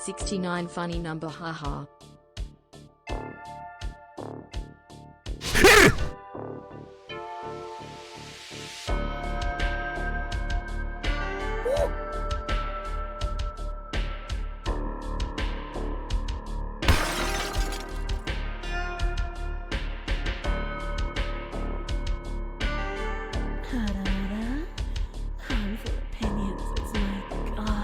69 funny number, haha. Harmful opinions is my god.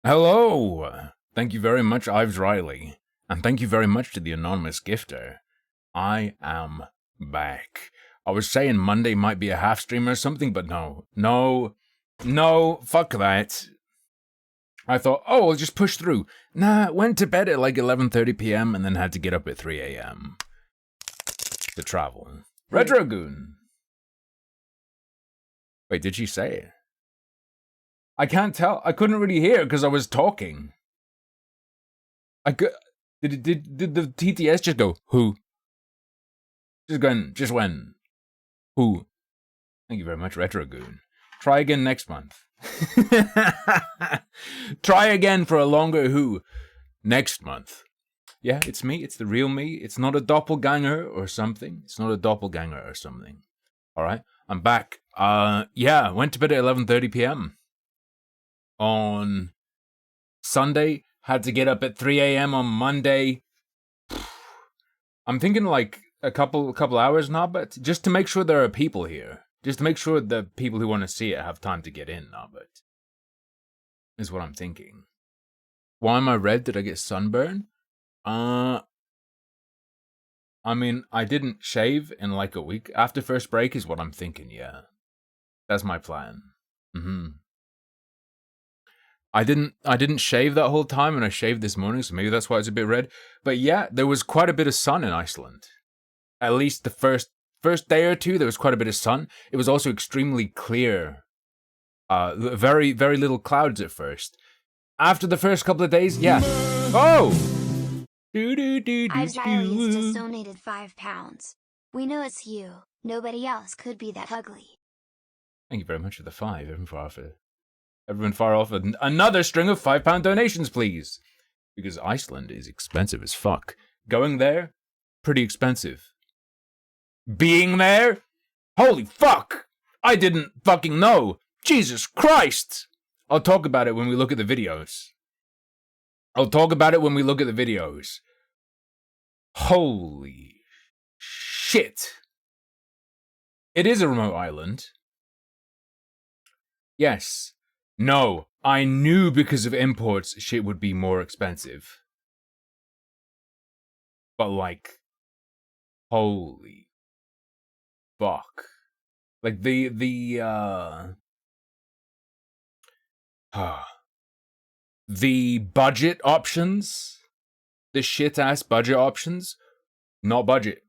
Hello! Thank you very much, Ives Riley. And thank you very much to the anonymous gifter. I am back. I was saying Monday might be a half stream or something, but no. No, fuck that. I thought, oh, I'll just push through. Nah, went to bed at like 11:30 p.m. and then had to get up at 3 a.m. to travel. Retrogoon! Wait, did she say it? I can't tell. I couldn't really hear because I was talking. Did the TTS just go, who? Just went, who? Thank you very much, Retrogoon. Try again next month. Try again for a longer who next month. Yeah, it's me. It's the real me. It's not a doppelganger or something. It's not a doppelganger or something. All right, I'm back. Yeah, went to bed at 11:30 p.m. on Sunday. Had to get up at 3 a.m. on Monday. I'm thinking like a couple hours now, but just to make sure there are people here. Just to make sure the people who want to see it have time to get in now, but is what I'm thinking. Why am I red? Did I get sunburn? I mean, I didn't shave in like a week. After first break is what I'm thinking, yeah. That's my plan. I didn't shave that whole time, and I shaved this morning, so maybe that's why it's a bit red. But yeah, there was quite a bit of sun in Iceland. At least the first day or two, there was quite a bit of sun. It was also extremely clear. Very, very little clouds at first. After the first couple of days, yeah. Oh! Ives Riley's just donated £5. We know it's you. Nobody else could be that ugly. Thank you very much for the 5. Everyone far off another string of £5 donations, please. Because Iceland is expensive as fuck. Going there, pretty expensive. Being there, holy fuck! I didn't fucking know. Jesus Christ! I'll talk about it when we look at the videos. Holy shit. It is a remote island. Yes. No, I knew because of imports shit would be more expensive. But like, holy fuck. Like the budget options, the shit ass budget options, not budget.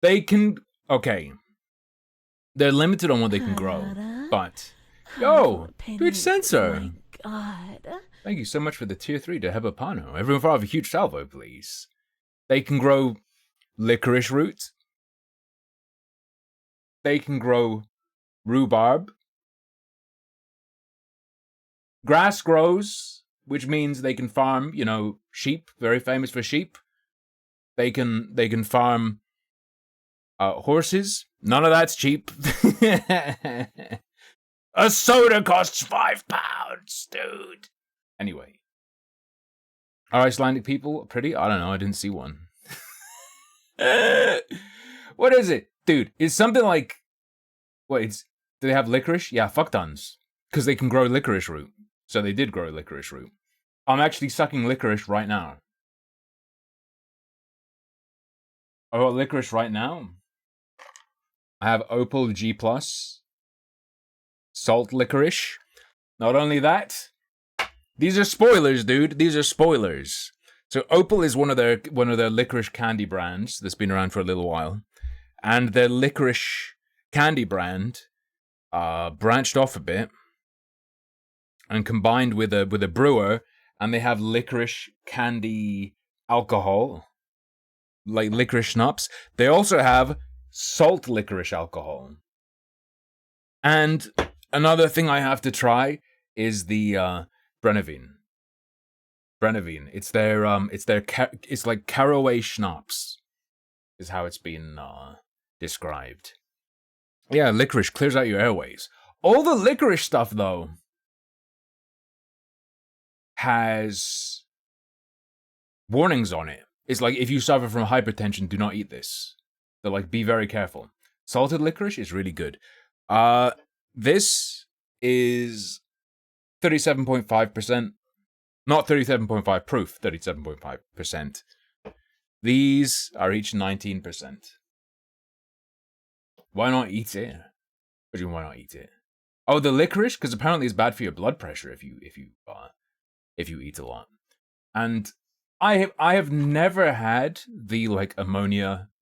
They can, okay. They're limited on what they can grow, but yo, Twitch Sensor. God. Thank you so much for the tier 3 to Hebapano. Everyone have a huge salvo, please. They can grow licorice root. They can grow rhubarb. Grass grows, which means they can farm, you know, sheep, very famous for sheep. They can farm horses. None of that's cheap. A soda costs £5, dude. Anyway. Are Icelandic people pretty? I don't know. I didn't see one. What is it? Dude, it's something like... Wait, do they have licorice? Yeah, fuck tons. Because they can grow licorice root. So they did grow licorice root. I'm actually sucking licorice right now. I got licorice right now. I have Opal G+, salt licorice. Not only that, these are spoilers, dude. These are spoilers. So Opal is one of their licorice candy brands that's been around for a little while. and their licorice candy brand branched off a bit and combined with a brewer, and they have licorice candy alcohol, like licorice schnapps. They also have salt licorice alcohol. And another thing I have to try is the Brennivine. Brennivine. It's like caraway schnapps, is how it's been described. Yeah, licorice clears out your airways. All the licorice stuff, though, has warnings on it. It's like, if you suffer from hypertension, do not eat this. They're like, be very careful. Salted licorice is really good. This is 37.5%. Not 37.5 proof, 37.5%. These are each 19%. Why not eat it? What do you mean, why not eat it? Oh, the licorice? Because apparently it's bad for your blood pressure if you eat a lot. And I have never had the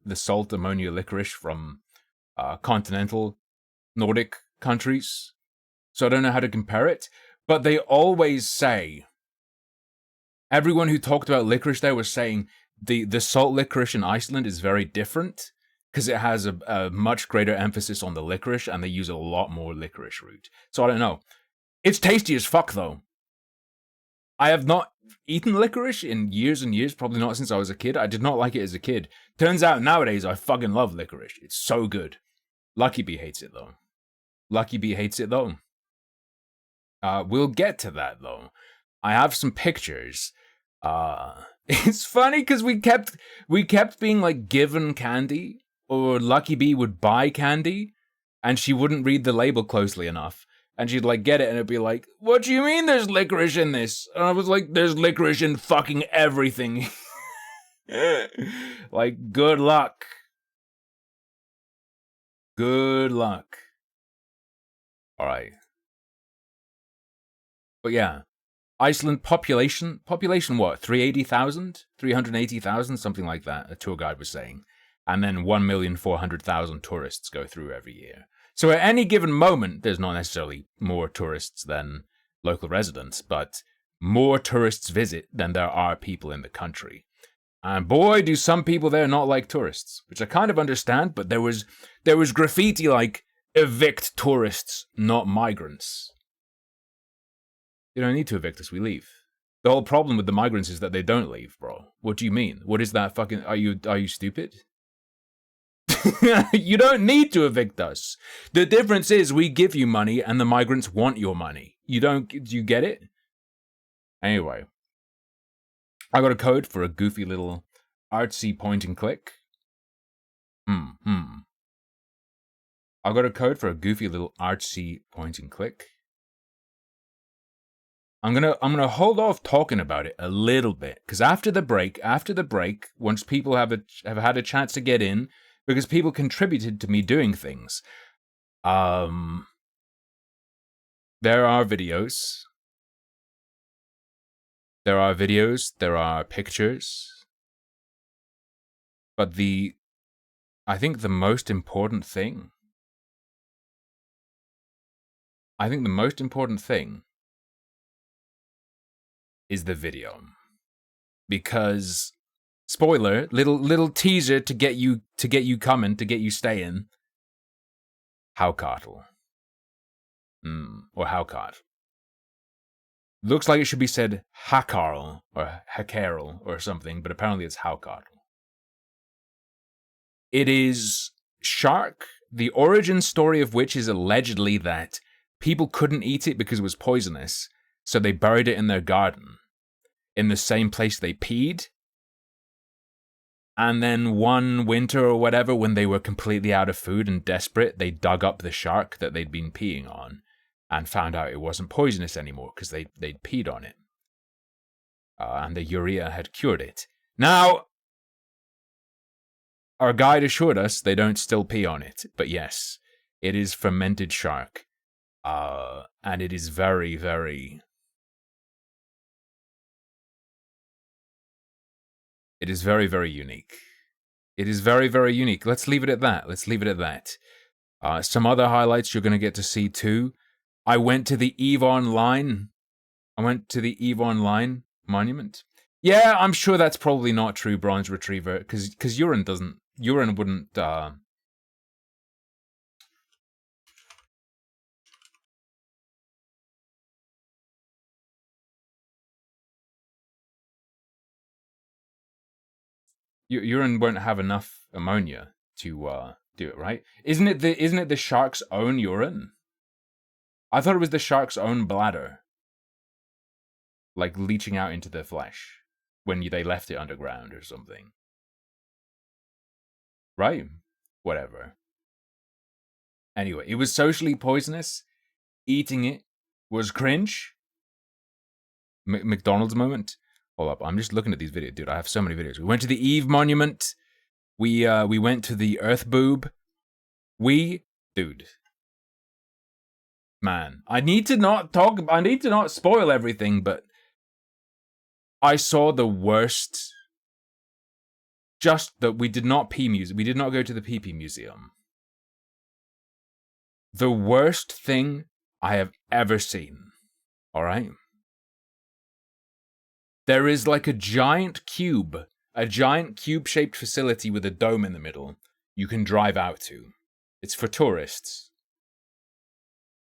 the salt ammonia licorice from continental Nordic countries, so I don't know how to compare it. But they always say, everyone who talked about licorice there was saying the salt licorice in Iceland is very different because it has a much greater emphasis on the licorice, and they use a lot more licorice root. So I don't know. It's tasty as fuck, though. I have not eaten licorice in years and years, probably not since I was a kid. I did not like it as a kid. Turns out nowadays I fucking love licorice. It's so good. Lucky Bee hates it, though. Lucky Bee hates it, though. We'll get to that, though. I have some pictures. It's funny because we kept being like given candy, or Lucky Bee would buy candy, and she wouldn't read the label closely enough. And she'd like get it, and it'd be like, "What do you mean there's licorice in this?" And I was like, "There's licorice in fucking everything." Like, good luck. Good luck. All right. But yeah, Iceland population what? 380,000? 380,000? Something like that, a tour guide was saying. And then 1,400,000 tourists go through every year. So at any given moment, there's not necessarily more tourists than local residents, but more tourists visit than there are people in the country. And boy, do some people there not like tourists, which I kind of understand, but there was graffiti like, "Evict tourists, not migrants." You don't need to evict us, we leave. The whole problem with the migrants is that they don't leave, bro. What do you mean? What is that fucking... Are you stupid? You don't need to evict us. The difference is we give you money and the migrants want your money. Do you get it? Anyway. I got a code for a goofy little artsy point and click. I got a code for a goofy little artsy point and click. I'm gonna hold off talking about it a little bit, because after the break, once people have had a chance to get in, because people contributed to me doing things, there are videos. There are pictures, but I think the most important thing is the video, because spoiler, little teaser to get you coming, to get you staying. Haukarl. Or Haukarl. Looks like it should be said Hakarl or Hakarl or something, but apparently it's Haukarl. It is shark, the origin story of which is allegedly that people couldn't eat it because it was poisonous, so they buried it in their garden, in the same place they peed. And then one winter or whatever, when they were completely out of food and desperate, they dug up the shark that they'd been peeing on and found out it wasn't poisonous anymore because they'd peed on it. And the urea had cured it. Now, our guide assured us they don't still pee on it, but yes, it is fermented shark. And it is very, very... It is very, very unique. It is very, very unique. Let's leave it at that. Let's leave it at that. Some other highlights you're going to get to see too. I went to the EVE Online. I went to the EVE Online monument. Yeah, I'm sure that's probably not true, Bronze Retriever, because urine wouldn't. Urine won't have enough ammonia to do it, right? Isn't it the shark's own urine? I thought it was the shark's own bladder, like leaching out into the flesh when they left it underground or something. Right? Whatever. Anyway, it was socially poisonous. Eating it was cringe. McDonald's moment. Hold up, I'm just looking at these videos, dude. I have so many videos. We went to the Eve Monument. We went to the Earth Boob. Dude. Man, I need to not spoil everything, but I saw the worst. Just that we did not we did not go to the pee-pee museum. The worst thing I have ever seen. All right? There is like a giant cube-shaped facility with a dome in the middle you can drive out to. It's for tourists.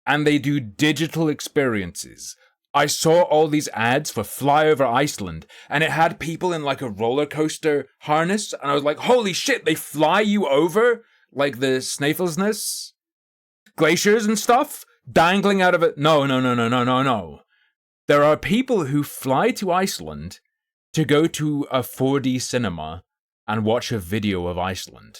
And they do digital experiences. I saw all these ads for Fly Over Iceland, and it had people in like a roller coaster harness, and I was like, holy shit, they fly you over? Like the Snæfellsnes glaciers and stuff? Dangling out of it? No. There are people who fly to Iceland to go to a 4D cinema and watch a video of Iceland.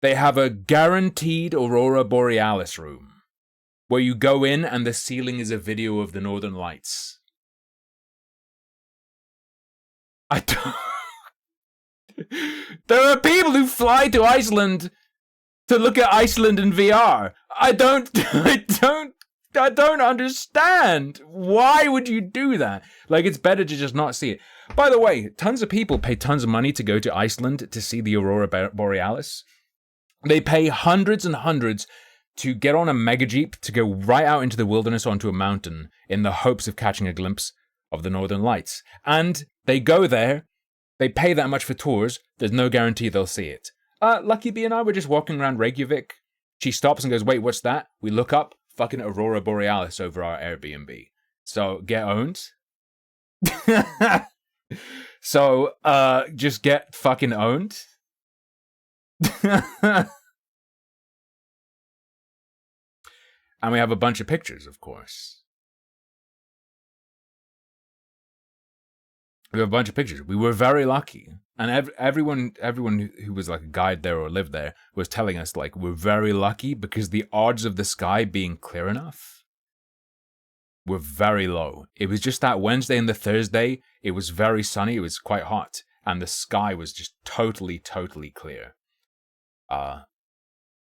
They have a guaranteed Aurora Borealis room, where you go in and the ceiling is a video of the Northern Lights. There are people who fly to Iceland to look at Iceland in VR. I don't understand. Why would you do that? Like, it's better to just not see it. By the way, tons of people pay tons of money to go to Iceland to see the Aurora Borealis. They pay hundreds and hundreds to get on a mega jeep to go right out into the wilderness onto a mountain in the hopes of catching a glimpse of the Northern Lights. And they go there, they pay that much for tours, there's no guarantee they'll see it. Lucky Bee and I were just walking around Reykjavik. She stops and goes, wait, what's that? We look up, fucking Aurora Borealis over our Airbnb. So, get owned. So, just get fucking owned. And we have a bunch of pictures, of course. We have a bunch of pictures. We were very lucky. And everyone who was like a guide there or lived there was telling us, like, we're very lucky because the odds of the sky being clear enough were very low. It was just that Wednesday and the Thursday, it was very sunny, it was quite hot, and the sky was just totally clear.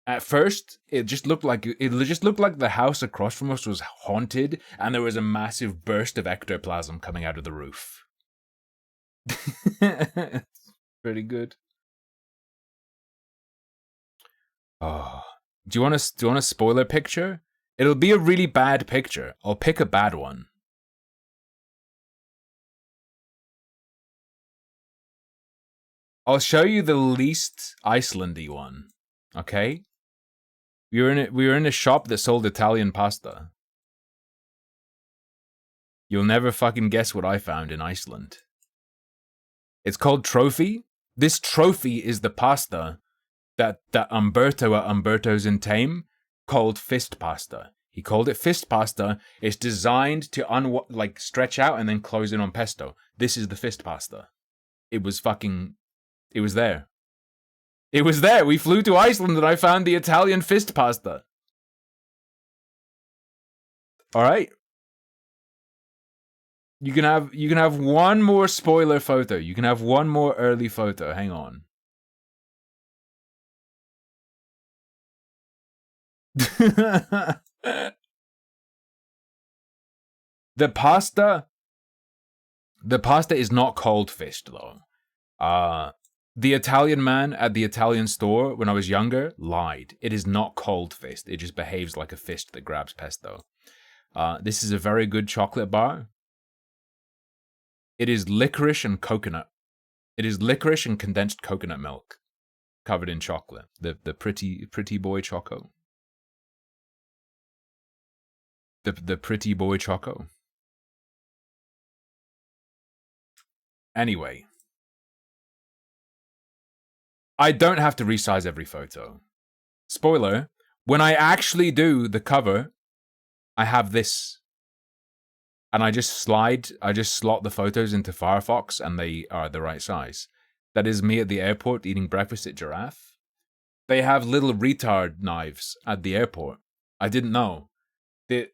At first, it just looked like the house across from us was haunted, and there was a massive burst of ectoplasm coming out of the roof. Pretty good. Oh, do you want a spoiler picture? It'll be a really bad picture. I'll pick a bad one. I'll show you the least Icelandy one. Okay? We were in a shop that sold Italian pasta. You'll never fucking guess what I found in Iceland. It's called Trophy. This Trophy is the pasta that Umberto at Umberto's in Tame called fist pasta. He called it fist pasta. It's designed to stretch out and then close in on pesto. This is the fist pasta. It was there. It was there. We flew to Iceland and I found the Italian fist pasta. All right. You can have one more spoiler photo. You can have one more early photo. Hang on. The pasta The pasta is not cold fished though. The Italian man at the Italian store when I was younger lied. It is not cold fished. It just behaves like a fist that grabs pesto. This is a very good chocolate bar. It is licorice and coconut. It is licorice and condensed coconut milk covered in chocolate. The pretty boy choco. The pretty boy choco. Anyway. I don't have to resize every photo. Spoiler, when I actually do the cover, I have this. And I just slot the photos into Firefox and they are the right size. That is me at the airport eating breakfast at Giraffe. They have little retard knives at the airport. I didn't know. The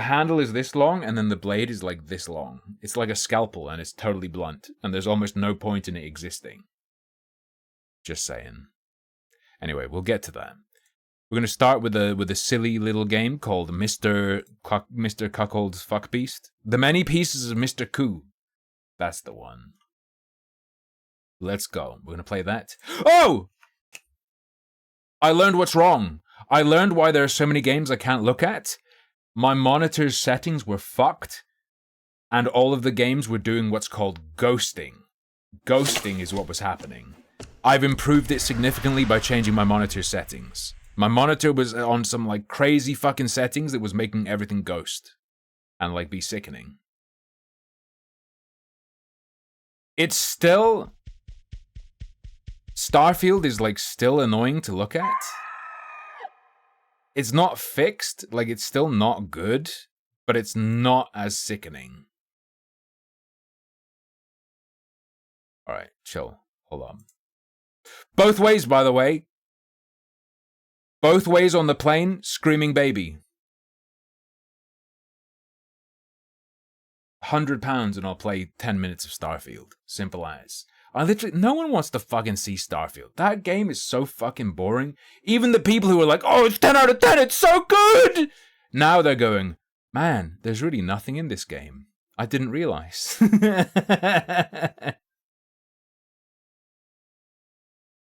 handle is this long and then the blade is like this long. It's like a scalpel and it's totally blunt. And there's almost no point in it existing. Just saying. Anyway, we'll get to that. We're going to start with a silly little game called Mr. Cuckold's Fuck Beast. The Many Pieces of Mr. Coo. That's the one. Let's go. We're going to play that. Oh! I learned what's wrong. I learned why there are so many games I can't look at. My monitor's settings were fucked. And all of the games were doing what's called ghosting. Ghosting is what was happening. I've improved it significantly by changing my monitor settings. My monitor was on some like crazy fucking settings that was making everything ghost. And like be sickening. It's still... Starfield is like still annoying to look at. It's not fixed, like it's still not good, but it's not as sickening. Alright, chill. Hold on. Both ways, by the way. Both ways on the plane, screaming baby. £100 and I'll play 10 minutes of Starfield. Simple as. No one wants to fucking see Starfield. That game is so fucking boring. Even the people who are like, oh, it's 10 out of 10, it's so good! Now they're going, man, there's really nothing in this game. I didn't realize.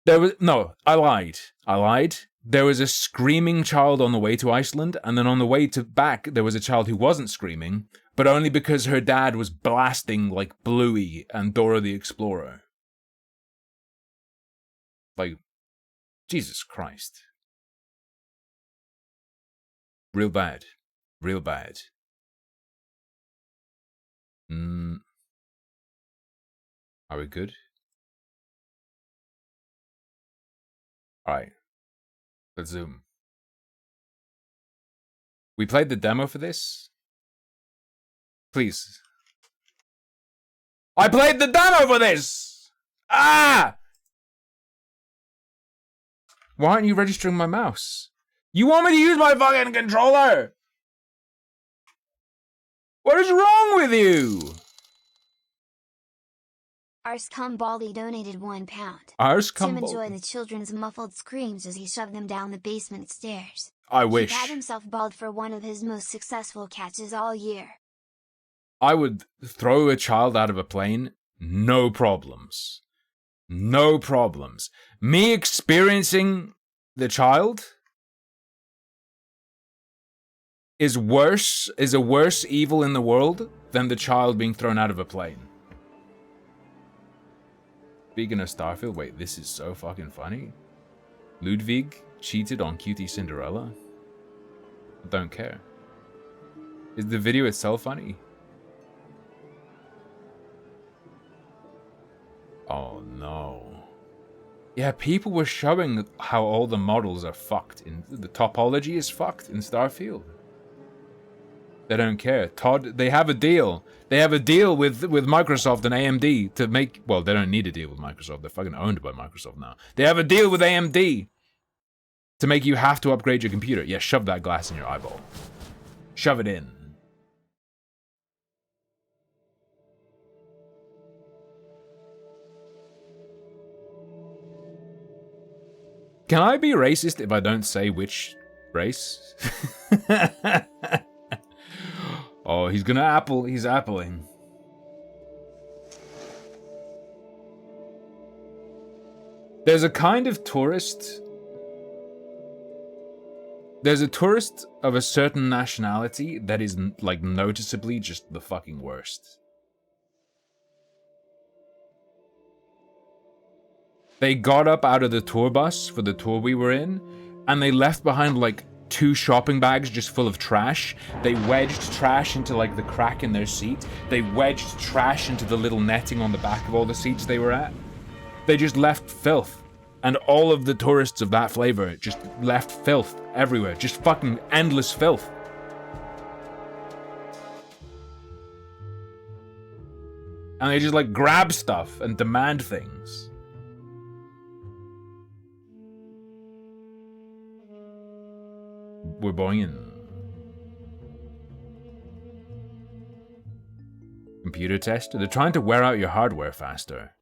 I lied. There was a screaming child on the way to Iceland, and then on the way back, there was a child who wasn't screaming, but only because her dad was blasting like Bluey and Dora the Explorer. Like, Jesus Christ. Real bad. Real bad. Are we good? Alright. Let's zoom. We played the demo for this? Please. I played the demo for this! Ah! Why aren't you registering my mouse? You want me to use my fucking controller? What is wrong with you? Arscumbaldi donated £1. Tim enjoyed the children's muffled screams as he shoved them down the basement stairs. I wish. He had himself balled for one of his most successful catches all year. I would throw a child out of a plane, no problems. No problems. Me experiencing the child is a worse evil in the world than the child being thrown out of a plane. Speaking of Starfield, wait, this is so fucking funny. Ludwig cheated on Cutie Cinderella. I don't care. Is the video itself funny? Oh no. Yeah, people were showing how all the models are fucked. The topology is fucked in Starfield. They don't care. Todd, they have a deal. They have a deal with Microsoft and AMD to make... Well, they don't need a deal with Microsoft. They're fucking owned by Microsoft now. They have a deal with AMD to make you have to upgrade your computer. Yeah, shove that glass in your eyeball. Shove it in. Can I be racist if I don't say which race? Oh, he's gonna apple. He's appling. There's a kind of tourist. There's a tourist of a certain nationality that is, like, noticeably just the fucking worst. They got up out of the tour bus for the tour we were in, and they left behind, like, 2 shopping bags just full of trash. They wedged trash into, like, the crack in their seat. They wedged trash into the little netting on the back of all the seats they were at. They just left filth. And all of the tourists of that flavor just left filth everywhere. Just fucking endless filth. And they just, like, grab stuff and demand things. We're boing. Computer tester? They're trying to wear out your hardware faster.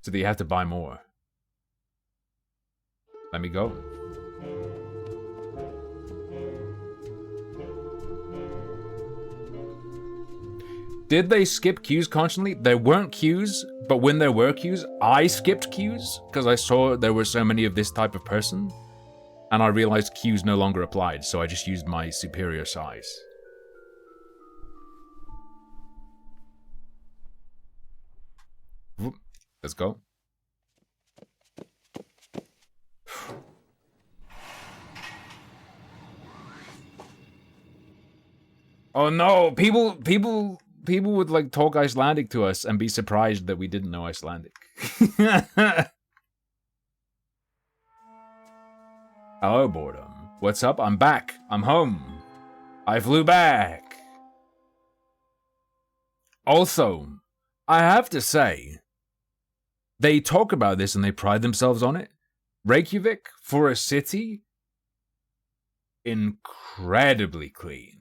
So that you have to buy more. Let me go. Did they skip queues constantly? There weren't queues, but when there were queues, I skipped queues because I saw there were so many of this type of person. And I realized queues no longer applied, so I just used my superior size. Let's go. Oh no, people would like talk Icelandic to us and be surprised that we didn't know Icelandic. Hello, boredom. What's up? I'm back. I'm home. I flew back. Also, I have to say, they talk about this and they pride themselves on it. Reykjavik, for a city, incredibly clean.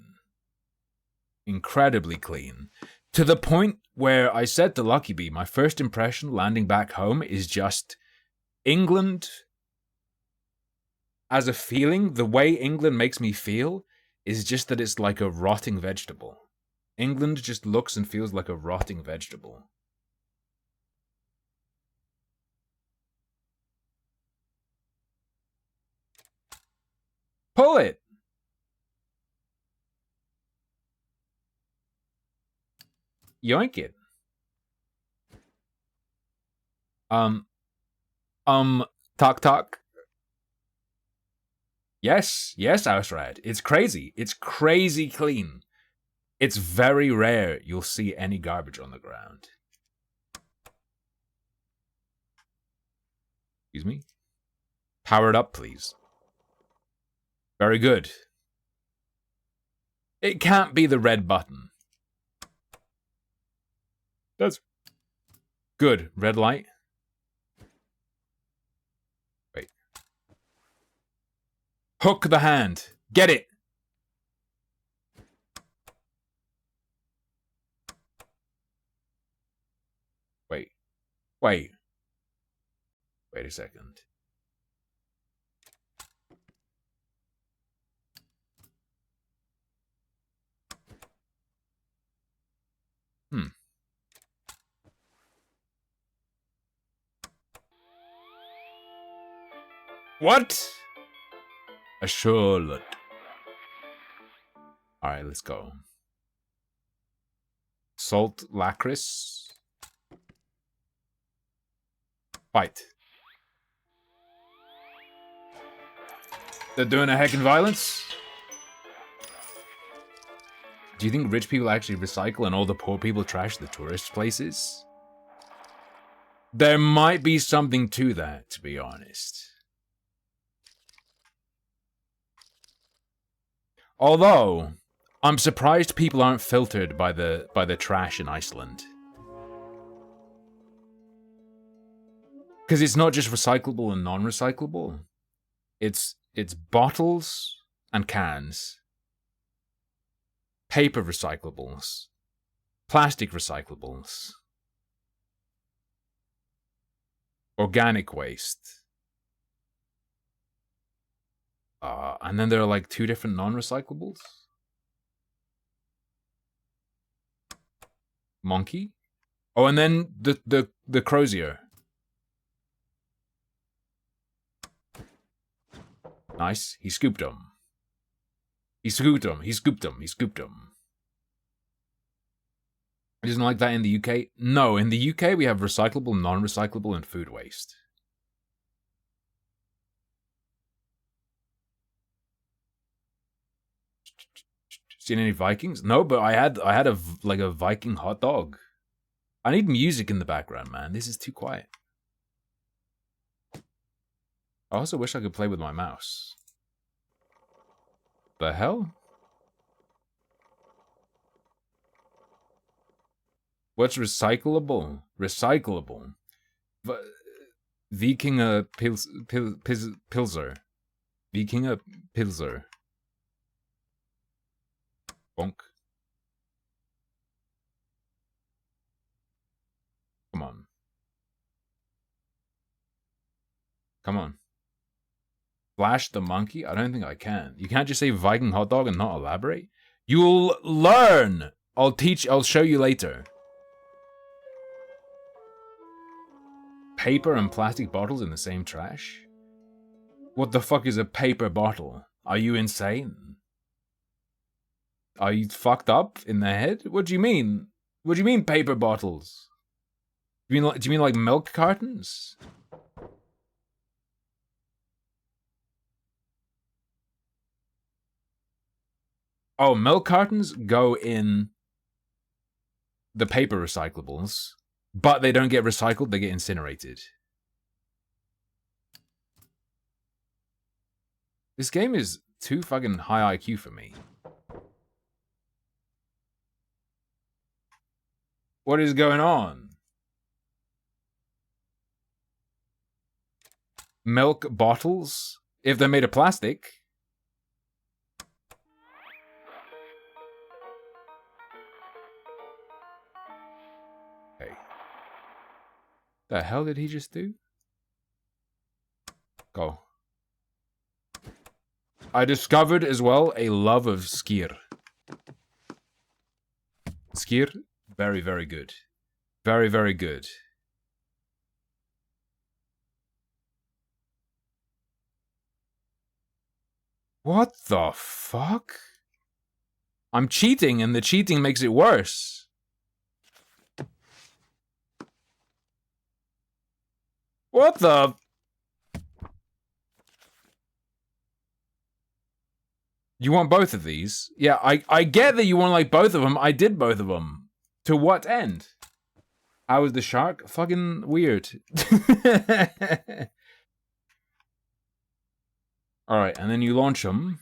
Incredibly clean. To the point where I said to Lucky Bee, my first impression landing back home is just England as a feeling. The way England makes me feel is just that it's like a rotting vegetable. England just looks and feels like a rotting vegetable. Pull it! Yoink it. Talk talk. Yes, Ausrad. It's crazy. It's crazy clean. It's very rare you'll see any garbage on the ground. Excuse me? Power it up, please. Very good. It can't be the red button. That's good. Red light. Wait. Hook the hand. Get it. Wait. Wait a second. What? A Charlotte. Alright, let's go. Salt Lacris. Fight. They're doing a heckin' violence? Do you think rich people actually recycle and all the poor people trash the tourist places? There might be something to that, to be honest. Although, I'm surprised people aren't filtered by the trash in Iceland. Because it's not just recyclable and non-recyclable. It's bottles and cans. Paper recyclables. Plastic recyclables. Organic waste. And then there are like 2 different non-recyclables. Monkey. Oh, and then the crozier. Nice. He scooped them. He scooped them. He scooped them. He scooped them. Isn't like that in the UK? No, in the UK we have recyclable, non-recyclable, and food waste. Seen any Vikings? No, but I had a Viking hot dog. I need music in the background, man. This is too quiet. I also wish I could play with my mouse. The hell? What's recyclable? Recyclable. Vikinga Pilser. Vikinga Pilser. Bonk. Come on. Come on. Flash the monkey? I don't think I can. You can't just say Viking hot dog and not elaborate? You'll learn! I'll show you later. Paper and plastic bottles in the same trash? What the fuck is a paper bottle? Are you insane? Are you fucked up in the head? What do you mean? What do you mean paper bottles? Do you mean like milk cartons? Oh, milk cartons go in the paper recyclables, but they don't get recycled, they get incinerated. This game is too fucking high IQ for me. What is going on? Milk bottles? If they're made of plastic. Okay. The hell did he just do? Go. I discovered as well a love of skyr. Skyr? Very, very good. Very, very good. What the fuck? I'm cheating and the cheating makes it worse. What the? You want both of these? Yeah, I get that you want like both of them. I did both of them. To what end? How is the shark? Fucking weird. Alright, and then you launch them.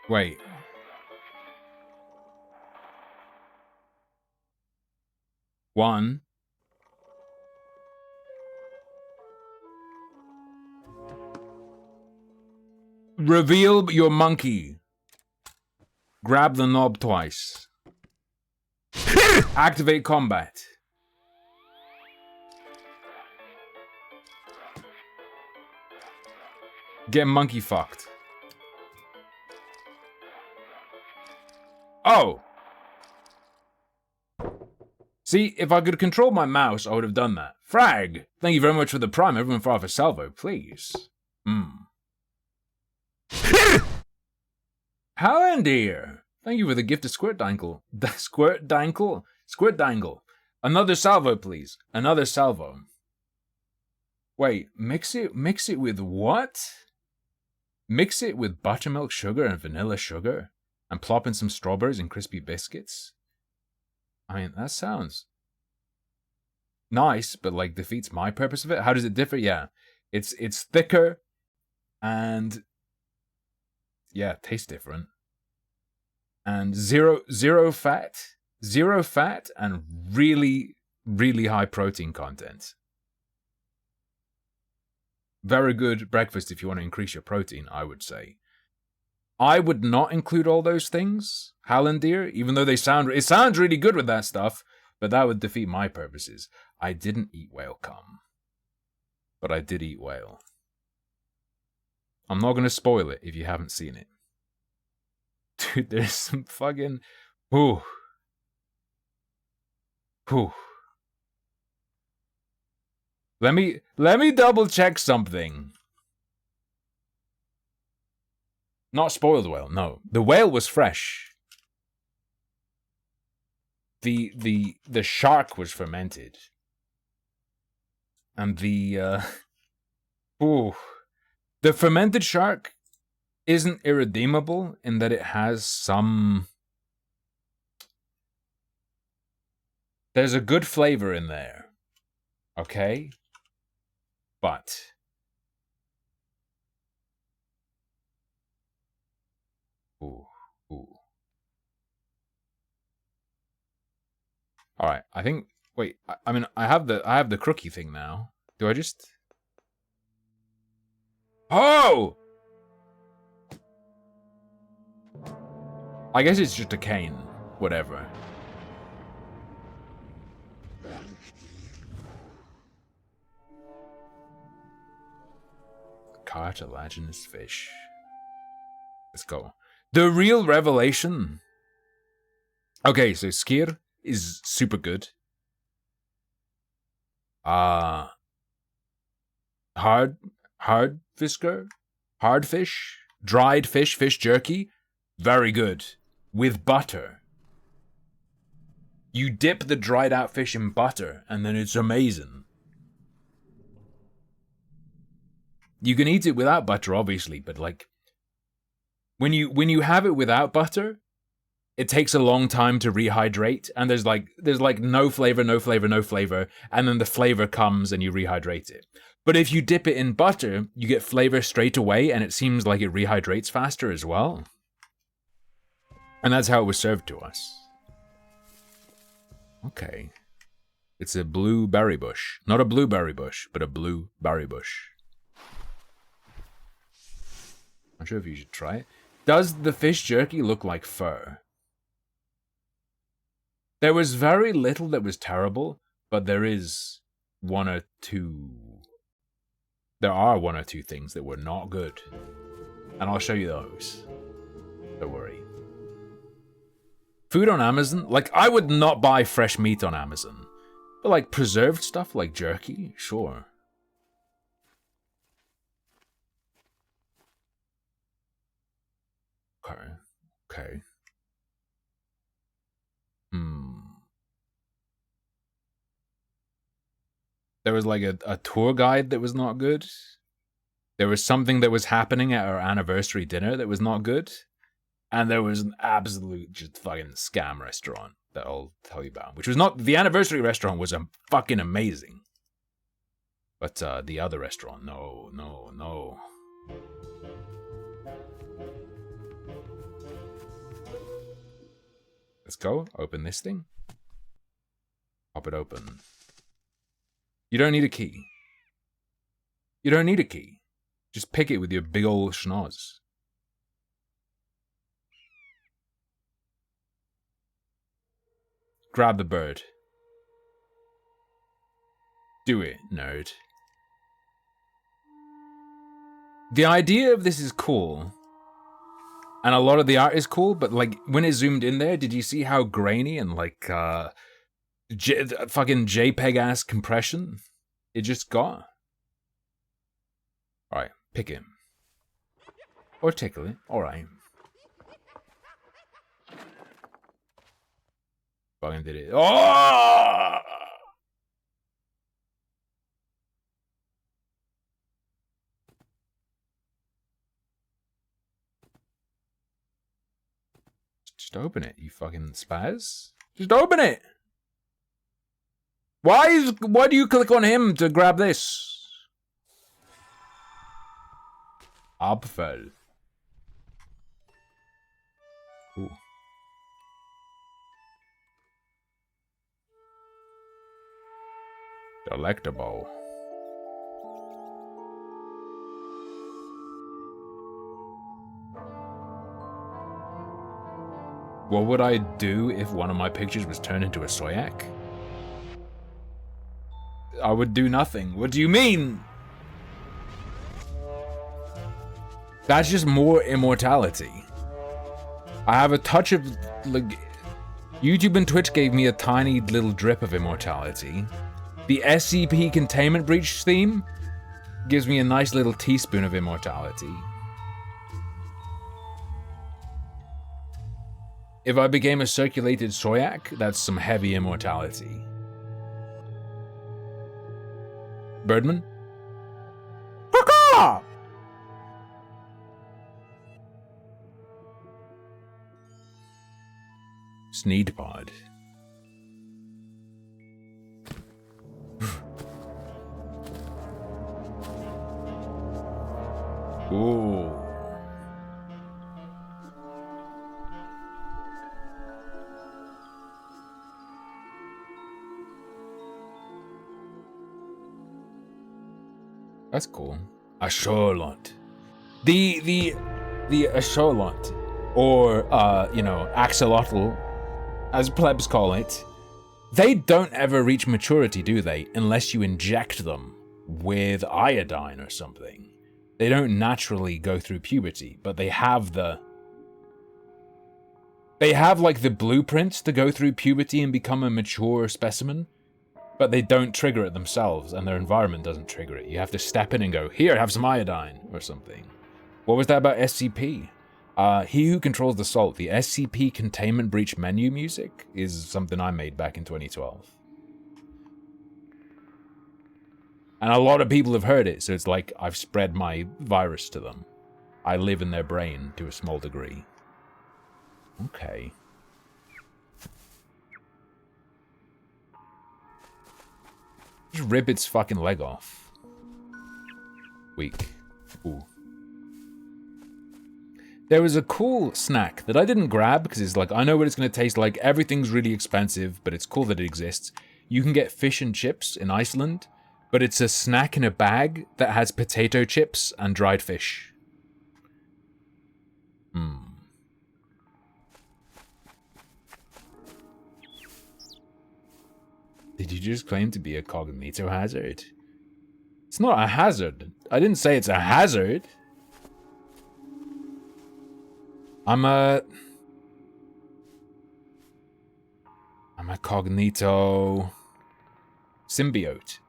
Wait. One. Reveal your monkey. Grab the knob twice. Activate combat. Get monkey fucked. Oh! See, if I could control my mouse, I would have done that. Frag! Thank you very much for the prime. Everyone fire for salvo, please. Hallandir! Thank you for the gift of Squirt Dangle. Squirt Dangle? Squirt Dangle. Another salvo, please. Another salvo. Wait, mix it with what? Mix it with buttermilk sugar and vanilla sugar? And plop in some strawberries and crispy biscuits? I mean, that sounds nice, but like defeats my purpose of it. How does it differ? Yeah, it's thicker and yeah, tastes different. And zero fat and really, really high protein content. Very good breakfast if you want to increase your protein, I would say. I would not include all those things, Hallandir, even though it sounds really good with that stuff, but that would defeat my purposes. I didn't eat whale cum, but I did eat whale. I'm not going to spoil it if you haven't seen it. Dude, there's some fucking... Ooh. Whew. Let me double check something. Not spoiled whale, no. The whale was fresh. The shark was fermented. And the fermented shark isn't irredeemable in that it has some... There's a good flavor in there. Okay? But... Ooh. Alright, I think... Wait, I mean, I have the crookie thing now. Do I just... Oh! I guess it's just a cane. Whatever. Cartilaginous fish. Let's go. The real revelation. Okay, so Skir is super good. Hardfish, dried fish jerky, very good. With butter. You dip the dried out fish in butter, and then it's amazing. You can eat it without butter, obviously, but like when you have it without butter, it takes a long time to rehydrate, and there's like no flavor, and then the flavor comes and you rehydrate it. But if you dip it in butter, you get flavor straight away, and it seems like it rehydrates faster as well. And that's how it was served to us. Okay. It's a blue berry bush. Not a blueberry bush, but a blue berry bush. I'm not sure if you should try it. Does the fish jerky look like fur? There was very little that was terrible, but there is one or two... There are one or two things that were not good. And I'll show you those. Don't worry. Food on Amazon? Like, I would not buy fresh meat on Amazon. But like preserved stuff like jerky? Sure. Okay. There was like a tour guide that was not good. There was something that was happening at our anniversary dinner that was not good. And there was an absolute just fucking scam restaurant that I'll tell you about. Which was not... The anniversary restaurant was fucking amazing. But the other restaurant, no. Let's go. Open this thing. Pop it open. You don't need a key. You don't need a key. Just pick it with your big ol' schnoz. Grab the bird. Do it, nerd. The idea of this is cool. And a lot of the art is cool, but like when it zoomed in there, did you see how grainy and like fucking JPEG ass compression it just got? Alright, pick him. Or tickle it. Alright. Fucking did it. Oh! Just open it, you fucking spaz. Just open it! Why do you click on him to grab this? Apfel. Ooh. Delectable. What would I do if one of my pictures was turned into a soyak? I would do nothing. What do you mean? That's just more immortality. I have a touch of like YouTube and Twitch gave me a tiny little drip of immortality. The SCP Containment Breach theme gives me a nice little teaspoon of immortality. If I became a circulated Soyak, that's some heavy immortality. Birdman? Caw-caw! Sneedpod. Ooh. That's cool. A Charlotte. The Charlotte, or you know, axolotl, as plebs call it, they don't ever reach maturity, do they? Unless you inject them with iodine or something. They don't naturally go through puberty, but they have like the blueprints to go through puberty and become a mature specimen, but they don't trigger it themselves, and their environment doesn't trigger it. You have to step in and go, here, have some iodine, or something. What was that about SCP? He Who Controls the Salt, the SCP Containment Breach menu music, is something I made back in 2012. And a lot of people have heard it, so it's like I've spread my virus to them. I live in their brain to a small degree. Okay. Just rip its fucking leg off. Weak. Ooh. There was a cool snack that I didn't grab because it's like, I know what it's going to taste like. Everything's really expensive, but it's cool that it exists. You can get fish and chips in Iceland, but it's a snack in a bag that has potato chips and dried fish. Did you just claim to be a cognito hazard? It's not a hazard. I didn't say it's a hazard. I'm a cognito symbiote.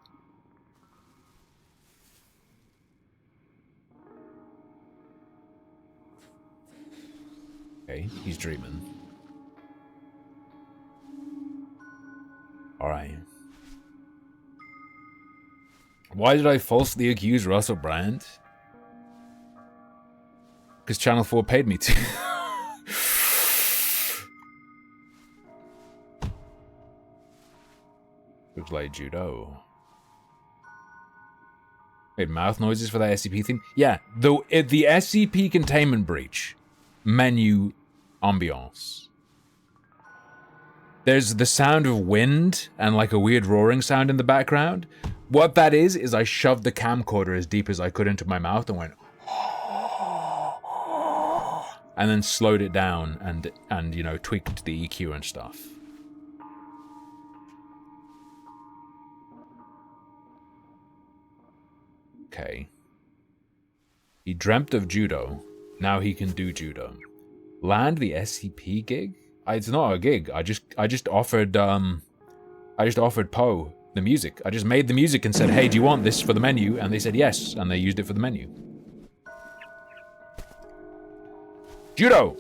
Okay, he's dreaming. Alright. Why did I falsely accuse Russell Brand? Because Channel 4 paid me to. Looks like judo. Made mouth noises for that SCP thing? Yeah, the SCP Containment Breach menu ambiance. There's the sound of wind and like a weird roaring sound in the background. What that is I shoved the camcorder as deep as I could into my mouth and went and then slowed it down and you know, tweaked the EQ and stuff. Okay. He dreamt of judo. Now he can do judo. Land the SCP gig? It's not a gig. I just offered Poe the music. I just made the music and said, "Hey, do you want this for the menu?" And they said yes, and they used it for the menu. Judo!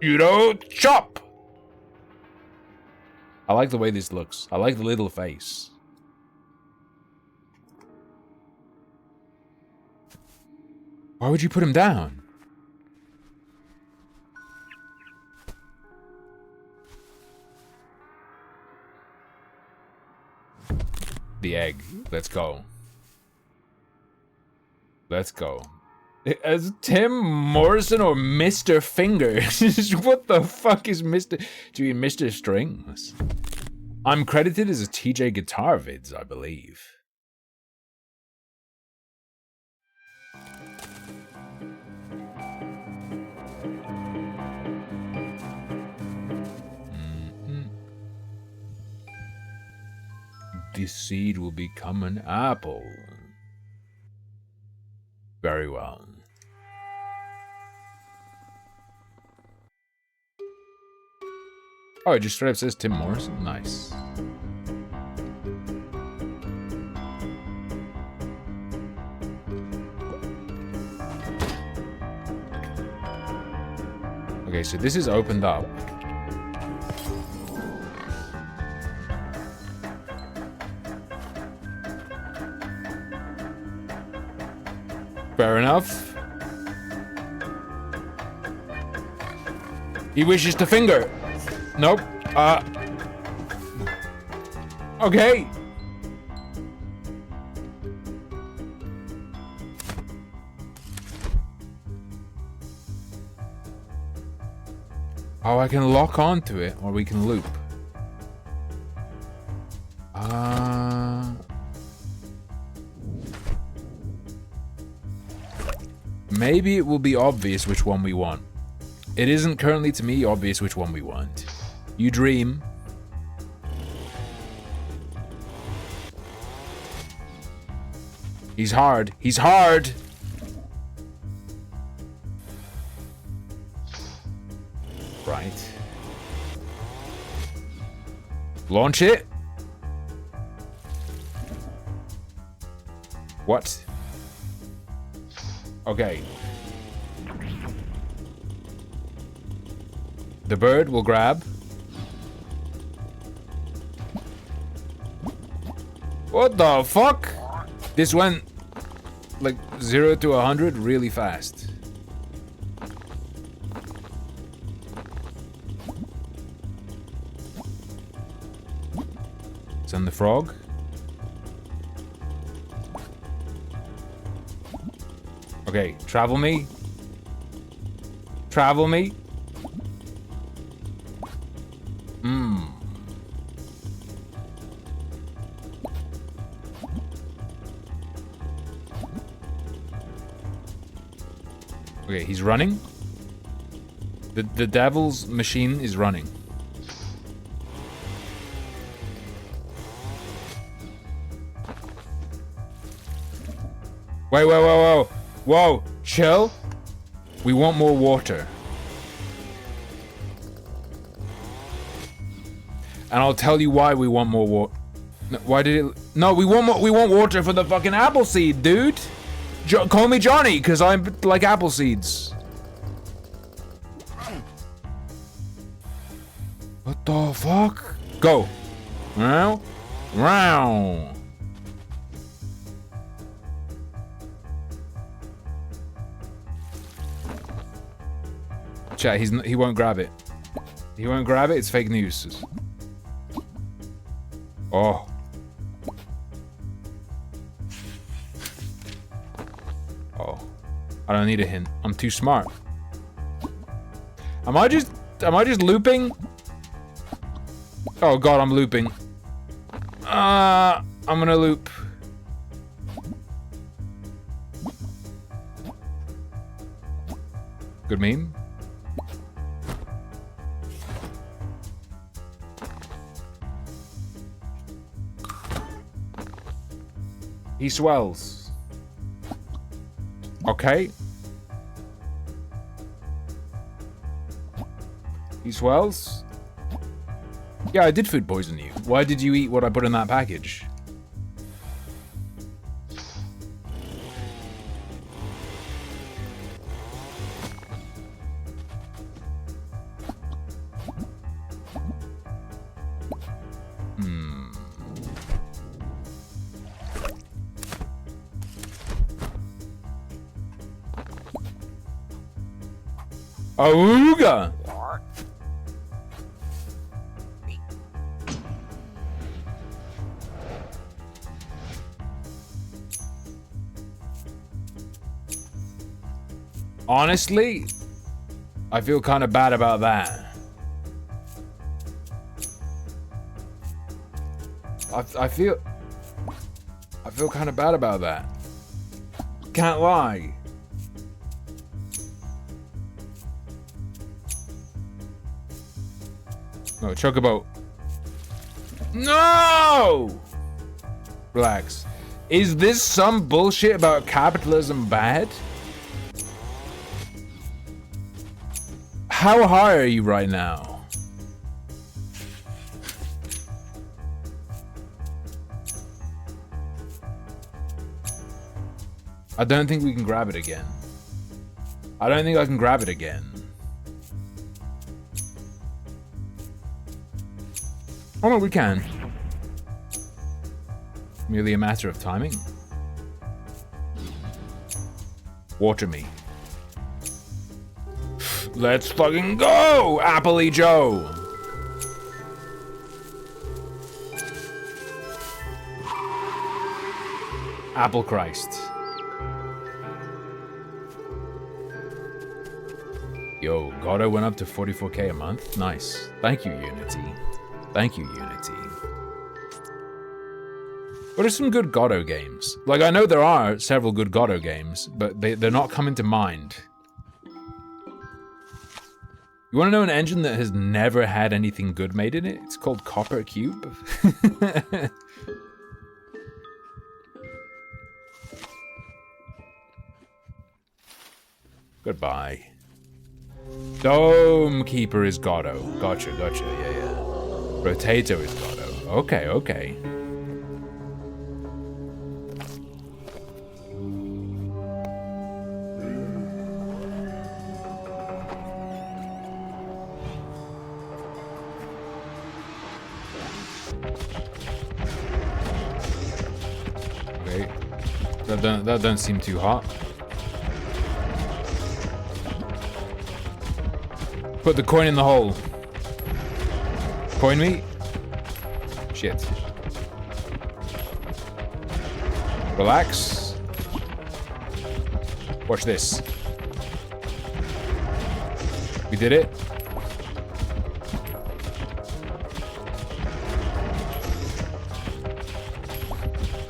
Judo chop! I like the way this looks. I like the little face. Why would you put him down? The egg. Let's go. Let's go. As Tim Morrison or Mr. Fingers? What the fuck is Mr. Do you mean Mr. Strings? I'm credited as a TJ Guitar Vids, I believe. This seed will become an apple. Very well. Oh, it just straight up says Tim Morrison. Nice. Okay, so this is opened up. Fair enough. He wishes to finger. Nope. Okay. Oh, I can lock onto it, or we can loop. Maybe it will be obvious which one we want. It isn't currently to me obvious which one we want. You dream. He's hard. He's hard! Right. Launch it. What? Okay. The bird will grab. What the fuck? This went like 0 to 100 really fast. Send the frog. Okay, travel me. Travel me. Okay, he's running. The devil's machine is running. Wait, whoa, whoa, whoa. Whoa, chill. We want more water. And I'll tell you why we want more water. No, why did it... No, we want water for the fucking apple seed, dude. Call me Johnny, because I like apple seeds. What the fuck? Go. Row. Row. Chat, he won't grab it. He won't grab it, it's fake news. Oh. Oh. I don't need a hint. I'm too smart. Am I just looping? Oh god, I'm looping. I'm gonna loop. Good meme. He swells. Okay. He swells. Yeah, I did food poison you. Why did you eat what I put in that package? Auga! Honestly, I feel kind of bad about that. I feel kind of bad about that. Can't lie. No, chocobo. No! Relax. Is this some bullshit about capitalism bad? How high are you right now? I don't think we can grab it again. I don't think I can grab it again. Oh no, we can. Merely a matter of timing. Water me. Let's fucking go, Appley Joe! Apple Christ. Yo, Goddo went up to 44k a month? Nice. Thank you, Unity. Thank you, Unity. What are some good Goddo games? Like, I know there are several good Goddo games, but they're not coming to mind. You want to know an engine that has never had anything good made in it? It's called Copper Cube. Goodbye. Dome Keeper is Goddo. Gotcha, yeah, yeah. Rotato is Goddo. Okay, okay. Okay. That don't seem too hot. Put the coin in the hole. Coin me? Shit. Relax. Watch this. We did it.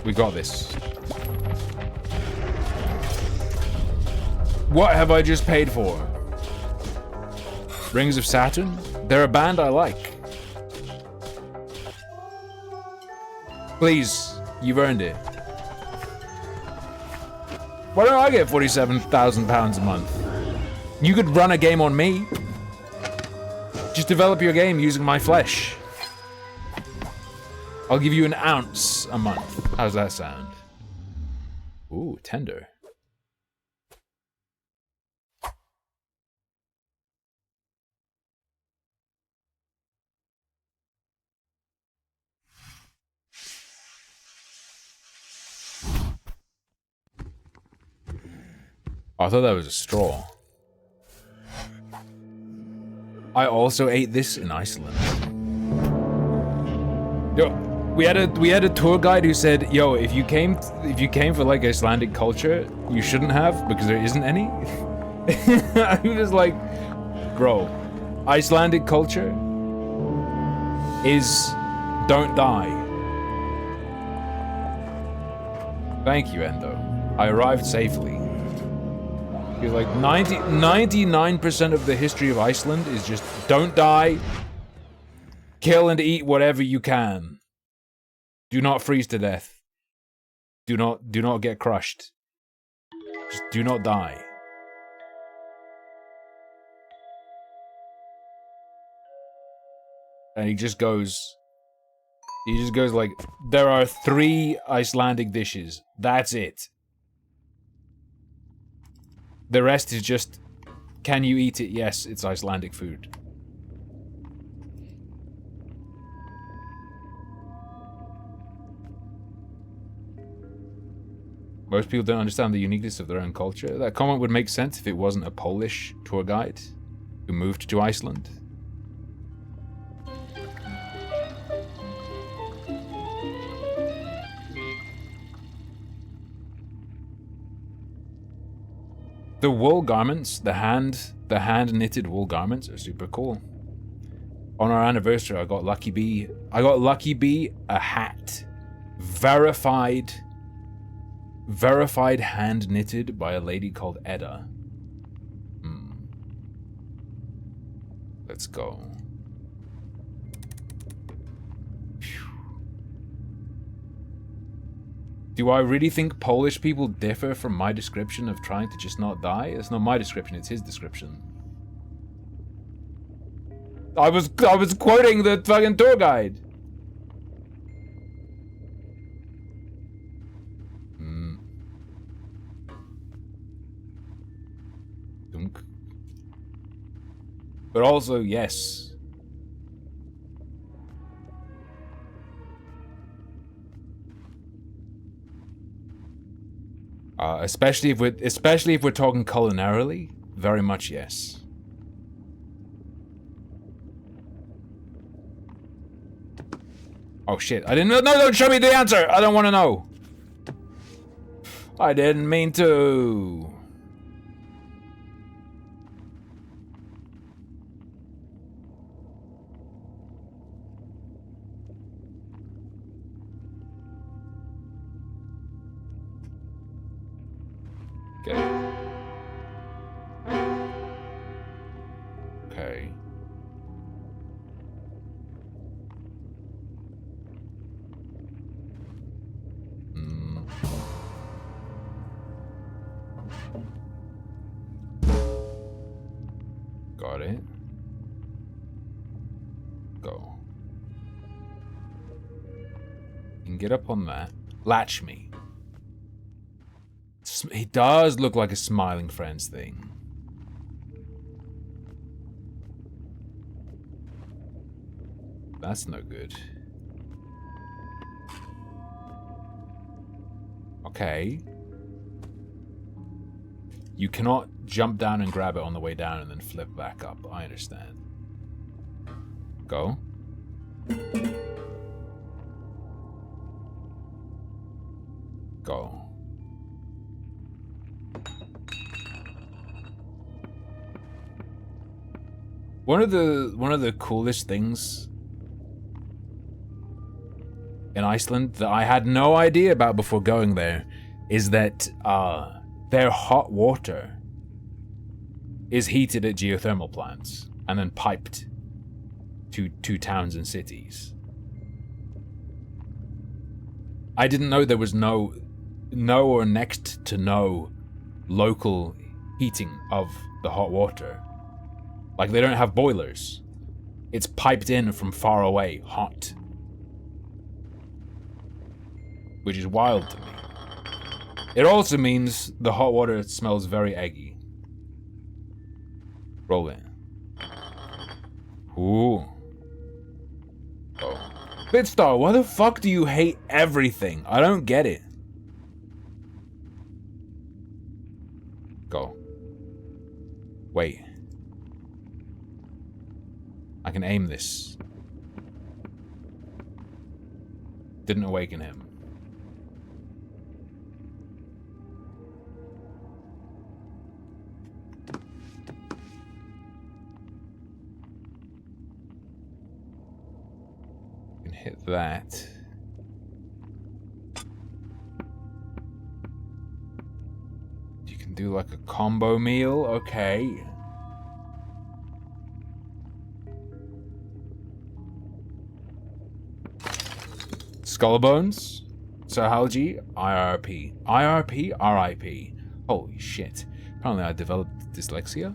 We got this. What have I just paid for? Rings of Saturn? They're a band I like. Please, you've earned it. Why don't I get £47,000 a month? You could run a game on me. Just develop your game using my flesh. I'll give you an ounce a month. How's that sound? Ooh, tender. Oh, I thought that was a straw. I also ate this in Iceland. Yo, we had a tour guide who said, "Yo, if you came for like Icelandic culture, you shouldn't have because there isn't any." He was like, "Bro, Icelandic culture is don't die." Thank you, Endo. I arrived safely. You're like 99% of the history of Iceland is just don't die, kill and eat whatever you can. Do not freeze to death. Do not get crushed. Just do not die. And he just goes like, there are 3 Icelandic dishes. That's it. The rest is just, can you eat it? Yes, it's Icelandic food. Most people don't understand the uniqueness of their own culture. That comment would make sense if it wasn't a Polish tour guide who moved to Iceland. The wool garments, the hand knitted wool garments are super cool. On our anniversary, I got Lucky Bee a hat. Verified hand knitted by a lady called Edda. Let's go. Do I really think Polish people differ from my description of trying to just not die? It's not my description, it's his description. I was quoting the fucking tour guide. But also, yes. Especially if we're talking culinarily, very much yes. Oh shit! I didn't know. No, don't show me the answer. I don't want to know. I didn't mean to. Okay. Okay. Got it. Go. You can get up on that. Latch me. He does look like a smiling friends thing. That's no good. Okay. You cannot jump down and grab it on the way down and then flip back up. I understand. Go. Go. One of the coolest things in Iceland that I had no idea about before going there is that their hot water is heated at geothermal plants and then piped to towns and cities. I didn't know there was no or next to no local heating of the hot water. Like, they don't have boilers. It's piped in from far away, hot. Which is wild to me. It also means the hot water smells very eggy. Roll it. Ooh. Oh. Bitstar, why the fuck do you hate everything? I don't get it. Go. Wait. I can aim this. Didn't awaken him. Can hit that. You can do like a combo meal, okay. Skullbones, Sahalji, IRP. IRP, RIP. Holy shit. Apparently I developed dyslexia.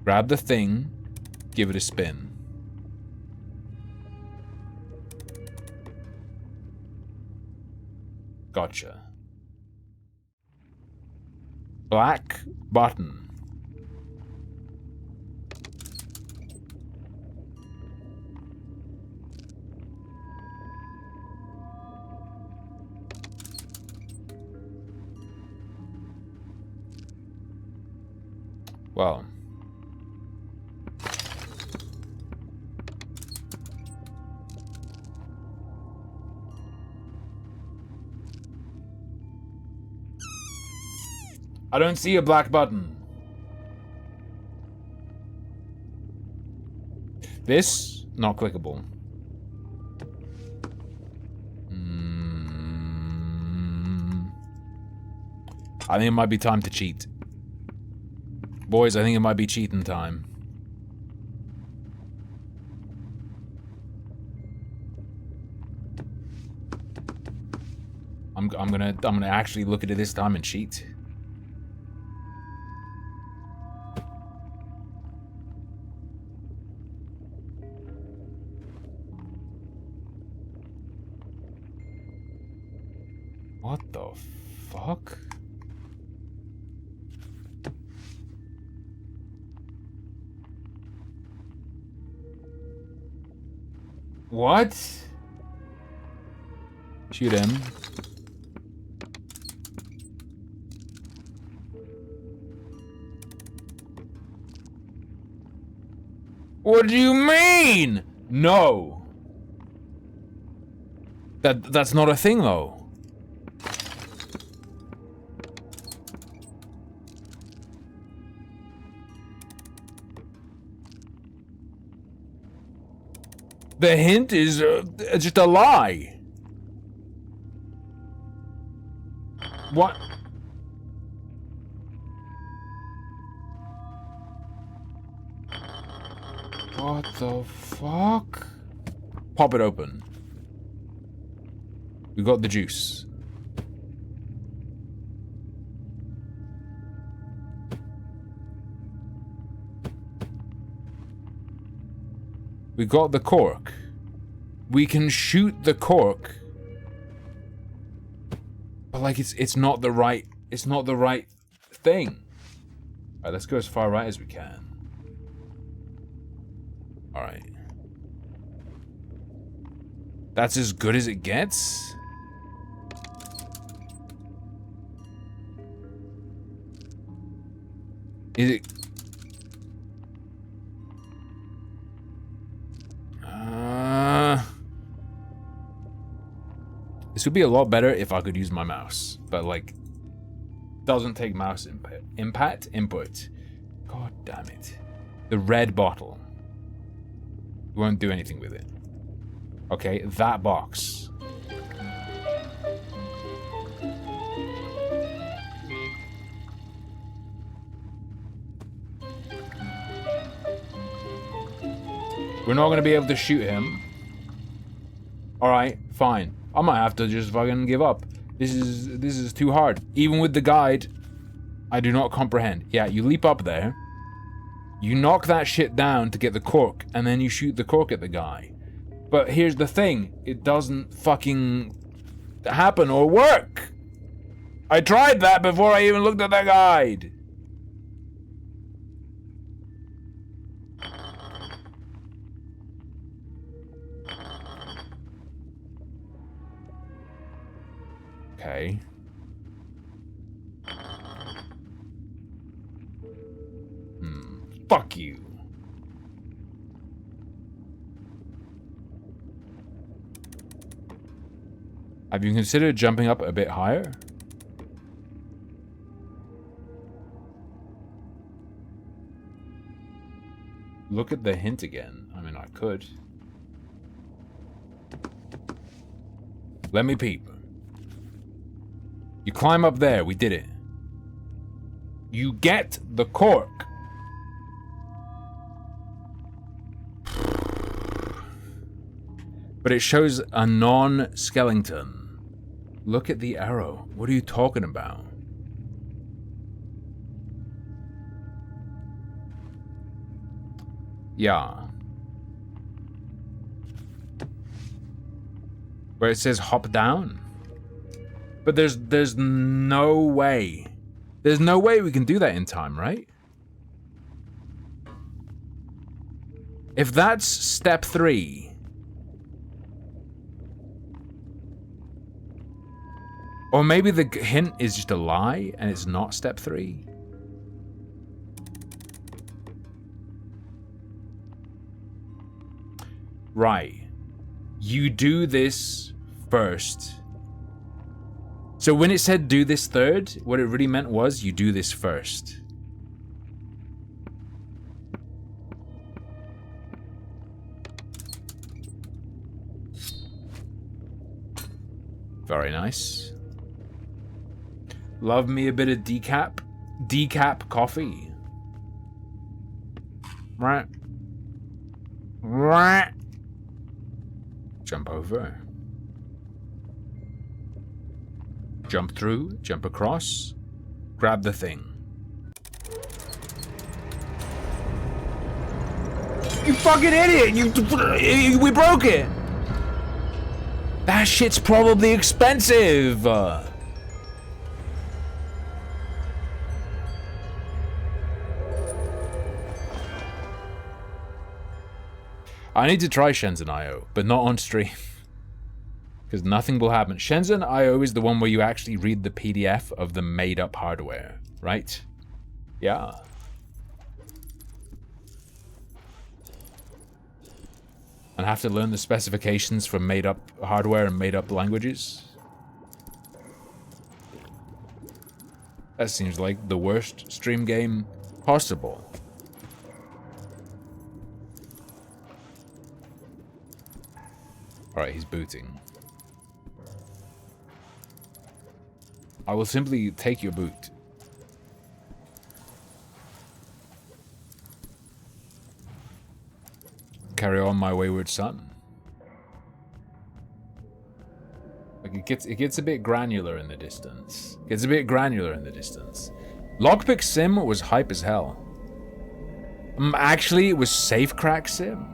Grab the thing, give it a spin. Gotcha. Black button. Well. I don't see a black button. This, not clickable. I think it might be time to cheat. Boys, I think it might be cheating time. I'm gonna actually look at it this time and cheat. What the fuck? What? Shoot him. What do you mean? No. That's not a thing though. The hint is just a lie. What? What the fuck? Pop it open. We got the juice. We got the cork. We can shoot the cork. But like it's not the right thing. Alright, let's go as far right as we can. Alright. That's as good as it gets? Is it? This would be a lot better if I could use my mouse, but like, doesn't take mouse input. God damn it. The red bottle. We won't do anything with it. Okay, that box. We're not gonna be able to shoot him. Alright, fine. I might have to just fucking give up. This is too hard. Even with the guide, I do not comprehend. Yeah, you leap up there. You knock that shit down to get the cork, and then you shoot the cork at the guy. But here's the thing. It doesn't fucking happen or work. I tried that before I even looked at the guide. Okay. Fuck you. Have you considered jumping up a bit higher? Look at the hint again. I mean, I could. Let me peep. You climb up there. We did it. You get the cork. But it shows a non-skeleton. Look at the arrow. What are you talking about? Yeah. Where it says hop down. But there's no way. There's no way we can do that in time, right? If that's step 3. Or maybe the hint is just a lie and it's not step 3. Right. You do this first. So when it said do this third, what it really meant was you do this first. Very nice. Love me a bit of decap. Decap coffee. Right. Right. Jump over. Jump through, jump across, grab the thing. You fucking idiot! We broke it! That shit's probably expensive! I need to try Shenzhen IO, but not on stream. Because nothing will happen. Shenzhen IO is the one where you actually read the PDF of the made-up hardware, right? Yeah. And have to learn the specifications for made-up hardware and made-up languages. That seems like the worst stream game possible. Alright, he's booting. I will simply take your boot. Carry on, my wayward son. Like it gets a bit granular in the distance. Lockpick Sim was hype as hell. Actually, it was Safe Crack Sim.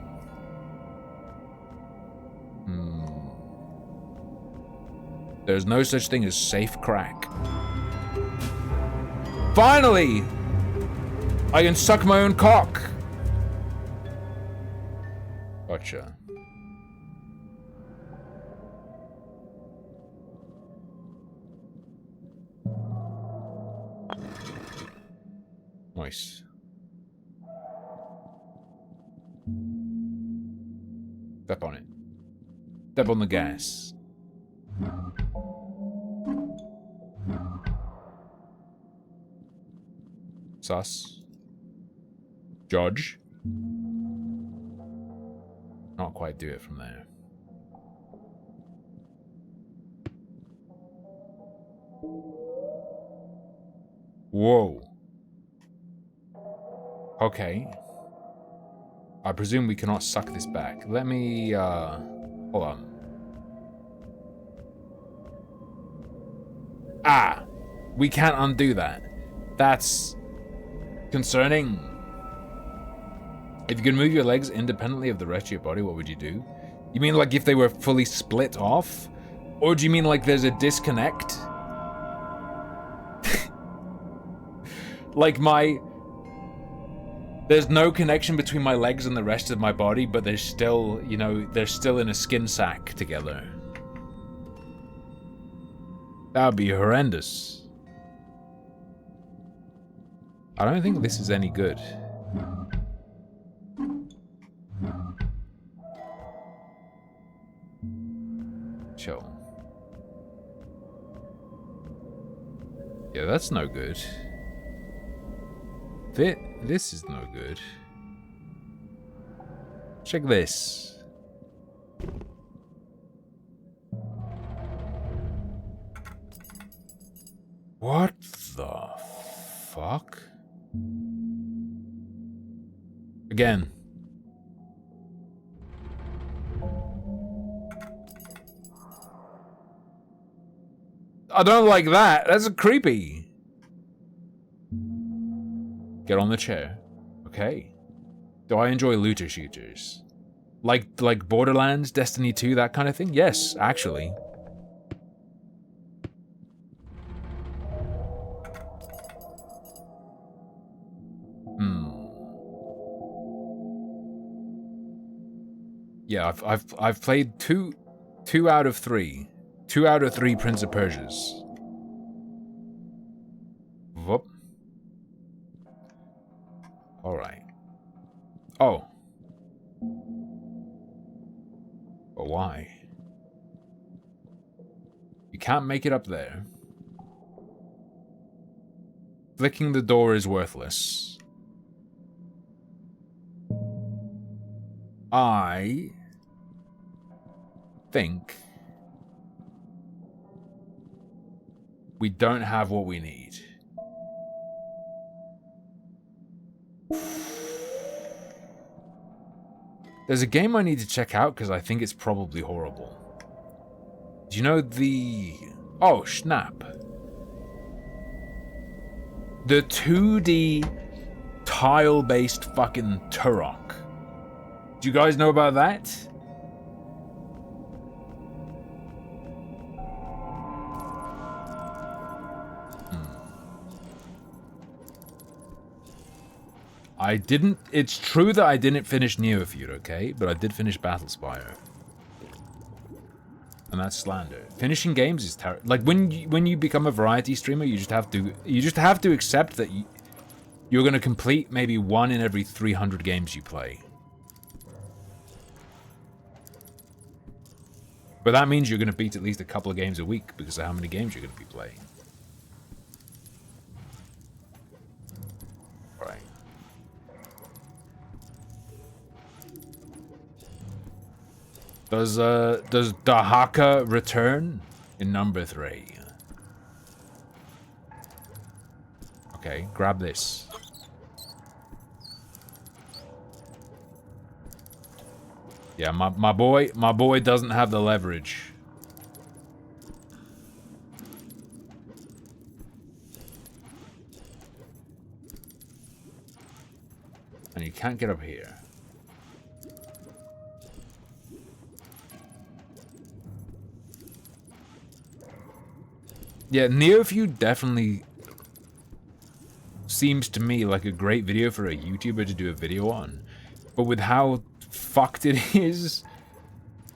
There's no such thing as safe crack. Finally! I can suck my own cock! Gotcha. Nice. Step on it. Step on the gas. Sus. Judge. Not quite do it from there. Whoa. Okay. I presume we cannot suck this back. Let me, hold on. Ah! We can't undo that. That's concerning. If you could move your legs independently of the rest of your body, what would you do? You mean like if they were fully split off? Or do you mean like there's a disconnect? Like there's no connection between my legs and the rest of my body, but there's still, you know, they're still in a skin sack together. That would be horrendous. I don't think this is any good. Chill. Yeah, that's no good. This is no good. Check this. What the fuck? Again. I don't like that. That's creepy. Get on the chair. Okay. Do I enjoy looter shooters? Like Borderlands, Destiny 2, that kind of thing? Yes, actually. Yeah, I've played two out of three. 2 out of 3 Prince of Persias. Whoop. Alright. Oh. But why? You can't make it up there. Flicking the door is worthless. I think we don't have what we need. There's a game I need to check out because I think it's probably horrible. Do you know the... Oh, snap. The 2D tile-based fucking Turok. Do you guys know about that? I didn't... It's true that I didn't finish Neofeud, okay? But I did finish Battlespire. And that's slander. Finishing games is terrible. Like, when you become a variety streamer, you just have to accept that you're going to complete maybe 1 in every 300 games you play. But that means you're going to beat at least a couple of games a week because of how many games you're going to be playing. Right. Does Dahaka return in number 3? Okay, grab this. Yeah, my boy doesn't have the leverage. And you can't get up here. Yeah, Neofeud definitely seems to me like a great video for a YouTuber to do a video on. But with how fucked it is,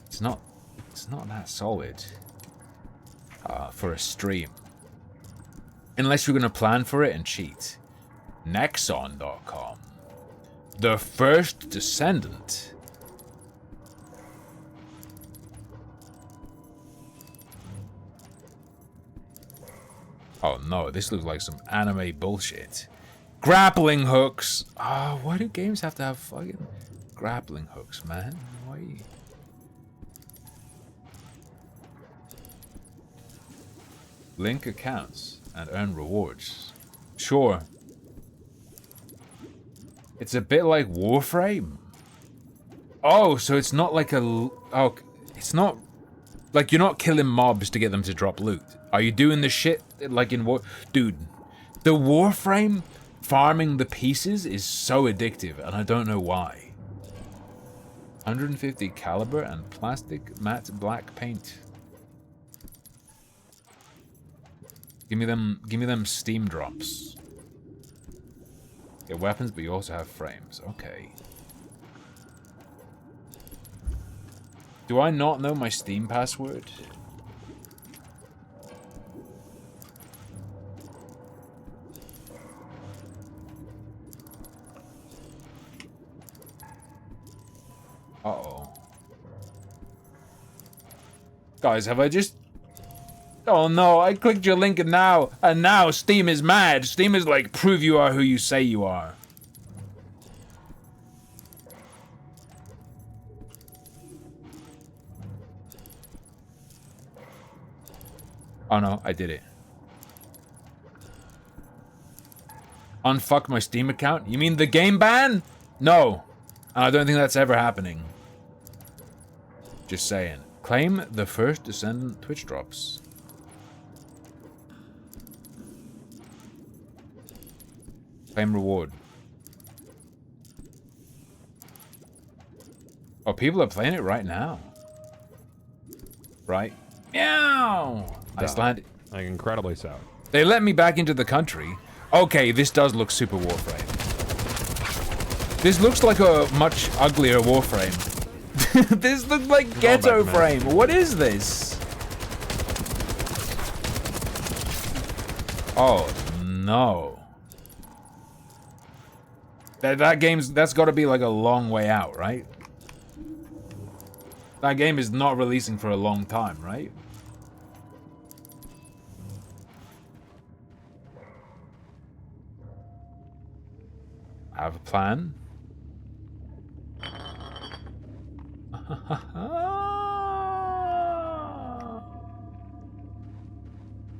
it's not that solid for a stream. Unless you're gonna plan for it and cheat. Nexon.com. The first descendant. Oh no, this looks like some anime bullshit. Grappling hooks. Oh, why do games have to have fucking grappling hooks, man? Why? Link accounts and earn rewards. Sure. It's a bit like Warframe. Oh, so it's not like a... Oh, it's not... Like, you're not killing mobs to get them to drop loot. Are you doing the shit like in War... Dude, the Warframe farming the pieces is so addictive, and I don't know why. 150 caliber and plastic matte black paint. Give me them steam drops. Get weapons, but you also have frames. Okay. Do I not know my Steam password? Uh-oh. Guys, have I just... Oh no, I clicked your link and now Steam is mad. Steam is like, prove you are who you say you are. Oh no, I did it. Unfuck my Steam account? You mean the game ban? No. I don't think that's ever happening. Just saying. Claim the first Descendant Twitch drops. Claim reward. Oh, people are playing it right now. Right? Meow! Iceland. Like, incredibly so. They let me back into the country. Okay, this does look super Warframe. This looks like a much uglier Warframe. This looks like Ghetto Frame. What is this? Oh, no. That's got to be like a long way out, right? That game is not releasing for a long time, right? I have a plan.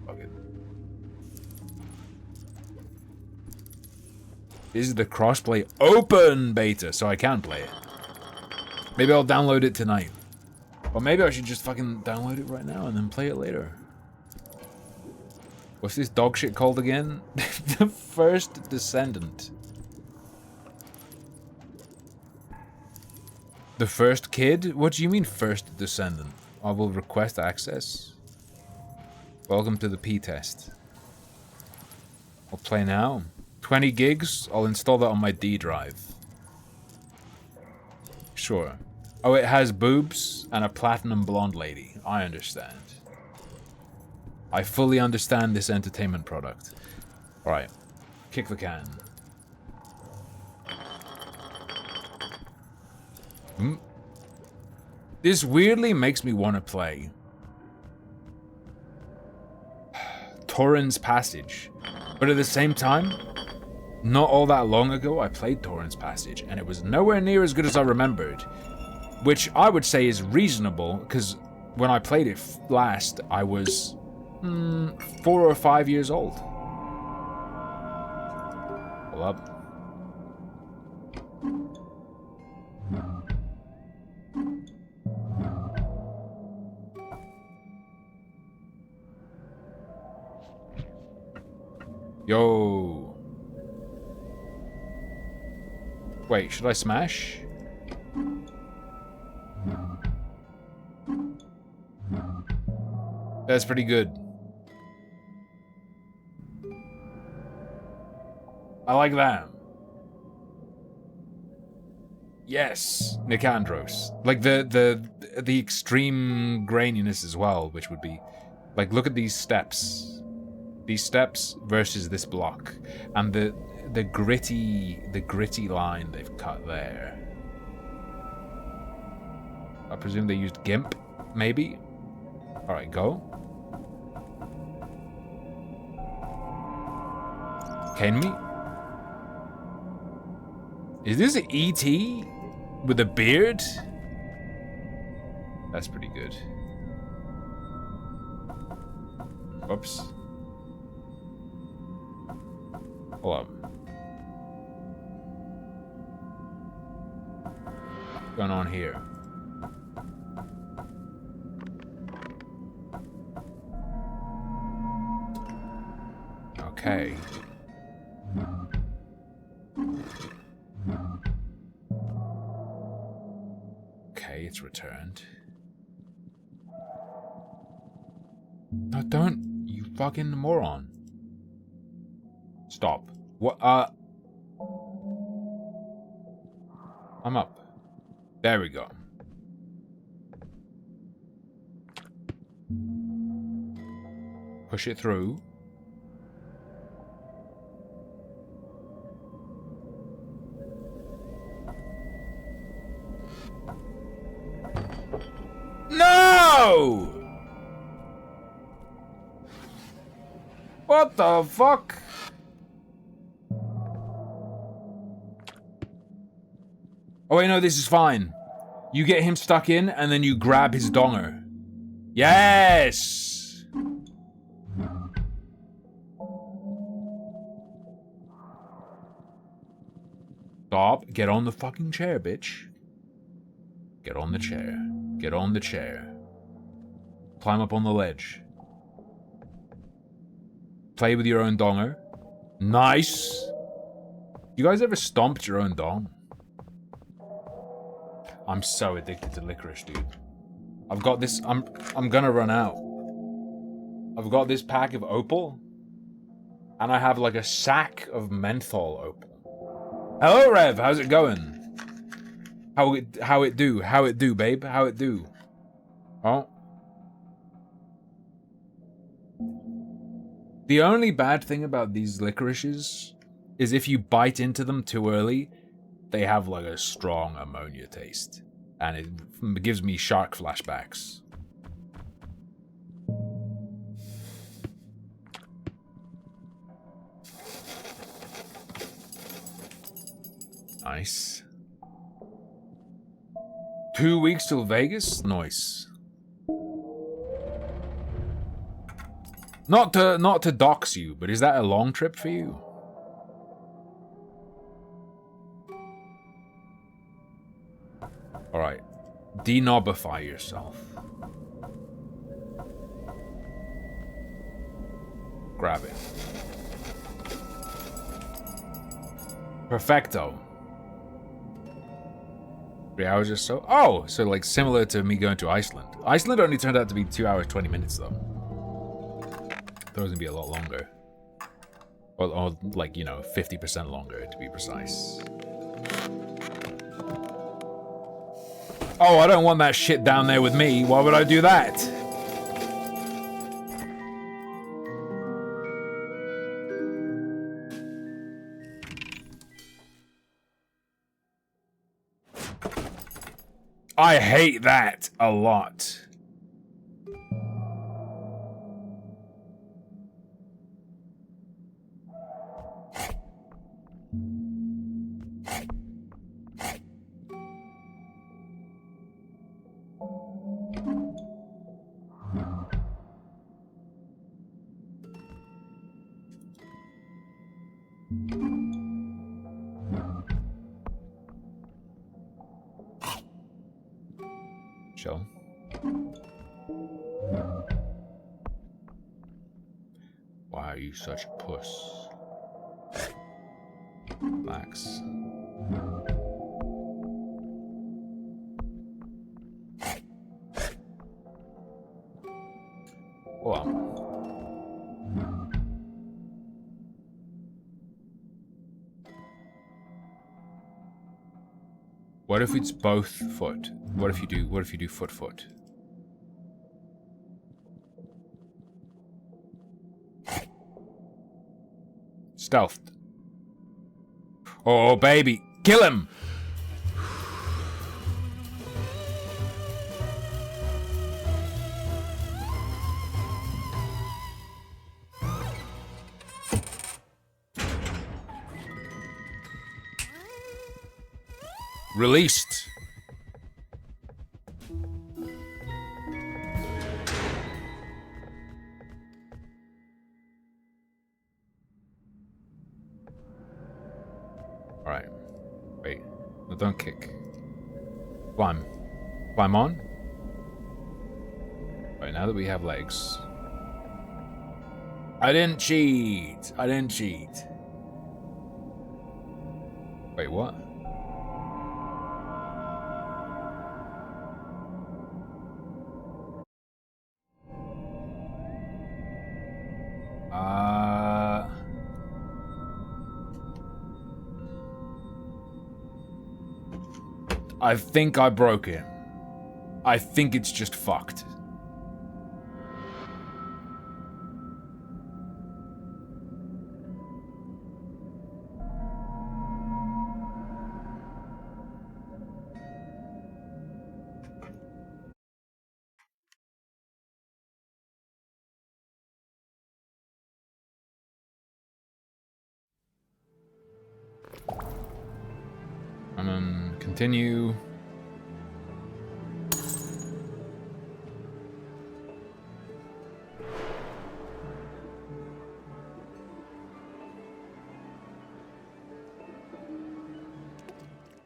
Okay. This is the crossplay open beta, so I can play it. Maybe I'll download it tonight. Or maybe I should just fucking download it right now and then play it later. What's this dog shit called again? The First Descendant. The first kid? What do you mean first descendant? I will request access. Welcome to the P-test. I'll play now. 20 gigs? I'll install that on my D drive. Sure. Oh, it has boobs and a platinum blonde lady. I understand. I fully understand this entertainment product. Alright. Kick the can. This weirdly makes me want to play Torrens Passage. But at the same time, not all that long ago, I played Torrens Passage, and it was nowhere near as good as I remembered. Which I would say is reasonable, because when I played it last, I was 4 or 5 years old. Hold up. Yo. Wait, should I smash? That's pretty good. I like that. Yes, Nicandros. Like the extreme graininess as well, which would be like, look at these steps. These steps versus this block, and the gritty line they've cut there. I presume they used GIMP, maybe. All right, go. Can me? Is this E.T. with a beard? That's pretty good. Whoops. Hold up. What's going on here? Okay. Okay, it's returned. No, don't, you fucking moron. Stop. What? I'm up. There we go. Push it through. No! What the fuck? Oh wait, no, this is fine. You get him stuck in, and then you grab his donger. Yes! Stop. Get on the fucking chair, bitch. Get on the chair. Get on the chair. Climb up on the ledge. Play with your own donger. Nice! You guys ever stomped your own dong? I'm so addicted to licorice, dude. I've got this. I'm gonna run out. I've got this pack of Opal, and I have like a sack of menthol Opal. Hello, Rev. How's it going? How it do, babe? How it do? Oh. The only bad thing about these licorices is if you bite into them too early, they have like a strong ammonia taste, and it gives me shark flashbacks. Nice. 2 weeks till Vegas? Nice. Not to dox you, but is that a long trip for you? Alright. Denobify yourself. Grab it. Perfecto. 3 hours or so? Oh, so like similar to me going to Iceland. Iceland only turned out to be 2 hours, 20 minutes though. Thought it was gonna be a lot longer. Or like, you know, 50% longer to be precise. Oh, I don't want that shit down there with me. Why would I do that? I hate that a lot. Chill. Why are you such a puss? Relax. Well. What if it's both foot? What if you do foot? Stealthed. Oh baby, kill him! Released. Alright. Wait. No, don't kick. Climb. Climb on. Right, now that we have legs. I didn't cheat. I didn't cheat. Wait, what? I think I broke it. I think it's just fucked. And then continue.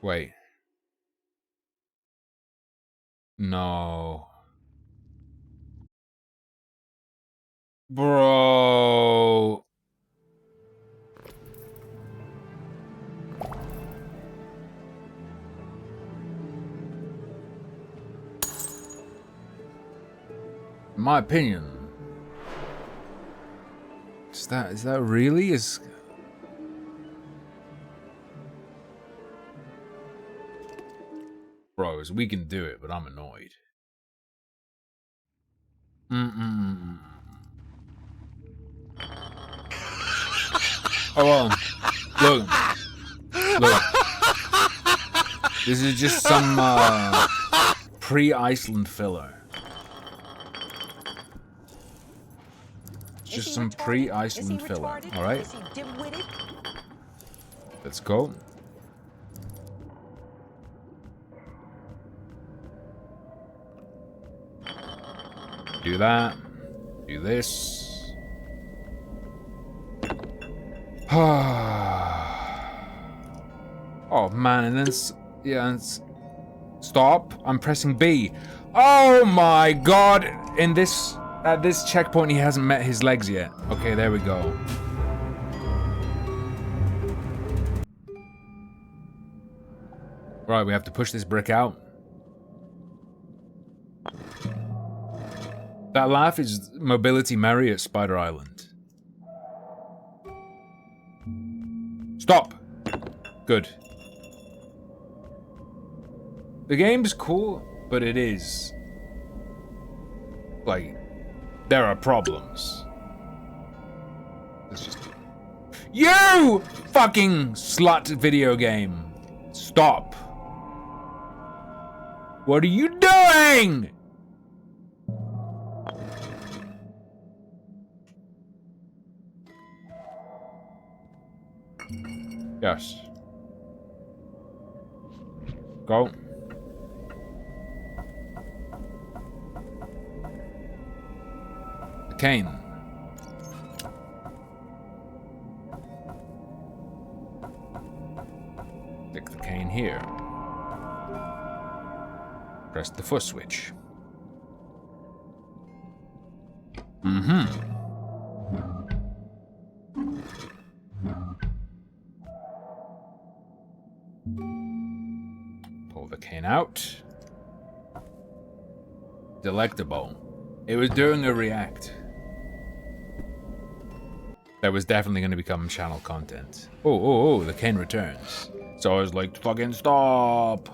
Wait. No. Bro. In my opinion. Is that really? Bros, we can do it, but I'm annoyed. Oh well. Look. This is just some pre-Iceland filler. Just some pre-Iceland filler, alright? Let's go. Do that. Do this. Oh man, and then stop. I'm pressing B. Oh my god! At this checkpoint he hasn't met his legs yet. Okay, there we go. Right, we have to push this brick out. That laugh is Mobility Mary at Spider Island. Stop! Good. The game's cool, but it is... like, there are problems. Let's just... You! Fucking slut video game! Stop! What are you doing? Yes. Go. The cane. Stick the cane here. Press the foot switch. Pull the cane out. Delectable. It was doing a react. That was definitely going to become channel content. Oh, the cane returns. So I was like, fucking stop.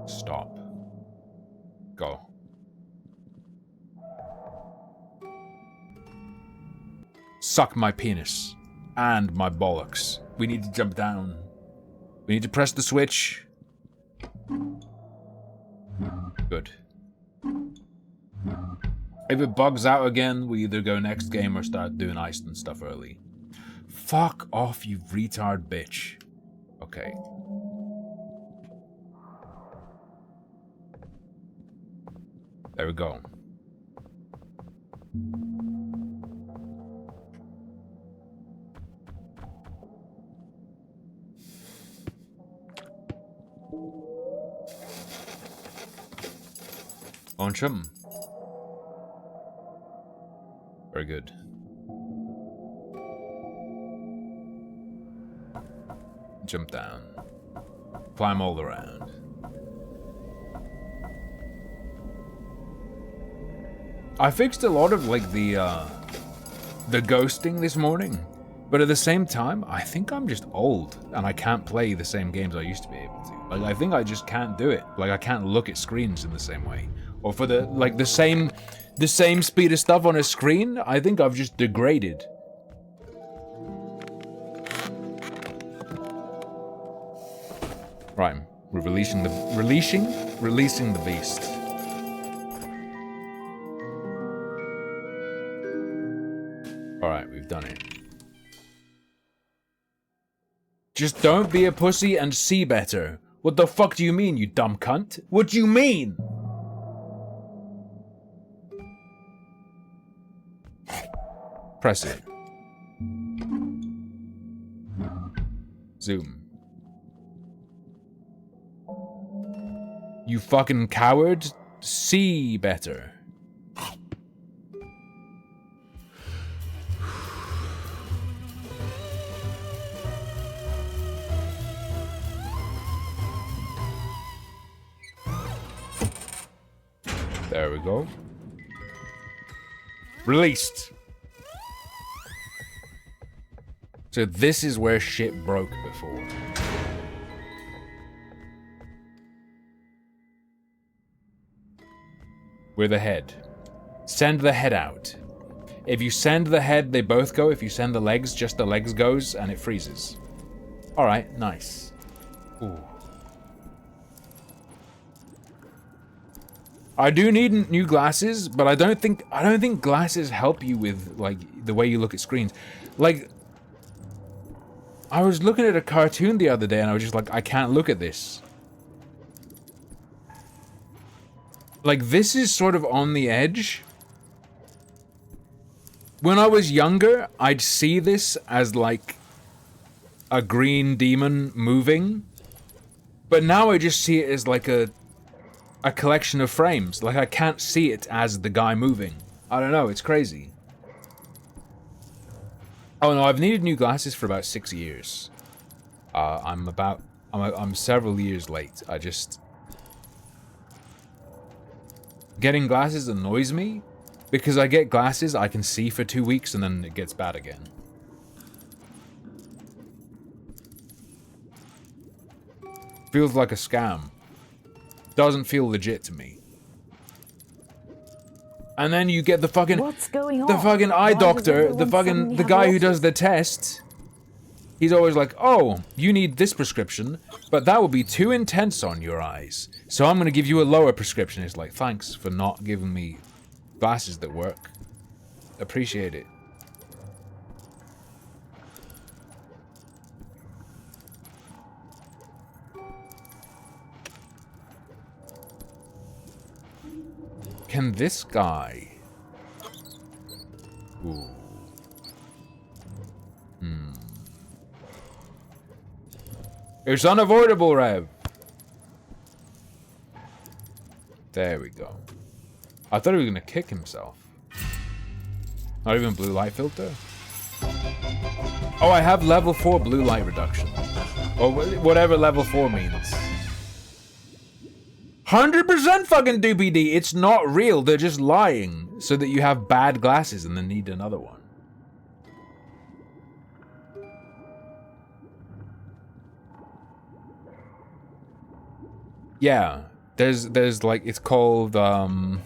Stop. Go. Suck my penis. And my bollocks. We need to jump down. We need to press the switch. Good. If it bugs out again, we either go next game or start doing Iceland stuff early. Fuck off, you retard bitch. Okay. There we go. Launch him. Very good. Jump down. Climb all around. I fixed a lot of like the ghosting this morning, but at the same time, I think I'm just old and I can't play the same games I used to be able to. Like I think I just can't do it. Like I can't look at screens in the same way, or for the like the same speed of stuff on a screen. I think I've just degraded. Right, we're releasing the beast. Alright, we've done it. Just don't be a pussy and see better. What the fuck do you mean, you dumb cunt? What do you mean? Press it. Zoom. You fucking coward. See better. There we go. Released. So this is where shit broke before. With the head. Send the head out. If you send the head, they both go. If you send the legs, just the legs goes and it freezes. Alright, nice. Ooh. I do need new glasses, but I don't think glasses help you with like the way you look at screens. Like I was looking at a cartoon the other day and I was just like, I can't look at this. Like this is sort of on the edge. When I was younger, I'd see this as like a green demon moving. But now I just see it as like a collection of frames. Like I can't see it as the guy moving. I don't know, it's crazy. Oh no, I've needed new glasses for about 6 years. I'm several years late. I just... Getting glasses annoys me, Because I get glasses, I can see for 2 weeks and then it gets bad again. Feels like a scam. Doesn't feel legit to me. And then you get the fucking... What's going on? The fucking eye doctor, the guy who does the test. He's always like, oh, you need this prescription, but that will be too intense on your eyes. So I'm going to give you a lower prescription. It's like, thanks for not giving me glasses that work. Appreciate it. Can this guy... Ooh. It's unavoidable, Rev. There we go. I thought he was gonna kick himself. Not even blue light filter. Oh, I have level 4 blue light reduction. Or whatever level 4 means. 100% fucking doopy D. It's not real. They're just lying so that you have bad glasses and then need another one. Yeah, there's like, it's called blue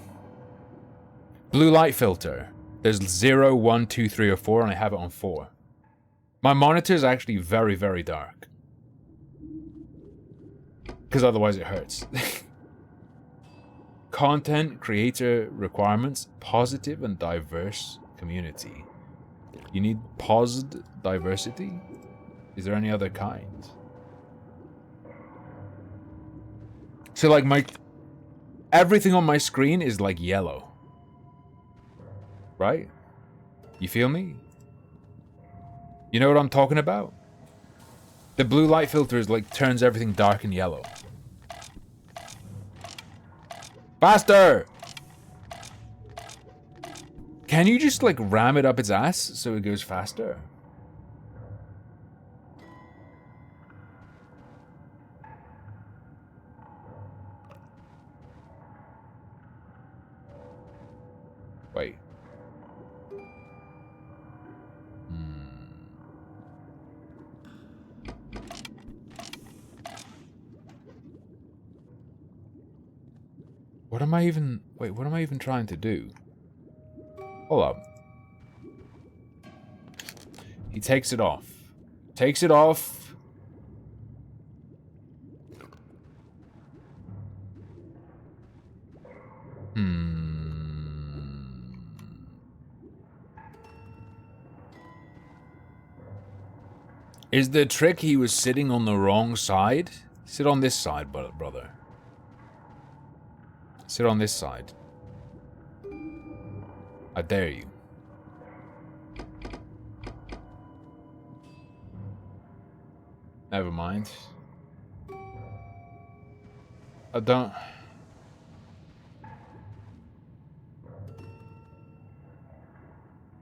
light filter. There's 0, 1, 2, 3, or 4, and I have it on 4. My monitor is actually very, very dark. Because otherwise it hurts. Content creator requirements, positive and diverse community. You need paused diversity? Is there any other kind? So like everything on my screen is like yellow. Right? You feel me? You know what I'm talking about? The blue light filter is like turns everything dark and yellow. Faster! Can you just like ram it up its ass so it goes faster? Wait. What am I even... Wait, what am I even trying to do? Hold up. He takes it off. Takes it off. Is the trick he was sitting on the wrong side? Sit on this side, brother. Sit on this side. I dare you. Never mind. I don't...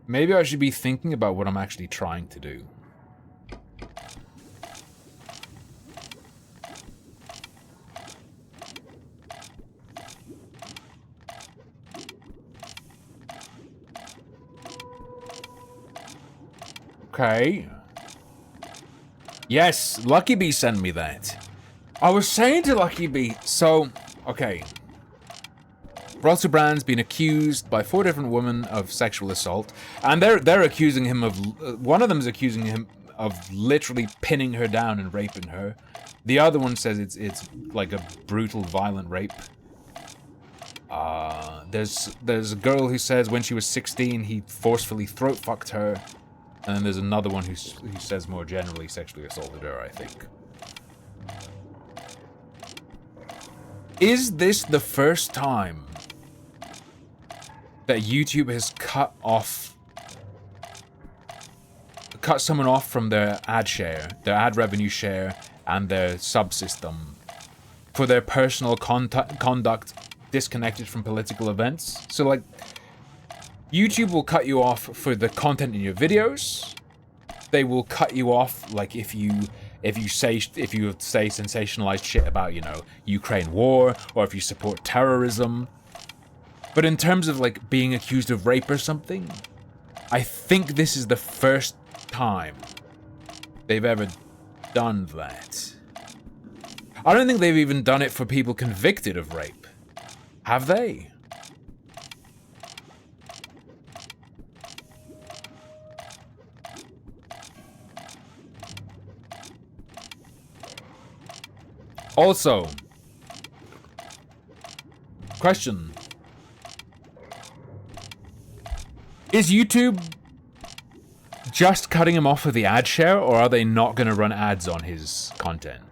Maybe I should be thinking about what I'm actually trying to do. Okay. Yes, Lucky Bee sent me that. I was saying to Lucky Bee, so, okay. Russell Brand's been accused by 4 different women of sexual assault, and they're accusing him of, one of them is accusing him of literally pinning her down and raping her. The other one says it's like a brutal, violent rape. There's a girl who says when she was 16 he forcefully throat fucked her. And then there's another one who says more generally sexually assaulted her, I think. Is this the first time that YouTube has cut someone off from their ad share, their ad revenue share, and their subsystem for their personal conduct disconnected from political events? So like, YouTube will cut you off for the content in your videos. They will cut you off like if you say sensationalized shit about, you know, Ukraine war, or if you support terrorism. But in terms of like being accused of rape or something, I think this is the first time they've ever done that. I don't think they've even done it for people convicted of rape. Have they? Also, question. Is YouTube just cutting him off of the ad share, or are they not going to run ads on his content?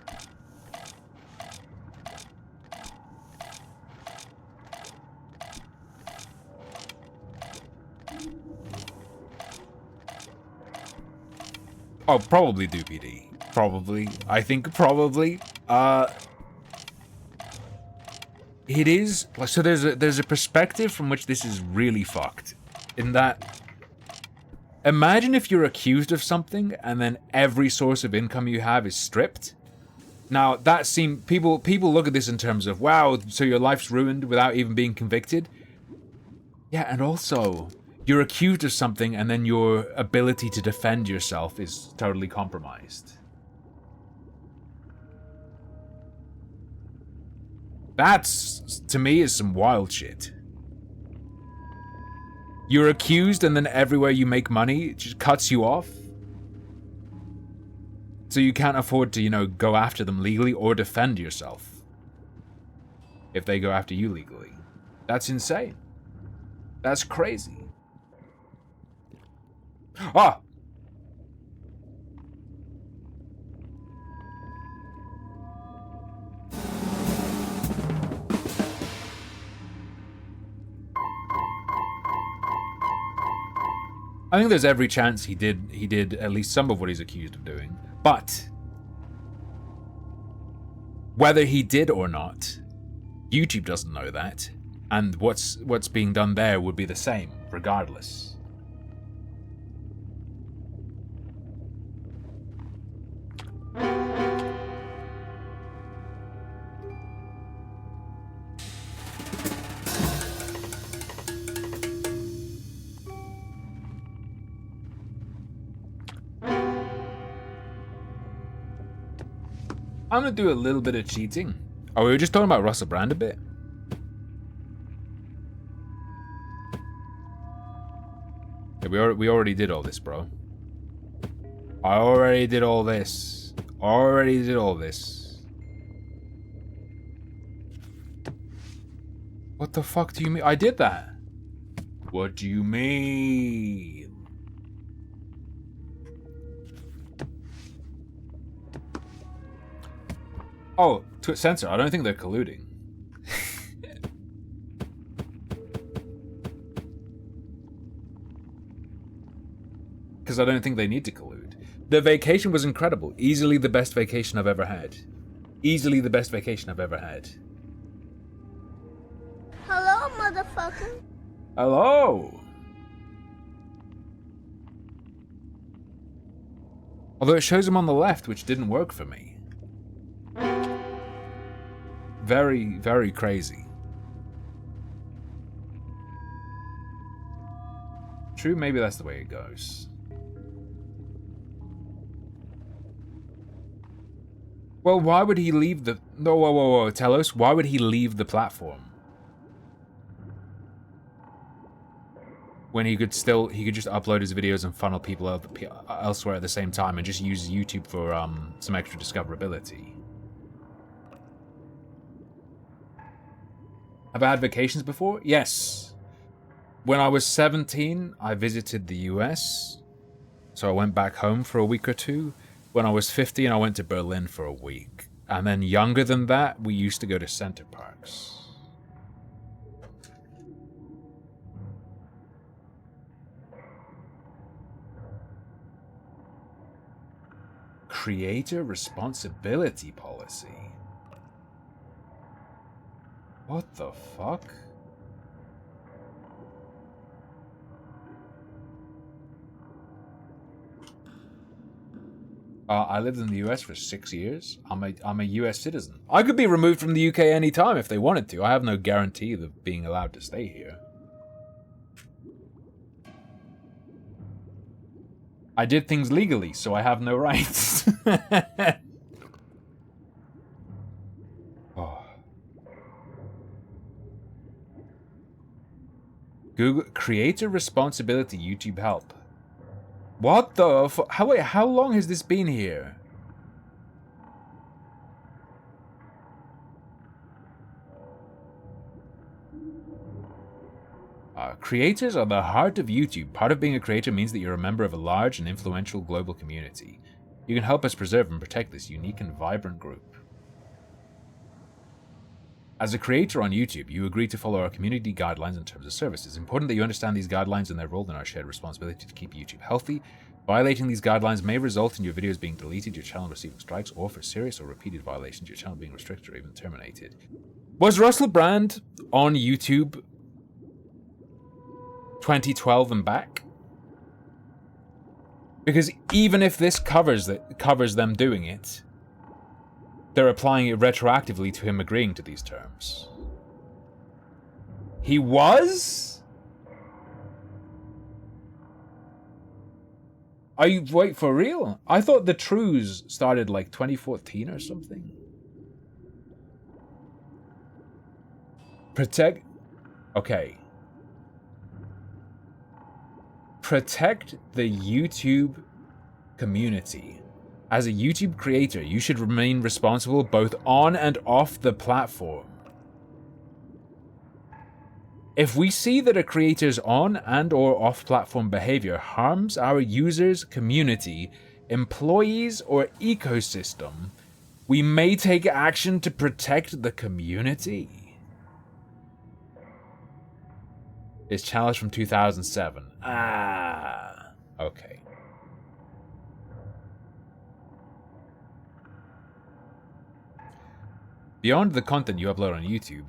Oh, probably DPD. Probably. I think probably. It is. So there's a perspective from which this is really fucked. In that, imagine if you're accused of something and then every source of income you have is stripped. Now that people look at this in terms of, wow, so your life's ruined without even being convicted. Yeah, and also you're accused of something and then your ability to defend yourself is totally compromised. That's, to me, is some wild shit. You're accused and then everywhere you make money, it just cuts you off. So you can't afford to, you know, go after them legally or defend yourself if they go after you legally. That's insane. That's crazy. Ah! I think there's every chance he did at least some of what he's accused of doing. But whether he did or not, YouTube doesn't know that, and what's being done there would be the same regardless. I'm gonna do a little bit of cheating. Oh, we were just talking about Russell Brand a bit. Yeah, we already did all this, bro. I already did all this. Already did all this. What the fuck do you mean? I did that. What do you mean? Oh, censor. I don't think they're colluding. Because I don't think they need to collude. The vacation was incredible. Easily the best vacation I've ever had. Easily the best vacation I've ever had. Hello, motherfucker. Hello. Although it shows him on the left, which didn't work for me. Very, very crazy. True, maybe that's the way it goes. Well, why would he leave the... No, whoa, tell us. Why would he leave the platform? When he could just upload his videos and funnel people elsewhere at the same time and just use YouTube for some extra discoverability. Have I had vacations before? Yes. When I was 17, I visited the US. So I went back home for a week or two. When I was 15, I went to Berlin for a week. And then younger than that, we used to go to Center Parks. Creator responsibility policy. What the fuck? I lived in the US for 6 years. I'm a US citizen. I could be removed from the UK anytime if they wanted to. I have no guarantee of being allowed to stay here. I did things legally, so I have no rights. Oh. Google creator responsibility YouTube help. What the how long has this been here? Creators are the heart of YouTube. Part of being a creator means that you're a member of a large and influential global community. You can help us preserve and protect this unique and vibrant group. As a creator on YouTube, you agree to follow our community guidelines and terms of service. It's important that you understand these guidelines and their role in our shared responsibility to keep YouTube healthy. Violating these guidelines may result in your videos being deleted, your channel receiving strikes, or for serious or repeated violations, your channel being restricted or even terminated. Was Russell Brand on YouTube 2012 and back? Because even if this covers them doing it, they're applying it retroactively to him agreeing to these terms. He was? Wait, for real? I thought the trues started like 2014 or something. Okay. Protect the YouTube community. As a YouTube creator, you should remain responsible both on and off the platform. If we see that a creator's on and or off-platform behavior harms our users, community, employees, or ecosystem, we may take action to protect the community. This challenge from 2007. Okay. Beyond the content you upload on YouTube,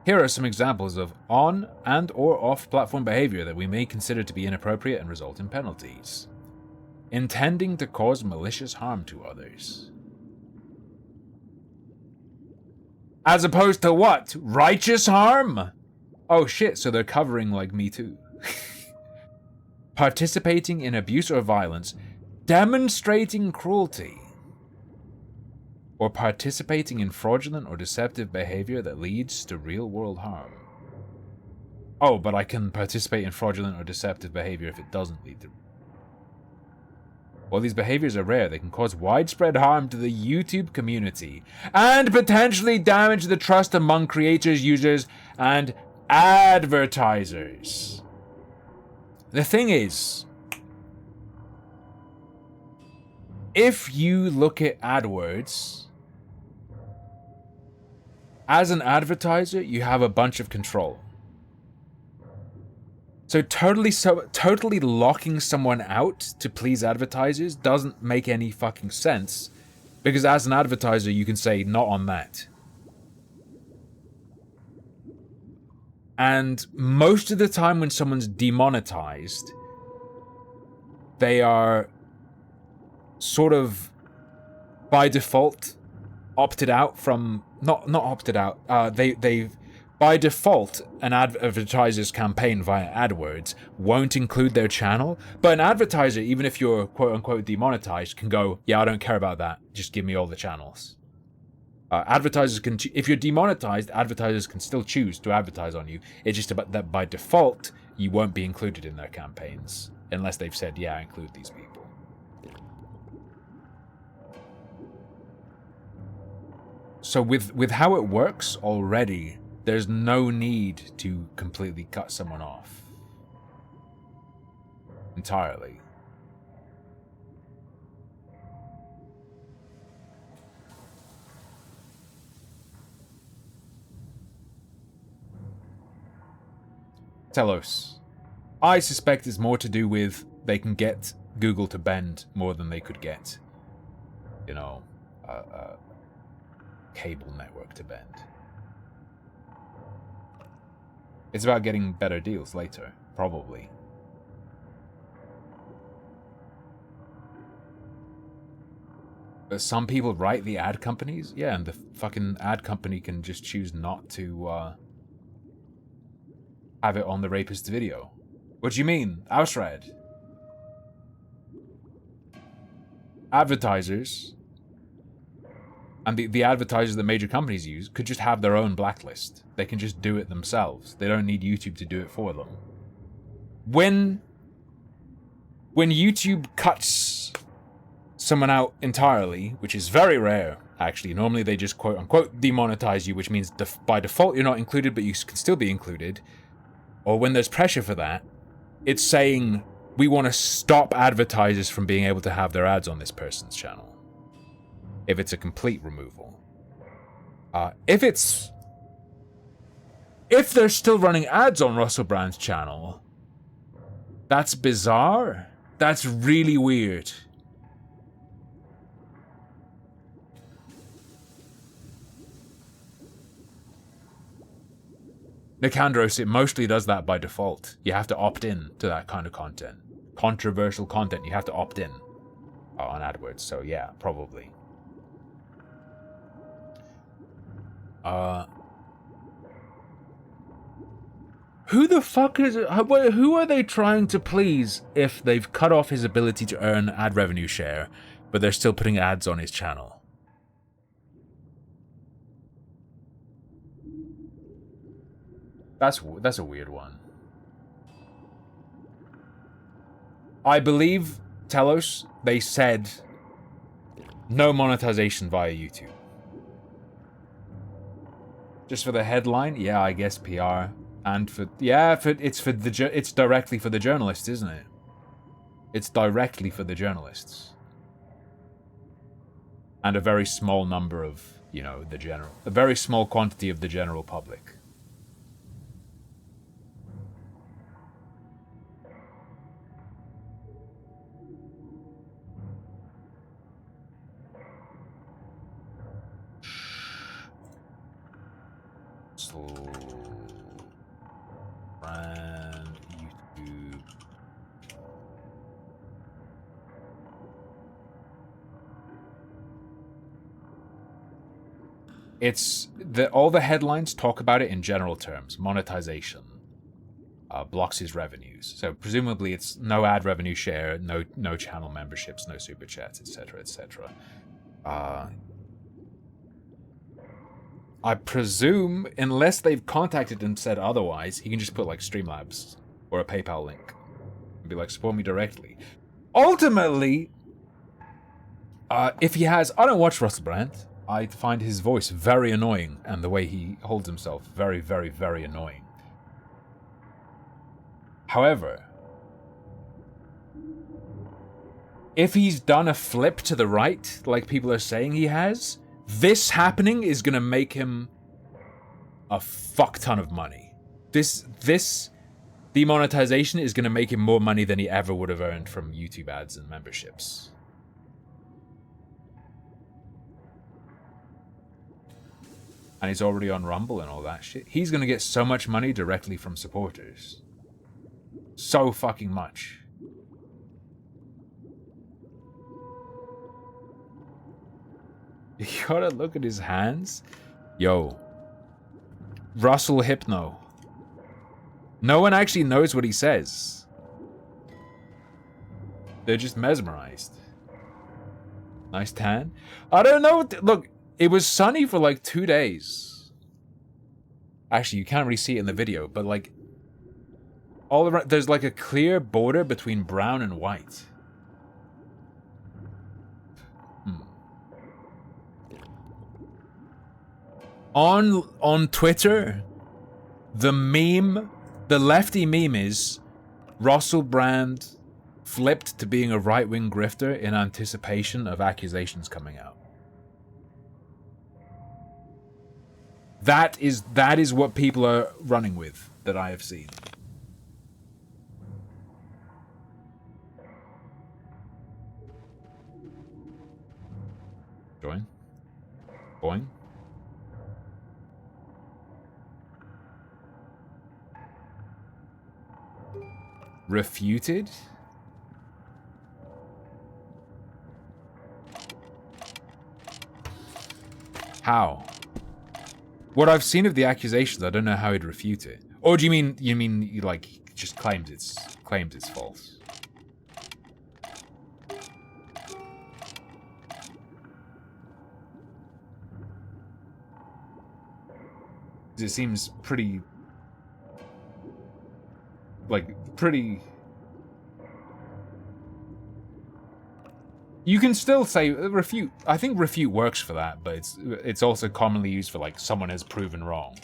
here are some examples of on and or off-platform behavior that we may consider to be inappropriate and result in penalties. Intending to cause malicious harm to others. As opposed to what? Righteous harm? Oh shit, so they're covering like Me Too. Participating in abuse or violence, demonstrating cruelty, or participating in fraudulent or deceptive behavior that leads to real-world harm. Oh, but I can participate in fraudulent or deceptive behavior if it doesn't lead to... While these behaviors are rare, they can cause widespread harm to the YouTube community and potentially damage the trust among creators, users, and advertisers. The thing is, if you look at AdWords, as an advertiser, you have a bunch of control. So totally locking someone out to please advertisers doesn't make any fucking sense, because as an advertiser, you can say not on that. And most of the time when someone's demonetized, they are sort of by default opted out from not opted out. They've by default an advertiser's campaign via AdWords won't include their channel, but an advertiser, even if you're quote unquote demonetized, can go, yeah, I don't care about that. Just give me all the channels. Advertisers can, if you're demonetized, advertisers can still choose to advertise on you. It's just about that by default, you won't be included in their campaigns unless they've said, yeah, include these people. So with how it works already, there's no need to completely cut someone off entirely. Telos. I suspect it's more to do with they can get Google to bend more than they could get, you know, a cable network to bend. It's about getting better deals later, probably. But some people write the ad companies? Yeah, and the fucking ad company can just choose not to have it on the rapist video. What do you mean? Ausred. Advertisers, and the advertisers that major companies use, could just have their own blacklist. They can just do it themselves. They don't need YouTube to do it for them. When YouTube cuts someone out entirely, which is very rare, actually. Normally they just quote-unquote demonetize you, which means by default you're not included, but you can still be included. Or when there's pressure for that, it's saying, we want to stop advertisers from being able to have their ads on this person's channel. If it's a complete removal. If they're still running ads on Russell Brand's channel, that's bizarre. That's really weird. Nicandros, it mostly does that by default. You have to opt in to that kind of content. Controversial content, you have to opt in on AdWords, so yeah, probably. Who the fuck is it? Who are they trying to please if they've cut off his ability to earn ad revenue share, but they're still putting ads on his channel? That's a weird one. I believe, Telos, they said no monetization via YouTube. Just for the headline? Yeah, I guess PR. And it's directly for the journalists, isn't it? It's directly for the journalists. And a very small number of, you know, a very small quantity of the general public. Brand YouTube. All the headlines talk about it in general terms. Monetization blocks his revenues. So presumably it's no ad revenue share, no channel memberships, no super chats, etc., etc. I presume, unless they've contacted and said otherwise, he can just put like Streamlabs or a PayPal link and be like, support me directly. Ultimately, if he has, I don't watch Russell Brand. I find his voice very annoying and the way he holds himself very, very, very annoying. However, if he's done a flip to the right, like people are saying he has, this happening is gonna make him a fuck ton of money. This demonetization is gonna make him more money than he ever would have earned from YouTube ads and memberships. And he's already on Rumble and all that shit. He's gonna get so much money directly from supporters. So fucking much. You gotta look at his hands. Yo. Russell Hypno. No one actually knows what he says. They're just mesmerized. Nice tan. I don't know. Look, it was sunny for like 2 days. Actually, you can't really see it in the video, but like all around, there's like a clear border between brown and white. On Twitter, the lefty meme is Russell Brand flipped to being a right-wing grifter in anticipation of accusations coming out. That is what people are running with that I have seen. Join. Boing. Refuted? How? What I've seen of the accusations, I don't know how he'd refute it. Or do you mean he, like, just claims it's false? It seems pretty, like, pretty... You can still say refute. I think refute works for that, but it's also commonly used for, like, someone has proven wrong.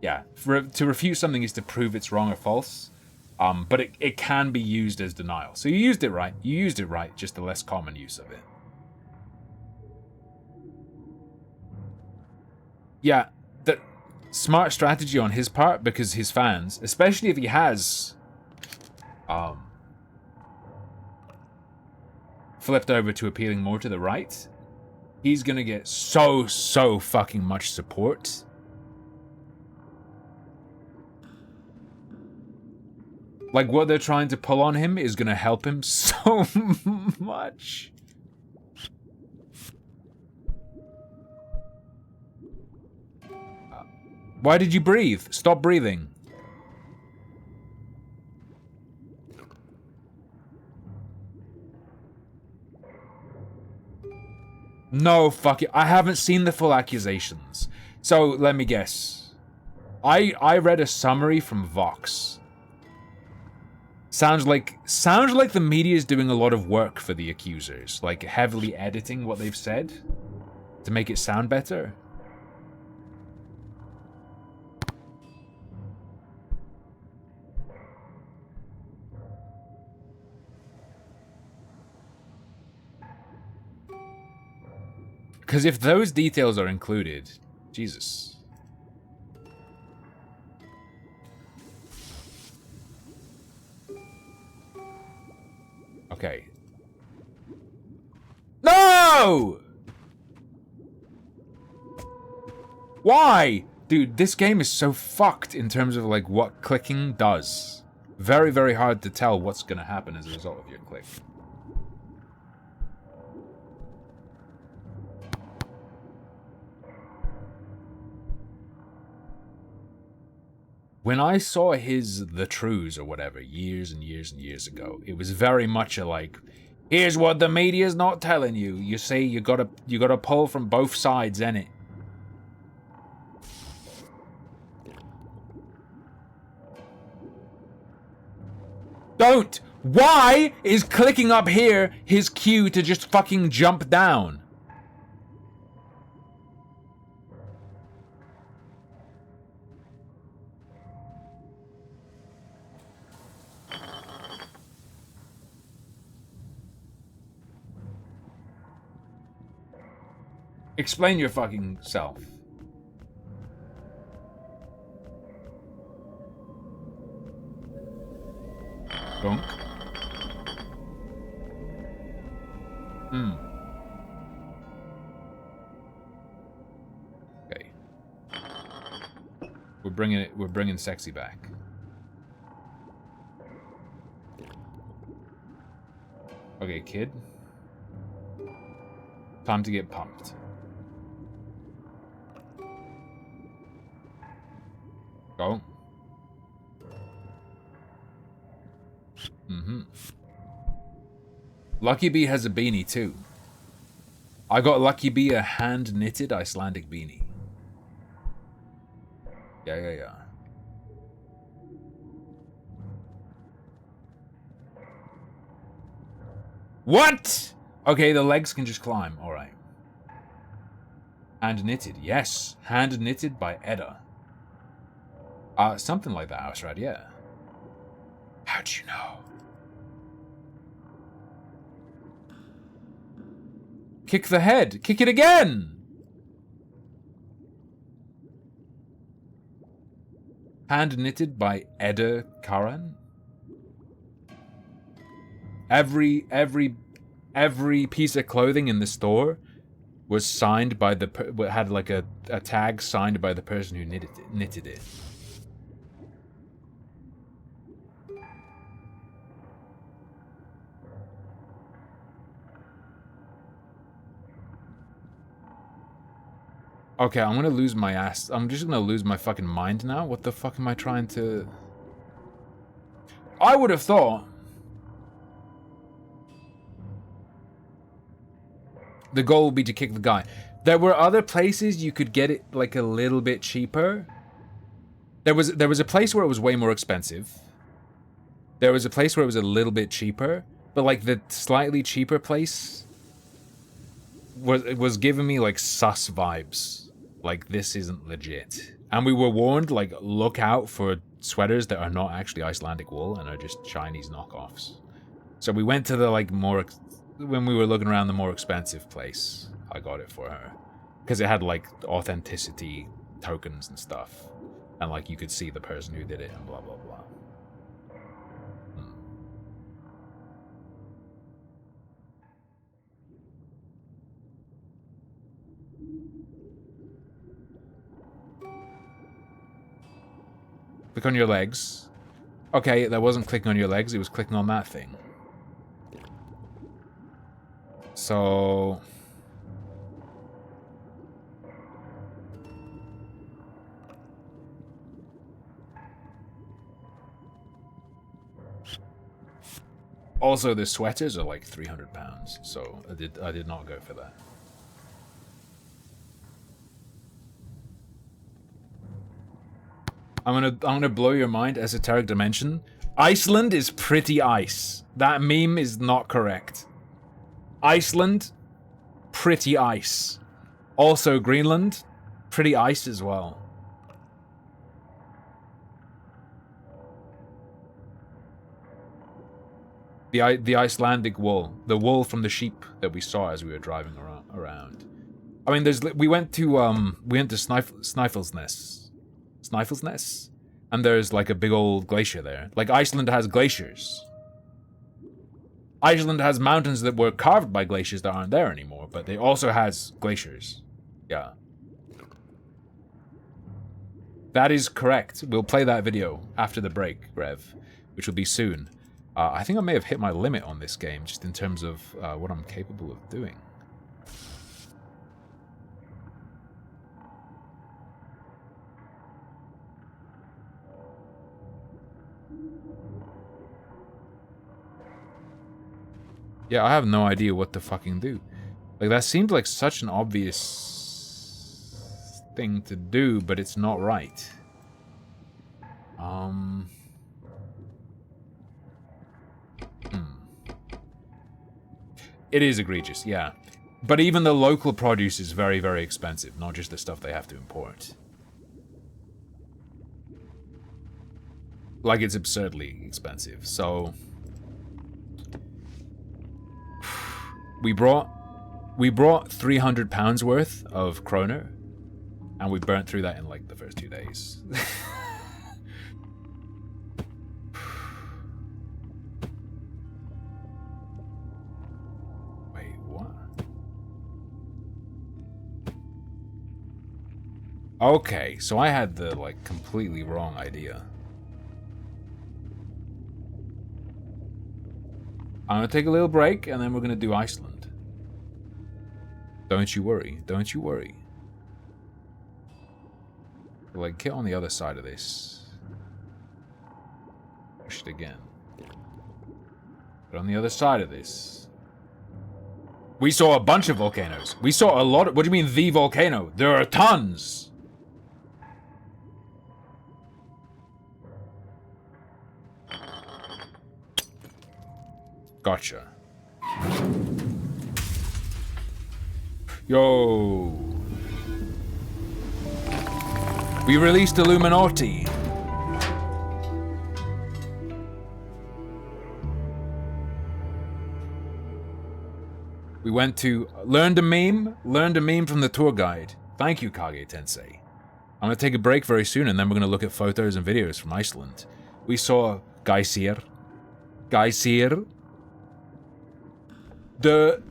Yeah, to refute something is to prove it's wrong or false, but it can be used as denial. So you used it right. You used it right, just the less common use of it. Yeah, the smart strategy on his part, because his fans, especially if he has flipped over to appealing more to the right, he's gonna get so fucking much support. Like, what they're trying to pull on him is gonna help him so much. Why did you breathe? Stop breathing. No, fuck it. I haven't seen the full accusations. So, let me guess. I read a summary from Vox. Sounds like the media is doing a lot of work for the accusers, like heavily editing what they've said to make it sound better. Because if those details are included, Jesus. Okay. No! Why? Dude, this game is so fucked in terms of, like, what clicking does. Very, very hard to tell what's gonna happen as a result of your click. When I saw his The Trues or whatever, years and years and years ago, it was very much a like, here's what the media's not telling you. You see, you gotta pull from both sides, innit? Don't! Why is clicking up here his cue to just fucking jump down? Explain your fucking self. Gunk. Okay. We're bringing sexy back. Okay, kid. Time to get pumped. Go. Lucky Bee has a beanie too. I got Lucky Bee a hand-knitted Icelandic beanie. Yeah. What? Okay, the legs can just climb. All right. Hand-knitted. Yes. Hand-knitted by Edda. Something like that, I was right, yeah. How'd you know? Kick the head. Kick it again. Hand knitted by Edda Karan. Every piece of clothing in the store was signed by had like a tag signed by the person who knitted it. Okay, I'm gonna lose my ass. I'm just gonna lose my fucking mind now. What the fuck am I trying to... I would have thought the goal would be to kick the guy. There were other places you could get it like a little bit cheaper. There was a place where it was way more expensive. There was a place where it was a little bit cheaper, but like the slightly cheaper place was giving me like sus vibes. Like, this isn't legit. And we were warned, like, look out for sweaters that are not actually Icelandic wool and are just Chinese knockoffs. So we went to the like more, when we were looking around the more expensive place, I got it for her. Because it had like authenticity tokens and stuff. And like you could see the person who did it and blah blah blah. Click on your legs. Okay, that wasn't clicking on your legs, it was clicking on that thing. So... Also, the sweaters are like £300, so I did not go for that. I'm gonna blow your mind, esoteric dimension. Iceland is pretty ice. That meme is not correct. Iceland, pretty ice. Also Greenland, pretty ice as well. The Icelandic wool, the wool from the sheep that we saw as we were driving around. I mean, we went to Snæfellsnes, and there's like a big old glacier there. Like, Iceland has glaciers. Iceland has mountains that were carved by glaciers that aren't there anymore, but it also has glaciers. Yeah. That is correct. We'll play that video after the break, Rev, which will be soon. I think I may have hit my limit on this game, just in terms of what I'm capable of doing. Yeah, I have no idea what to fucking do. Like, that seems like such an obvious thing to do, but it's not right. It is egregious, yeah. But even the local produce is very, very expensive, not just the stuff they have to import. Like, it's absurdly expensive, so... We brought £300 worth of kroner, and we burnt through that in like the first 2 days. Wait, what? Okay, so I had the like completely wrong idea. I'm gonna take a little break, and then we're gonna do Iceland. Don't you worry. Don't you worry. Like, get on the other side of this. Push it again. Get on the other side of this. We saw a bunch of volcanoes. We saw a lot of... What do you mean, the volcano? There are tons! Gotcha. Yo. We released Illuminati. We went to... Learned a meme from the tour guide. Thank you, Kage Tensei. I'm going to take a break very soon, and then we're going to look at photos and videos from Iceland. We saw Geysir.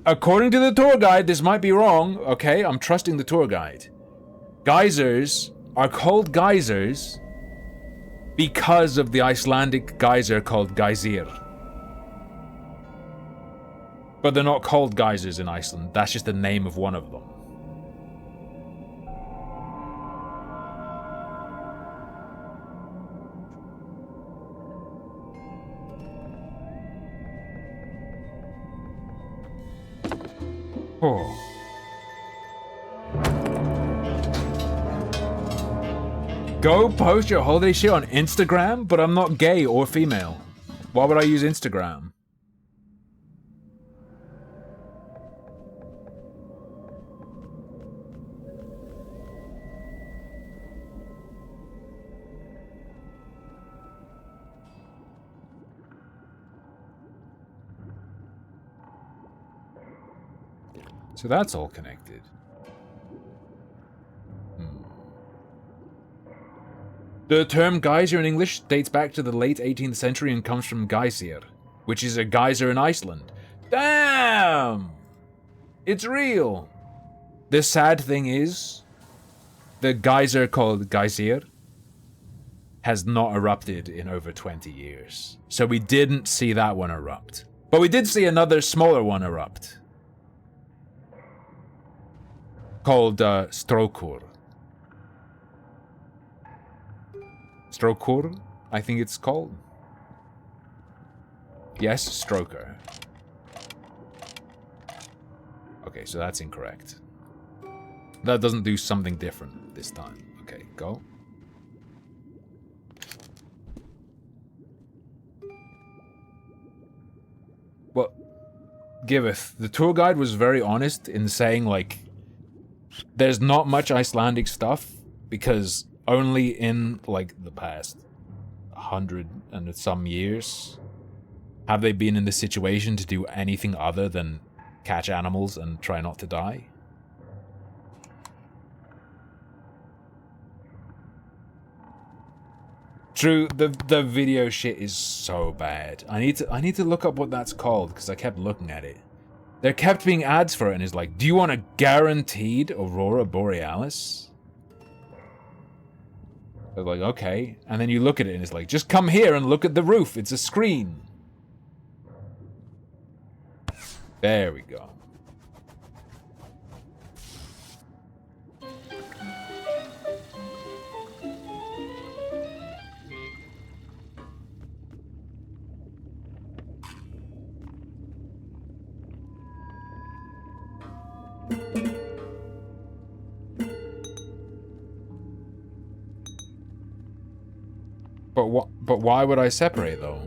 According to the tour guide, this might be wrong, okay? I'm trusting the tour guide. Geysers are called geysers because of the Icelandic geyser called Geysir. But they're not called geysers in Iceland. That's just the name of one of them. Oh. Go post your holiday shit on Instagram, but I'm not gay or female. Why would I use Instagram? So that's all connected. The term geyser in English dates back to the late 18th century and comes from geysir, which is a geyser in Iceland. Damn! It's real! The sad thing is, the geyser called geysir has not erupted in over 20 years. So we didn't see that one erupt. But we did see another smaller one erupt. Called Strokur. Strokur, I think it's called. Yes, Stroker. Okay, so that's incorrect. That doesn't do something different this time. Okay, go. Well, Giveth, the tour guide was very honest in saying, like, there's not much Icelandic stuff because only in, like, the past 100 and some years have they been in the situation to do anything other than catch animals and try not to die. True, the video shit is so bad. I need to look up what that's called because I kept looking at it. There kept being ads for it and it's like, do you want a guaranteed Aurora Borealis? I was like, okay. And then you look at it and it's like, just come here and look at the roof. It's a screen. There we go. But why would I separate though?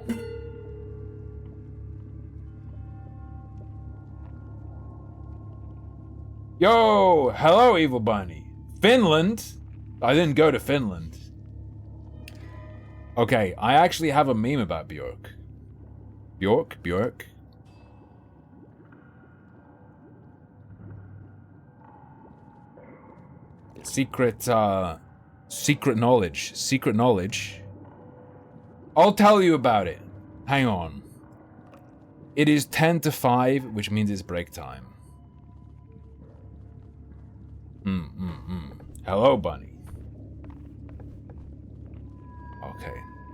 Yo, hello, Evil Bunny. Finland? I didn't go to Finland. Okay, I actually have a meme about Bjork. Bjork? Secret knowledge. I'll tell you about it. Hang on. It is 10 to 5, which means it's break time. Hello, Bunny. Okay.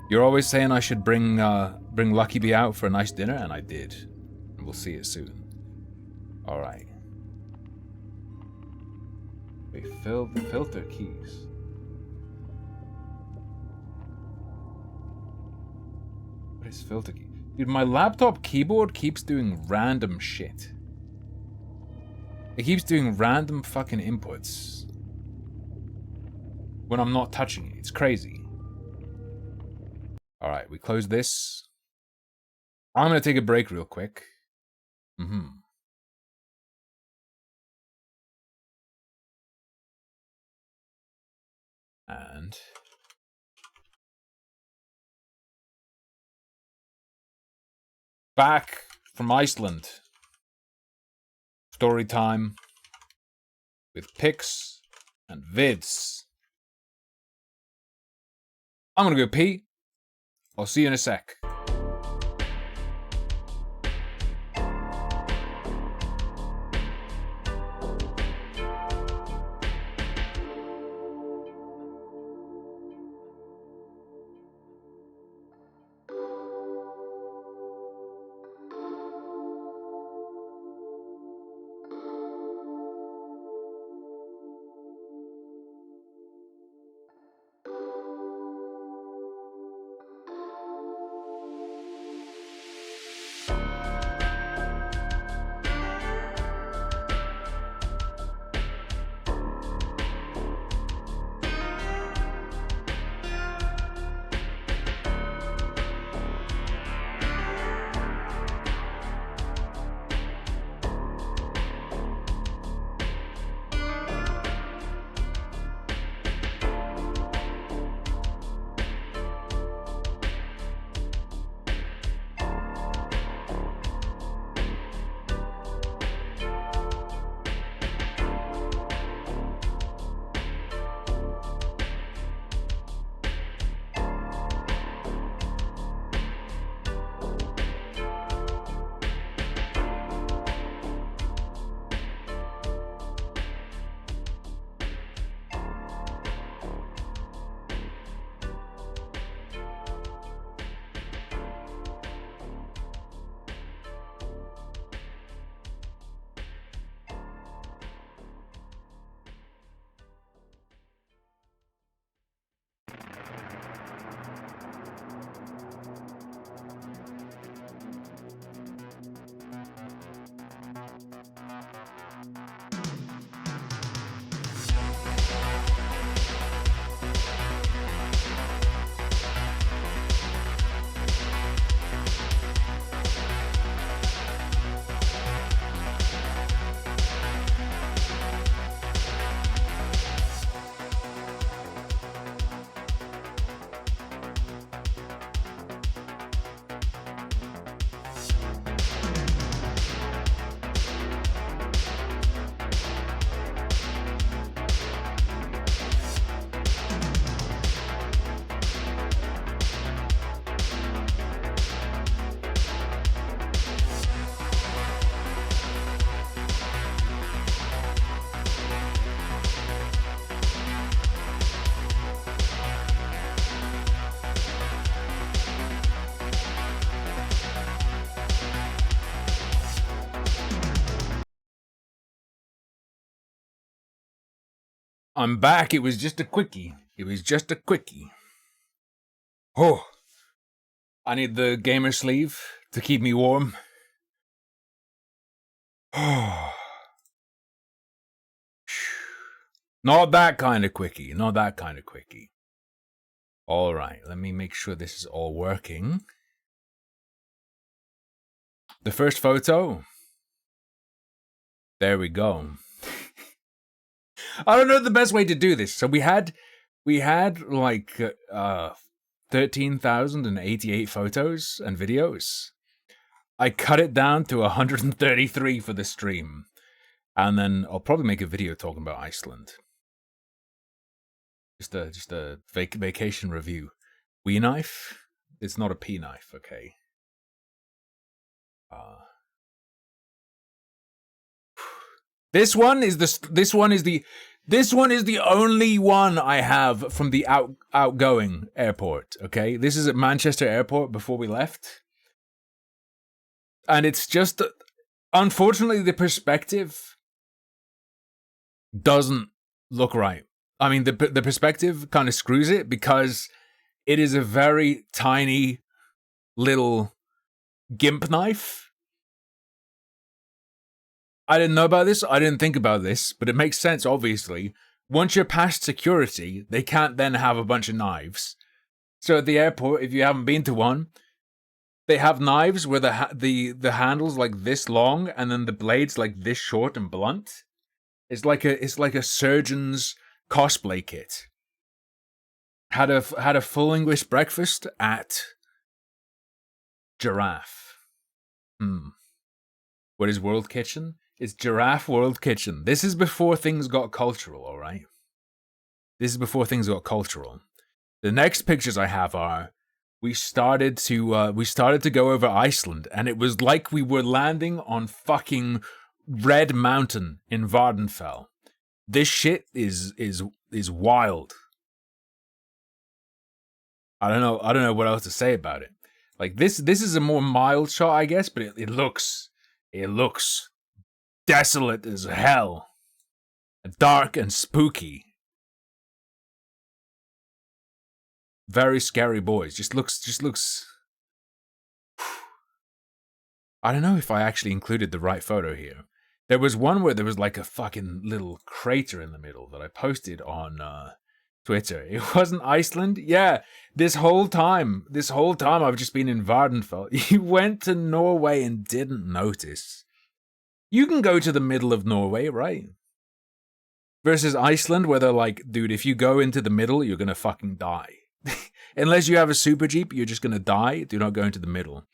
You're always saying I should bring Lucky Bee out for a nice dinner, and I did. And we'll see you soon. Alright. Wait, filter keys. What is filter key? Dude, my laptop keyboard keeps doing random shit. It keeps doing random fucking inputs when I'm not touching it. It's crazy. Alright, we close this. I'm gonna take a break real quick. And back from Iceland. Story time with Pics and Vids. I'm gonna go pee. I'll see you in a sec. I'm back. It was just a quickie. It was just a quickie. Oh, I need the gamer sleeve to keep me warm. Oh. Not that kind of quickie. Not that kind of quickie. All right, let me make sure this is all working. The first photo. There we go. I don't know the best way to do this. So we had like 13,088 photos and videos. I cut it down to 133 for the stream. And then I'll probably make a video talking about Iceland. Just a vacation review. Wee knife? It's not a pea knife, okay. This one is the only one I have from the outgoing airport, okay? This is at Manchester Airport before we left. And it's just, unfortunately, the perspective doesn't look right. I mean, the perspective kind of screws it because it is a very tiny little gimp knife. I didn't know about this. I didn't think about this, but it makes sense, obviously. Once you're past security, they can't then have a bunch of knives. So at the airport, if you haven't been to one, they have knives where the handle's like this long and then the blade's like this short and blunt. It's like a surgeon's cosplay kit. Had a full English breakfast at Giraffe. What is World Kitchen? It's Giraffe World Kitchen. This is before things got cultural, all right? This is before things got cultural. The next pictures I have are we started to go over Iceland, and it was like we were landing on fucking Red Mountain in Vardenfell. This shit is wild. I don't know what else to say about it. Like this is a more mild shot, I guess, but it looks desolate as hell. Dark and spooky. Very scary boys. Just looks I don't know if I actually included the right photo here. There was one where there was like a fucking little crater in the middle that I posted on Twitter. It wasn't Iceland? Yeah, this whole time I've just been in Vardenfell. You went to Norway and didn't notice. You can go to the middle of Norway, right? Versus Iceland, where they're like, dude, if you go into the middle, you're gonna fucking die. Unless you have a super jeep, you're just gonna die. Do not go into the middle.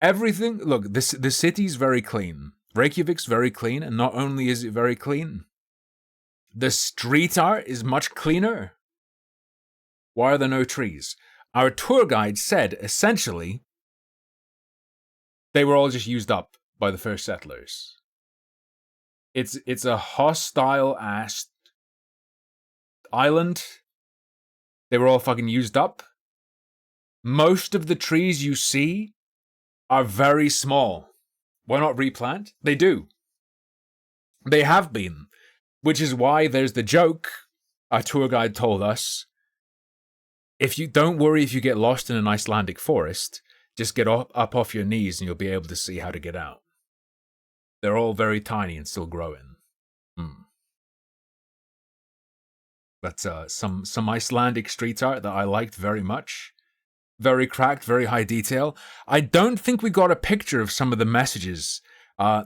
Everything, look, the city's very clean. Reykjavik's very clean, and not only is it very clean, the street art is much cleaner. Why are there no trees? Our tour guide said, essentially, they were all just used up by the first settlers. It's a hostile-ass island. They were all fucking used up. Most of the trees you see are very small. Why not replant? They do. They have been. Which is why there's the joke our tour guide told us. If you don't worry if you get lost in an Icelandic forest, just get up off your knees and you'll be able to see how to get out. They're all very tiny and still growing. That's some Icelandic street art that I liked very much. Very cracked, very high detail. I don't think we got a picture of some of the messages.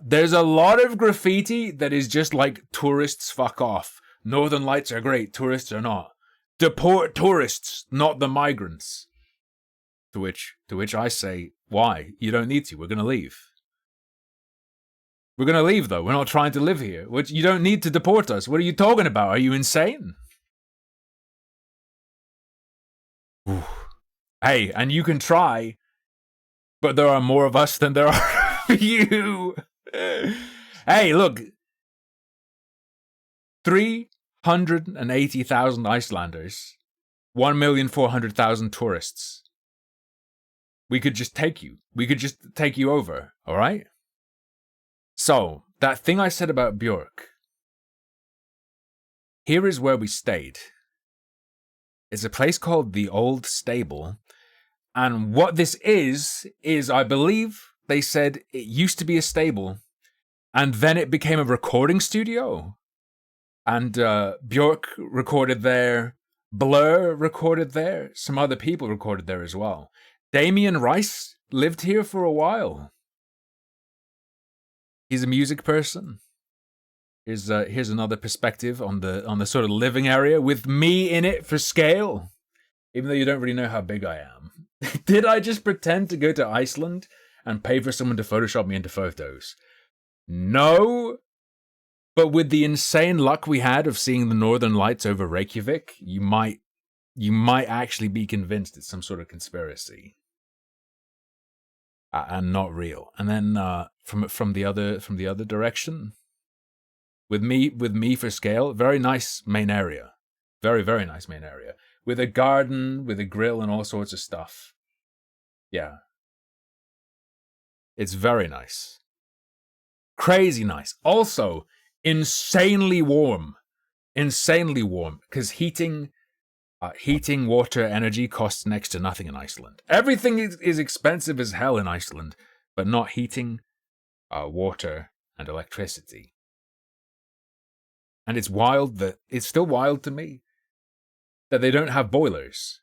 There's a lot of graffiti that is just like, tourists fuck off. Northern Lights are great, tourists are not. Deport tourists, not the migrants. To which I say, why? You don't need to, we're gonna leave. We're gonna leave though, we're not trying to live here. You don't need to deport us, what are you talking about? Are you insane? Ooh. Hey, and you can try, but there are more of us than there are of you. Hey, look. 380,000 Icelanders. 1,400,000 tourists. We could just take you. We could just take you over, alright? So, that thing I said about Björk. here is where we stayed. It's a place called the Old Stable. And what this is I believe they said it used to be a stable. And then it became a recording studio. And Björk recorded there. Blur recorded there. Some other people recorded there as well. Damien Rice lived here for a while. He's a music person. Here's another perspective on the sort of living area with me in it for scale. Even though you don't really know how big I am. Did I just pretend to go to Iceland and pay for someone to Photoshop me into photos? No. But with the insane luck we had of seeing the Northern Lights over Reykjavik, you might actually be convinced it's some sort of conspiracy. And not real. And then from the other direction, with me for scale, very nice main area, very very nice main area with a garden, with a grill, and all sorts of stuff. Yeah, it's very nice, crazy nice. Also, insanely warm, because heating water energy costs next to nothing in Iceland. Everything is expensive as hell in Iceland, but not heating, water, and electricity. And it's still wild to me that they don't have boilers.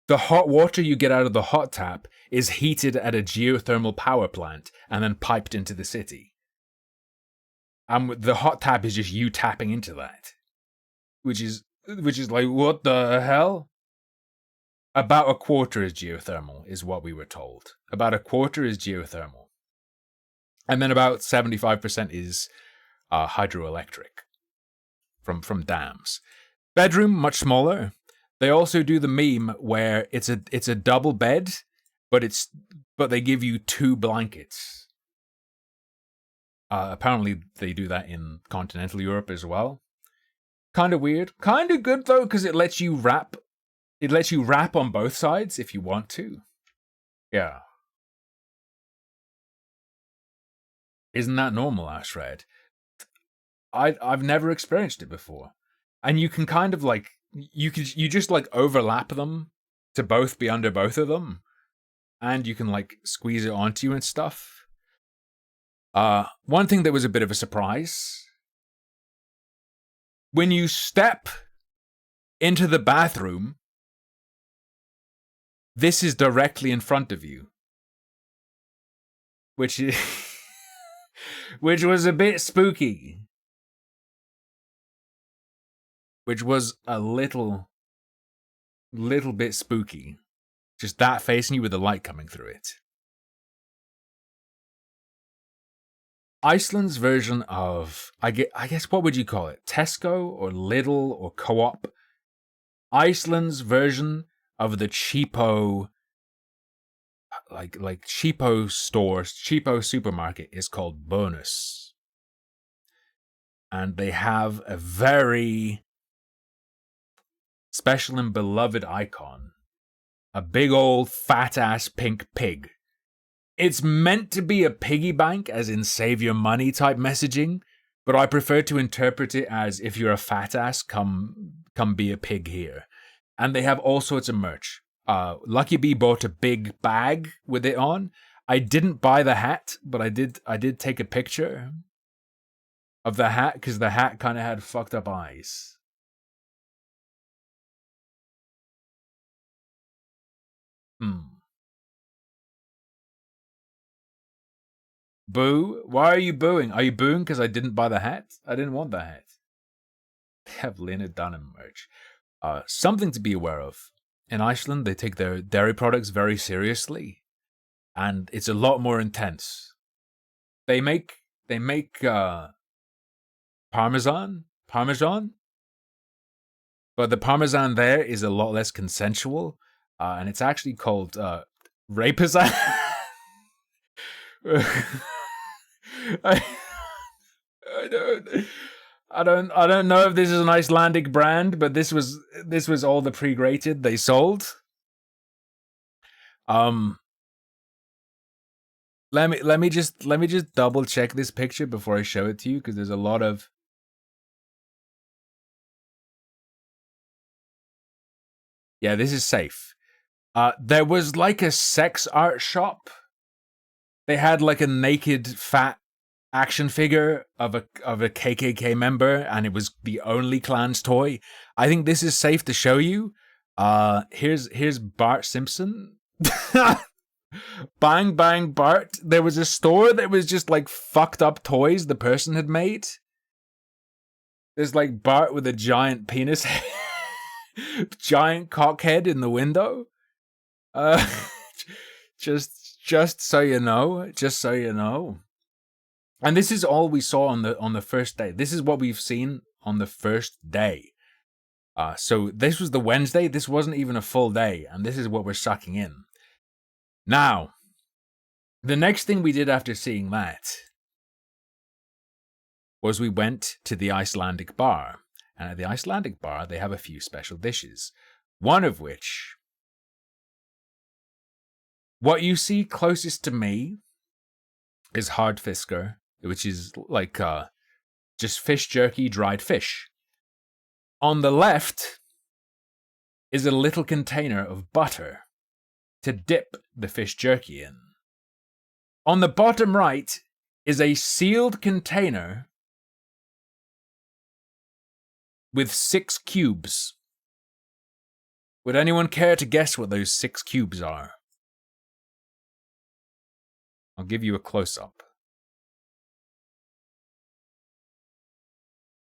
The hot water you get out of the hot tap is heated at a geothermal power plant and then piped into the city. And the hot tap is just you tapping into that, which is like, what the hell? About a quarter is geothermal, is what we were told. About a quarter is geothermal. And then about 75% is hydroelectric from dams. Bedroom, much smaller. They also do the meme where it's a double bed, but they give you 2 blankets. Apparently they do that in continental Europe as well. Kind of weird. Kind of good though, because it lets you wrap. It lets you wrap on both sides if you want to. Yeah. Isn't that normal, Ashred? I've never experienced it before. And you can kind of like you just like overlap them to both be under both of them. And you can like squeeze it onto you and stuff. One thing that was a bit of a surprise. When you step into the bathroom, this is directly in front of you. Which was a bit spooky. Which was a little bit spooky. Just that facing you with the light coming through it. Iceland's version of, I guess, what would you call it? Tesco or Lidl or Co-op? Iceland's version of the cheapo, like cheapo stores, cheapo supermarket is called Bonus. And they have a very special and beloved icon. A big old fat ass pink pig. It's meant to be a piggy bank, as in save your money type messaging, but I prefer to interpret it as if you're a fat ass, come be a pig here. And they have all sorts of merch. Lucky Bee bought a big bag with it on. I didn't buy the hat, but I did take a picture of the hat because the hat kind of had fucked up eyes. Boo? Why are you booing? Are you booing because I didn't buy the hat? I didn't want the hat. They have Lena Dunham merch. Something to be aware of. In Iceland, they take their dairy products very seriously. And it's a lot more intense. They make Parmesan? But the Parmesan there is a lot less consensual. And it's actually called Rapazan. I don't know if this is an Icelandic brand, but this was all the pre-grated they sold. Let me just double check this picture before I show it to you, because there's a lot of Yeah, this is safe. There was like a sex art shop. They had like a naked fat action figure of a KKK member, and it was the only clan's toy. I think this is safe to show you. Here's Bart Simpson. Bang Bang Bart. There was a store that was just like fucked up toys the person had made. There's like Bart with a giant penis, giant cock head in the window. Just so you know, And this is all we saw on the first day. This is what we've seen on the first day. So this was the Wednesday. This wasn't even a full day, and this is what we're sucking in. Now, the next thing we did after seeing that was we went to the Icelandic bar. And at the Icelandic bar, they have a few special dishes. One of which, what you see closest to me, is hardfisker, which is like just fish jerky, dried fish. On the left is a little container of butter to dip the fish jerky in. On the bottom right is a sealed container with 6 cubes. Would anyone care to guess what those 6 cubes are? I'll give you a close-up.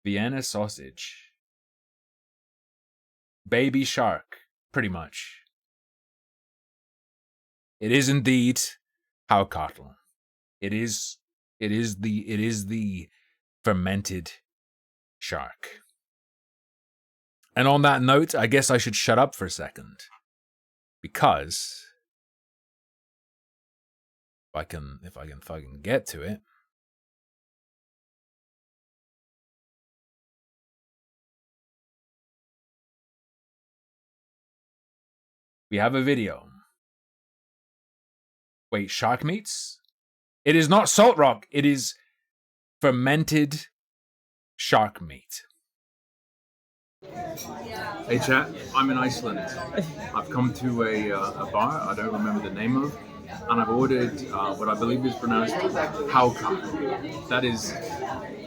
Vienna sausage. Baby shark, pretty much. It is indeed haucatl. It is the fermented shark. And on that note, I guess I should shut up for a second. Because if I can fucking get to it. We have a video. Wait, shark meats? It is not salt rock. It is fermented shark meat. Hey chat, I'm in Iceland. I've come to a bar I don't remember the name of, and I've ordered what I believe is pronounced haucatl. That is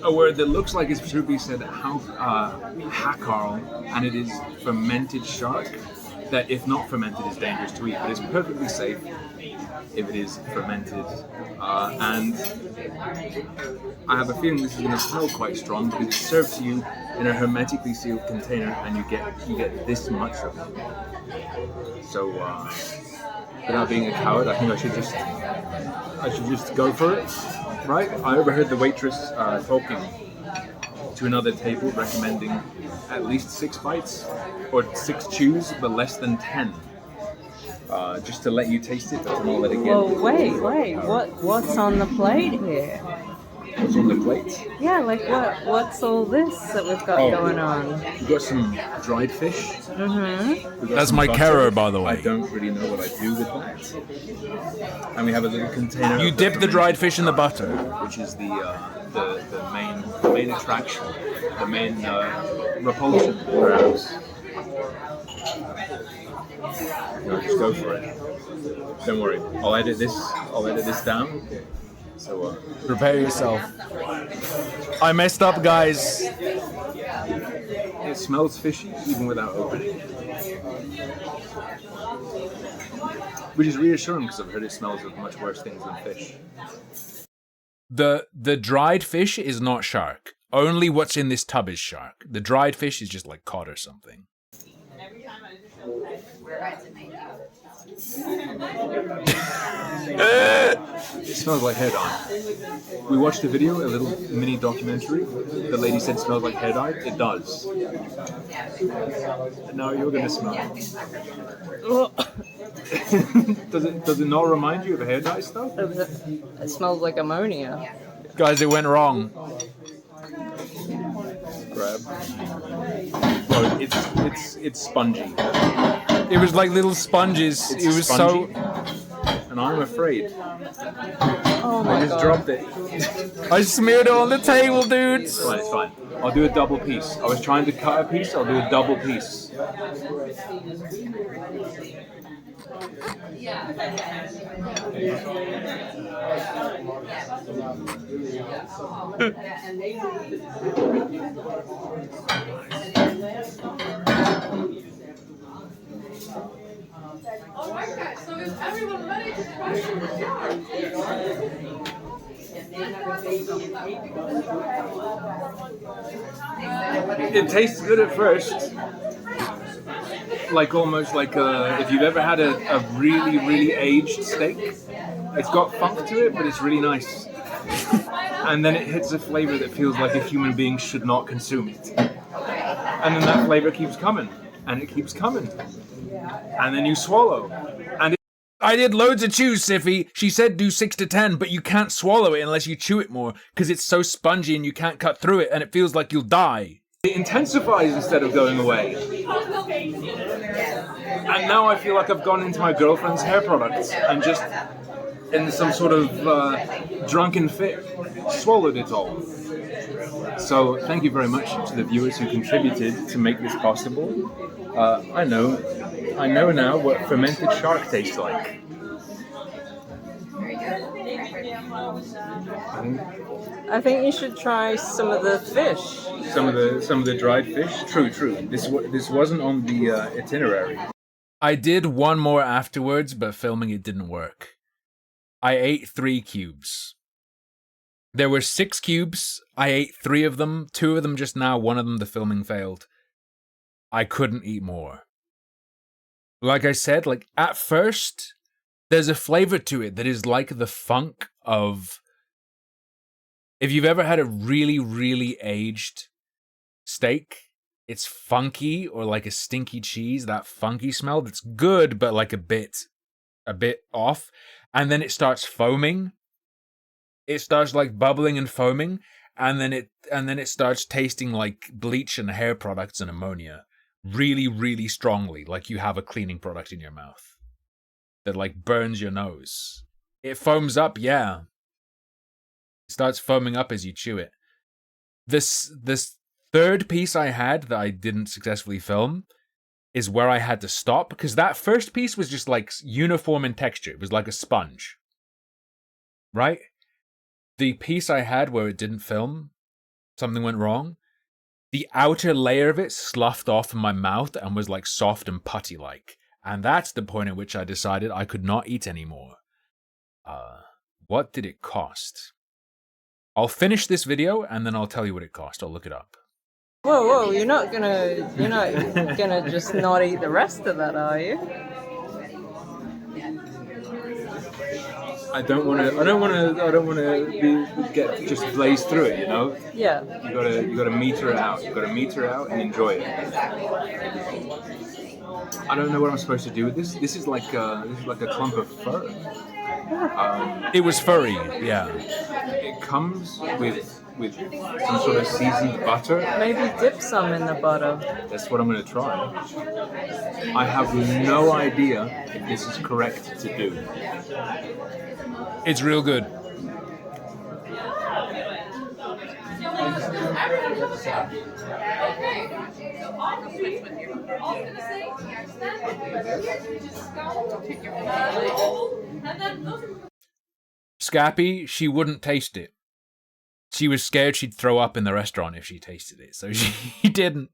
a word that looks like it should be said hakarl, and it is fermented shark. That, if not fermented, is dangerous to eat, but it's perfectly safe if it is fermented. And I have a feeling this is going to smell quite strong because it's served to you in a hermetically sealed container, and you get this much of it. So, without being a coward, I think I should just go for it, right? I overheard the waitress talking to another table, recommending at least 6 bites or 6 chews, but less than 10. Just to let you taste it, but to not let it get. Well, wait. What's on the plate here? What's on the plate? Yeah, like what's all this that we've got going on? We've got some dried fish. Mm-hmm. That's my carrot, by the way. I don't really know what I do with that. And we have a little container. You dip the dried fish in the butter, which is the main attraction, the main repulsion, perhaps. No, just go for it. Don't worry. I'll edit this down. So prepare yourself. I messed up, guys. It smells fishy even without opening. Which is reassuring because I've heard it smells of much worse things than fish. The dried fish is not shark. Only what's in this tub is shark. The dried fish is just like cod or something. It smells like hair dye. We watched a video, a little mini documentary. The lady said it smells like hair dye. It does. And now you're gonna smell it. Does it not remind you of hair dye stuff? It smells like ammonia. Guys, it went wrong. Grab. Oh, it's spongy. It was like little sponges. It was spongy. And I'm afraid. Oh my god. I just dropped it. I smeared it on the table, dude. It's fine. I'll do a double piece. I was trying to cut a piece, I'll do a double piece. Alright guys, so is everyone ready to try the jar? It tastes good at first. Like almost like if you've ever had a really, really aged steak. It's got funk to it, but it's really nice. And then it hits a flavor that feels like a human being should not consume it. And then that flavor keeps coming, and it keeps coming. And then you swallow. And I did loads of chews, Siffy. She said do 6 to 10, but you can't swallow it unless you chew it more, because it's so spongy and you can't cut through it, and it feels like you'll die. It intensifies instead of going away. And now I feel like I've gone into my girlfriend's hair products and just, in some sort of drunken fit, swallowed it all. So thank you very much to the viewers who contributed to make this possible. I know now what fermented shark tastes like. I think you should try some of the fish. Some of the dried fish. True. This wasn't on the itinerary. I did one more afterwards, but filming it didn't work. I ate 3 cubes. There were 6 cubes. I ate 3 of them. 2 of them just now. 1 of them the filming failed. I couldn't eat more. Like I said, like at first, there's a flavor to it that is like the funk of... If you've ever had a really, really aged steak, it's funky, or like a stinky cheese, that funky smell that's good, but like a bit off. And then it starts foaming. It starts like bubbling and foaming, and then it starts tasting like bleach and hair products and ammonia. Really, really strongly, like you have a cleaning product in your mouth that like burns your nose. It foams up, yeah. It starts foaming up as you chew it. This third piece I had that I didn't successfully film is where I had to stop, because that first piece was just like uniform in texture. It was like a sponge. Right? The piece I had where it didn't film, something went wrong. The outer layer of it sloughed off in my mouth and was like soft and putty-like. And that's the point at which I decided I could not eat anymore. What did it cost? I'll finish this video and then I'll tell you what it cost. I'll look it up. Whoa, you're not gonna just not eat the rest of that, are you? I don't want to get just blaze through it, you know? Yeah. You gotta meter it out. You gotta meter it out and enjoy it. I don't know what I'm supposed to do with this. This is like a clump of fur. It was furry, yeah. It comes with some sort of seasoned butter. Maybe dip some in the butter. That's what I'm gonna try. I have no idea if this is correct to do. It's real good. Scappy, she wouldn't taste it. She was scared she'd throw up in the restaurant if she tasted it, so she didn't.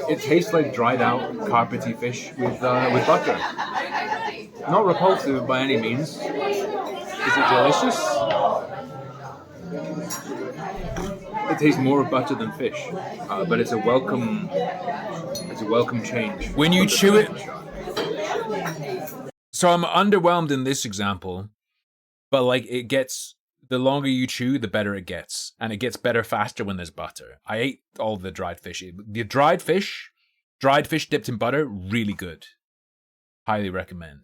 It tastes like dried out carpety fish with butter. Not repulsive by any means. Is it delicious? It tastes more of butter than fish, but it's a welcome change. When you chew it. So I'm underwhelmed in this example, but like it gets, the longer you chew, the better it gets, and it gets better faster when there's butter. I ate all the dried fish. The dried fish dipped in butter, really good. Highly recommend.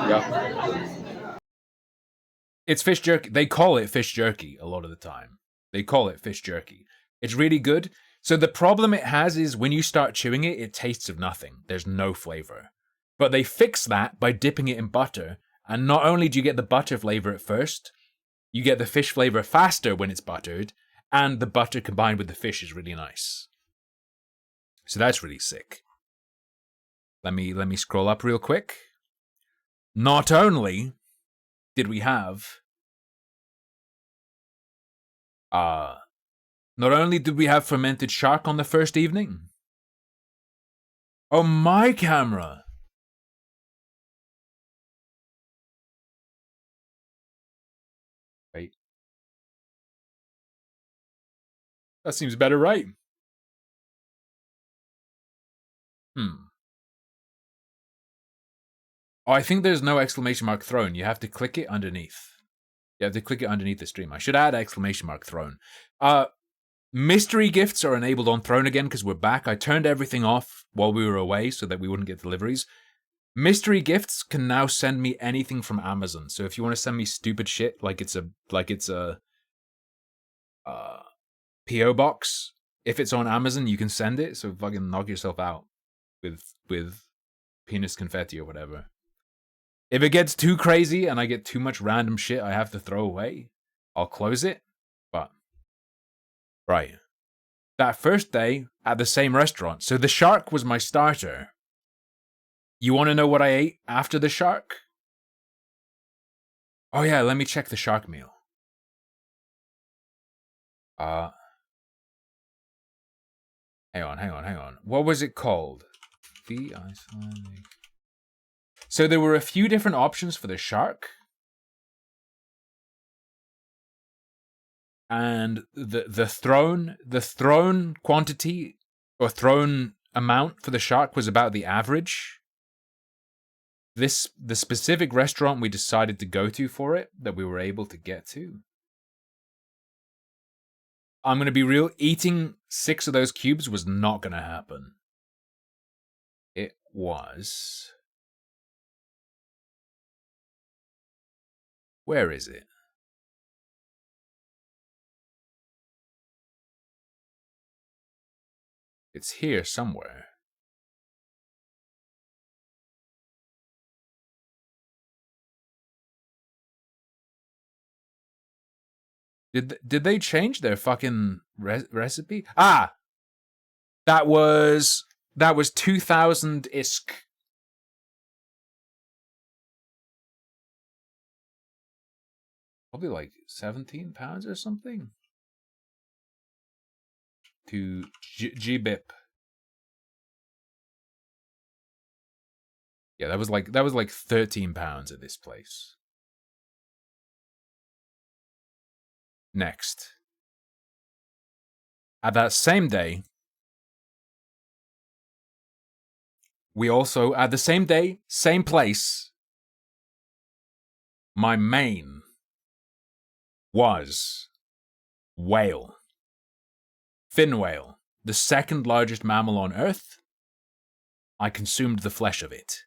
Yeah. It's fish jerky. They call it fish jerky a lot of the time. They call it fish jerky. It's really good. So the problem it has is when you start chewing it, it tastes of nothing. There's no flavor. But they fix that by dipping it in butter. And not only do you get the butter flavor at first, you get the fish flavor faster when it's buttered, and the butter combined with the fish is really nice. So that's really sick. Let me scroll up real quick. Not only did we have fermented shark on the first evening. Oh, my camera. Right. That seems better, right? Oh, I think there's no exclamation mark thrown. You have to click it underneath. You have to click it underneath the stream. I should add exclamation mark thrown. Mystery gifts are enabled on Throne again because we're back. I turned everything off while we were away so that we wouldn't get deliveries. Mystery gifts can now send me anything from Amazon. So if you want to send me stupid shit like it's a PO box, if it's on Amazon, you can send it. So fucking knock yourself out with penis confetti or whatever. If it gets too crazy and I get too much random shit I have to throw away, I'll close it. But right, that first day at the same restaurant. So the shark was my starter. You want to know what I ate after the shark? Oh yeah, let me check the shark meal. Hang on. What was it called? The Icelandic. So there were a few different options for the shark. And the thrown quantity or thrown amount for the shark was about the average. The specific restaurant we decided to go to for it, that we were able to get to. I'm going to be real, eating 6 of those cubes was not going to happen. It was... Where is it? It's here somewhere. Did they change their fucking recipe? Ah! That was 2,000 ISK. Probably like £17 or something. To GBIP. Yeah, that was like £13 at this place. Next. At that same day, we also, at the same day, same place, my main was whale. Fin whale, the second largest mammal on Earth. I consumed the flesh of it.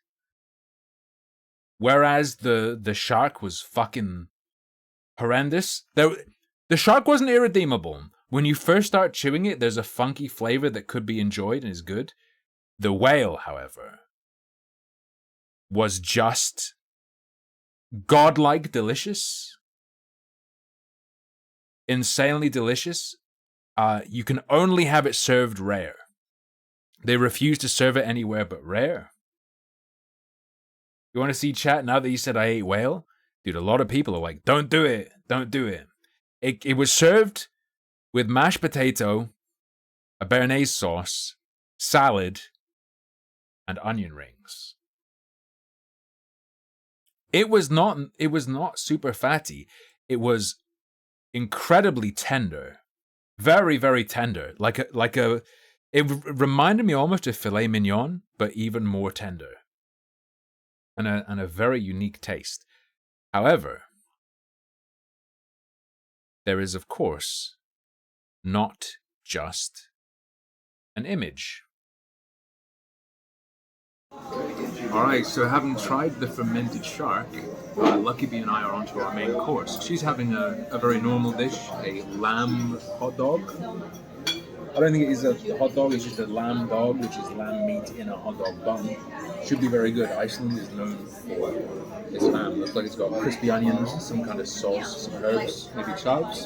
Whereas the shark was fucking horrendous. The shark wasn't irredeemable. When you first start chewing it, there's a funky flavor that could be enjoyed and is good. The whale, however, was just godlike delicious. Insanely delicious. You can only have it served rare. They refuse to serve it anywhere but rare. You want to see chat now that you said I ate whale? Dude, a lot of people are like, don't do it. Don't do it. It was served with mashed potato, a béarnaise sauce, salad, and onion rings. It was not super fatty. It was incredibly tender. Very, very tender. It reminded me almost of filet mignon, but even more tender. And a very unique taste. However, there is, of course, not just an image. Alright, so having tried the fermented shark, Lucky Bee and I are onto our main course. She's having a very normal dish, a lamb hot dog. I don't think it is a hot dog, it's just a lamb dog, which is lamb meat in a hot dog bun. Should be very good. Iceland is known for its lamb. Looks like it's got crispy onions, some kind of sauce, some herbs, maybe chives.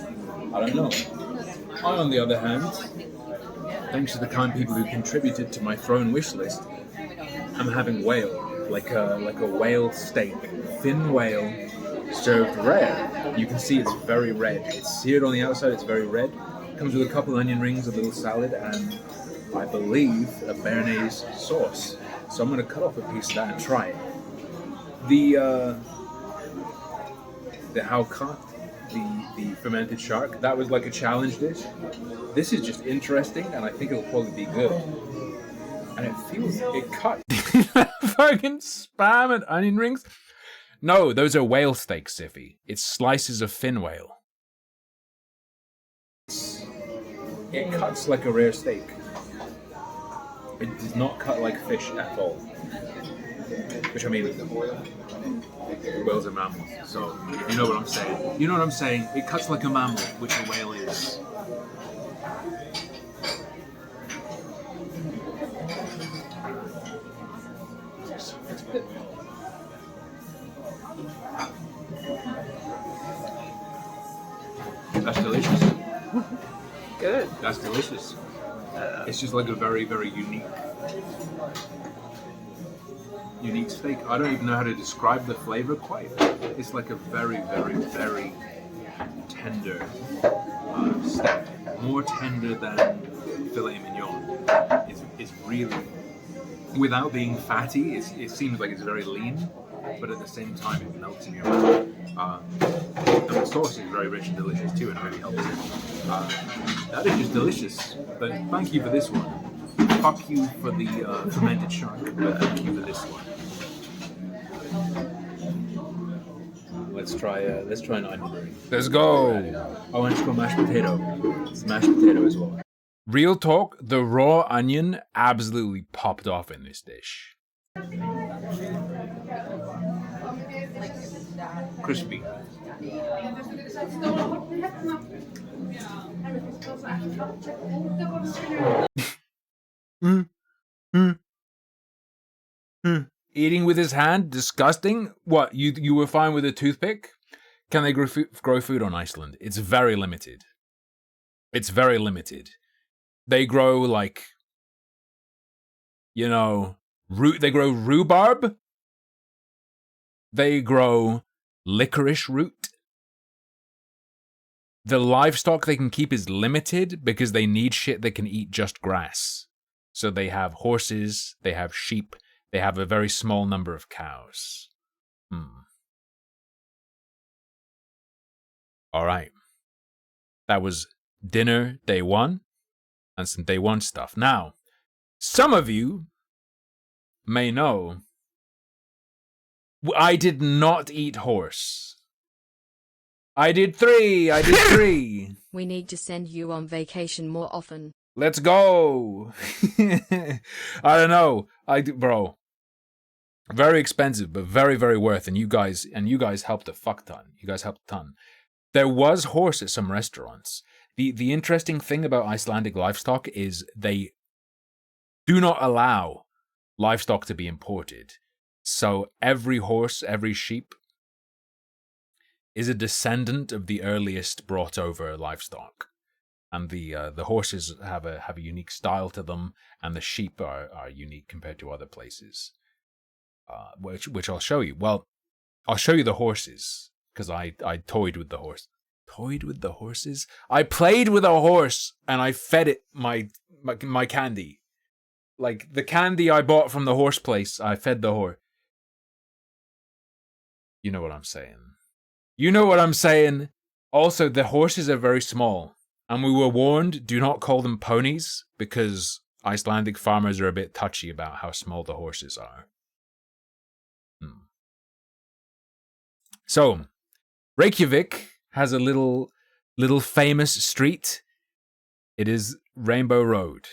I don't know. I, on the other hand, thanks to the kind people who contributed to my thrown wish list, I'm having whale, like a whale steak, thin whale, served rare. You can see it's very red. It's seared on the outside, it's very red. Comes with a couple onion rings, a little salad, and I believe a béarnaise sauce. So I'm going to cut off a piece of that and try it. The haukat, the fermented shark, that was like a challenge dish. This is just interesting, and I think it'll probably be good. And it cut. Fucking spam and onion rings? No, those are whale steaks, Siffy. It's slices of fin whale. It cuts like a rare steak. It does not cut like fish at all. Which I mean, whales are mammals, so you know what I'm saying. You know what I'm saying? It cuts like a mammal, which a whale is. That's delicious. Good. That's delicious. It's just like a very, very unique steak. I don't even know how to describe the flavor quite. It's like a very, very, very tender steak. More tender than filet mignon. It's really, without being fatty, it seems like it's very lean, but at the same time it melts in your mouth. And the sauce is very rich and delicious too, and it really helps it. That is just delicious. But thank you for this one. Fuck you for the fermented shark, but thank you for this one. Let's try an onion ring. Let's go. Oh, and it's got mashed potato. It's mashed potato as well. Real talk, the raw onion absolutely popped off in this dish. Crispy. Eating with his hand, disgusting. What, you were fine with a toothpick? Can they grow food on Iceland? It's very limited. It's very limited. They grow like, you know, they grow rhubarb. They grow licorice root. The livestock they can keep is limited because they need shit that can eat just grass. So they have horses, they have sheep, they have a very small number of cows. All right. That was dinner day one and some day one stuff. Now, some of you may know I did not eat horse. I did three. We need to send you on vacation more often. Let's go. I don't know. Bro. Very expensive, but very, very worth. And you guys helped a fuck ton. You guys helped a ton. There was horse at some restaurants. The interesting thing about Icelandic livestock is they do not allow livestock to be imported. So every horse, every sheep is a descendant of the earliest brought over livestock. And the horses have a unique style to them, and the sheep are unique compared to other places. Which I'll show you. Well, I'll show you the horses, because I toyed with the horse. Toyed with the horses? I played with a horse, and I fed it my candy. Like, the candy I bought from the horse place, I fed the horse. You know what I'm saying. You know what I'm saying. Also, the horses are very small. And we were warned, do not call them ponies, because Icelandic farmers are a bit touchy about how small the horses are. So, Reykjavik has a little famous street. It is Rainbow Road.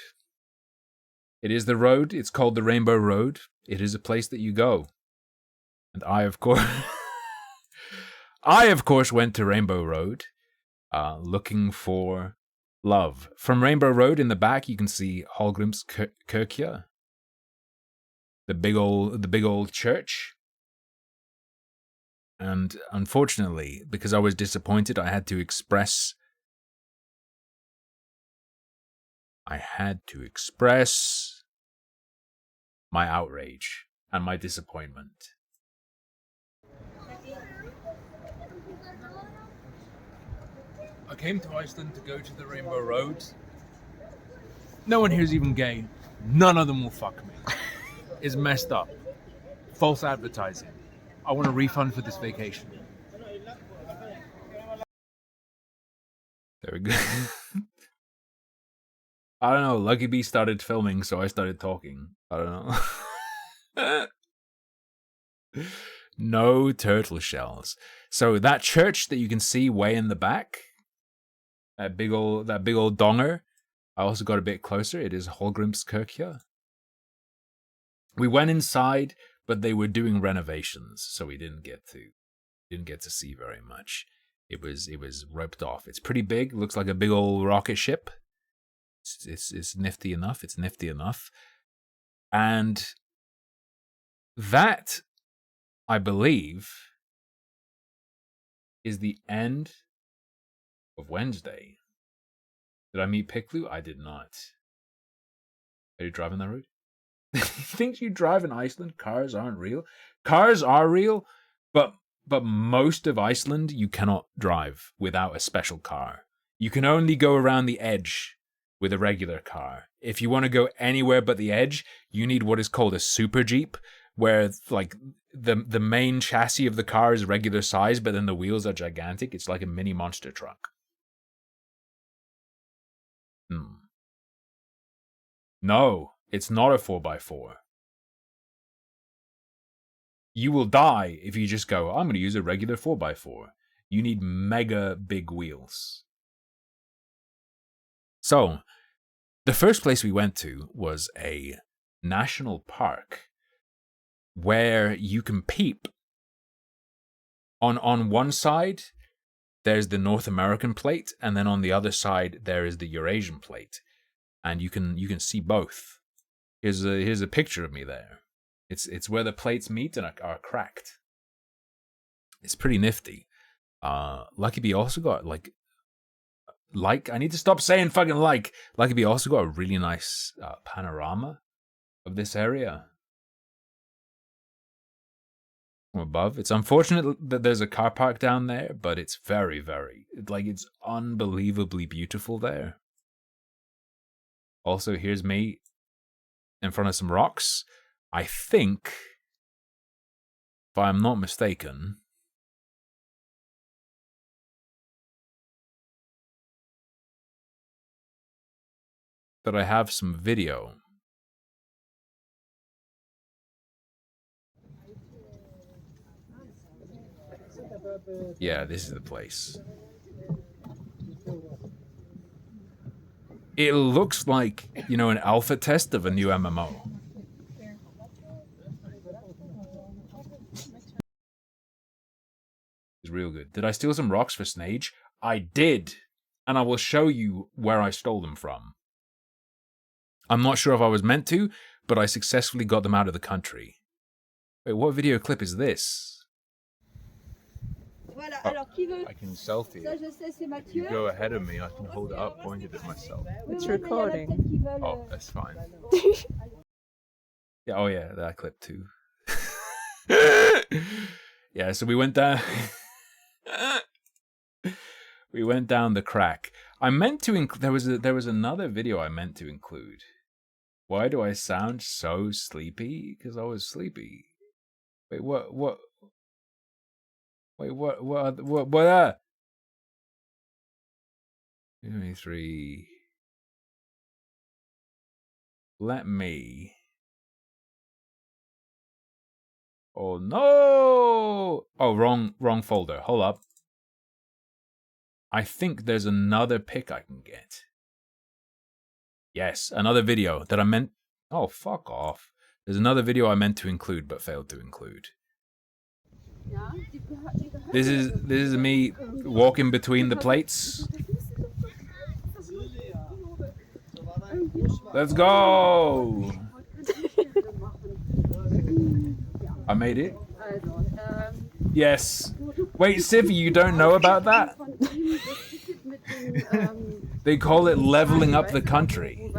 It is the road. It's called the Rainbow Road. It is a place that you go. And I, of course, went to Rainbow Road, looking for love. From Rainbow Road in the back, you can see Holgrim's Kirkja, the big old church. And unfortunately, because I was disappointed, I had to express my outrage and my disappointment. I came to Iceland to go to the Rainbow Road. No one here is even gay. None of them will fuck me. It's messed up. False advertising. I want a refund for this vacation. There we go. I don't know. Lucky Bee started filming, so I started talking. I don't know. No turtle shells. So that church that you can see way in the back, that big old donger, I also got a bit closer. It is Hallgrímskirkja. We went inside, but they were doing renovations, so we didn't get to see very much. It was roped off. It's pretty big. Looks like a big old rocket ship. It's nifty enough. It's nifty enough. And that, I believe, is the end of Wednesday. Did I meet Piclu? I did not. Are you driving that route? Think you drive in Iceland? Cars aren't real. Cars are real, but most of Iceland you cannot drive without a special car. You can only go around the edge with a regular car. If you want to go anywhere but the edge, you need what is called a super jeep, where like the main chassis of the car is regular size, but then the wheels are gigantic. It's like a mini monster truck. No, it's not a 4x4. You will die if you just go, I'm going to use a regular 4x4. You need mega big wheels. So, the first place we went to was a national park where you can peep. On one side, there's the North American plate, and then on the other side, there is the Eurasian plate. And you can see both. Here's a picture of me there. It's where the plates meet and are cracked. It's pretty nifty. Lucky Bee also got I need to stop saying fucking like. Lucky Bee also got a really nice panorama of this area from above. It's unfortunate that there's a car park down there, but it's very, very, it's unbelievably beautiful there. Also, here's me in front of some rocks. I think, if I'm not mistaken, that I have some video. Yeah, this is the place. It looks like, an alpha test of a new MMO. It's real good. Did I steal some rocks for Snage? I did. And I will show you where I stole them from. I'm not sure if I was meant to, but I successfully got them out of the country. Wait, what video clip is this? Oh, I can selfie it. If you go ahead of me, I can hold it up pointed at myself. It's recording. Oh, that's fine. Yeah, oh yeah, that clip too. Yeah, so we went down the crack. I meant to there was another video I meant to include. Why do I sound so sleepy? Because I was sleepy. Wait, what? Wait, what? 23. Let me. Oh no! Oh, wrong folder. Hold up. I think there's another pic I can get. Yes, another video that I meant. Oh, fuck off. There's another video I meant to include but failed to include. This is me walking between the plates. Let's go. I made it. Yes. Wait, Civi, you don't know about that? They call it leveling up the country.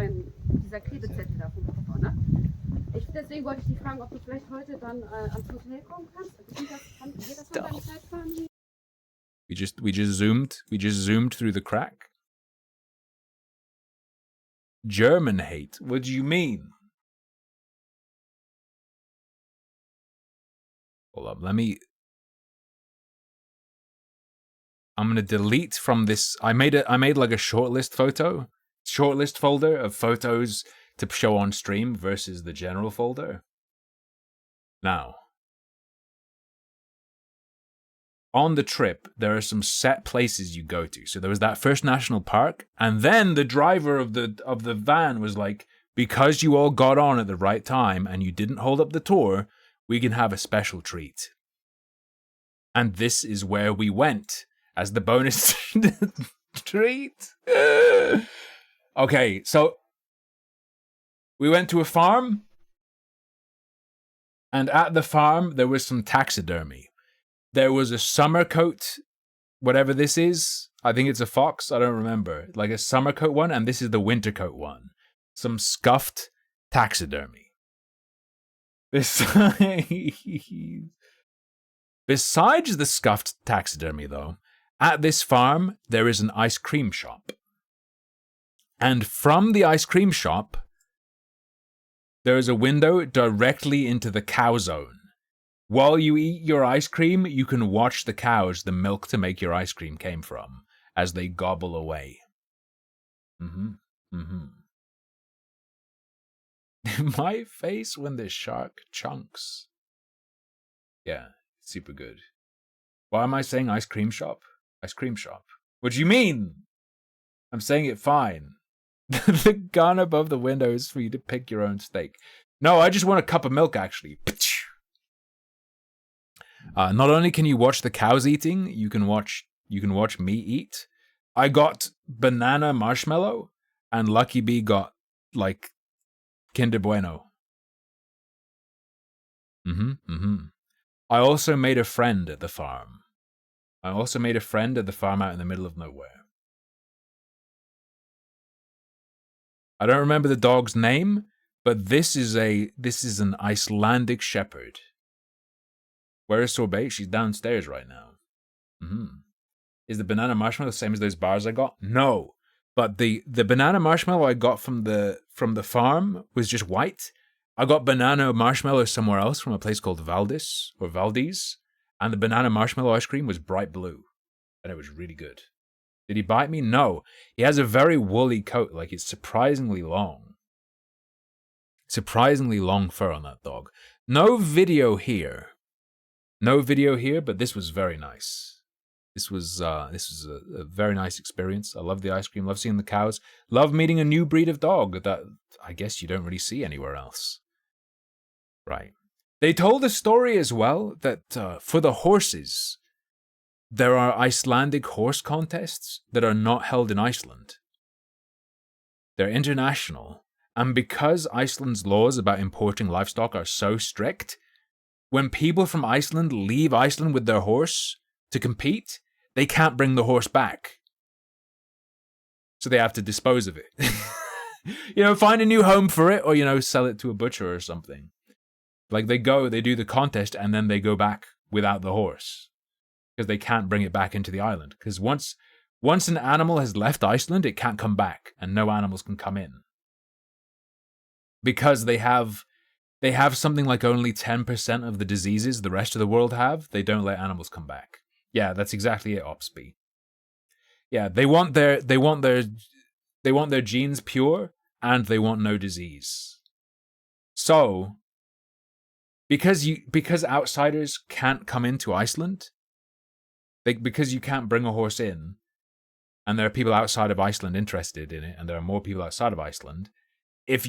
We just zoomed through the crack. German hate. What do you mean? Hold up, I'm gonna delete from this. I made like a shortlist folder of photos to show on stream versus the general folder. Now, on the trip, there are some set places you go to. So there was that first national park, and then the driver of the van was like, because you all got on at the right time and you didn't hold up the tour, we can have a special treat. And this is where we went as the bonus treat. Okay, so we went to a farm, and at the farm there was some taxidermy. There was a summer coat, whatever this is. I think it's a fox. I don't remember. Like a summer coat one, and this is the winter coat one. Some scuffed taxidermy. Besides the scuffed taxidermy, though, at this farm, there is an ice cream shop. And from the ice cream shop, there is a window directly into the cow zone. While you eat your ice cream, you can watch the cows the milk to make your ice cream came from as they gobble away. My face when the shark chunks. Yeah, super good. Why am I saying ice cream shop? Ice cream shop. What do you mean? I'm saying it fine. The gun above the window is for you to pick your own steak. No, I just want a cup of milk, actually. Not only can you watch the cows eating, you can watch me eat. I got banana marshmallow, and Lucky Bee got like Kinder Bueno. I also made a friend at the farm. out in the middle of nowhere. I don't remember the dog's name, but this is an Icelandic shepherd. Where is Sorbet? She's downstairs right now. Is the banana marshmallow the same as those bars I got? No. But the banana marshmallow I got from the farm was just white. I got banana marshmallow somewhere else from a place called Valdez, and the banana marshmallow ice cream was bright blue, and it was really good. Did he bite me? No. He has a very woolly coat, like it's surprisingly long. Surprisingly long fur on that dog. No video here, but this was very nice. This was a very nice experience. I love the ice cream, love seeing the cows, love meeting a new breed of dog that I guess you don't really see anywhere else. Right. They told a story as well that for the horses, there are Icelandic horse contests that are not held in Iceland. They're international, and because Iceland's laws about importing livestock are so strict, when people from Iceland leave Iceland with their horse to compete, they can't bring the horse back. So they have to dispose of it. Find a new home for it, or, sell it to a butcher or something. Like they do the contest, and then they go back without the horse. Because they can't bring it back into the island. Because once an animal has left Iceland, it can't come back, and no animals can come in. Because they have something like only 10% of the diseases the rest of the world have, they don't let animals come back. Yeah, that's exactly it, OpsB. Yeah, they want their genes pure, and they want no disease. So, because outsiders can't come into Iceland, because you can't bring a horse in, and there are people outside of Iceland interested in it, and there are more people outside of Iceland, if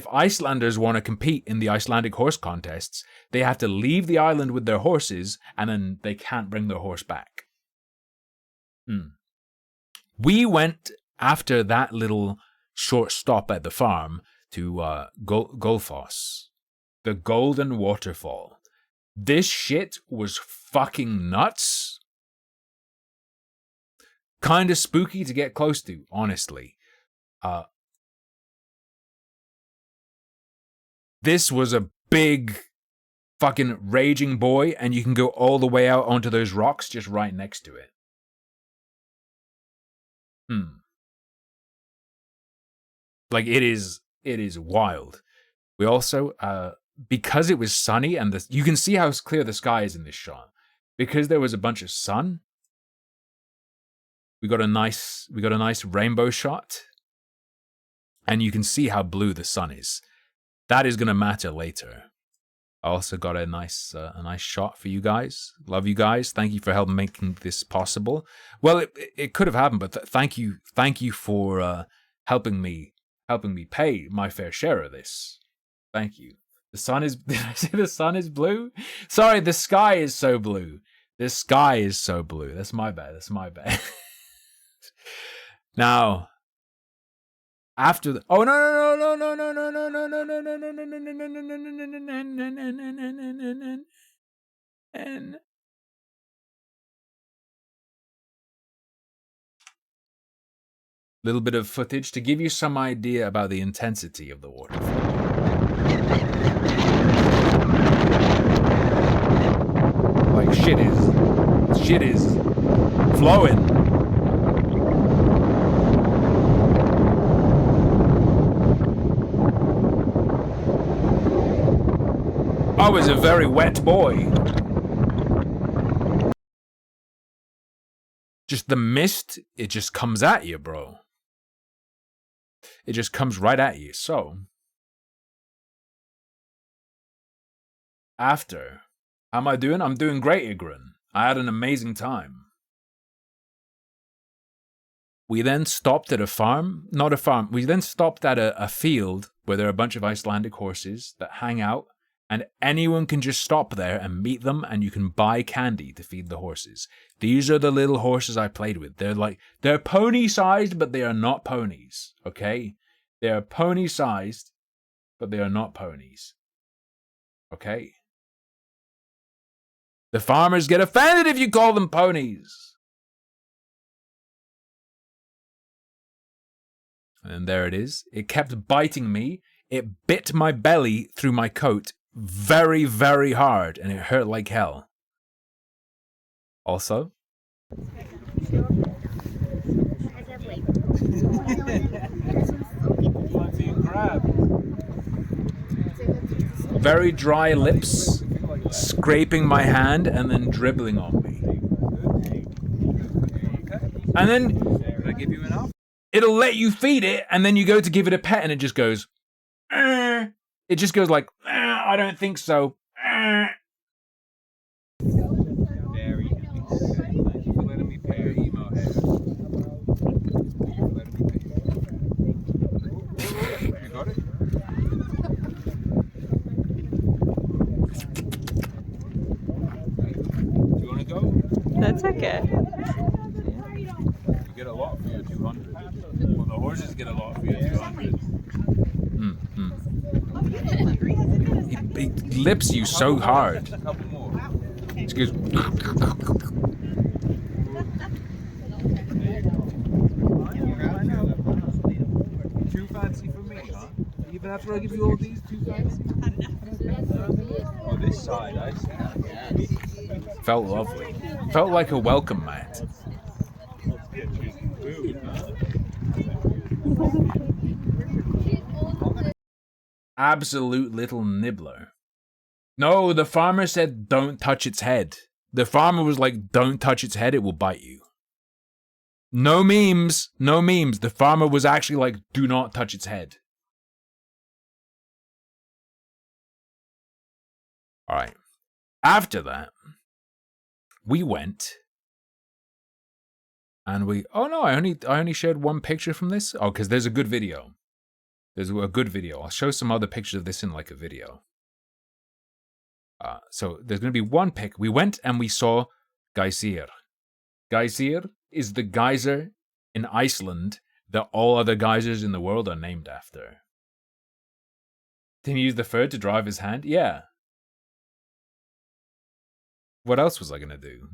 Icelanders want to compete in the Icelandic horse contests, they have to leave the island with their horses, and then they can't bring their horse back. We went after that little short stop at the farm to Golfoss, the Golden Waterfall. This shit was fucking nuts. Kind of spooky to get close to, honestly. This was a big fucking raging boy, and you can go all the way out onto those rocks just right next to it. Like, it is wild. We also, because it was sunny, and you can see how clear the sky is in this shot. Because there was a bunch of sun, we got a nice rainbow shot, and you can see how blue the sun is. That is gonna matter later. I also got a nice shot for you guys. Love you guys. Thank you for helping making this possible. Well, it could have happened, but thank you for helping me pay my fair share of this. Thank you. The sun is. Did I say the sun is blue? Sorry, the sky is so blue. The sky is so blue. That's my bad. Now, after the little bit of footage to give you some idea about the intensity of the waterfall. Like shit is flowing. I was a very wet boy. Just the mist, it just comes at you, bro. It just comes right at you. So, after, how am I doing? I'm doing great, Igran. I had an amazing time. We then stopped at a farm. Not a farm. We then stopped at a field where there are a bunch of Icelandic horses that hang out. And anyone can just stop there and meet them, and you can buy candy to feed the horses. These are the little horses I played with. They're pony-sized, but they are not ponies, okay? They are pony-sized, but they are not ponies, okay? The farmers get offended if you call them ponies. And there it is. It kept biting me. It bit my belly through my coat very, very hard, and it hurt like hell. Also, very dry lips, scraping my hand and then dribbling on me. And then it'll let you feed it, and then you go to give it a pet, and it just goes, It just goes like, I don't think so. Thank you for letting me pay your email head. You got it? Do you want to go? That's okay. You get a lot for your 200. Well, the horses get a lot for your 200. He lips you so hard. A couple more. Excuse me. Too fancy for me, huh? Even after I give you all these, too fancy? Oh, this side, I see. Felt lovely. Felt like a welcome mat. Absolute little nibbler. No, the farmer said don't touch its head. The farmer was like, don't touch its head, it will bite you. No memes, no memes. The farmer was actually like, do not touch its head. Alright. After that, we went and oh no, I only shared one picture from this. Oh, because there's a good video. There's a good video. I'll show some other pictures of this in like a video. So there's going to be one pic. We went and we saw Geysir. Geysir is the geyser in Iceland that all other geysers in the world are named after. Did he use the third to drive his hand? Yeah. What else was I going to do?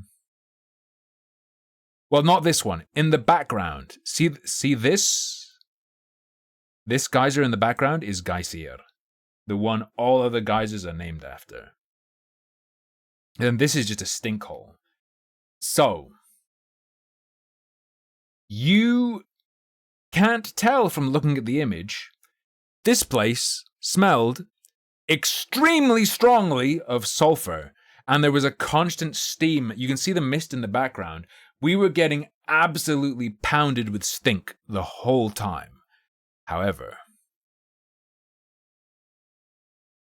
Well, not this one. In the background. See this? This geyser in the background is Geysir. The one all other geysers are named after. And this is just a stink hole. So, you can't tell from looking at the image. This place smelled extremely strongly of sulfur. And there was a constant steam. You can see the mist in the background. We were getting absolutely pounded with stink the whole time. However,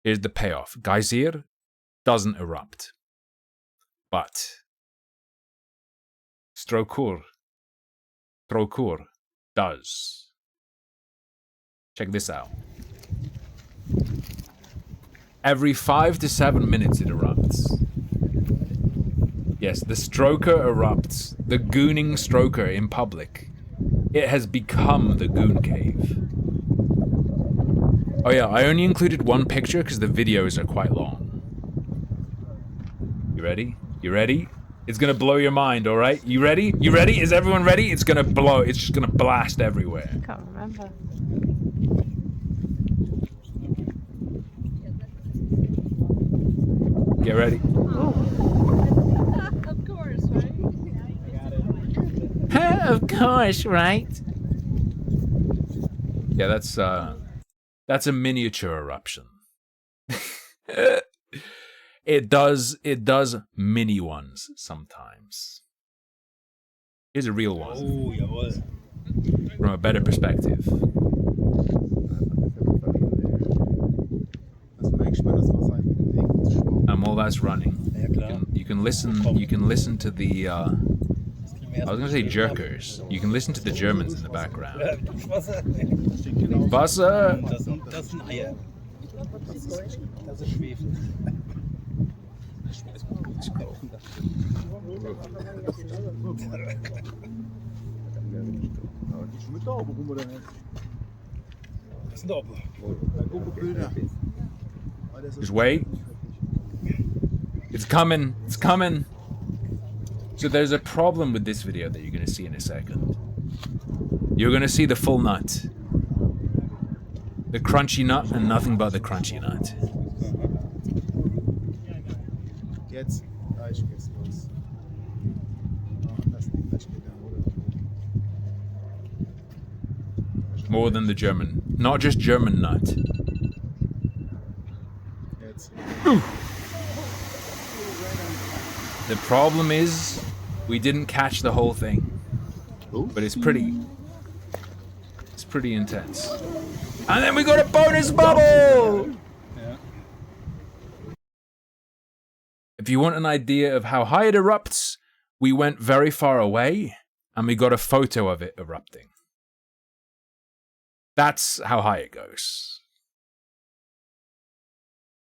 here's the payoff. Geysir doesn't erupt. But Strokur does. Check this out. Every 5 to 7 minutes it erupts. Yes, the stroker erupts. The gooning stroker in public. It has become the goon cave. Oh yeah, I only included one picture because the videos are quite long. You ready? You ready? It's gonna blow your mind, alright? You ready? You ready? Is everyone ready? It's gonna blow. It's just gonna blast everywhere. I can't remember. Get ready. Of course, right? Of course, right? Yeah, that's a miniature eruption. It does mini ones sometimes. Here's a real one. Oh, jawohl. From a better perspective. And while that's running, you can listen to the I was gonna say jerkers. You can listen to the Germans in the background. Wasser! Das sind Eier. Das ist Schwefel. Just wait. It's coming. It's coming. So there's a problem with this video that you're going to see in a second. You're going to see the full nut. The crunchy nut and nothing but the crunchy nut. Jetzt, gleich geht's los. Das Ding gleich geht dann, oder? More than the German. Not just German nut. Jetzt. The problem is, we didn't catch the whole thing. But it's pretty intense. And then we got a bonus bubble! Yeah. If you want an idea of how high it erupts, we went very far away and we got a photo of it erupting. That's how high it goes.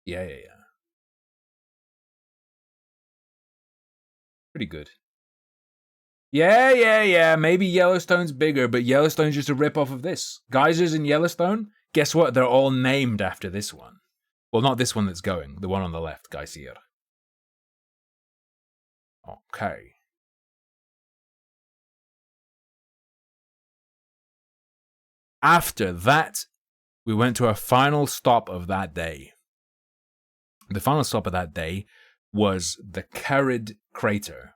Yeah. Pretty good. Yeah. Maybe Yellowstone's bigger, but Yellowstone's just a rip-off of this. Geysers in Yellowstone, guess what? They're all named after this one. Well, not this one that's going. The one on the left, Geysir. Okay. After that, we went to our final stop of that day. The final stop of that day was the Carid Crater.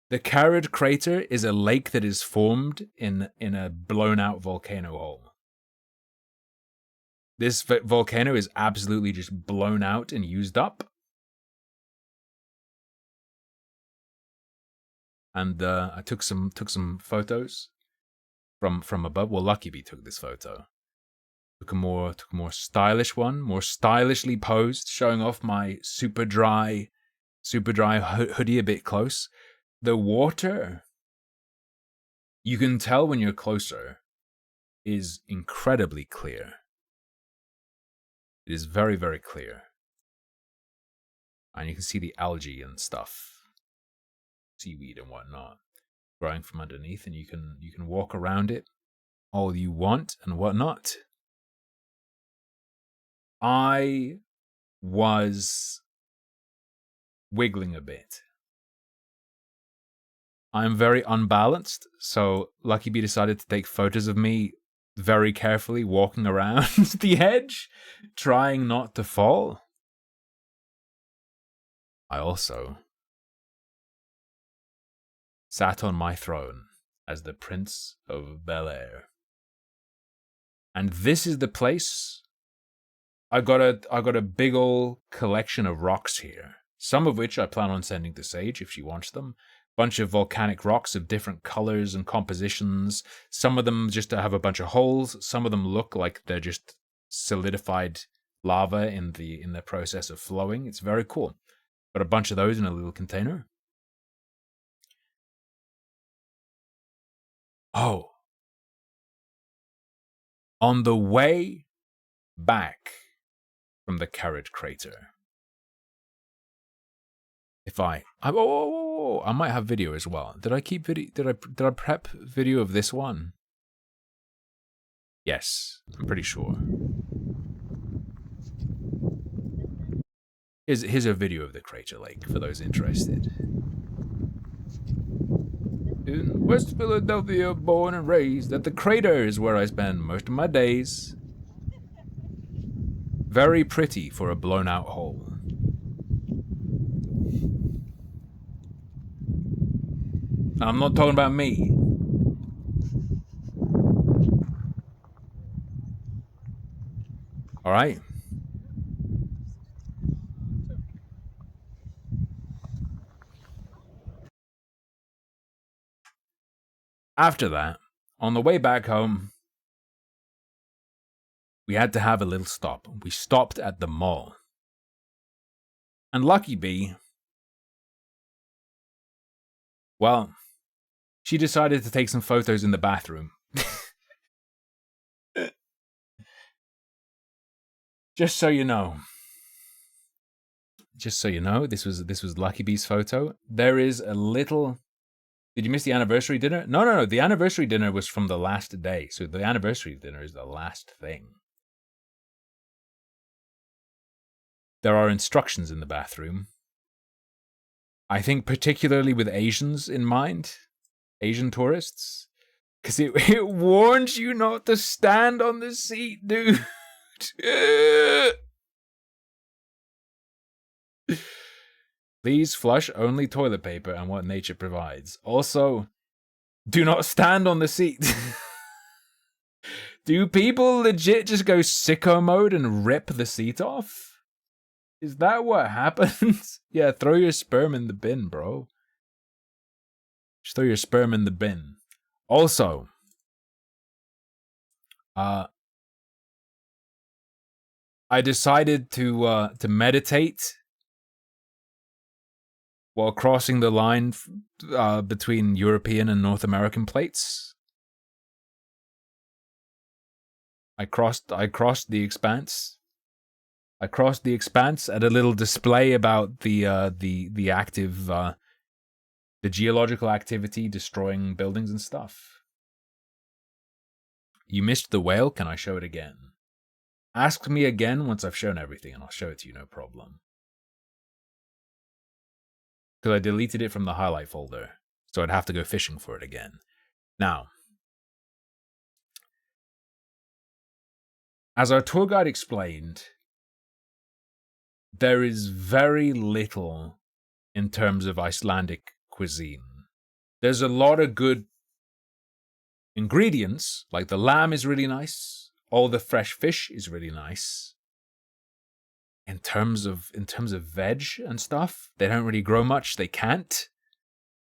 The Carid Crater is a lake that is formed in a blown-out volcano hole. This volcano is absolutely just blown out and used up. And I took some photos from above. Well, Lucky Bee took this photo. Took a more stylish one, more stylishly posed, showing off my super dry hoodie a bit close. The water, you can tell when you're closer, is incredibly clear. It is very, very clear. And you can see the algae and stuff, seaweed and whatnot, growing from underneath, and you can walk around it. all you want and whatnot. I was wiggling a bit. I'm very unbalanced, so Lucky Bee decided to take photos of me very carefully walking around the edge, trying not to fall. I also sat on my throne as the Prince of Bel-Air. And this is the place. I got a big ol' collection of rocks here, some of which I plan on sending to Sage if she wants them. Bunch of volcanic rocks of different colors and compositions. Some of them just have a bunch of holes. Some of them look like they're just solidified lava in the process of flowing. It's very cool. Got a bunch of those in a little container. Oh. On the way back from the carrot crater. If I might have video as well. Did I keep video? Did I prep video of this one? Yes, I'm pretty sure. Here's a video of the crater lake for those interested. In West Philadelphia, born and raised, at the crater is where I spend most of my days. Very pretty for a blown out hole. I'm not talking about me. All right. After that, on the way back home, we had to have a little stop. We stopped at the mall. And Lucky Bee, well, she decided to take some photos in the bathroom. Just so you know. Just so you know, this was Lucky Bee's photo. There is a little... Did you miss the anniversary dinner? No. The anniversary dinner was from the last day. So the anniversary dinner is the last thing. There are instructions in the bathroom. I think particularly with Asians in mind. Asian tourists. Because it warns you not to stand on the seat, dude. Please flush only toilet paper and what nature provides. Also, do not stand on the seat. Do people legit just go sicko mode and rip the seat off? Is that what happens? Yeah, throw your sperm in the bin, bro. Just throw your sperm in the bin. Also, I decided to meditate while crossing the line between European and North American plates. I crossed the expanse. I crossed the expanse at a little display about the active the geological activity destroying buildings and stuff. You missed the whale, can I show it again? Ask me again once I've shown everything and I'll show it to you, no problem. Because I deleted it from the highlight folder, so I'd have to go fishing for it again. Now, as our tour guide explained, there is very little in terms of Icelandic cuisine. There's a lot of good ingredients, like the lamb is really nice, all the fresh fish is really nice. In terms of veg and stuff, they don't really grow much. They can't.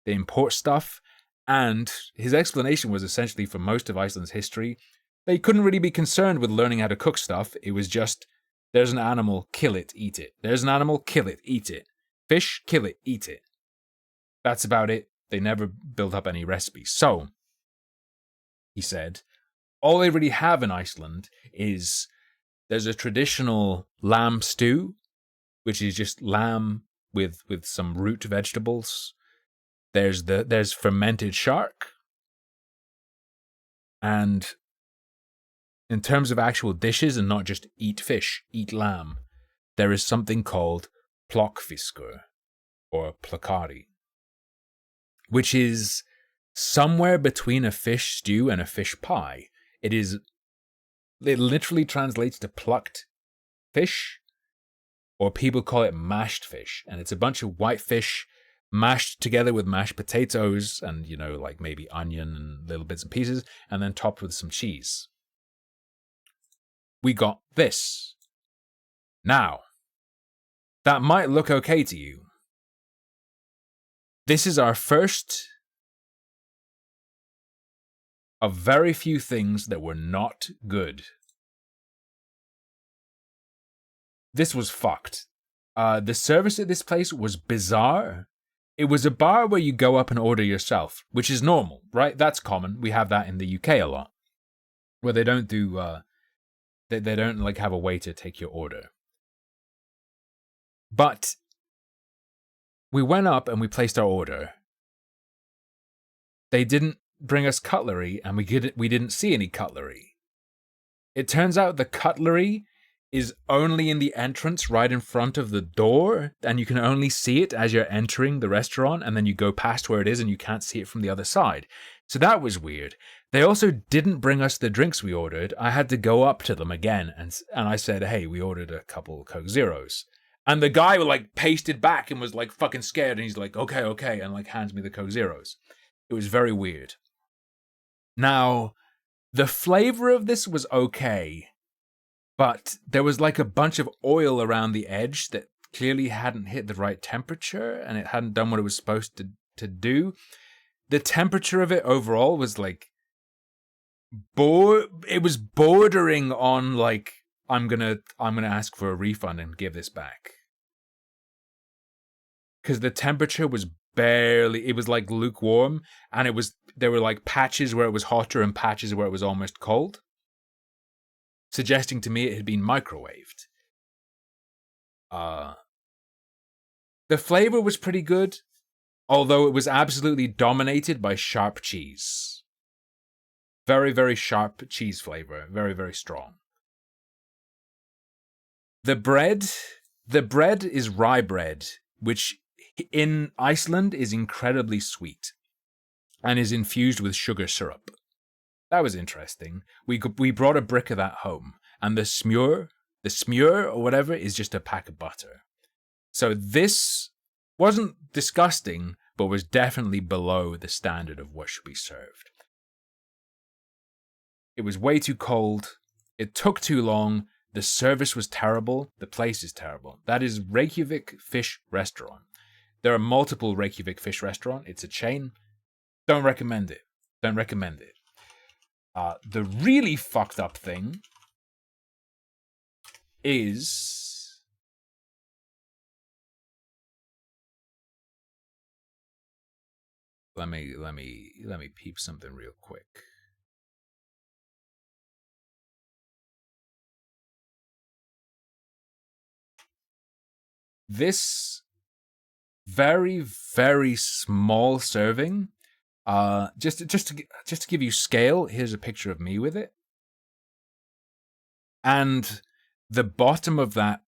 They import stuff. And his explanation was essentially for most of Iceland's history, they couldn't really be concerned with learning how to cook stuff. It was just, there's an animal, kill it, eat it. There's an animal, kill it, eat it. Fish, kill it, eat it. That's about it. They never built up any recipes. So, he said, all they really have in Iceland is there's a traditional lamb stew, which is just lamb with some root vegetables. There's fermented shark. And in terms of actual dishes and not just eat fish, eat lamb, there is something called plokkfiskur, or plakari, which is somewhere between a fish stew and a fish pie. It literally translates to plucked fish, or people call it mashed fish, and it's a bunch of white fish mashed together with mashed potatoes and, you know, like maybe onion and little bits and pieces, and then topped with some cheese. We got this. Now, that might look okay to you. This is our first of very few things that were not good. This was fucked. The service at this place was bizarre. It was a bar where you go up and order yourself, which is normal, right? That's common. We have that in the UK a lot, where they don't do, they don't like have a waiter take your order. But we went up and we placed our order. They didn't bring us cutlery, and we didn't see any cutlery. It turns out the cutlery is only in the entrance right in front of the door, and you can only see it as you're entering the restaurant, and then you go past where it is and you can't see it from the other side. So that was weird. They also didn't bring us the drinks we ordered. I had to go up to them again, and I said, hey, we ordered a couple Coke Zeros. And the guy like pasted back and was like fucking scared, and he's like, okay, and like hands me the Coke Zeros. It was very weird. Now, the flavor of this was okay, but there was like a bunch of oil around the edge that clearly hadn't hit the right temperature, and it hadn't done what it was supposed to do. The temperature of it overall was like, it was bordering on like, I'm gonna ask for a refund and give this back. Because the temperature was it was like lukewarm, and there were like patches where it was hotter and patches where it was almost cold, suggesting to me it had been microwaved. The flavor was pretty good, although it was absolutely dominated by sharp cheese. Very, very sharp cheese flavor, very, very strong. The bread is rye bread, which in Iceland is incredibly sweet and is infused with sugar syrup. That was interesting. We brought a brick of that home, and the smør or whatever is just a pack of butter. So this wasn't disgusting, but was definitely below the standard of what should be served. It was way too cold. It took too long. The service was terrible. The place is terrible. That is Reykjavik Fish Restaurant. There are multiple Reykjavik Fish Restaurant. It's a chain. Don't recommend it. Don't recommend it. The really fucked up thing is let me peep something real quick. This very, very small serving, just to give you scale, here's a picture of me with it. And the bottom of that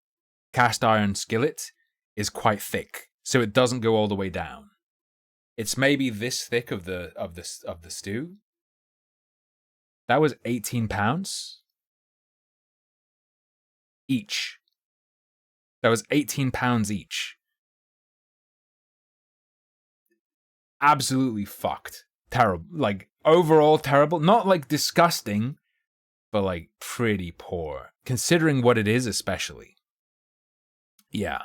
cast iron skillet is quite thick, so it doesn't go all the way down. It's maybe this thick of the stew. That was £18 each. That was £18 each. Absolutely fucked. Terrible. Like, overall terrible. Not like disgusting, but like pretty poor. Considering what it is, especially. Yeah.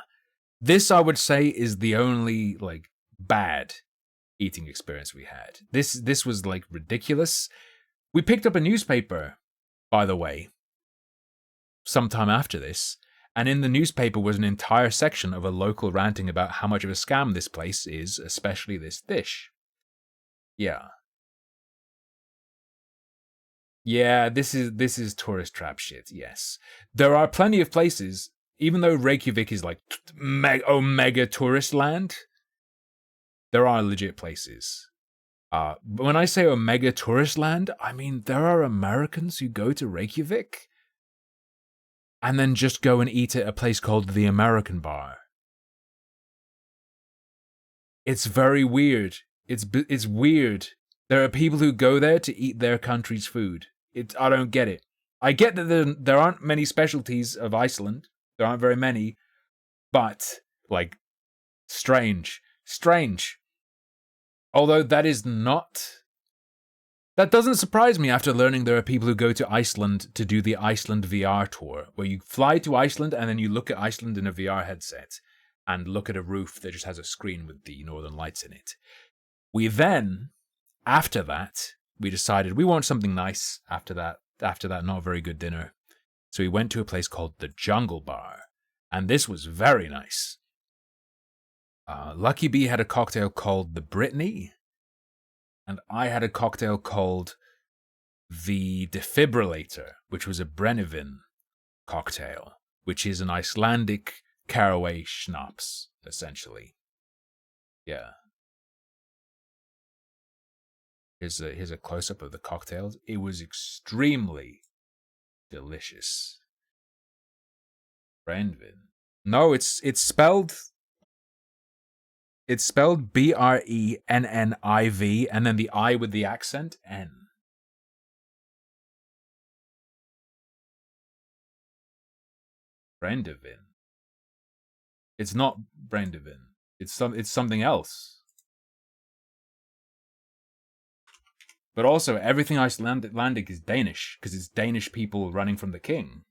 This, I would say, is the only like bad eating experience we had. This was like ridiculous. We picked up a newspaper, by the way, sometime after this. And in the newspaper was an entire section of a local ranting about how much of a scam this place is, especially this dish. Yeah. Yeah, this is tourist trap shit, yes. There are plenty of places, even though Reykjavik is like mega tourist land, there are legit places But when I say a mega tourist land, I mean there are Americans who go to Reykjavik and then just go and eat at a place called the American Bar. It's very weird. It's weird. There are people who go there to eat their country's food. I don't get it. I get that there aren't many specialties of Iceland. There aren't very many, but like strange. Although that doesn't surprise me after learning there are people who go to Iceland to do the Iceland VR tour, where you fly to Iceland and then you look at Iceland in a VR headset and look at a roof that just has a screen with the northern lights in it. We then, after that, we decided we want something nice after that not very good dinner. So we went to a place called the Jungle Bar, and this was very nice. Lucky Bee had a cocktail called the Brittany, and I had a cocktail called the Defibrillator, which was a Brennivin cocktail, which is an Icelandic caraway schnapps, essentially. Yeah. Here's a close-up of the cocktails. It was extremely delicious. Brennivin. No, it's spelled Brenniv, and then the I with the accent, N. Brennivin. It's not Brennivin. It's something else. But also, everything Icelandic is Danish, because it's Danish people running from the king.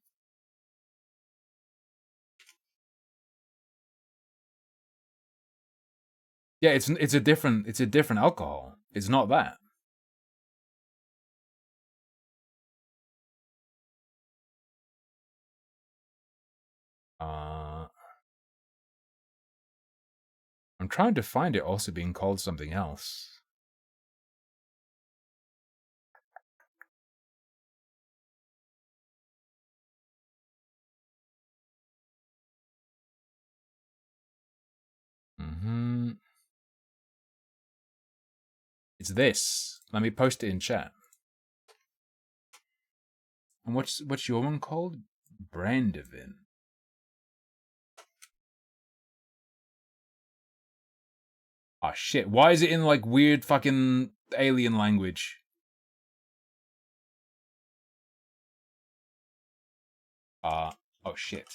Yeah, it's a different alcohol. It's not that. I'm trying to find it also being called something else. It's this. Let me post it in chat. And what's your one called? Brandivin. Oh shit, why is it in like weird fucking alien language? Oh shit.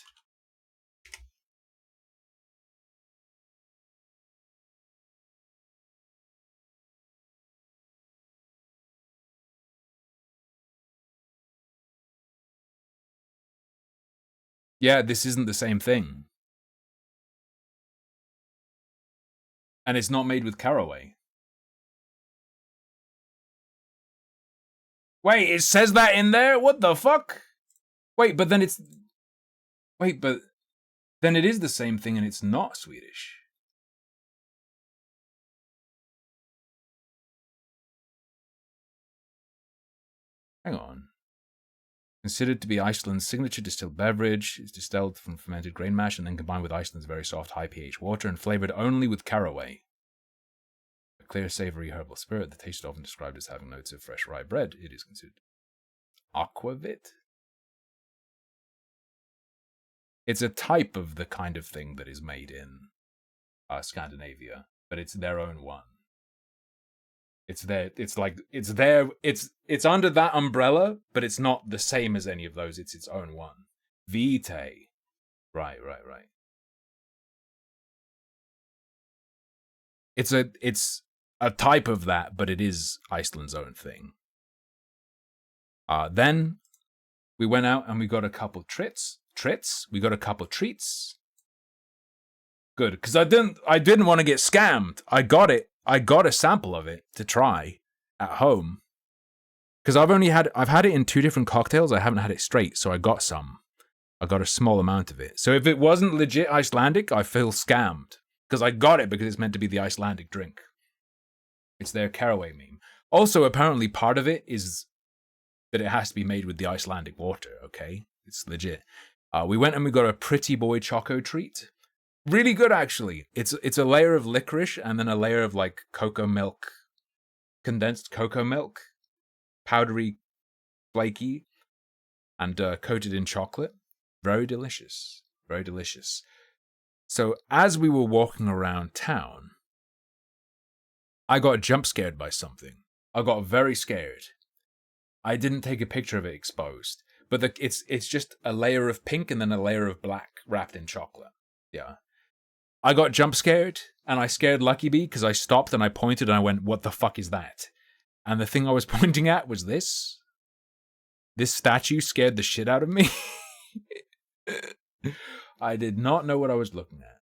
Yeah, this isn't the same thing. And it's not made with caraway. Wait, it says that in there? What the fuck? Wait, but then it's... Wait, but... Then it is the same thing and it's not Swedish. Hang on. Considered to be Iceland's signature distilled beverage, it's distilled from fermented grain mash and then combined with Iceland's very soft high pH water and flavored only with caraway. A clear, savory herbal spirit, the taste is often described as having notes of fresh rye bread. It is considered aquavit. It's a type of the kind of thing that is made in Scandinavia, but it's their own one. It's under that umbrella, but it's not the same as any of those. It's its own one. Vitae. Right. It's a type of that, but it is Iceland's own thing. Then we went out and we got a couple treats. We got a couple treats. Good, because I didn't want to get scammed. I got a sample of it to try at home. Because I've had it in 2 different cocktails. I haven't had it straight, so I got some. I got a small amount of it. So if it wasn't legit Icelandic, I feel scammed. Because I got it because it's meant to be the Icelandic drink. It's their caraway meme. Also, apparently part of it is that it has to be made with the Icelandic water, okay? It's legit. We went and we got a Pretty Boy Choco treat. Really good, actually. It's a layer of licorice and then a layer of like cocoa milk condensed cocoa milk, powdery, flaky, and coated in chocolate. Very delicious. Very delicious. So as we were walking around town, I got jump scared by something. I got very scared. I didn't take a picture of it exposed, but it's just a layer of pink and then a layer of black wrapped in chocolate. Yeah. I got jump scared, and I scared Lucky Bee because I stopped and I pointed and I went, "What the fuck is that?" And the thing I was pointing at was this. This statue scared the shit out of me. I did not know what I was looking at.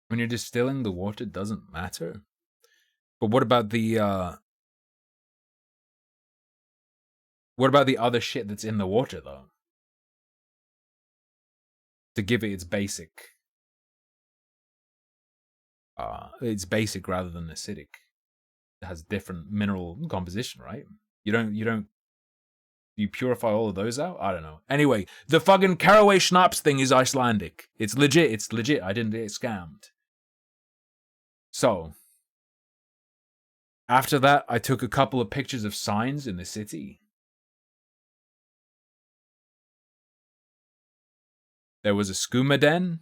When you're distilling the water, it doesn't matter. But what about the other shit that's in the water, though? To give it its basic rather than acidic. It has different mineral composition, right? You purify all of those out? I don't know. Anyway, the fucking caraway schnapps thing is Icelandic. It's legit. I didn't get scammed. So, after that, I took a couple of pictures of signs in the city. There was a skooma den.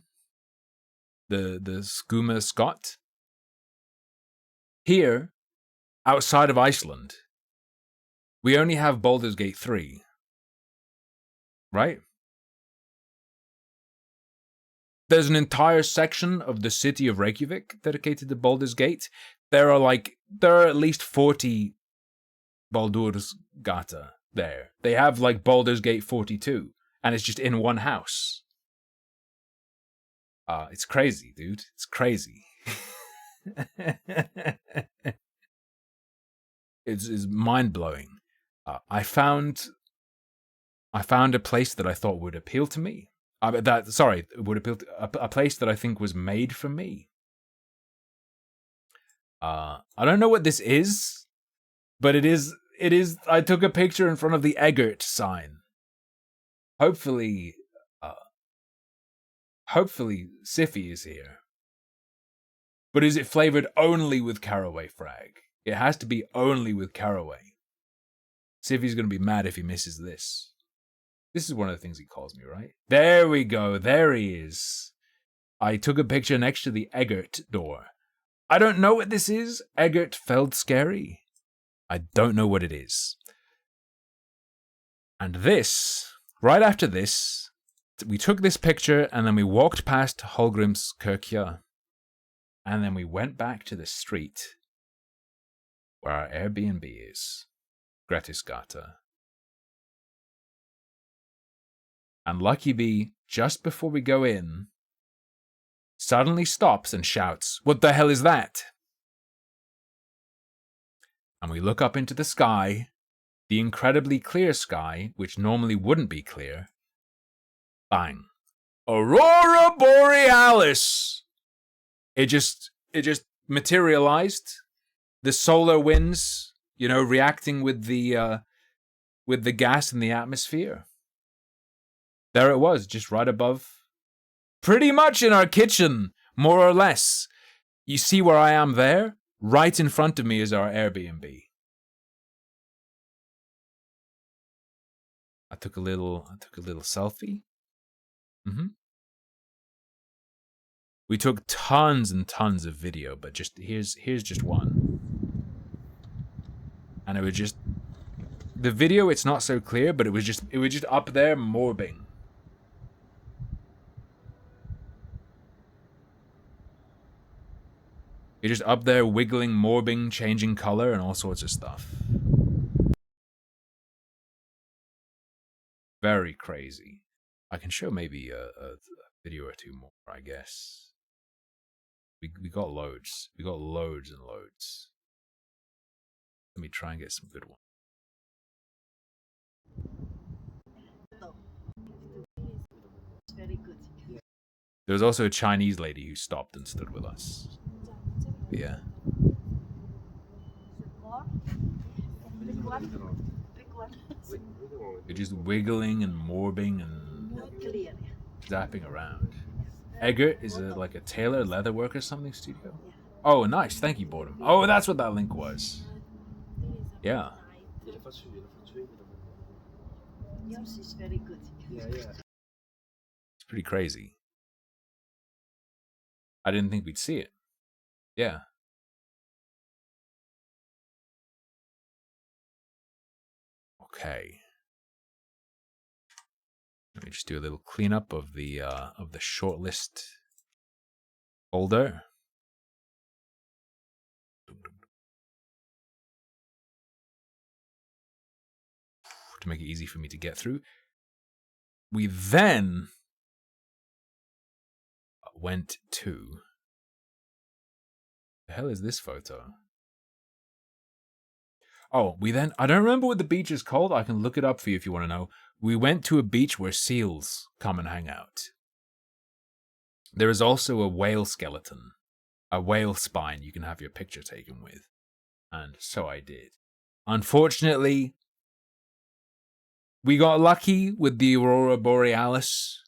The skooma Scott. Here, outside of Iceland, we only have Baldur's Gate 3. Right? There's an entire section of the city of Reykjavik dedicated to Baldur's Gate. There are at least 40 Baldur's Gata there. They have like Baldur's Gate 42, and it's just in one house. It's crazy, dude. It's crazy. It's mind-blowing. I found a place that I thought would appeal to me. Would appeal to a place that I think was made for me. I don't know what this is, but it is. I took a picture in front of the Eggert sign. Hopefully Siffy is here. But is it flavored only with caraway frag? It has to be only with caraway. Siffy's gonna be mad if he misses this. This is one of the things he calls me, right? There we go. There he is. I took a picture next to the Eggert door. I don't know what this is. Eggert felt scary. I don't know what it is. And this, right after this, we took this picture and then we walked past Hallgrímskirkja. And then we went back to the street where our Airbnb is. Grettisgata. And Lucky Bee, just before we go in, suddenly stops and shouts, "What the hell is that?" And we look up into the sky, the incredibly clear sky, which normally wouldn't be clear. Bang. Aurora Borealis! It just materialized. The solar winds, reacting with the gas in the atmosphere. There it was, just right above. Pretty much in our kitchen, more or less. You see where I am there? Right in front of me is our Airbnb. I took a little selfie. We took tons and tons of video, but here's just one. And it was just the video, it's not so clear, but it was just up there morbing. You're just up there wiggling, morbing, changing color, and all sorts of stuff. Very crazy. I can show maybe a video or two more, I guess. We got loads. We got loads and loads. Let me try and get some good ones. There was also a Chinese lady who stopped and stood with us. Yeah. You're just wiggling and morbing and zapping around. Eggert is like a tailor leatherworker something studio? Oh, nice. Thank you, Boredom. Oh, that's what that link was. Yeah. Yours is very good. Yeah. It's pretty crazy. I didn't think we'd see it. Yeah. Okay. Let me just do a little cleanup of the shortlist folder. To make it easy for me to get through. We then went to... The hell is this photo? Oh, we then... I don't remember what the beach is called. I can look it up for you if you want to know. We went to a beach where seals come and hang out. There is also a whale skeleton. A whale spine you can have your picture taken with. And so I did. Unfortunately, we got lucky with the Aurora Borealis,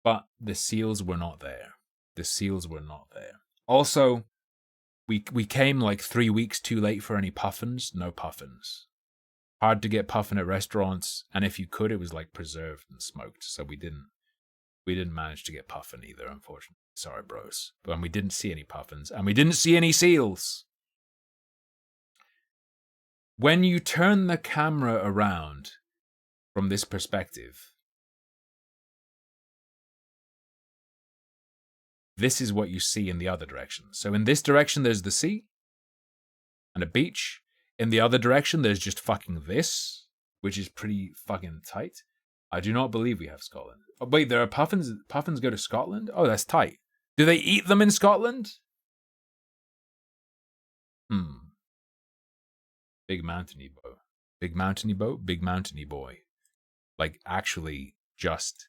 but the seals were not there. The seals were not there. Also, we came like 3 weeks too late for any puffins. No puffins. Hard to get puffin at restaurants, and if you could, it was like preserved and smoked. So we didn't manage to get puffin either, unfortunately. Sorry, bros. But we didn't see any puffins, and we didn't see any seals. When you turn the camera around from this perspective, this is what you see in the other direction. So in this direction, there's the sea and a beach. In the other direction, there's just fucking this, which is pretty fucking tight. I do not believe we have Scotland. Oh, wait, there are puffins. Puffins go to Scotland? Oh, that's tight. Do they eat them in Scotland? Big mountainy bow. Big mountainy bow, big mountainy boy. Like, actually, just...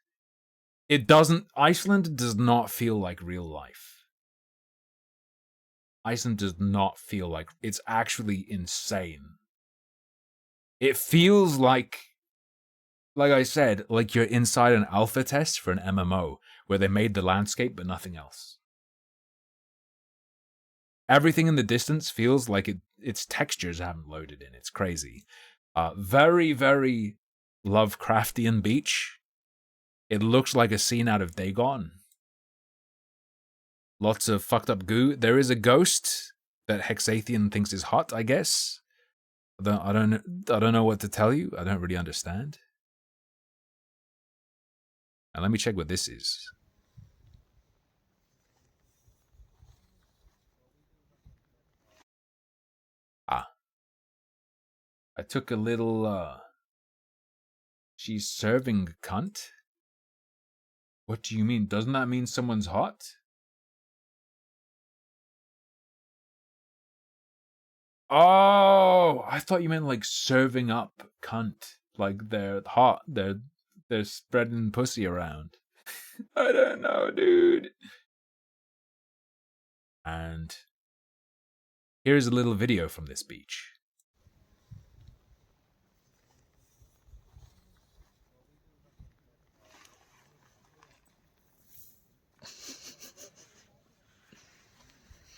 It doesn't... Iceland does not feel like real life. Iceland does not feel like... It's actually insane. It feels like I said, like you're inside an alpha test for an MMO, where they made the landscape but nothing else. Everything in the distance feels like its textures haven't loaded in. It's crazy. Very, very Lovecraftian beach. It looks like a scene out of Dagon. Lots of fucked up goo. There is a ghost that Hexathian thinks is hot, I guess. I don't know what to tell you. I don't really understand. Now let me check what this is. I took a little, she's serving cunt? What do you mean? Doesn't that mean someone's hot? Oh, I thought you meant like serving up cunt. Like they're hot. They're spreading pussy around. I don't know, dude. And here's a little video from this beach.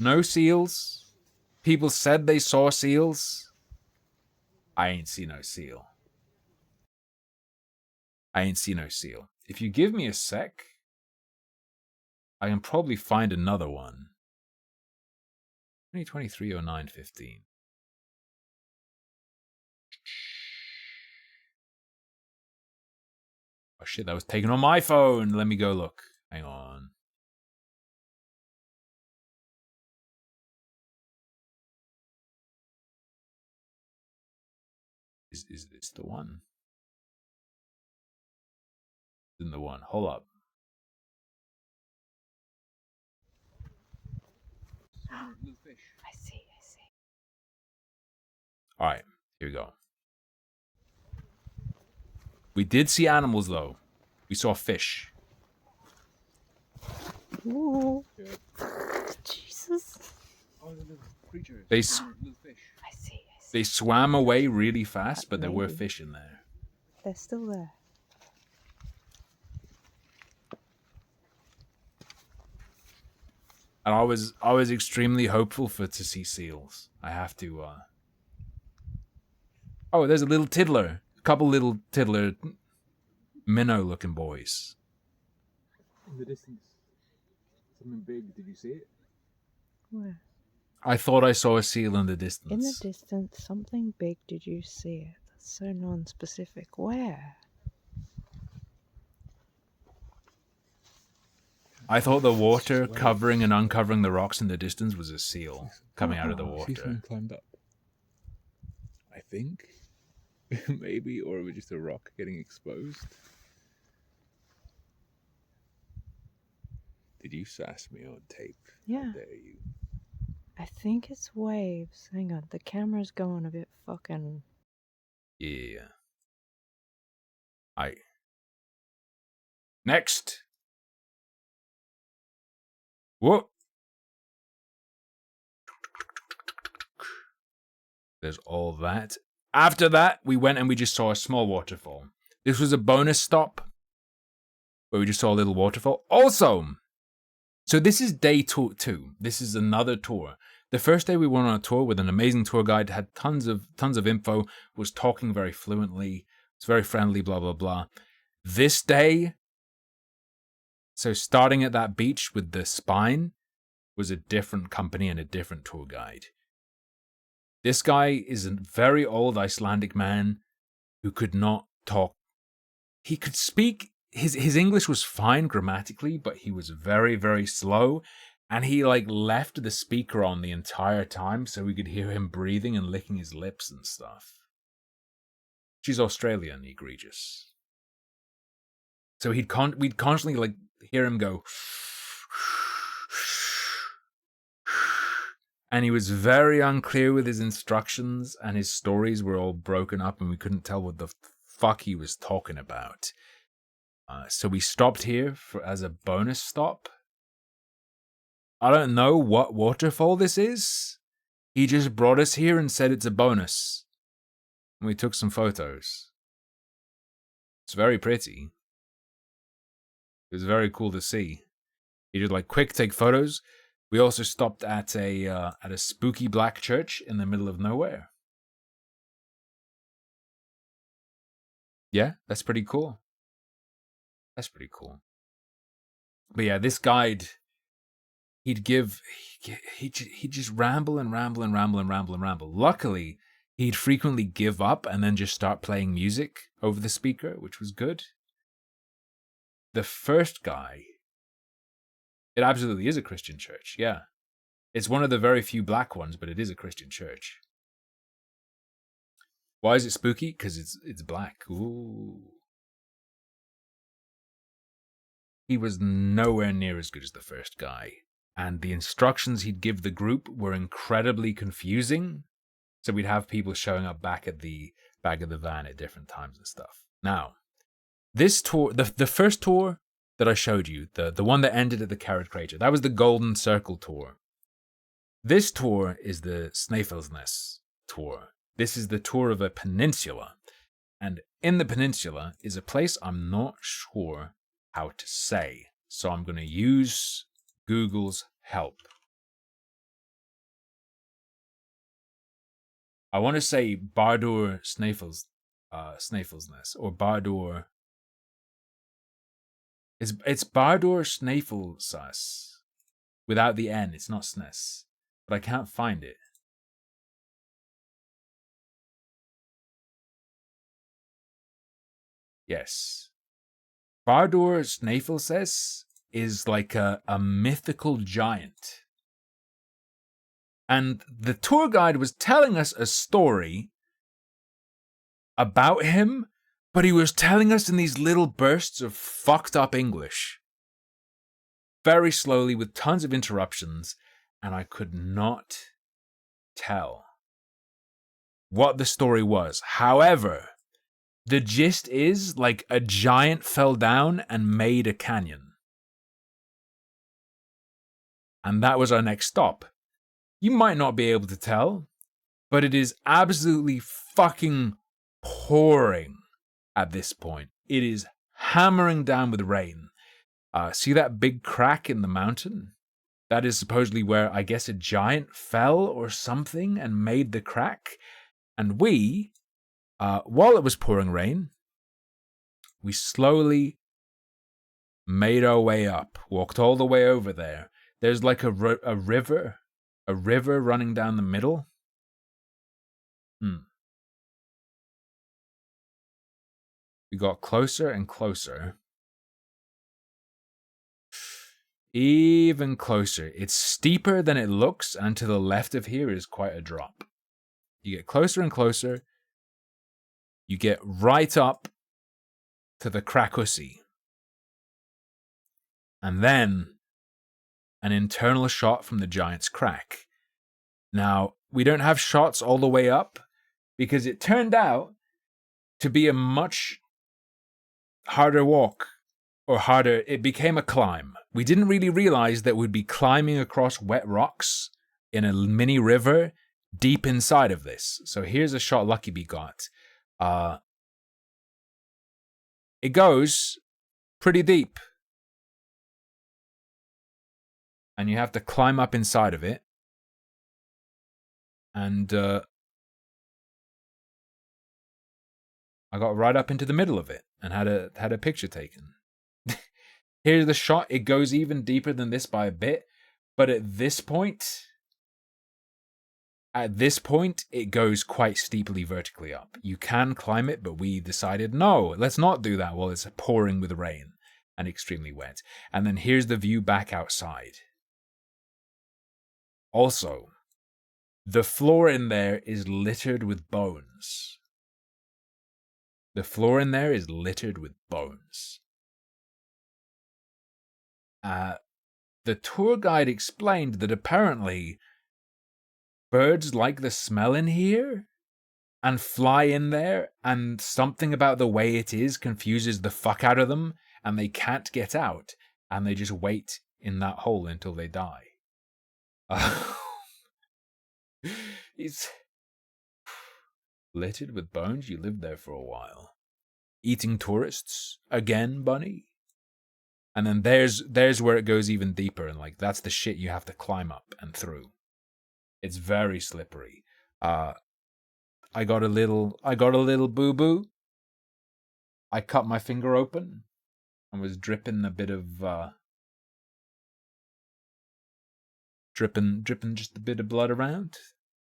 No seals. People said they saw seals. I ain't see no seal. I ain't see no seal. If you give me a sec, I can probably find another one. 2023-09-15. Oh shit, that was taken on my phone. Let me go look. Hang on. Is this the one? Isn't the one? Hold up. I see. Alright, here we go. We did see animals though. We saw fish. Ooh. Jesus. They swam away really fast, but there were fish in there. They're still there. And I was extremely hopeful to see seals. I have to. Oh, there's a little tiddler. A couple little tiddler, minnow-looking boys. In the distance, something big. Did you see it? Where? I thought I saw a seal in the distance. In the distance, something big. Did you see it? That's so non-specific. Where? I thought the water covering and uncovering the rocks in the distance was a seal coming out of the water. Someone climbed up. I think. Maybe, or it was just a rock getting exposed. Did you sass me on tape? Yeah. How dare you? I think it's waves. Hang on, the camera's going a bit fucking... Yeah. Next. Whoop. There's all that. After that, we went and we just saw a small waterfall. This was a bonus stop where we just saw a little waterfall. Also, so this is day 2. This is another tour. The first day we went on a tour with an amazing tour guide, had tons of info, was talking very fluently, was very friendly, blah, blah, blah. This day, so starting at that beach with the spine, was a different company and a different tour guide. This guy is a very old Icelandic man who could not talk. He could speak, his English was fine grammatically, but he was very, very slow. And he left the speaker on the entire time so we could hear him breathing and licking his lips and stuff. She's Australian, egregious. So we'd constantly hear him go... And he was very unclear with his instructions, and his stories were all broken up, and we couldn't tell what the fuck he was talking about. So we stopped here as a bonus stop. I don't know what waterfall this is. He just brought us here and said it's a bonus. And we took some photos. It's very pretty. It was very cool to see. He did quick take photos. We also stopped at a spooky black church in the middle of nowhere. Yeah, that's pretty cool. That's pretty cool. But yeah, this guide, he'd just ramble and ramble and ramble and ramble and ramble. Luckily, he'd frequently give up and then just start playing music over the speaker, which was good. The first guy, it absolutely is a Christian church, yeah. It's one of the very few black ones, but it is a Christian church. Why is it spooky? Because it's black. Ooh. He was nowhere near as good as the first guy. And the instructions he'd give the group were incredibly confusing. So we'd have people showing up back of the van at different times and stuff. Now, this tour, the first tour that I showed you, the one that ended at the Carrot Crater, that was the Golden Circle tour. This tour is the Snæfellsnes tour. This is the tour of a peninsula. And in the peninsula is a place I'm not sure how to say. So I'm going to use Google's help. I want to say Bardur Snæfellsnes or Bardur. It's Bardur Snæfellsnes without the N. It's not Snes, but I can't find it. Yes, Bardur Snæfellsnes is like a mythical giant. And the tour guide was telling us a story about him, but he was telling us in these little bursts of fucked up English. Very slowly with tons of interruptions, and I could not tell what the story was. However, the gist is like a giant fell down and made a canyon. And that was our next stop. You might not be able to tell, but it is absolutely fucking pouring at this point. It is hammering down with rain. See that big crack in the mountain? That is supposedly where, I guess, a giant fell or something and made the crack. And we, while it was pouring rain, we slowly made our way up, walked all the way over there. There's like a river running down the middle. We got closer and closer. Even closer. It's steeper than it looks, and to the left of here is quite a drop. You get closer and closer. You get right up to the Krakusi. And then an internal shot from the giant's crack. Now, we don't have shots all the way up because it turned out to be a much harder walk, or harder, it became a climb. We didn't really realize that we'd be climbing across wet rocks in a mini river deep inside of this. So here's a shot Lucky Bee got. It goes pretty deep. And you have to climb up inside of it. And I got right up into the middle of it and had a picture taken. Here's the shot. It goes even deeper than this by a bit, but at this point, it goes quite steeply vertically up. You can climb it, but we decided, no, let's not do that while it's pouring with rain and extremely wet. And then here's the view back outside. Also, the floor in there is littered with bones. The floor in there is littered with bones. The tour guide explained that apparently birds like the smell in here and fly in there, and something about the way it is confuses the fuck out of them, and they can't get out, and they just wait in that hole until they die. It's littered with bones. You lived there for a while. Eating tourists again, Bunny. And then there's where it goes even deeper, and like that's the shit you have to climb up and through. It's very slippery. I got a little boo-boo. I cut my finger open and was dripping a bit of dripping just a bit of blood around.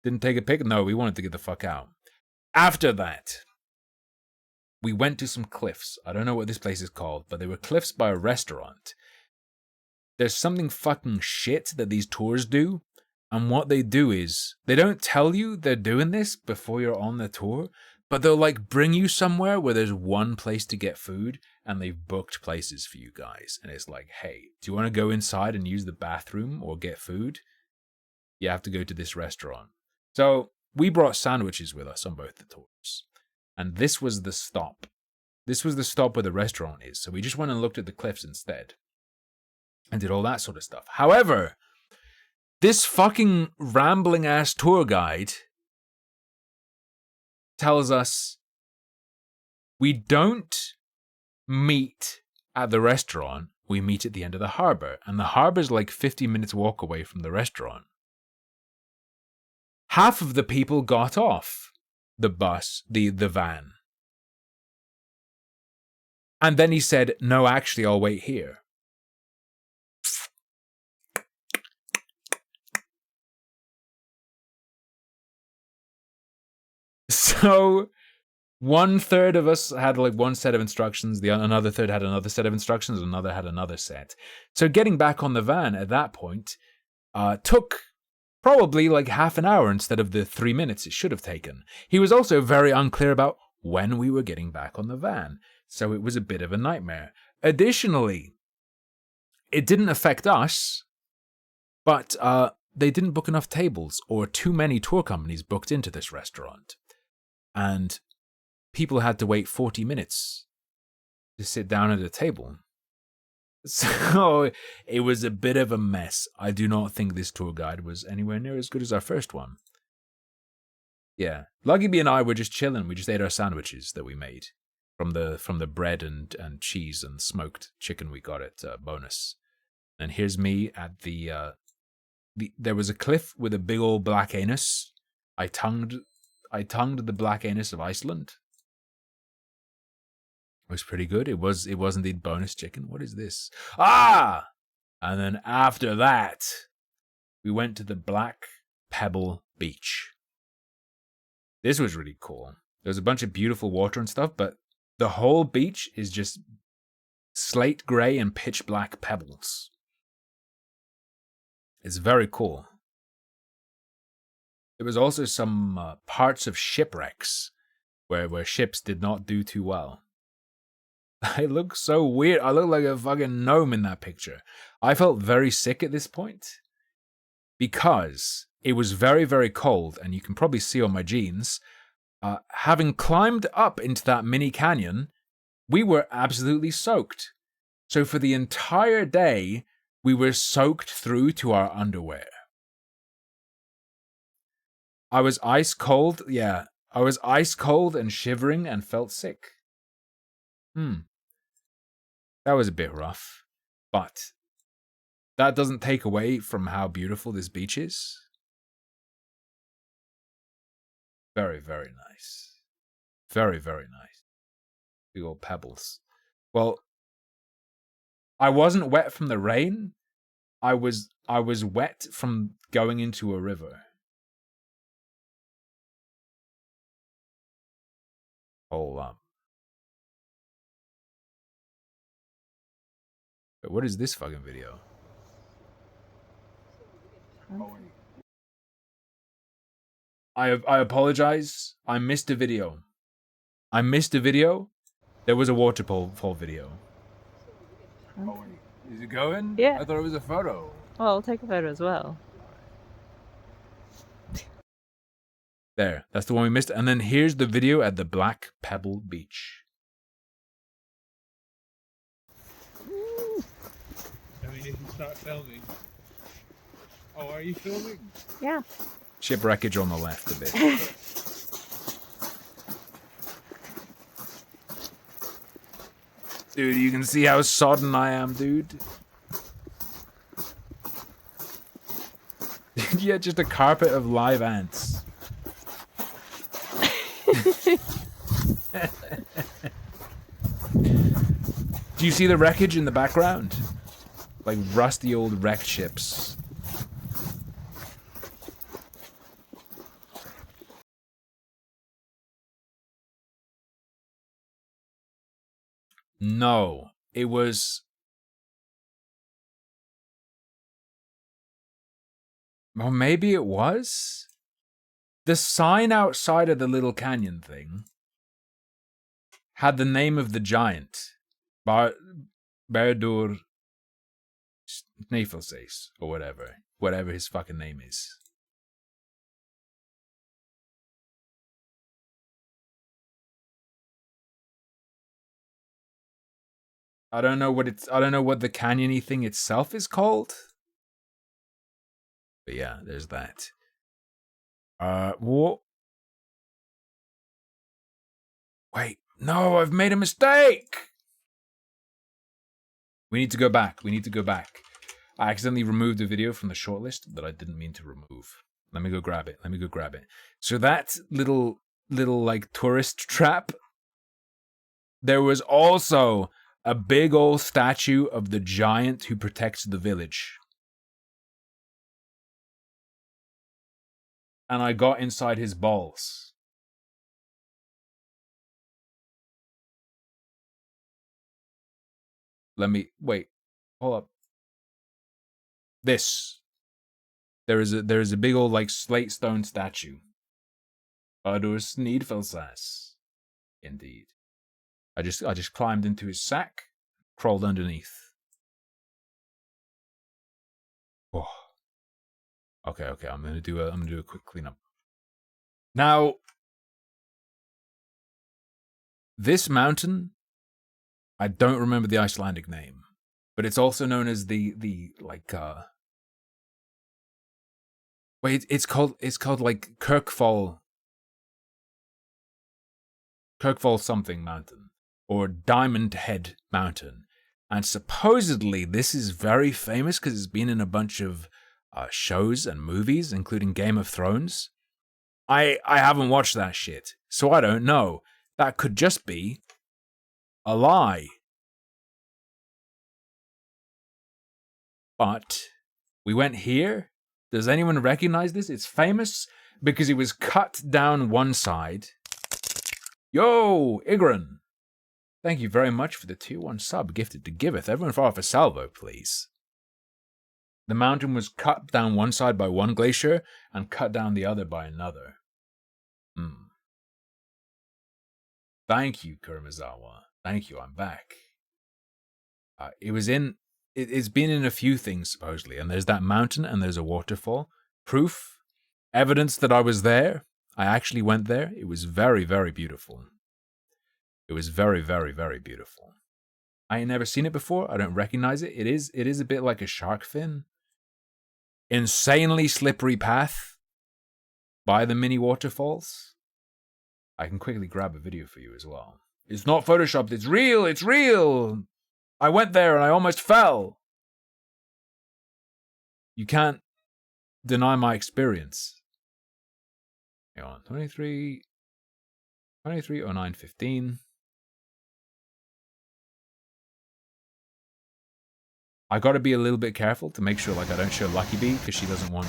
Didn't take a pic. No, we wanted to get the fuck out. After that, we went to some cliffs. I don't know what this place is called, but they were cliffs by a restaurant. There's something fucking shit that these tours do. And what they do is, they don't tell you they're doing this before you're on the tour, but they'll like bring you somewhere where there's one place to get food, and they've booked places for you guys. And it's like, hey, do you want to go inside and use the bathroom or get food? You have to go to this restaurant. So we brought sandwiches with us on both the tours. And this was the stop. This was the stop where the restaurant is. So we just went and looked at the cliffs instead. And did all that sort of stuff. However, this fucking rambling ass tour guide tells us we don't meet at the restaurant. We meet at the end of the harbor. And the harbor's like 50 minutes walk away from the restaurant. Half of the people got off the bus, the van. And then he said, no, actually, I'll wait here. So 1/3 of us had like one set of instructions, another third had another set of instructions, another had another set. So getting back on the van at that point took probably like half an hour instead of the 3 minutes it should have taken. He was also very unclear about when we were getting back on the van, so it was a bit of a nightmare. Additionally, it didn't affect us, but they didn't book enough tables, or too many tour companies booked into this restaurant. And people had to wait 40 minutes to sit down at a table. So it was a bit of a mess. I do not think this tour guide was anywhere near as good as our first one. Yeah, Lucky Bee and I were just chilling. We just ate our sandwiches that we made from the bread and cheese and smoked chicken we got at Bonus. And here's me at the there was a cliff with a big old black anus. I tongued the black anus of Iceland. It was pretty good. It was indeed bonus chicken. What is this? Ah! And then after that, we went to the Black Pebble Beach. This was really cool. There's a bunch of beautiful water and stuff, but the whole beach is just slate gray and pitch black pebbles. It's very cool. There was also some parts of shipwrecks where ships did not do too well. I look so weird. I look like a fucking gnome in that picture. I felt very sick at this point because it was very, very cold, and you can probably see on my jeans. Having climbed up into that mini canyon, we were absolutely soaked. So for the entire day, we were soaked through to our underwear. I was ice cold. Yeah, I was ice cold and shivering and felt sick. That was a bit rough, but that doesn't take away from how beautiful this beach is. Very, very nice. Very, very nice. Big old pebbles. Well, I wasn't wet from the rain. I was wet from going into a river. Hold up. But what is this fucking video? I apologize. I missed a video. There was a waterfall video. Is it going? Yeah. I thought it was a photo. Well, I'll take a photo as well. There, that's the one we missed. And then here's the video at the Black Pebble Beach. I mean, if you start filming. Oh, are you filming? Yeah. Shipwreckage on the left a bit. Dude, you can see how sodden I am, dude. Yeah, just a carpet of live ants. Do you see the wreckage in the background? Like rusty old wrecked ships. No, it was... Well, maybe it was? The sign outside of the little canyon thing had the name of the giant. Berdur Snæfellsnes, or whatever his fucking name is. I don't know what the canyony thing itself is called. But yeah, there's that. What? Wait, no, I've made a mistake! We need to go back. I accidentally removed a video from the shortlist that I didn't mean to remove. Let me go grab it. So that little like tourist trap, there was also a big old statue of the giant who protects the village. And I got inside his balls. Wait, hold up. There is a big old like slate stone statue. Berdur Snæfellsnes. Indeed. I just climbed into his sack, crawled underneath. Oh. Okay, I'm gonna do a quick cleanup. Now, this mountain, I don't remember the Icelandic name, but it's also known as the like wait, it's called like Kirkfall something mountain, or Diamond Head Mountain. And supposedly this is very famous because it's been in a bunch of shows and movies, including Game of Thrones. I haven't watched that shit, so I don't know. That could just be a lie. But we went here. Does anyone recognize this? It's famous because it was cut down one side. Yo, Igran. Thank you very much for the 2-1 sub gifted to Giveth. Everyone fire off a salvo, please. The mountain was cut down one side by one glacier and cut down the other by another. Thank you, Kurmazawa. Thank you, I'm back. It's been in a few things, supposedly, and there's that mountain and there's a waterfall. Proof, evidence that I was there. I actually went there. It was very, very beautiful. It was very, very, very beautiful. I ain't never seen it before. I don't recognize it. It is a bit like a shark fin. Insanely slippery path by the mini waterfalls. I can quickly grab a video for you as well. It's not photoshopped. It's real. It's real. I went there and I almost fell. You can't deny my experience. Hang on. 23:09:15. I got to be a little bit careful to make sure like I don't show Lucky Bee because she doesn't want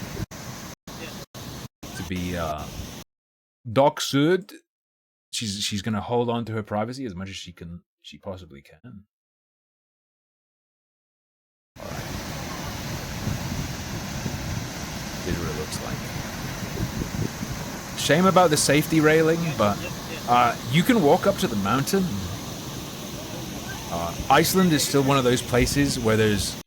to be doxed. She's gonna hold on to her privacy as much as she possibly can. All right. Here's what it looks like. Shame about the safety railing, but you can walk up to the mountain. Iceland is still one of those places where there's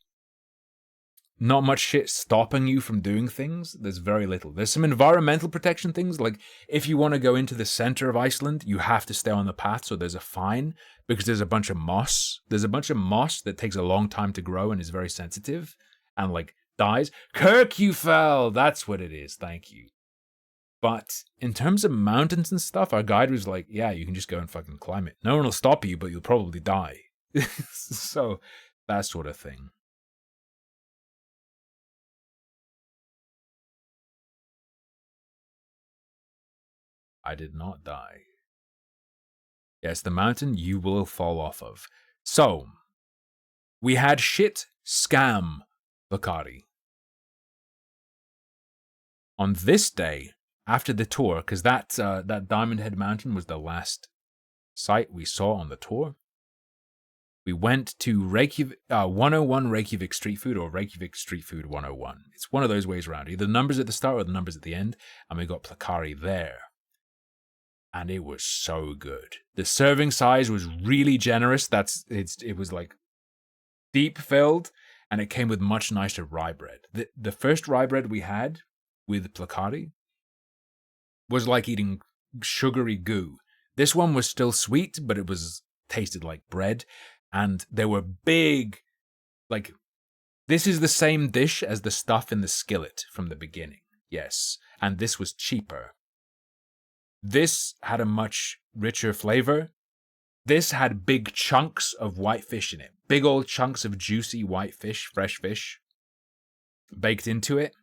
not much shit stopping you from doing things. There's very little. There's some environmental protection things, like if you want to go into the center of Iceland, you have to stay on the path, so there's a fine, because there's a bunch of moss. There's a bunch of moss that takes a long time to grow and is very sensitive, and like dies. Kirk, you fell! That's what it is, thank you. But in terms of mountains and stuff, our guide was like, yeah, you can just go and fucking climb it. No one will stop you, but you'll probably die. So, that sort of thing. I did not die. Yes, the mountain you will fall off of. So, we had shit scam Bacardi. On this day, after the tour, because that Diamond Head Mountain was the last site we saw on the tour, we went to 101 Reykjavik Street Food or Reykjavik Street Food 101. It's one of those ways around. Either the numbers at the start or the numbers at the end. And we got Placari there. And it was so good. The serving size was really generous. It was like deep filled, and it came with much nicer rye bread. The first rye bread we had with Placari was like eating sugary goo. This one was still sweet, but it was tasted like bread. And they were big, like, this is the same dish as the stuff in the skillet from the beginning. Yes. And this was cheaper. This had a much richer flavor. This had big chunks of white fish in it. Big old chunks of juicy white fish, fresh fish, baked into it.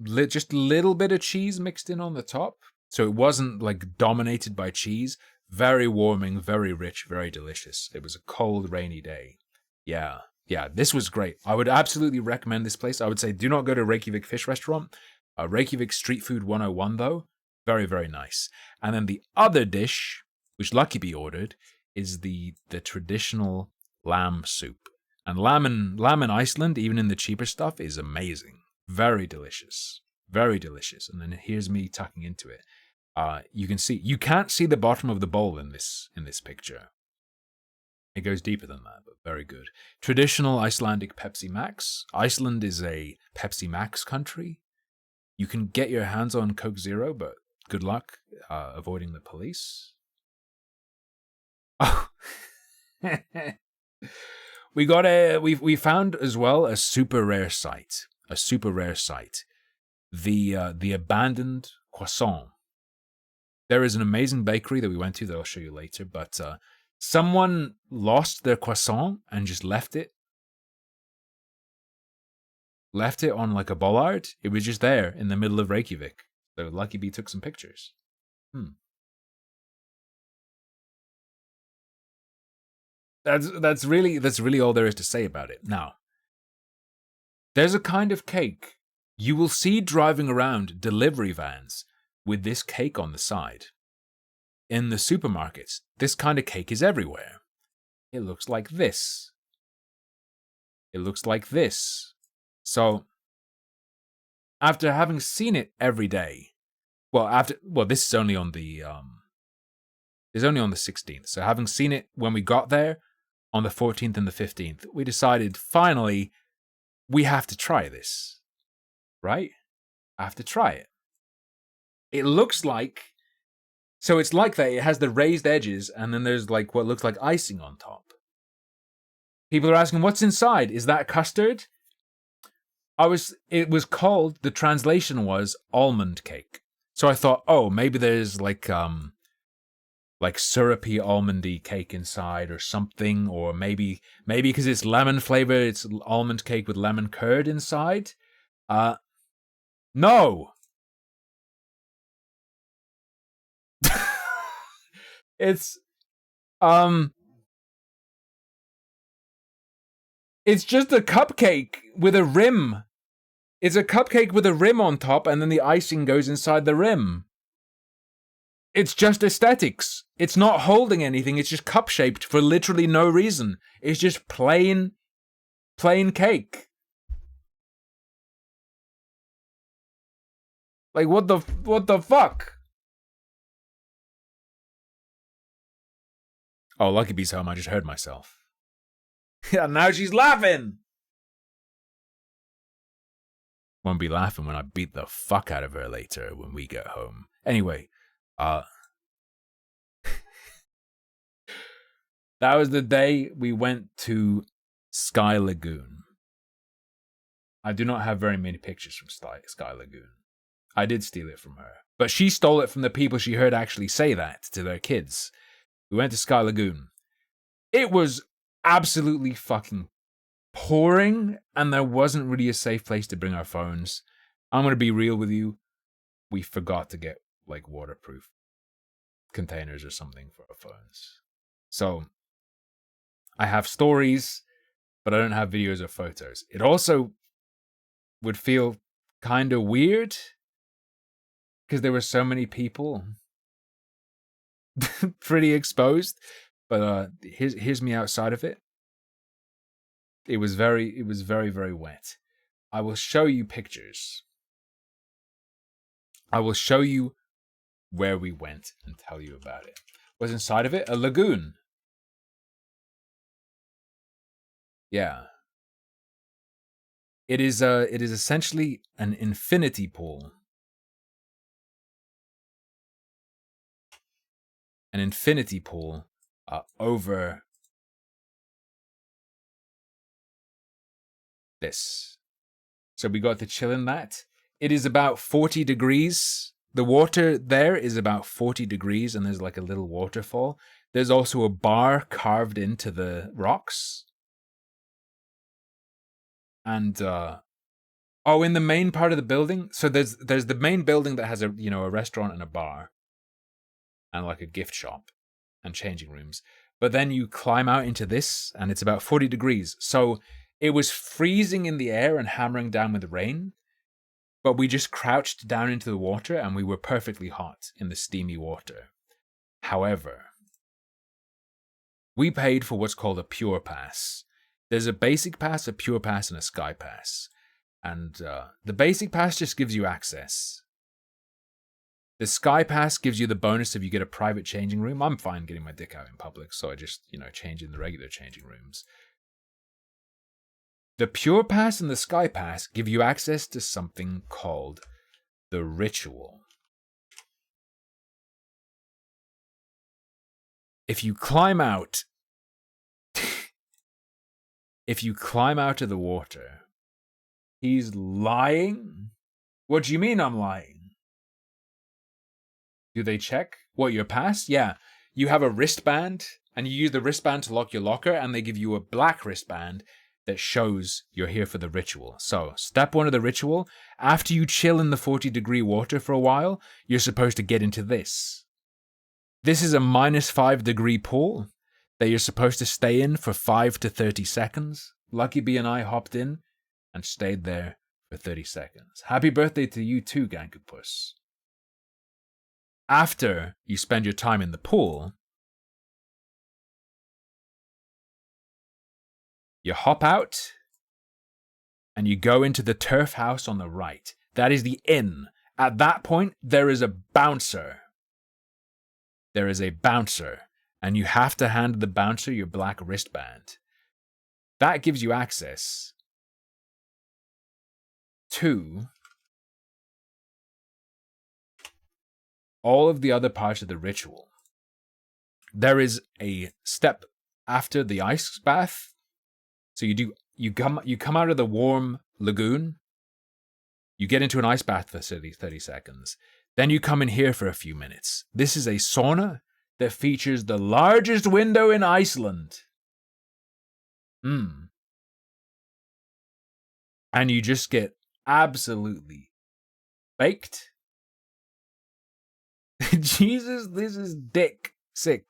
Just a little bit of cheese mixed in on the top. So it wasn't like dominated by cheese. Very warming, very rich, very delicious. It was a cold, rainy day. Yeah, this was great. I would absolutely recommend this place. I would say do not go to Reykjavik Fish Restaurant. Reykjavik Street Food 101, though. Very, very nice. And then the other dish, which Lucky Bee ordered, is the traditional lamb soup. And lamb in Iceland, even in the cheaper stuff, is amazing. Very delicious. Very delicious. And then here's me tucking into it. You can't see the bottom of the bowl in this picture. It goes deeper than that, but very good. Traditional Icelandic Pepsi Max. Iceland is a Pepsi Max country. You can get your hands on Coke Zero, but good luck avoiding the police. Oh. we found as well a super rare site. The abandoned croissant. There is an amazing bakery that we went to that I'll show you later, but someone lost their croissant and just left it left it on like a bollard. It was just there in the middle of Reykjavik. So Lucky Bee took some pictures. That's really all there is to say about it. Now, there's a kind of cake you will see driving around delivery vans with this cake on the side. In the supermarkets, this kind of cake is everywhere. It looks like this. It looks like this. So, after having seen it every day, this is only on the it's only on the 16th. So having seen it when we got there on the 14th and the 15th, we decided finally we have to try this. Right? I have to try it. It looks like, so it's like that. It has the raised edges and then there's like what looks like icing on top. People are asking, what's inside? Is that custard? It was called, the translation was almond cake. So I thought, oh, maybe there's like syrupy almondy cake inside or something, or maybe because it's lemon flavor, it's almond cake with lemon curd inside. No. It's just a cupcake with a rim. It's a cupcake with a rim on top, and then the icing goes inside the rim. It's just aesthetics. It's not holding anything. It's just cup-shaped for literally no reason. It's just plain cake. Like, what the fuck? Oh, Lucky Bee's home. I just heard myself. Yeah, now she's laughing. Won't be laughing when I beat the fuck out of her later when we get home. Anyway, that was the day we went to Sky Lagoon. I do not have very many pictures from Sky Lagoon. I did steal it from her. But she stole it from the people she heard actually say that to their kids. We went to Sky Lagoon. It was absolutely fucking pouring, and there wasn't really a safe place to bring our phones. I'm going to be real with you. We forgot to get like waterproof containers or something for our phones. So I have stories, but I don't have videos or photos. It also would feel kind of weird because there were so many people pretty exposed. But here's me outside of it. It was very, very wet. I will show you pictures. I will show you where we went and tell you about it. What's inside of it? A lagoon. Yeah. It is essentially an infinity pool. An infinity pool over this. So we got to chill in that. It is about 40 degrees. The water there is about 40 degrees and there's like a little waterfall. There's also a bar carved into the rocks. And in the main part of the building, so there's the main building that has a restaurant and a bar and like a gift shop and changing rooms. But then you climb out into this and it's about 40 degrees. So it was freezing in the air and hammering down with the rain, but we just crouched down into the water and we were perfectly hot in the steamy water. However, we paid for what's called a pure pass. There's a basic pass, a pure pass, and a sky pass. And the basic pass just gives you access. The sky pass gives you the bonus if you get a private changing room. I'm fine getting my dick out in public, so I just, change in the regular changing rooms. The Pure Pass and the Sky Pass give you access to something called the Ritual. If you climb out of the water, he's lying? What do you mean I'm lying? Do they check what your pass? Yeah, you have a wristband, and you use the wristband to lock your locker, and they give you a black wristband, that shows you're here for the ritual. So, step 1 of the ritual, after you chill in the 40-degree water for a while, you're supposed to get into this. This is a -5-degree pool that you're supposed to stay in for 5 to 30 seconds. Lucky B and I hopped in and stayed there for 30 seconds. Happy birthday to you too, Gankupus. After you spend your time in the pool, you hop out and you go into the turf house on the right. That is the inn. At that point, there is a bouncer. There is a bouncer, and you have to hand the bouncer your black wristband. That gives you access to all of the other parts of the ritual. There is a step after the ice bath. So you come out of the warm lagoon, you get into an ice bath for 30 seconds. Then you come in here for a few minutes. This is a sauna that features the largest window in Iceland. And you just get absolutely baked. Jesus, this is dick sick.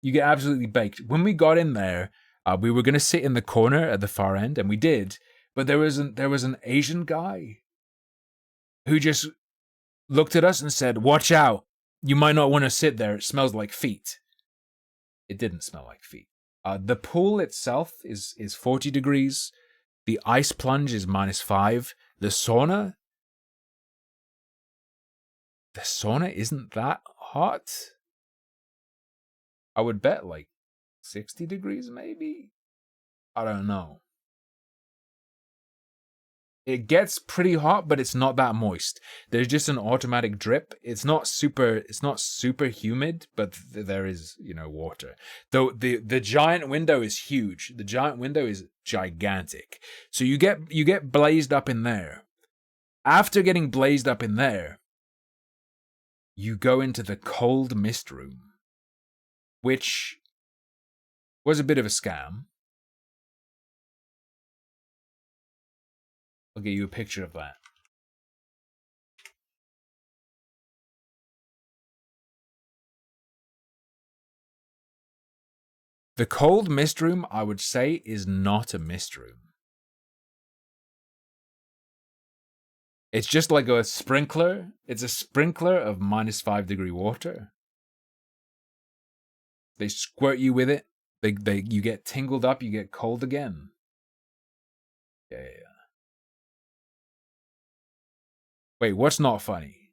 You get absolutely baked. When we got in there, we were going to sit in the corner at the far end, and we did. But there was an Asian guy who just looked at us and said, "Watch out. You might not want to sit there. It smells like feet." It didn't smell like feet. The pool itself is 40 degrees. The ice plunge is -5. The sauna isn't that hot. I would bet like 60 degrees maybe? I don't know. It gets pretty hot, but it's not that moist. There's just an automatic drip. It's not super humid, but there is, water. Though the giant window is huge. The giant window is gigantic. So you get blazed up in there. After getting blazed up in there, you go into the cold mist room, which was a bit of a scam. I'll get you a picture of that. The cold mist room, I would say, is not a mist room. It's just like a sprinkler. It's a sprinkler of -5-degree water. They squirt you with it. You get tingled up, you get cold again. Yeah. Wait, what's not funny?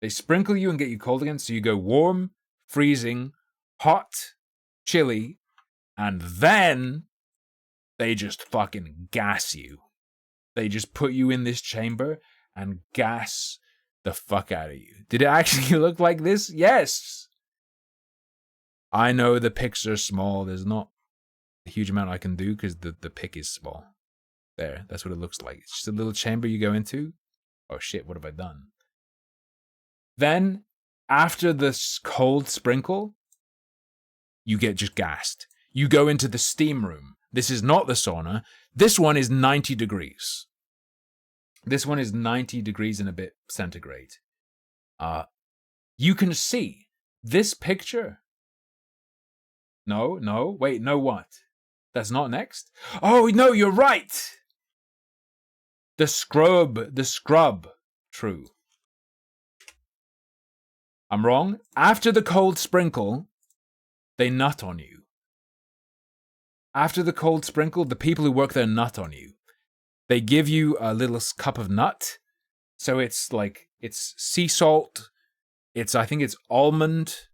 They sprinkle you and get you cold again, so you go warm, freezing, hot, chilly, and then they just fucking gas you. They just put you in this chamber and gas the fuck out of you. Did it actually look like this? Yes! I know the pics are small. There's not a huge amount I can do because the pic is small. There, that's what it looks like. It's just a little chamber you go into. Oh shit, what have I done? Then, after this cold sprinkle, you get just gassed. You go into the steam room. This is not the sauna. This one is 90 degrees. This one is 90 degrees and a bit centigrade. You can see this picture. No, wait, no what? That's not next? Oh, no, you're right! The scrub. True. I'm wrong. After the cold sprinkle, they nut on you. After the cold sprinkle, the people who work there nut on you. They give you a little cup of nut. So it's sea salt. I think it's almond,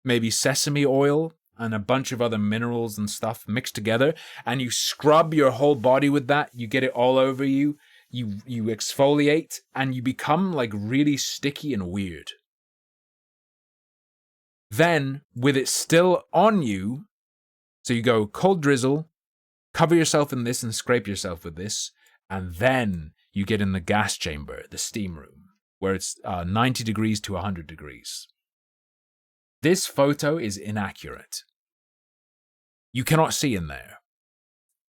maybe sesame oil, and a bunch of other minerals and stuff mixed together, and you scrub your whole body with that. You get it all over you. You exfoliate, and you become like really sticky and weird. Then, with it still on you, so you go cold drizzle, cover yourself in this and scrape yourself with this, and then you get in the gas chamber, the steam room, where it's 90 degrees to 100 degrees. This photo is inaccurate. You cannot see in there.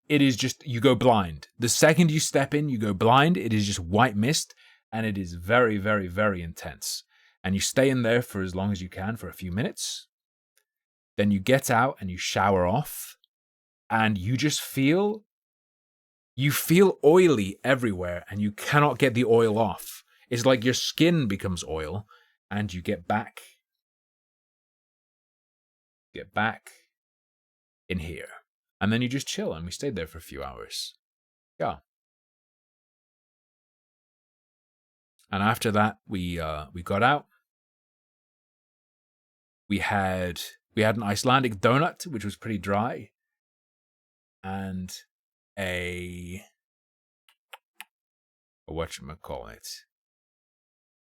It is just, you go blind. The second you step in, you go blind. It is just white mist, and it is very, very, very intense. And you stay in there for as long as you can, for a few minutes. Then you get out and you shower off, and you just feel oily everywhere, and you cannot get the oil off. It's like your skin becomes oil, and you get back in here. And then you just chill, and we stayed there for a few hours. Yeah. And after that, we got out. We had an Icelandic donut, which was pretty dry, and a whatchamacallit,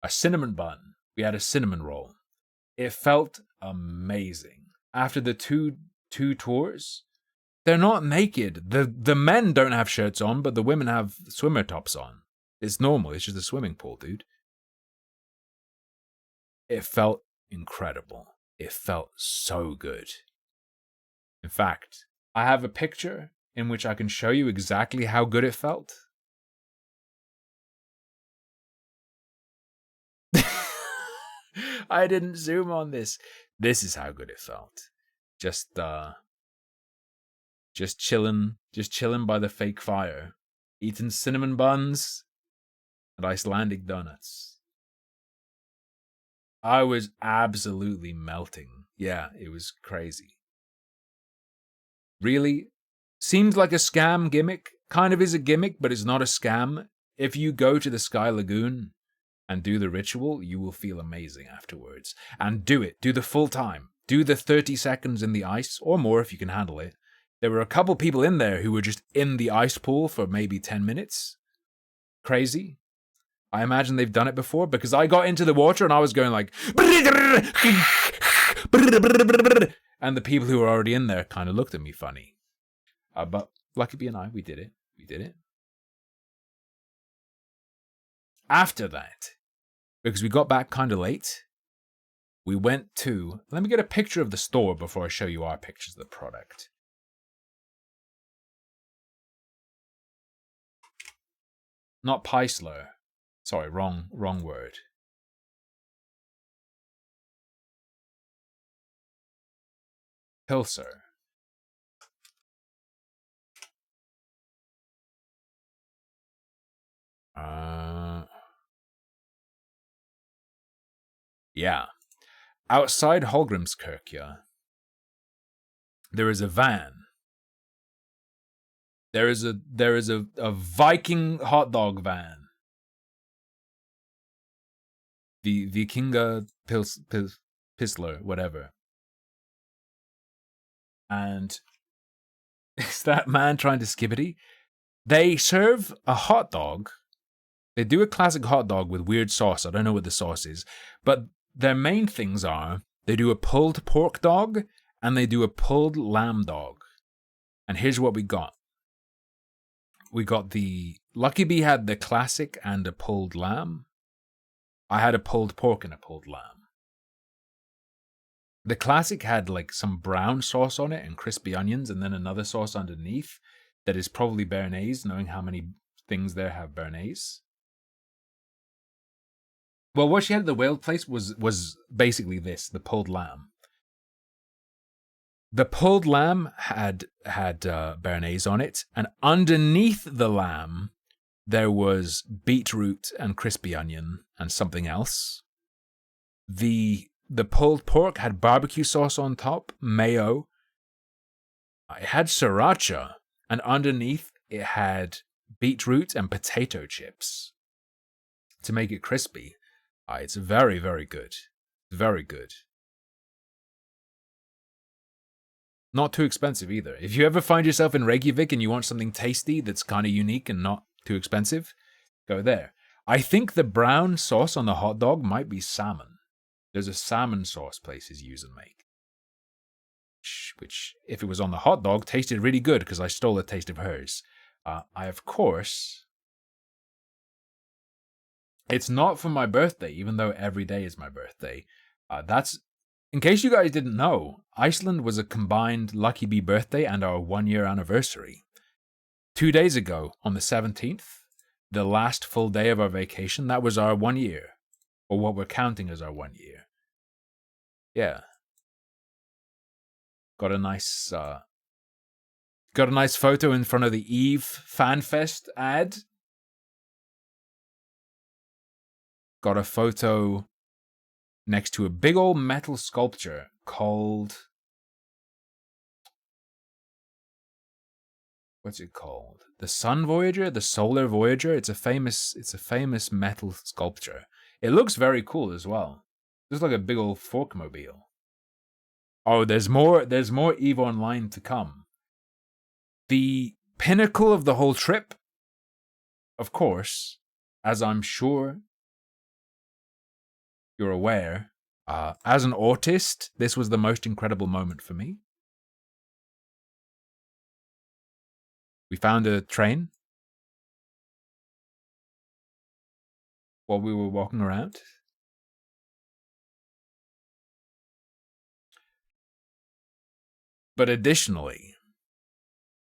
a cinnamon bun. We had a cinnamon roll. It felt amazing. After the two tours, they're not naked. The men don't have shirts on, but the women have swimmer tops on. It's normal. It's just a swimming pool, dude. It felt incredible. It felt so good. In fact, I have a picture in which I can show you exactly how good it felt. I didn't zoom on this. This is how good it felt. Just chilling by the fake fire, eating cinnamon buns and Icelandic donuts. I was absolutely melting. Yeah, it was crazy. Really? Seems like a scam gimmick. Kind of is a gimmick, but it's not a scam. If you go to the Sky Lagoon and do the ritual, you will feel amazing afterwards. And do it. Do the full time. Do the 30 seconds in the ice, or more if you can handle it. There were a couple people in there who were just in the ice pool for maybe 10 minutes. Crazy. I imagine they've done it before, because I got into the water and I was going like... And the people who were already in there kind of looked at me funny. But lucky B and I, we did it. We did it. After that, because we got back kind of late, we went to... Let me get a picture of the store before I show you our pictures of the product. Not Peisler. Sorry, wrong word. Pilser. Yeah. Outside Hallgrimskirkja, there is a van. There is a Viking hot dog van. The Vikinga Pisler, whatever. And it's that man trying to skibbity. They serve a hot dog. They do a classic hot dog with weird sauce. I don't know what the sauce is. But their main things are, they do a pulled pork dog and they do a pulled lamb dog. And here's what we got. We got the... Lucky Bee had the classic and a pulled lamb. I had a pulled pork and a pulled lamb. The classic had like some brown sauce on it and crispy onions, and then another sauce underneath that is probably béarnaise, knowing how many things there have béarnaise. Well, what she had at the whale place was basically this, the pulled lamb. The pulled lamb had béarnaise on it, and underneath the lamb there was beetroot and crispy onion and something else. The pulled pork had barbecue sauce on top, mayo. It had sriracha, and underneath it had beetroot and potato chips to make it crispy. It's very, very good. Very good. Not too expensive either. If you ever find yourself in Reykjavik and you want something tasty that's kind of unique and not too expensive, go there. I think the brown sauce on the hot dog might be salmon. There's a salmon sauce places use and make. Which, if it was on the hot dog, tasted really good because I stole a taste of hers. Of course... It's not for my birthday, even though every day is my birthday. That's In case you guys didn't know, Iceland was a combined Lucky Bee birthday and our 1-year anniversary. 2 days ago, on the 17th, the last full day of our vacation, that was our 1 year. Or what we're counting as our 1 year. Yeah. Got a nice photo in front of the Eve FanFest ad. Got a photo next to a big old metal sculpture called... What's it called? The Sun Voyager? The Solar Voyager? It's a famous metal sculpture. It looks very cool as well. Looks like a big old forkmobile. Oh, there's more EVE Online to come. The pinnacle of the whole trip, of course, as I'm sure you're aware, as an autist, this was the most incredible moment for me. We found a train while we were walking around. But additionally,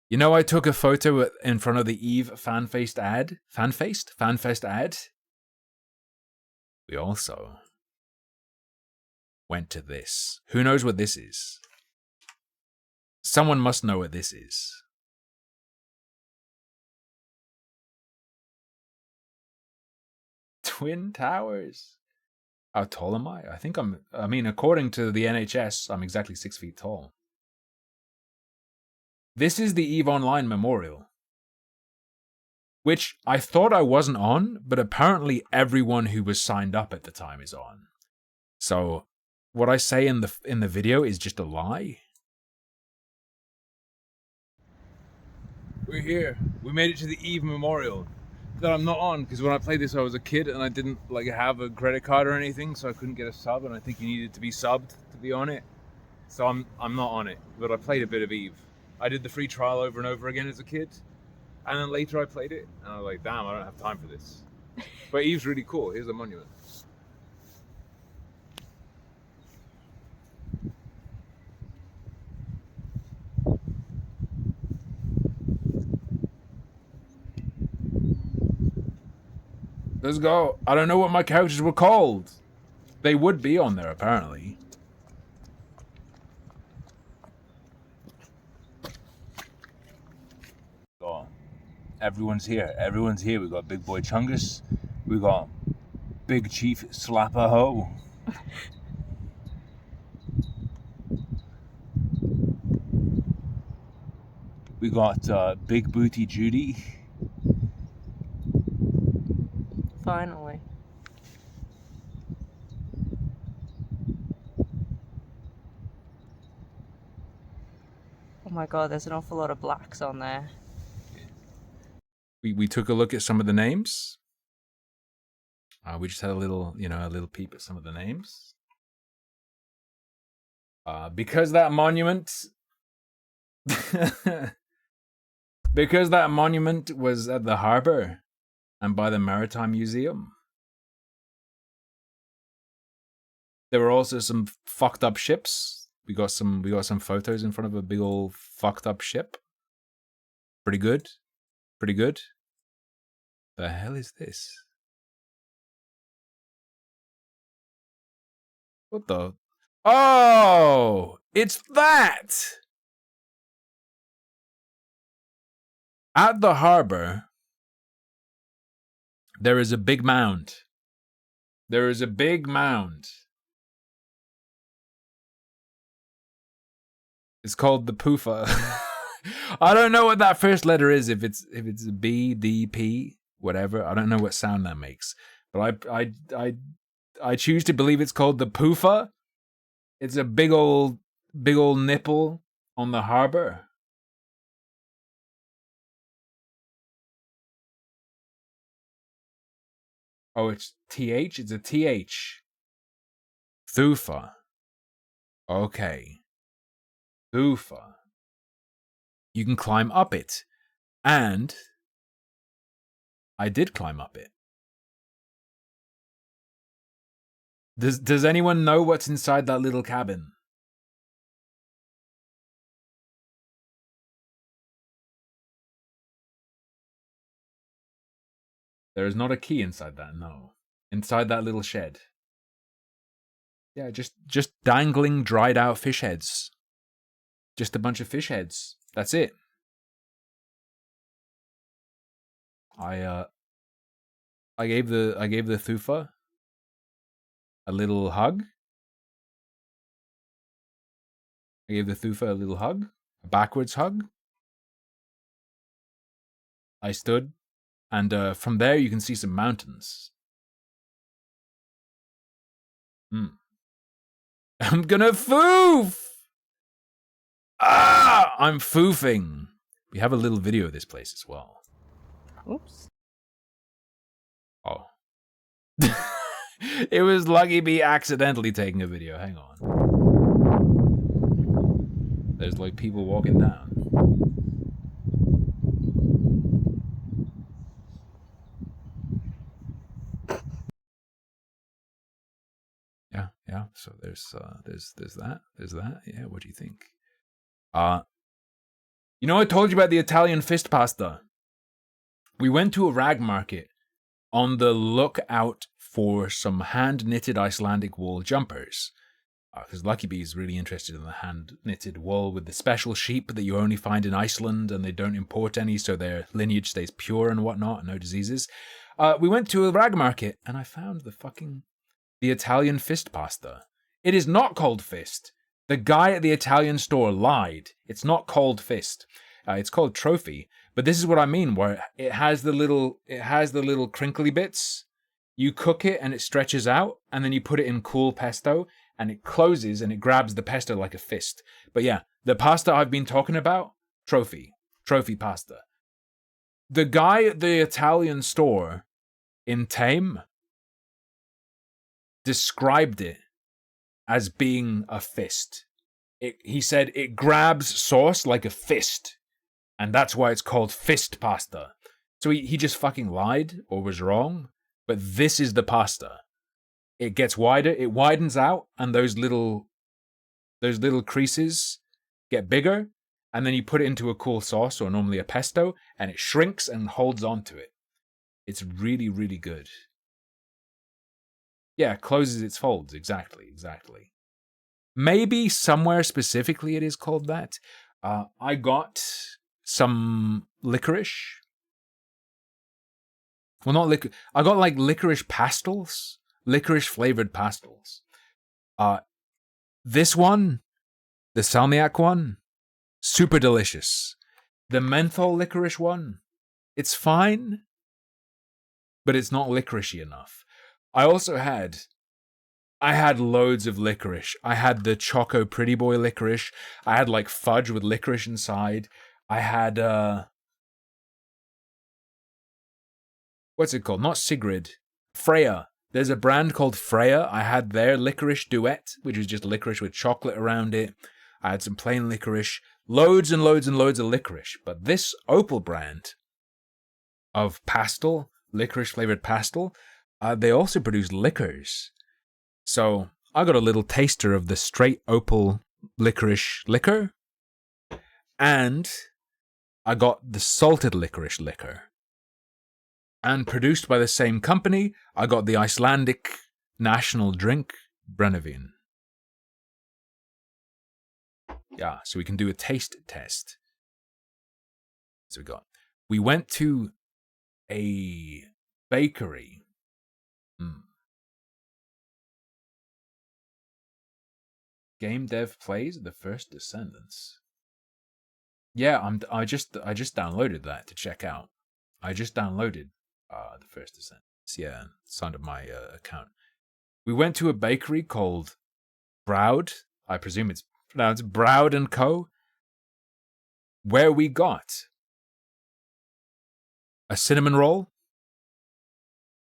you know, I took a photo in front of the Eve FanFest ad. We also went to this. Who knows what this is? Someone must know what this is. Twin Towers. How tall am I? I mean, according to the NHS, I'm exactly 6 feet tall. This is the EVE Online Memorial, which I thought I wasn't on, but apparently everyone who was signed up at the time is on. So what I say in the video is just a lie. We're here. We made it to the EVE Memorial that I'm not on, because when I played this I was a kid and I didn't have a credit card or anything, so I couldn't get a sub, and I think you needed to be subbed to be on it. So I'm not on it, but I played a bit of EVE. I did the free trial over and over again as a kid, and then later I played it, and I was like, damn, I don't have time for this. But EVE's really cool. Here's the monument. Let's go. I don't know what my characters were called. They would be on there, apparently. Everyone's here. Everyone's here. We got Big Boy Chungus. We got Big Chief Slapper-Ho. We got Big Booty Judy. Finally. Oh my god, there's an awful lot of blacks on there. We took a look at some of the names. We just had a little peep at some of the names. Because that monument was at the harbor and by the Maritime Museum. There were also some fucked up ships. We got some photos in front of a big old fucked up ship. Pretty good. Pretty good. The hell is this? What the? Oh, it's that! At the harbor, there is a big mound. There is a big mound. It's called the Poofa. I don't know what that first letter is. If it's a B, D, P, whatever. I don't know what sound that makes. But I choose to believe it's called the Poofa. It's a big old nipple on the harbor. Oh, it's TH? It's a TH. Thufa. Okay. Thufa. You can climb up it. And I did climb up it. Does anyone know what's inside that little cabin? There is not a key inside that, no. Inside that little shed. Yeah, just dangling dried out fish heads. Just a bunch of fish heads. That's it. I gave the Thufa a little hug. I gave the Thufa a little hug, a backwards hug. I stood, and from there you can see some mountains. I'm gonna foof! Ah! I'm foofing. We have a little video of this place as well. Oops. Oh. It was Lucky me accidentally taking a video. Hang on. There's like people walking down. Yeah. So there's that. There's that. Yeah. What do you think? You know, I told you about the Italian fist pasta. We went to a rag market on the lookout for some hand-knitted Icelandic wool jumpers. Because Lucky Bee is really interested in the hand-knitted wool with the special sheep that you only find in Iceland, and they don't import any, so their lineage stays pure and whatnot, no diseases. We went to a rag market, and I found the Italian fist pasta. It is not called fist. The guy at the Italian store lied. It's not called fist. It's called trophy. But this is what I mean, where it has the little crinkly bits. You cook it and it stretches out, and then you put it in cool pesto, and it closes and it grabs the pesto like a fist. But yeah, the pasta I've been talking about, trophy pasta. The guy at the Italian store in Tame described it as being a fist. He said it grabs sauce like a fist, and that's why it's called fist pasta. So he just fucking lied or was wrong, but this is the pasta. It gets wider, it widens out, and those little creases get bigger, and then you put it into a cool sauce, or normally a pesto, and it shrinks and holds on to it. It's really, really good. Yeah, closes its folds, exactly. Maybe somewhere specifically it is called that. I got some licorice. Well, not licorice. I got like licorice pastels. Licorice flavored pastels. This one, the salmiak one, super delicious. The menthol licorice one, it's fine, but it's not licoricey enough. I had loads of licorice. I had the Choco Pretty Boy licorice. I had like fudge with licorice inside. I had what's it called? Not Sigrid. Freya. There's a brand called Freya. I had their licorice duet, which is just licorice with chocolate around it. I had some plain licorice. Loads and loads and loads of licorice. But this Opal brand of pastel, licorice flavored pastel, they also produce liquors. So I got a little taster of the straight Opal licorice liquor, and I got the salted licorice liquor. And produced by the same company, I got the Icelandic national drink, Brennivin. Yeah, so we can do a taste test. So we went to a bakery. Game dev plays The First Descendants. Yeah, I just downloaded that to check out. I just downloaded The First Descendants. Yeah, it's under my account. We went to a bakery called Broud. I presume it's pronounced Broud & Co. Where we got a cinnamon roll.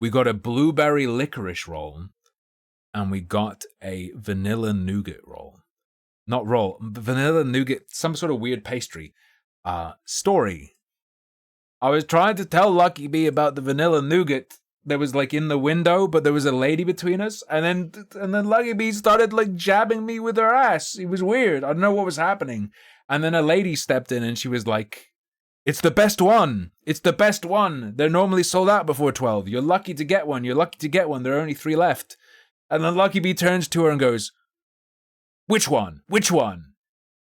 We got a blueberry licorice roll. And we got a vanilla nougat roll. Not roll, vanilla nougat, some sort of weird pastry. Story. I was trying to tell Lucky Bee about the vanilla nougat, there was like in the window, but there was a lady between us, and then Lucky Bee started like jabbing me with her ass. It was weird. I don't know what was happening. And then a lady stepped in and she was like, "It's the best one. It's the best one. They're normally sold out before 12. You're lucky to get one. You're lucky to get one. There are only 3 left." And then Lucky Bee turns to her and goes, "Which one? Which one?"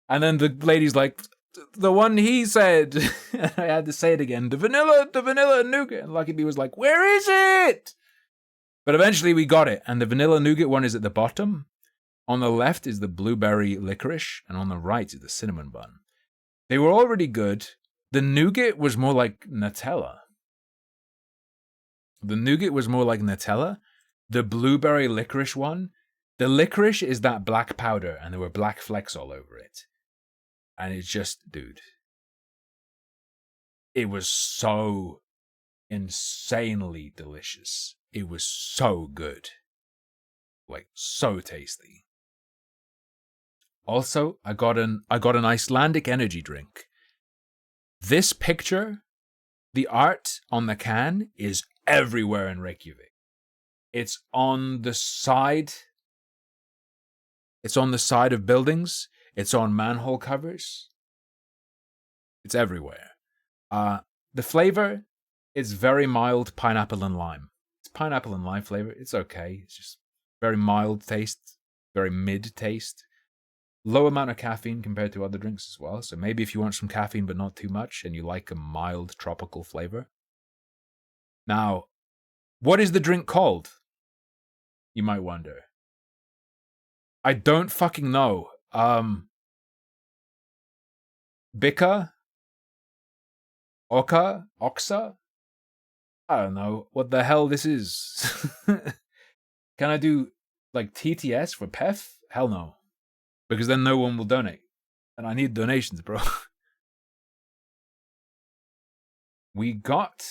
And then the lady's like, "The one he said." I had to say it again. The vanilla nougat. And Lucky Bee was like, "Where is it?" But eventually we got it. And the vanilla nougat one is at the bottom. On the left is the blueberry licorice. And on the right is the cinnamon bun. They were already good. The nougat was more like Nutella. The blueberry licorice one, the licorice is that black powder and there were black flecks all over it. And it's just, dude, it was so insanely delicious. It was so good. Like, so tasty. Also, I got an Icelandic energy drink. This picture, the art on the can is everywhere in Reykjavik. It's on the side. It's on the side of buildings. It's on manhole covers. It's everywhere. The flavor is very mild pineapple and lime. It's pineapple and lime flavor. It's okay. It's just very mild taste, very mid taste. Low amount of caffeine compared to other drinks as well. So maybe if you want some caffeine but not too much and you like a mild tropical flavor. Now, what is the drink called? You might wonder. I don't fucking know. Bika? Oka? Oxa? I don't know what the hell this is. Can I do like TTS for PEF? Hell no. Because then no one will donate. And I need donations, bro. We got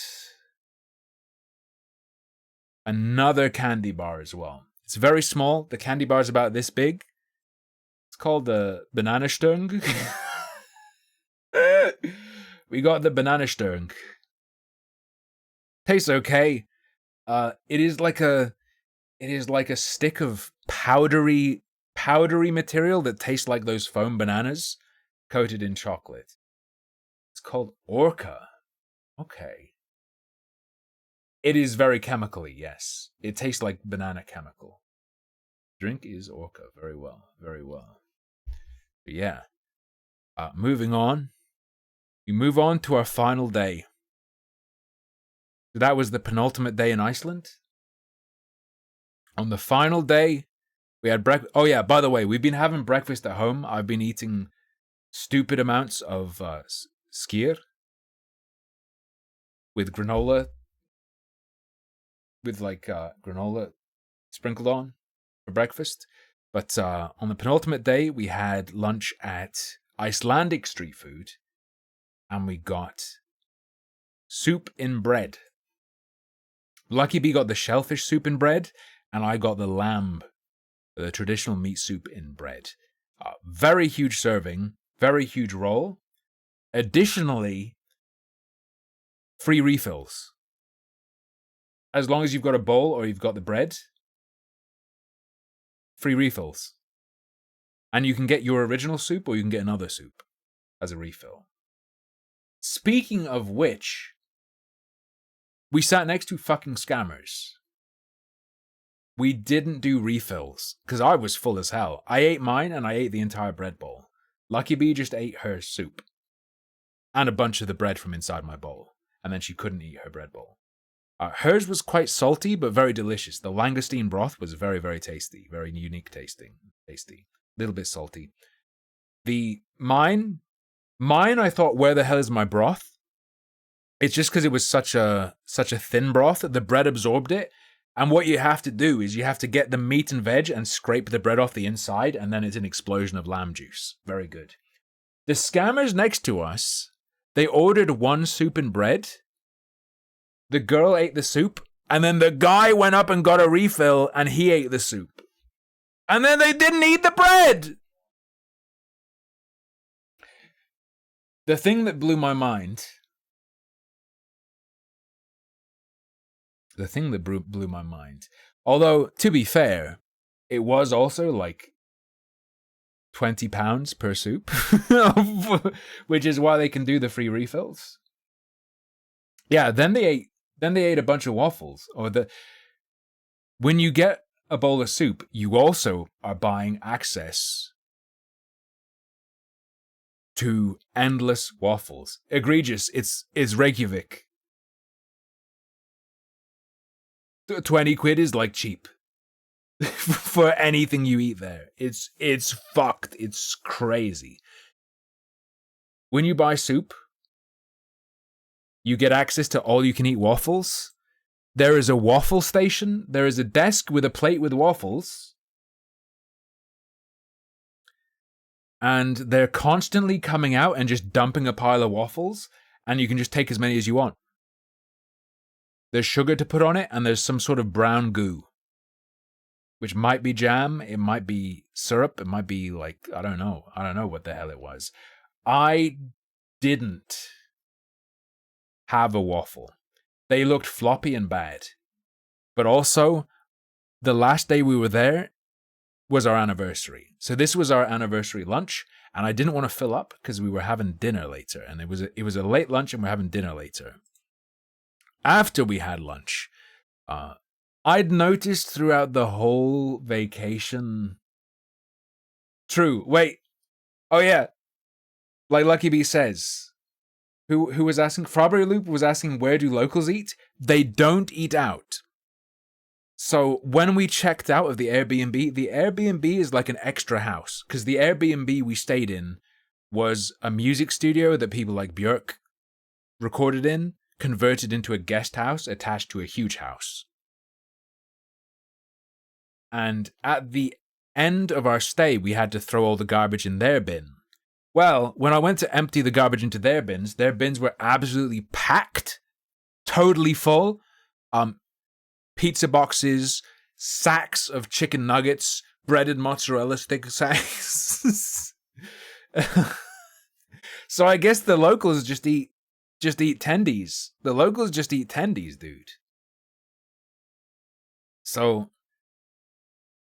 another candy bar as well. It's very small. The candy bar is about this big. It's called the Banana Stung. We got the Banana Stung. Tastes okay. It is like a stick of powdery material that tastes like those foam bananas coated in chocolate. It's called Orca. Okay. It is very chemically, yes. It tastes like banana chemical. Drink is Orca. Very well. Very well. But yeah. Moving on. We move on to our final day. So that was the penultimate day in Iceland. On the final day, we had breakfast. Oh yeah, by the way, we've been having breakfast at home. I've been eating stupid amounts of skyr with granola. With like granola sprinkled on for breakfast. But on the penultimate day, we had lunch at Icelandic street food. And we got soup in bread. Lucky Bee got the shellfish soup in bread. And I got the lamb, the traditional meat soup in bread. Very huge serving. Very huge roll. Additionally, free refills. As long as you've got a bowl or you've got the bread, free refills. And you can get your original soup or you can get another soup as a refill. Speaking of which, we sat next to fucking scammers. We didn't do refills because I was full as hell. I ate mine and I ate the entire bread bowl. Lucky Bee just ate her soup and a bunch of the bread from inside my bowl. And then she couldn't eat her bread bowl. Hers was quite salty, but very delicious. The langoustine broth was very, very tasty. Very unique tasting. Tasty. A little bit salty. Mine, I thought, where the hell is my broth? It's just because it was such a thin broth that the bread absorbed it. And what you have to do is you have to get the meat and veg and scrape the bread off the inside, and then it's an explosion of lamb juice. Very good. The scammers next to us, they ordered one soup and bread. The girl ate the soup, and then the guy went up and got a refill, and he ate the soup. And then they didn't eat the bread! The thing that blew my mind the thing that blew my mind. Although, to be fair, it was also like £20 per soup, which is why they can do the free refills. Yeah, then they ate a bunch of waffles. When you get a bowl of soup, you also are buying access to endless waffles. Egregious. It's Reykjavik. 20 quid is like cheap for anything you eat there. It's fucked. It's crazy. When you buy soup, you get access to all you can eat waffles. There is a waffle station. There is a desk with a plate with waffles. And they're constantly coming out and just dumping a pile of waffles, and you can just take as many as you want. There's sugar to put on it, and there's some sort of brown goo, which might be jam, it might be syrup, it might be like, I don't know what the hell it was. I didn't have a waffle. They looked floppy and bad. But also, the last day we were there was our anniversary. So this was our anniversary lunch, and I didn't want to fill up because we were having dinner later, and it was a late lunch and we're having dinner later. After we had lunch, I'd noticed throughout the whole vacation. True. Wait. Oh yeah. Like Lucky B says. Who was asking? Strawberry Loop was asking, where do locals eat? They don't eat out. So when we checked out of the Airbnb is like an extra house. Because the Airbnb we stayed in was a music studio that people like Björk recorded in, converted into a guest house attached to a huge house. And at the end of our stay, we had to throw all the garbage in their bin. Well, when I went to empty the garbage into their bins were absolutely packed, totally full. Pizza boxes, sacks of chicken nuggets, breaded mozzarella stick sacks. So I guess the locals just eat tendies. The locals just eat tendies, dude. So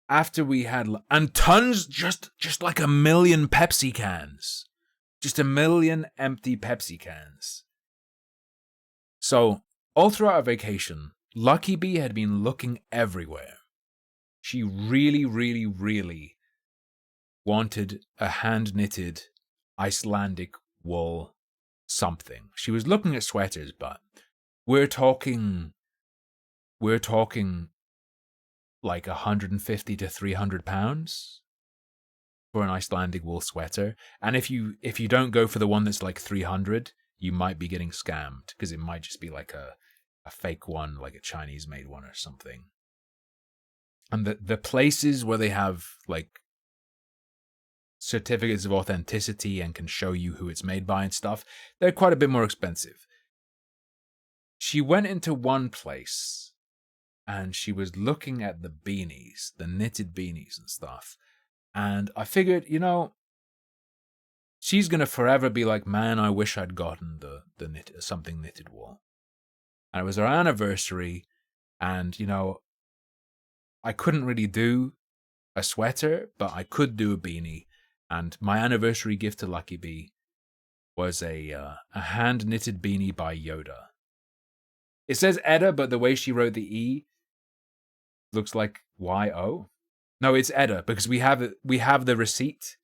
after we had and tons, just like 1 million Pepsi cans, just 1 million empty Pepsi cans. So all throughout our vacation, Lucky Bee had been looking everywhere. She really, really, really wanted a hand-knitted Icelandic wool something. She was looking at sweaters, but we're talking like 150 to 300 pounds for an Icelandic wool sweater. And if you don't go for the one that's like 300, you might be getting scammed, because it might just be like a fake one, like a Chinese made one or something. And the places where they have like certificates of authenticity and can show you who it's made by and stuff, they're quite a bit more expensive. She went into one place and she was looking at the beanies, the knitted beanies and stuff. And I figured, she's going to forever be like, man, I wish I'd gotten the something knitted wool. And it was our anniversary, and, I couldn't really do a sweater, but I could do a beanie. And my anniversary gift to Lucky Bee was a hand-knitted beanie by Yoda. It says Edda, but the way she wrote the E looks like Y-O. No, it's Edda, because we have the receipt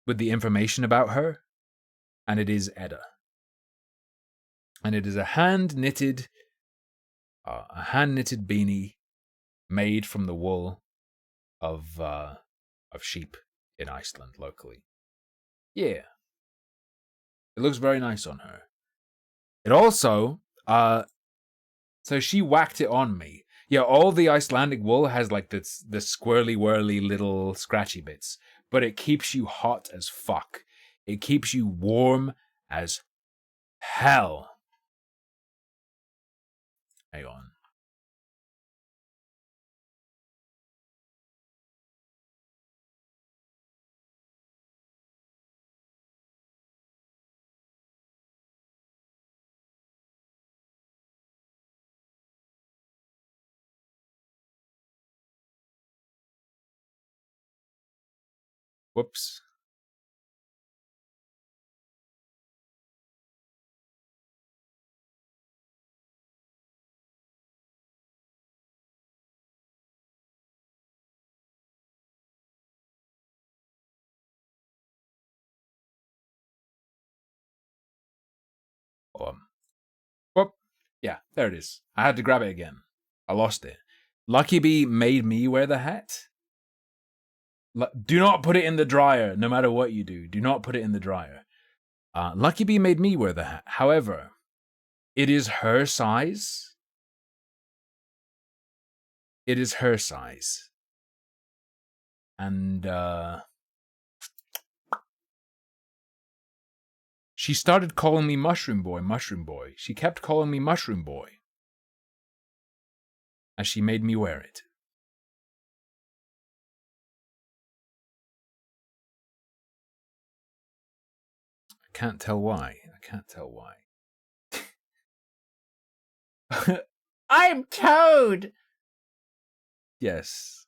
with the information about her, and it is Edda. And it is a hand-knitted beanie made from the wool of sheep in Iceland locally. Yeah. It looks very nice on her. It also, so she whacked it on me. Yeah, all the Icelandic wool has like the squirly whirly little scratchy bits, but it keeps you hot as fuck. It keeps you warm as hell. Hang on. Whoops. Whoop. Yeah, there it is. I had to grab it again. I lost it. Lucky Bee made me wear the hat. Do not put it in the dryer, no matter what you do. Do not put it in the dryer. Lucky Bee made me wear the hat. However, it is her size. It is her size. And she started calling me Mushroom Boy, Mushroom Boy. She kept calling me Mushroom Boy. And she made me wear it. I can't tell why. I can't tell why. I'm Toad! Yes.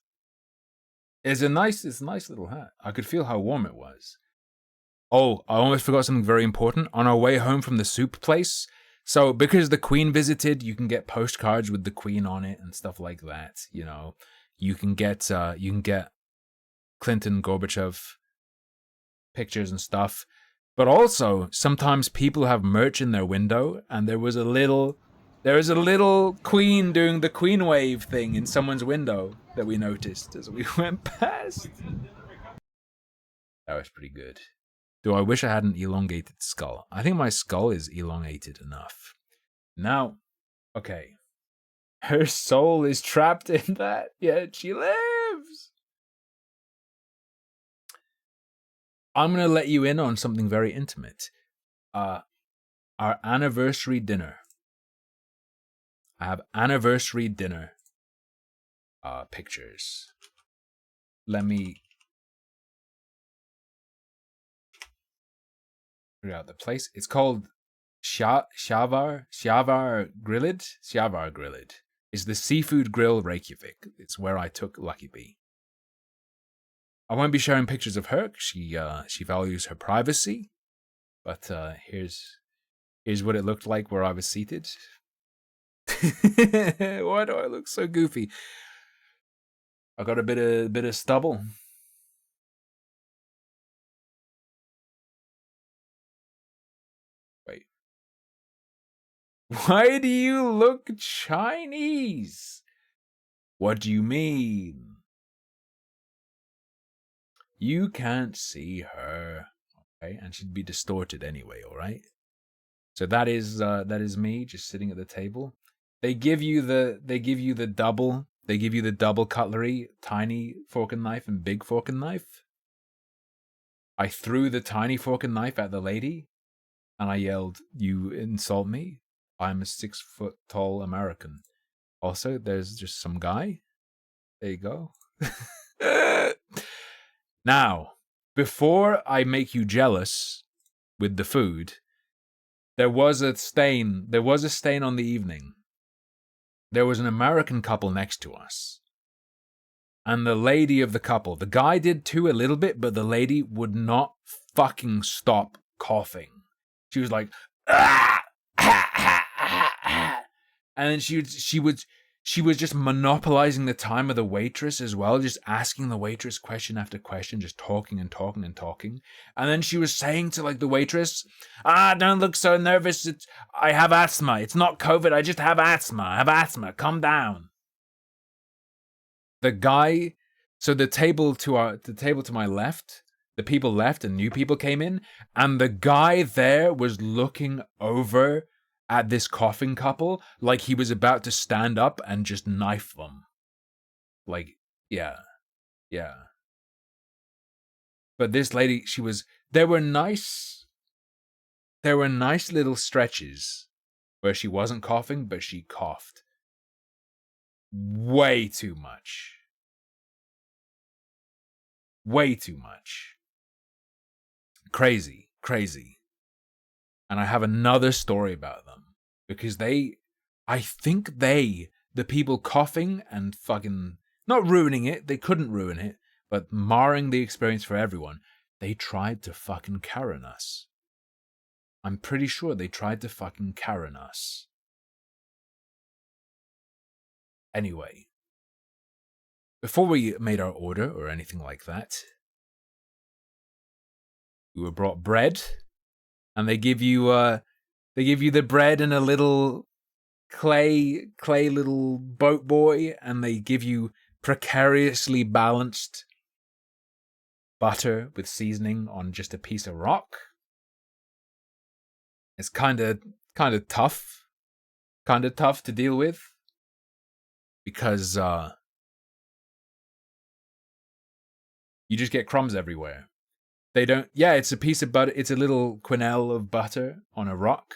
It's a nice little hat. I could feel how warm it was. Oh, I almost forgot something very important. On our way home from the soup place, so because the Queen visited, you can get postcards with the Queen on it and stuff like that. You know, you can get Clinton, Gorbachev pictures and stuff. But also, sometimes people have merch in their window, and there was a little Queen doing the Queen wave thing in someone's window that we noticed as we went past. That was pretty good. Do I wish I had an elongated skull? I think my skull is elongated enough. Now, okay. Her soul is trapped in that, yet she lives. I'm going to let you in on something very intimate. Our anniversary dinner. I have anniversary dinner pictures. Let me figure out the place. It's called Shavar Grilled. It's the seafood grill Reykjavik. It's where I took Lucky Bee. I won't be sharing pictures of her. She values her privacy. But here's what it looked like where I was seated. Why do I look so goofy? I got a bit of stubble. Wait. Why do you look Chinese? What do you mean? You can't see her. Okay, and she'd be distorted anyway, all right? So that is me just sitting at the table. They give you the double cutlery, tiny fork and knife and big fork and knife. I threw the tiny fork and knife at the lady, and I yelled, "You insult me? I'm a 6 foot tall American." Also, there's just some guy. There you go. Now, before I make you jealous with the food, there was a stain. There was a stain on the evening. There was an American couple next to us. And the lady of the couple, the guy did too a little bit, but the lady would not fucking stop coughing. She was like, ah, ah, ah, ah, ah. And then she was just monopolizing the time of the waitress as well, just asking the waitress question after question, just talking and talking and talking. And then she was saying to like the waitress, don't look so nervous. I have asthma. It's not COVID. I just have asthma. I have asthma. Calm down. The guy, so the table to my left, the people left and new people came in, and the guy there was looking over at this coughing couple like he was about to stand up and just knife them. Like, yeah. But this lady, there were nice little stretches where she wasn't coughing, but she coughed. Way too much. Way too much. Crazy. And I have another story about them. Because the people coughing and fucking, not ruining it, they couldn't ruin it, but marring the experience for everyone, they tried to fucking Karen us. I'm pretty sure they tried to fucking Karen us. Anyway, before we made our order or anything like that, we were brought bread, and they give you the bread in a little clay little boat boy, and they give you precariously balanced butter with seasoning on just a piece of rock. It's kind of tough to deal with, because you just get crumbs everywhere. They don't. Yeah, it's a piece of butter. It's a little quenelle of butter on a rock.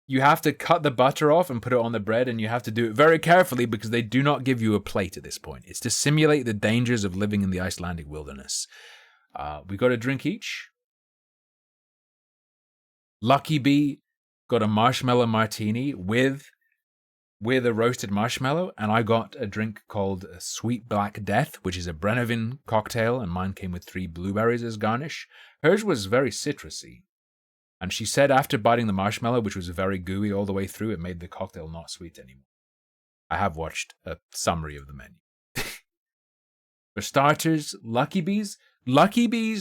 You have to cut the butter off and put it on the bread, and you have to do it very carefully because they do not give you a plate at this point. It's to simulate the dangers of living in the Icelandic wilderness. We got a drink each. Lucky Bee got a marshmallow martini with a roasted marshmallow, and I got a drink called Sweet Black Death, which is a Brennivin cocktail, and mine came with 3 blueberries as garnish. Hers was very citrusy. And she said after biting the marshmallow, which was very gooey all the way through, it made the cocktail not sweet anymore. I have watched a summary of the menu. For starters, Lucky Bee's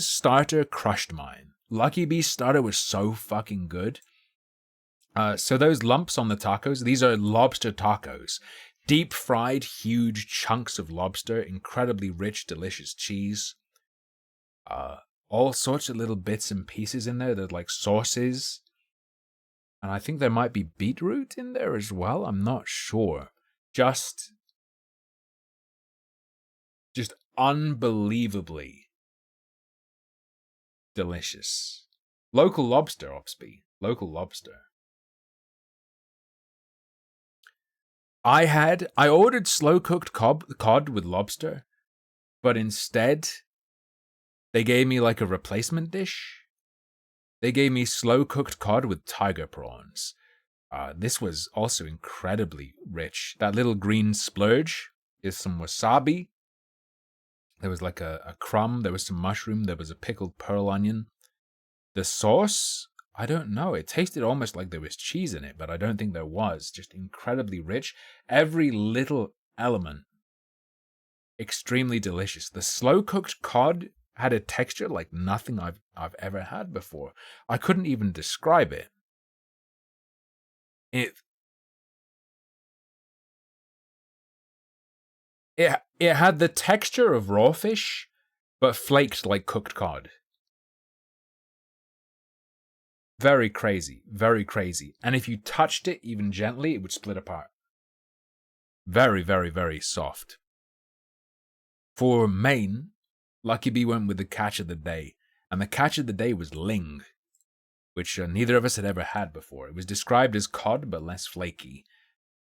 starter crushed mine. Lucky Bee's starter was so fucking good. So those lumps on the tacos, these are lobster tacos. Deep fried, huge chunks of lobster, incredibly rich, delicious cheese. All sorts of little bits and pieces in there. They're like sauces. And I think there might be beetroot in there as well. I'm not sure. Just unbelievably delicious. Local lobster, Opsby. Local lobster. I ordered slow-cooked cod with lobster, but instead they gave me like a replacement dish. They gave me slow-cooked cod with tiger prawns. This was also incredibly rich. That little green splurge is some wasabi. There was like a crumb. There was some mushroom. There was a pickled pearl onion. The sauce, I don't know. It tasted almost like there was cheese in it, but I don't think there was. Just incredibly rich. Every little element, extremely delicious. The slow-cooked cod had a texture like nothing I've ever had before. I couldn't even describe it. It had the texture of raw fish, but flaked like cooked cod. Very crazy, very crazy. And if you touched it even gently, it would split apart. Very, very, very soft. For Maine, Lucky Bee went with the catch of the day, and the catch of the day was ling, which neither of us had ever had before. It was described as cod, but less flaky,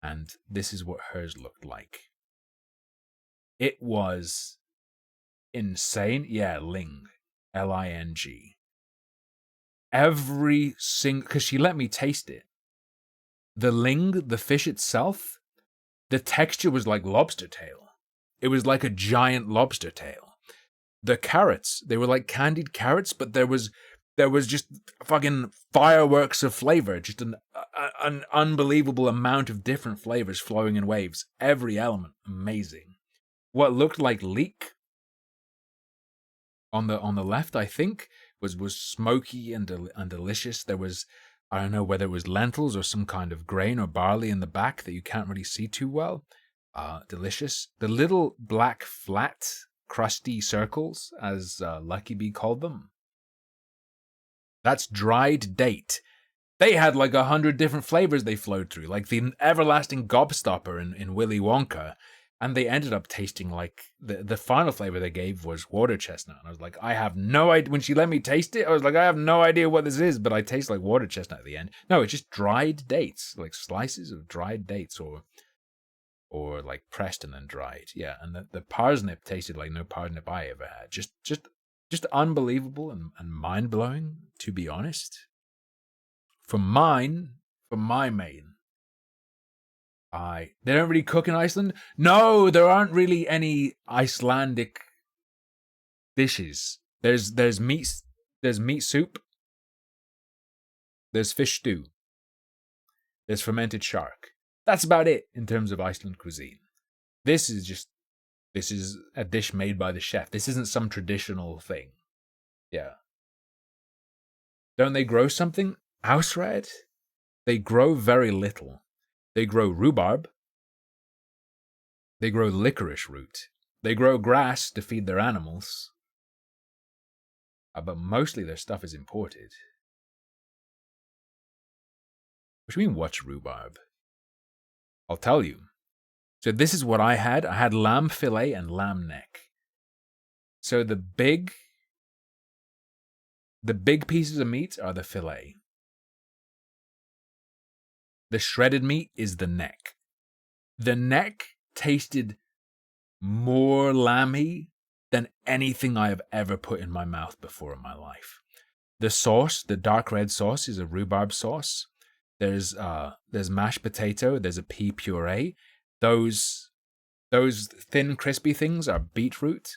and this is what hers looked like. It was insane. Yeah, ling. L-I-N-G. Every single... Because she let me taste it. The ling, the fish itself, the texture was like lobster tail. It was like a giant lobster tail. The carrots, they were like candied carrots, but there was just fucking fireworks of flavor, just an unbelievable amount of different flavors flowing in waves. Every element, amazing. What looked like leek on the left, I think, was smoky and delicious. There was, I don't know whether it was lentils or some kind of grain or barley in the back that you can't really see too well. Delicious. The little black flat crusty circles, as Lucky Bee called them. That's dried date. They had like 100 different flavors they flowed through, like the everlasting gobstopper in Willy Wonka, and they ended up tasting like the final flavor they gave was water chestnut. And I was like, I have no idea. When she let me taste it, I was like, I have no idea what this is, but I taste like water chestnut at the end. No, it's just dried dates, like slices of dried dates, or like pressed and then dried. Yeah, and the parsnip tasted like no parsnip I ever had. Just unbelievable and mind-blowing, to be honest. For my main, They don't really cook in Iceland? No, there aren't really any Icelandic dishes. There's meat soup. There's fish stew. There's fermented shark. That's about it in terms of Iceland cuisine. This is a dish made by the chef. This isn't some traditional thing. Yeah. Don't they grow something? House red? They grow very little. They grow rhubarb. They grow licorice root. They grow grass to feed their animals. But mostly their stuff is imported. What do you mean, what's rhubarb? I'll tell you. So this is what I had. I had lamb fillet and lamb neck. So the big pieces of meat are the fillet. The shredded meat is the neck. The neck tasted more lamby than anything I have ever put in my mouth before in my life. The sauce, the dark red sauce, is a rhubarb sauce. There's mashed potato. There's a pea puree. Those thin, crispy things are beetroot.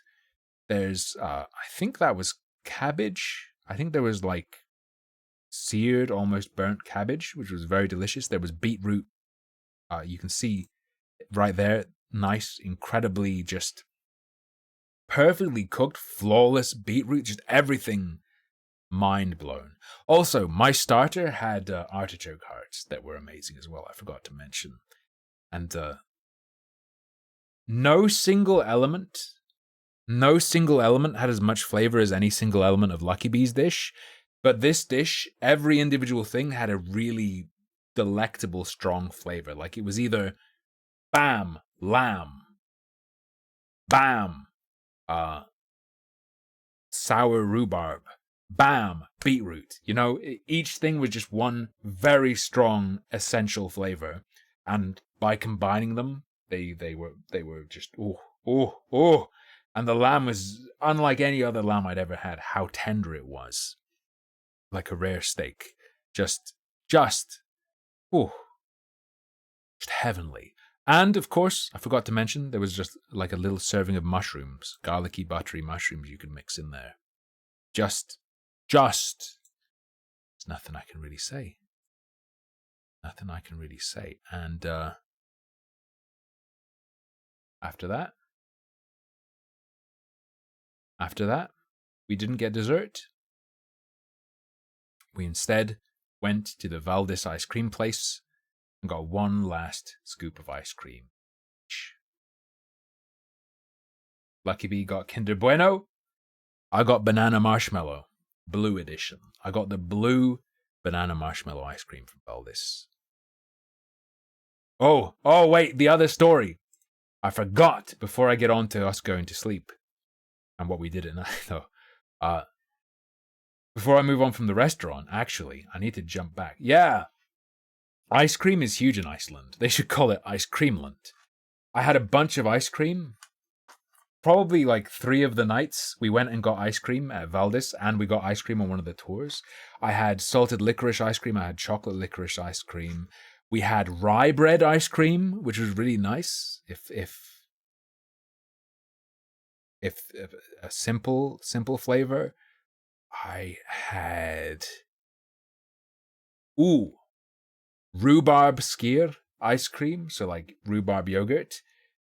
There's I think that was cabbage. I think there was like seared, almost burnt cabbage, which was very delicious. There was beetroot. You can see right there, nice, incredibly just perfectly cooked, flawless beetroot. Just everything mind blown. Also, my starter had artichoke hearts that were amazing as well. I forgot to mention. And no single element had as much flavor as any single element of Lucky Bee's dish. But this dish, every individual thing had a really delectable, strong flavor. Like it was either bam, lamb, bam, sour rhubarb, bam, beetroot. You know, each thing was just one very strong, essential flavor. And by combining them, they were just, oh. And the lamb was unlike any other lamb I'd ever had. How tender it was. Like a rare steak. Just heavenly. And, of course, I forgot to mention, there was just like a little serving of mushrooms. Garlicky, buttery mushrooms you could mix in there. Just. There's nothing I can really say. And, After that, we didn't get dessert. We instead went to the Valdis ice cream place and got one last scoop of ice cream. Lucky Bee got Kinder Bueno. I got banana marshmallow, blue edition. I got the blue banana marshmallow ice cream from Valdis. Oh, wait, the other story. I forgot before I get on to us going to sleep and what we did at night, though. Before I move on from the restaurant, actually, I need to jump back. Yeah, ice cream is huge in Iceland. They should call it Ice Creamland. I had a bunch of ice cream. Probably like 3 of the nights we went and got ice cream at Valdis, and we got ice cream on one of the tours. I had salted licorice ice cream. I had chocolate licorice ice cream. We had rye bread ice cream, which was really nice. If a simple flavor. I had rhubarb skyr ice cream, so like rhubarb yogurt.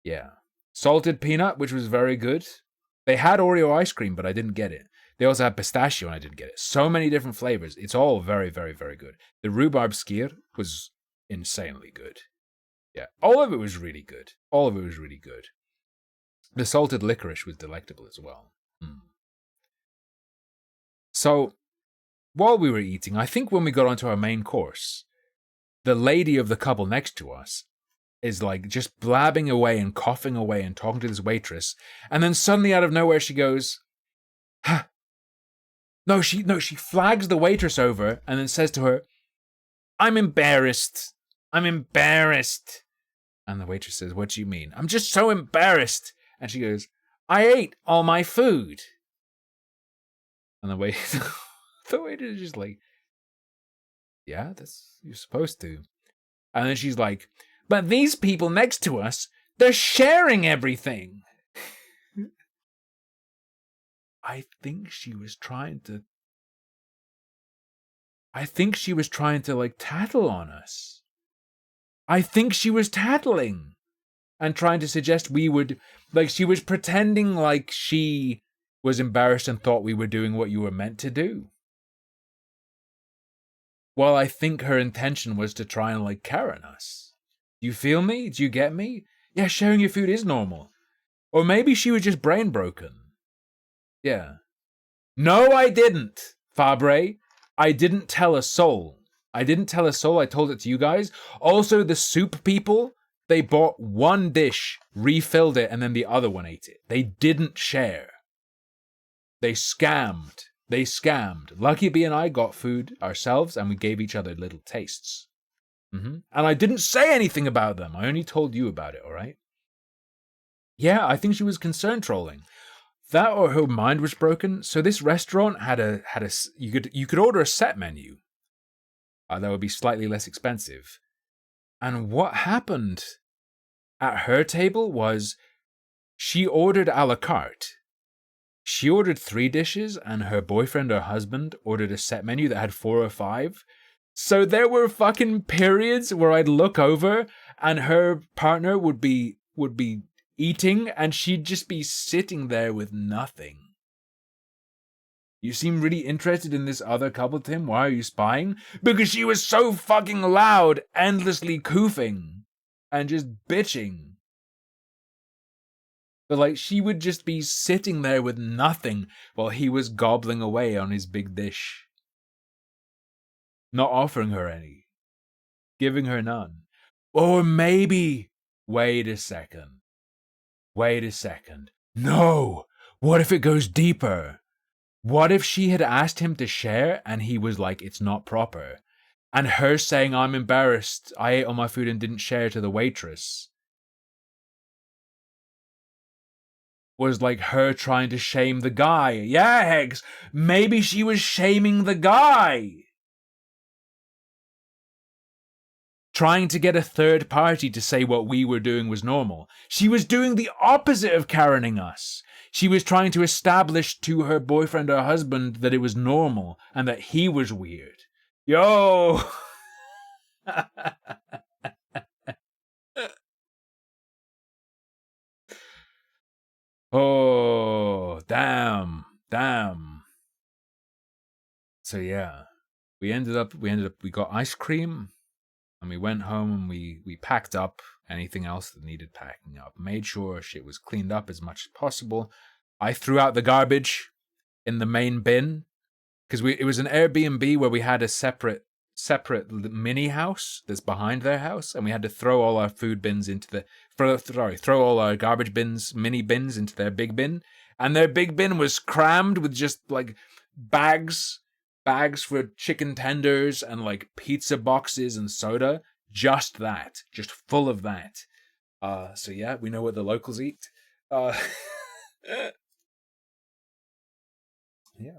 Yeah. Salted peanut, which was very good. They had Oreo ice cream, but I didn't get it. They also had pistachio, and I didn't get it. So many different flavors. It's all very, very, very good. The rhubarb skyr was insanely good. Yeah. All of it was really good. The salted licorice was delectable as well. So, while we were eating, I think when we got onto our main course, the lady of the couple next to us is like just blabbing away and coughing away and talking to this waitress, and then suddenly out of nowhere she goes, "Huh." She flags the waitress over and then says to her, I'm embarrassed. And the waitress says, "What do you mean?" "I'm just so embarrassed." And she goes, "I ate all my food." And the waiter is just like, "Yeah, you're supposed to." And then she's like, But these people next to us, they're sharing everything. I think she was trying to like tattle on us. I think she was tattling and trying to suggest we would, like, she was pretending like she was embarrassed and thought we were doing what you were meant to do. Well, I think her intention was to try and, like, Karen us. Do you feel me? Do you get me? Yeah, sharing your food is normal. Or maybe she was just brain broken. Yeah. No, I didn't, Fabre. I didn't tell a soul. I didn't tell a soul. I told it to you guys. Also, the soup people, they bought one dish, refilled it, and then the other one ate it. They didn't share. They scammed. They scammed. Lucky B and I got food ourselves, and we gave each other little tastes. And I didn't say anything about them. I only told you about it, all right? Yeah, I think she was concern trolling. That or her mind was broken. So this restaurant had a you could order a set menu. That would be slightly less expensive. And what happened at her table was she ordered a la carte. She ordered 3 dishes, and her boyfriend or husband ordered a set menu that had 4 or 5. So there were fucking periods where I'd look over and her partner would be eating and she'd just be sitting there with nothing. You seem really interested in this other couple, Tim. Why are you spying? Because she was so fucking loud, endlessly coofing and just bitching. But like, she would just be sitting there with nothing while he was gobbling away on his big dish. Not offering her any. Giving her none. Or maybe... Wait a second. No! What if it goes deeper? What if she had asked him to share and he was like, it's not proper? And her saying, I'm embarrassed, I ate all my food and didn't share to the waitress, was like her trying to shame the guy. Yeah, Hegs, maybe she was shaming the guy. Trying to get a third party to say what we were doing was normal. She was doing the opposite of Karening us. She was trying to establish to her boyfriend or husband that it was normal and that he was weird. Yo! Oh, damn. So yeah, we got ice cream. And we went home and we packed up anything else that needed packing up. Made sure shit was cleaned up as much as possible. I threw out the garbage in the main bin. Because it was an Airbnb where we had a separate mini house that's behind their house. And we had to throw all our food bins into throw all our garbage bins, mini bins into their big bin. And their big bin was crammed with just like bags for chicken tenders and like pizza boxes and soda. Just full of that. So yeah, we know what the locals eat. Yeah,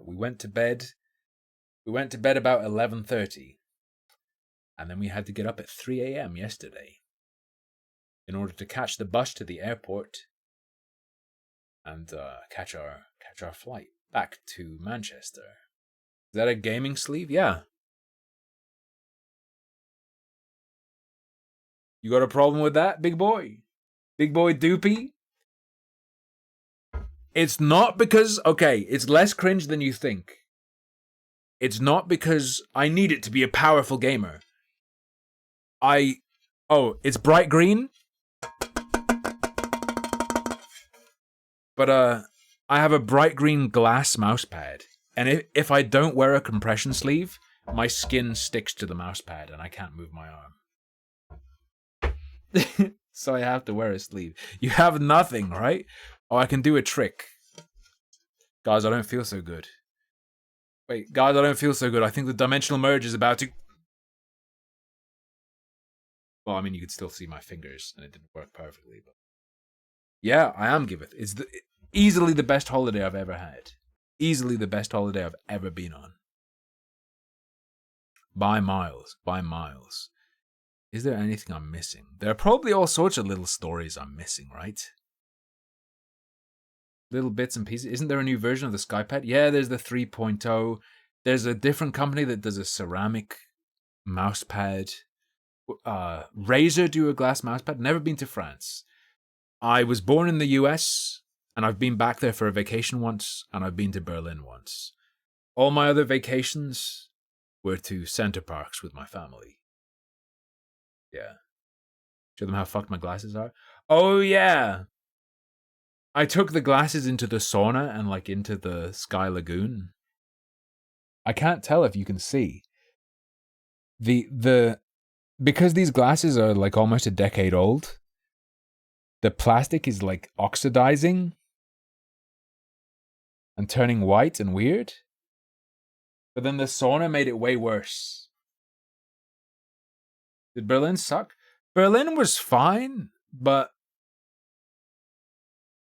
we went to bed about 11:30. And then we had to get up at 3 a.m. yesterday in order to catch the bus to the airport and catch our flight back to Manchester. Is that a gaming sleeve? Yeah. You got a problem with that, big boy? Big boy doopy? It's not because... Okay, it's less cringe than you think. It's not because I need it to be a powerful gamer. Oh, it's bright green? But, I have a bright green glass mousepad. And if I don't wear a compression sleeve, my skin sticks to the mousepad and I can't move my arm. So I have to wear a sleeve. You have nothing, right? Oh, I can do a trick. Guys, I don't feel so good. Wait, guys, I don't feel so good. I think the dimensional merge is about to... Well, I mean, you could still see my fingers and it didn't work perfectly, but... Yeah, I am giveth. It's easily the best holiday I've ever had. Easily the best holiday I've ever been on. By miles. Is there anything I'm missing? There are probably all sorts of little stories I'm missing, right? Little bits and pieces. Isn't there a new version of the SkyPad? Yeah, there's the 3.0. There's a different company that does a ceramic mouse pad. Razer do a glass mouse pad. Never been to France. I was born in the US, and I've been back there for a vacation once, and I've been to Berlin once. All my other vacations were to center parks with my family. Yeah. Show them how fucked my glasses are. Oh, yeah. I took the glasses into the sauna and like into the Sky Lagoon. I can't tell if you can see. Because these glasses are like almost a decade old, the plastic is like oxidizing and turning white and weird. But then the sauna made it way worse. Did Berlin suck? Berlin was fine, but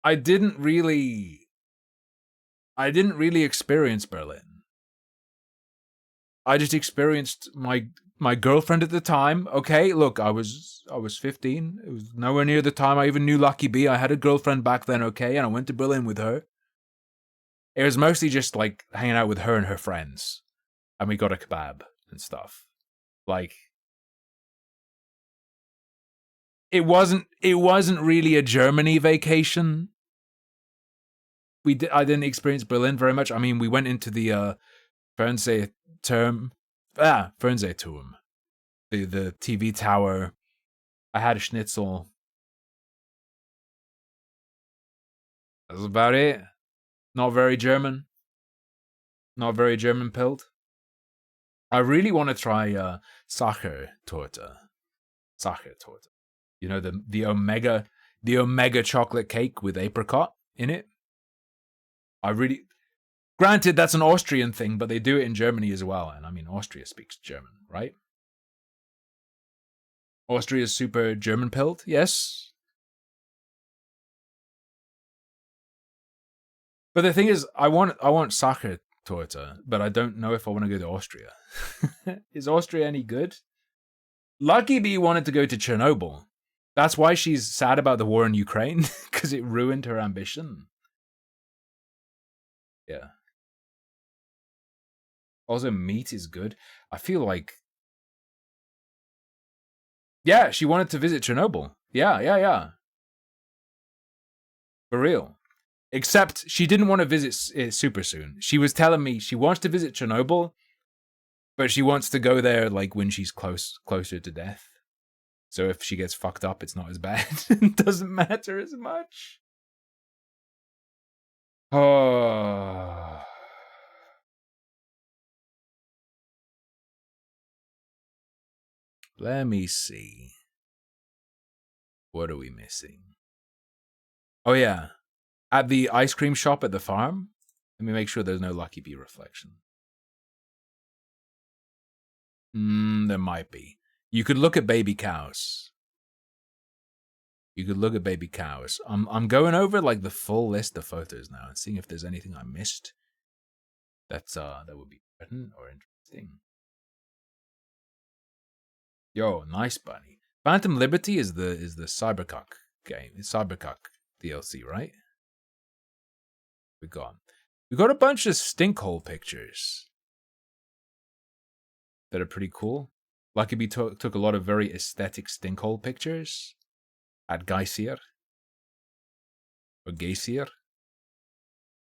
I didn't really experience Berlin. I just experienced my girlfriend at the time. Okay, look, I was 15. It was nowhere near the time I even knew Lucky B. I had a girlfriend back then, okay, and I went to Berlin with her. It was mostly just like hanging out with her and her friends. And we got a kebab and stuff. Like, it wasn't really a Germany vacation. I didn't experience Berlin very much. I mean, we went into the Fernsehturm, the TV tower. I had a schnitzel. That was about it. Not very German. Not very German pilled. I really want to try Sachertorte. Sachertorte. You know, the omega chocolate cake with apricot in it. Granted, that's an Austrian thing, but they do it in Germany as well. And I mean, Austria speaks German, right? Austria is super German pilled, yes. But the thing is, I want Sachertorte, but I don't know if I want to go to Austria. Is Austria any good? Lucky Bee wanted to go to Chernobyl. That's why she's sad about the war in Ukraine, because it ruined her ambition. Yeah. Also, meat is good. I feel like... Yeah, she wanted to visit Chernobyl. Yeah. For real. Except she didn't want to visit it super soon. She was telling me she wants to visit Chernobyl, but she wants to go there like when she's closer to death. So if she gets fucked up, it's not as bad. It doesn't matter as much. Oh. Let me see. What are we missing? Oh yeah. At the ice cream shop at the farm. Let me make sure there's no Lucky Bee reflection. There might be. You could look at baby cows. I'm going over like the full list of photos now and seeing if there's anything I missed. That would be pertinent or interesting. Yo, nice bunny. Phantom Liberty is the CyberCuck game. It's CyberCuck DLC, right? We got a bunch of stinkhole pictures that are pretty cool. Lucky Bee took a lot of very aesthetic stinkhole pictures at Geysir or Geysir,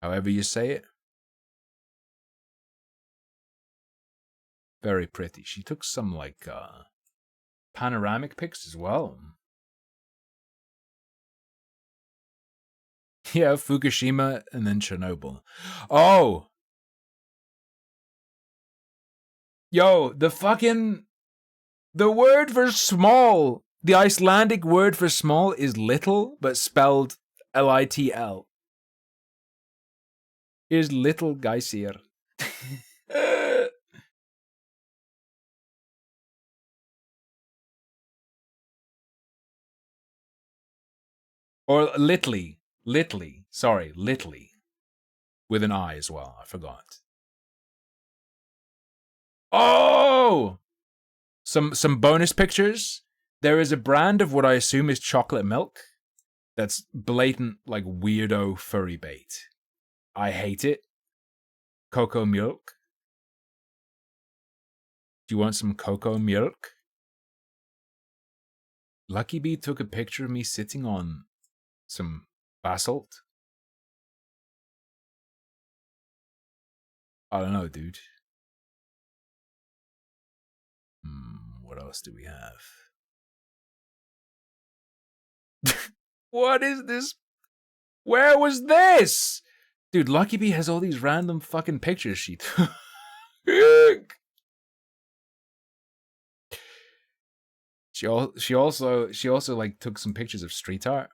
however you say it. Very pretty. She took some like panoramic pics as well. Yeah, Fukushima and then Chernobyl. Oh! Yo, the word for small, the Icelandic word for small is little, but spelled Litl. Here's Little Geysir. Or Litly. Sorry, Litly. With an I as well, I forgot. Oh! Some bonus pictures. There is a brand of what I assume is chocolate milk that's blatant, like, weirdo furry bait. I hate it. Cocoa milk. Do you want some cocoa milk? Lucky Bee took a picture of me sitting on some basalt. I don't know, dude. What else do we have? What is this? Where was this? Dude, Lucky Bee has all these random fucking pictures she took. She also like took some pictures of street art.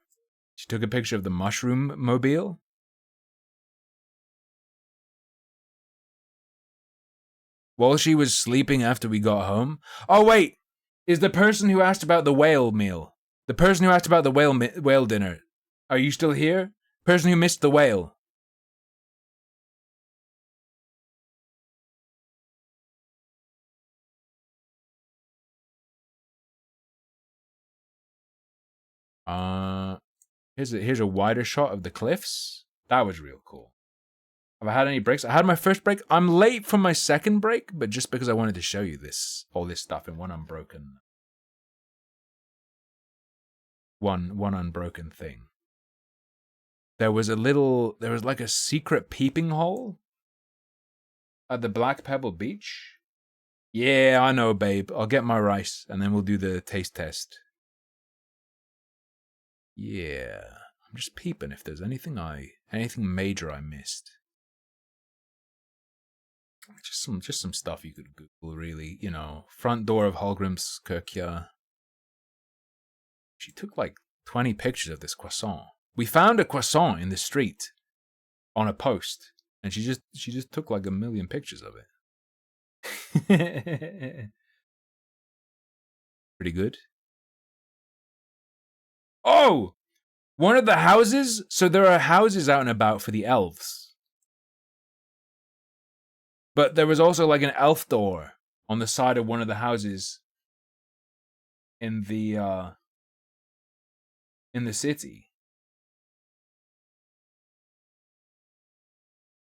She took a picture of the mushroom mobile. While she was sleeping after we got home. Oh wait, is the person who asked about the whale meal? The person who asked about the whale dinner. Are you still here? Person who missed the whale. Here's a wider shot of the cliffs. That was real cool. Have I had any breaks? I had my first break. I'm late for my second break, but just because I wanted to show you all this stuff in one unbroken thing. There was like a secret peeping hole at the Black Pebble Beach. Yeah, I know, babe. I'll get my rice and then we'll do the taste test. Yeah, I'm just peeping if there's anything major I missed. Just some stuff you could Google, really. You know, front door of Hallgrim's Kirkja. She took like 20 pictures of this croissant. We found a croissant in the street on a post, and she just took like 1 million pictures of it. Pretty good. Oh! One of the houses? So there are houses out and about for the elves. But there was also like an elf door on the side of one of the houses in the city.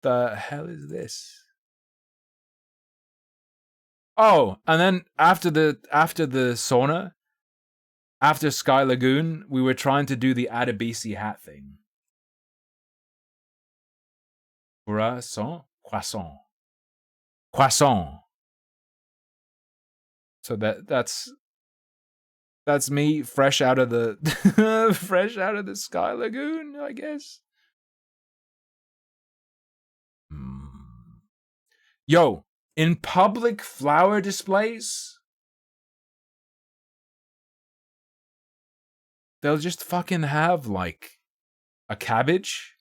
The hell is this? Oh, and then after the sauna, after Sky Lagoon, we were trying to do the Adebisi hat thing. Croissant. So that's me fresh out of the Sky Lagoon, I guess. Yo, in public flower displays, they'll just fucking have like a cabbage.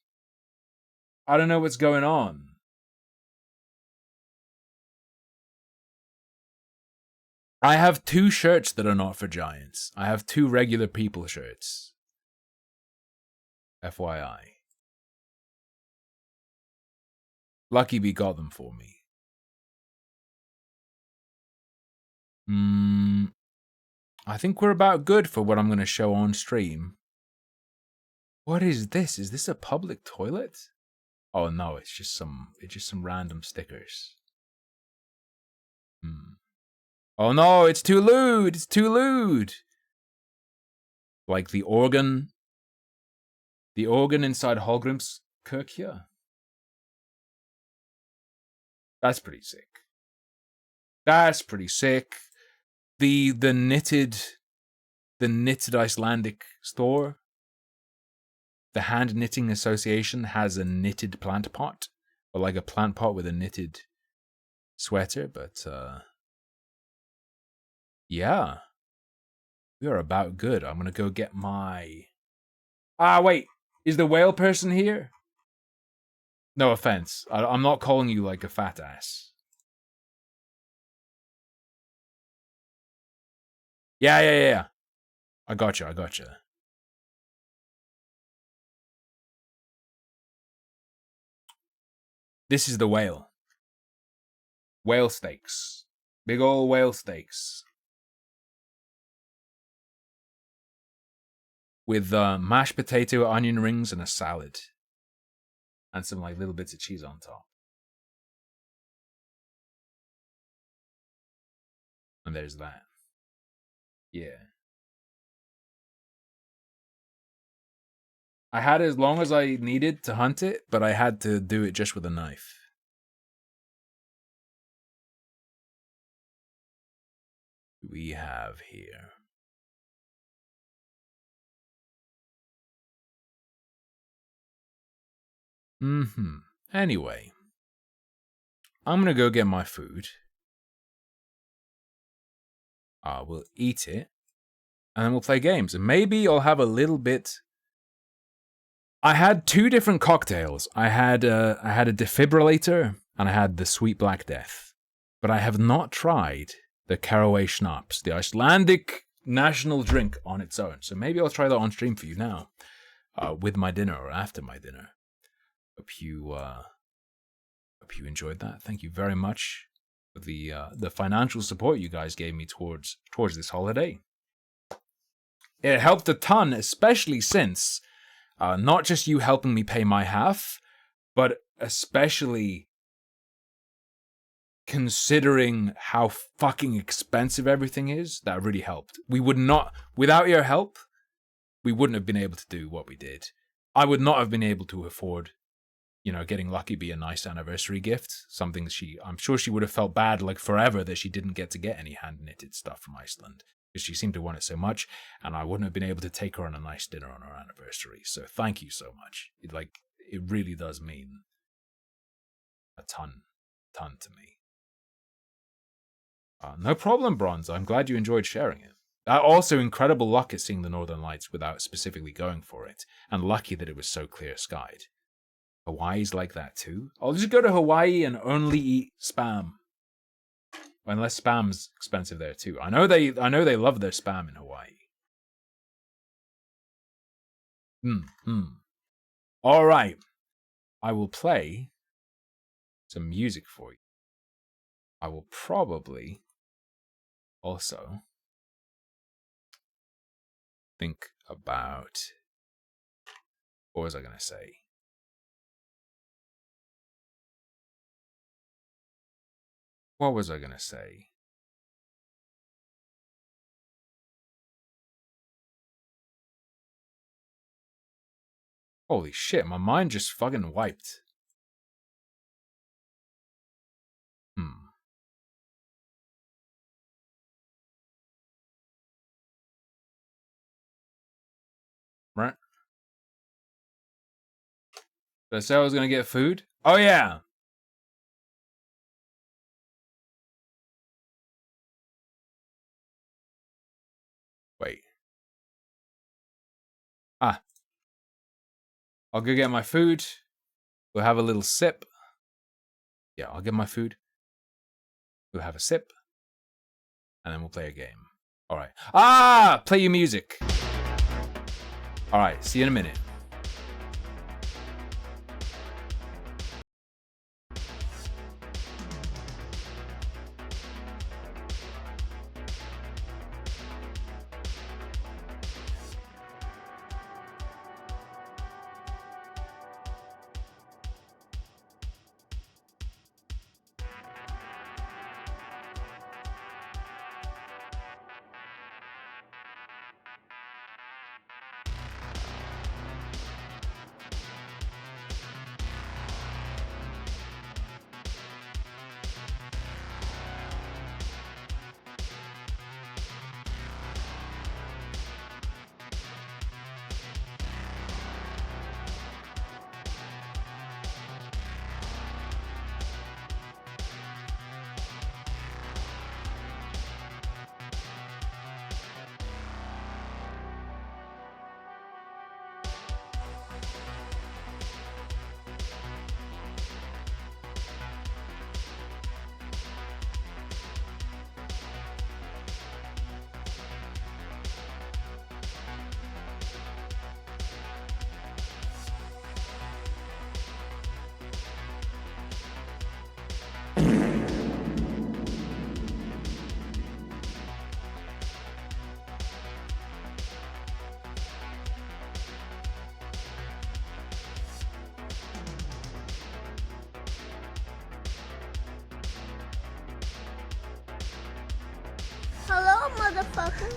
I don't know what's going on. I have 2 shirts that are not for giants. I have 2 regular people shirts. FYI. Lucky Bee got them for me. I think we're about good for what I'm going to show on stream. What is this? Is this a public toilet? Oh no, it's just some random stickers. Oh no, it's too lewd. It's too lewd. Like the organ inside Hallgrim's Kirkja. That's pretty sick. That's pretty sick. The knitted Icelandic store, the Hand Knitting Association, has a knitted plant pot, or like a plant pot with a knitted sweater. But yeah, we are about good. I'm gonna go get my. Wait, is the whale person here? No offense, I'm not calling you like a fat ass. Yeah. I gotcha. This is the whale. Whale steaks. Big ol' whale steaks. with mashed potato, onion rings, and a salad. And some like little bits of cheese on top. And there's that. Yeah. I had as long as I needed to hunt it, but I had to do it just with a knife. We have here. Anyway. I'm gonna go get my food. We'll eat it. And then we'll play games. And maybe I'll have a little bit... I had 2 different cocktails. I had a defibrillator and I had the Sweet Black Death. But I have not tried the Caraway Schnapps, the Icelandic national drink on its own. So maybe I'll try that on stream for you now, with my dinner or after my dinner. Hope you enjoyed that. Thank you very much for the financial support you guys gave me towards this holiday. It helped a ton, especially since not just you helping me pay my half, but especially considering how fucking expensive everything is. That really helped. We would not, without your help, we wouldn't have been able to do what we did. I would not have been able to afford, you know, getting Lucky be a nice anniversary gift. Something I'm sure she would have felt bad like forever that she didn't get to get any hand knitted stuff from Iceland. Because she seemed to want it so much, and I wouldn't have been able to take her on a nice dinner on our anniversary. So thank you so much. It really does mean a ton to me. No problem, Bronze. I'm glad you enjoyed sharing it. Also, incredible luck at seeing the Northern Lights without specifically going for it, and lucky that it was so clear-skied. Hawaii's like that too. I'll just go to Hawaii and only eat Spam. Unless Spam's expensive there too. I know they love their Spam in Hawaii. All right. I will play some music for you. I will probably also think about, what was I going to say? What was I going to say? Holy shit, my mind just fucking wiped. Right? Did I say I was going to get food? Oh yeah! Wait. I'll go get my food. We'll have a little sip. Yeah, I'll get my food. We'll have a sip. And then we'll play a game. Alright. Play your music. Alright, see you in a minute. motherfucker.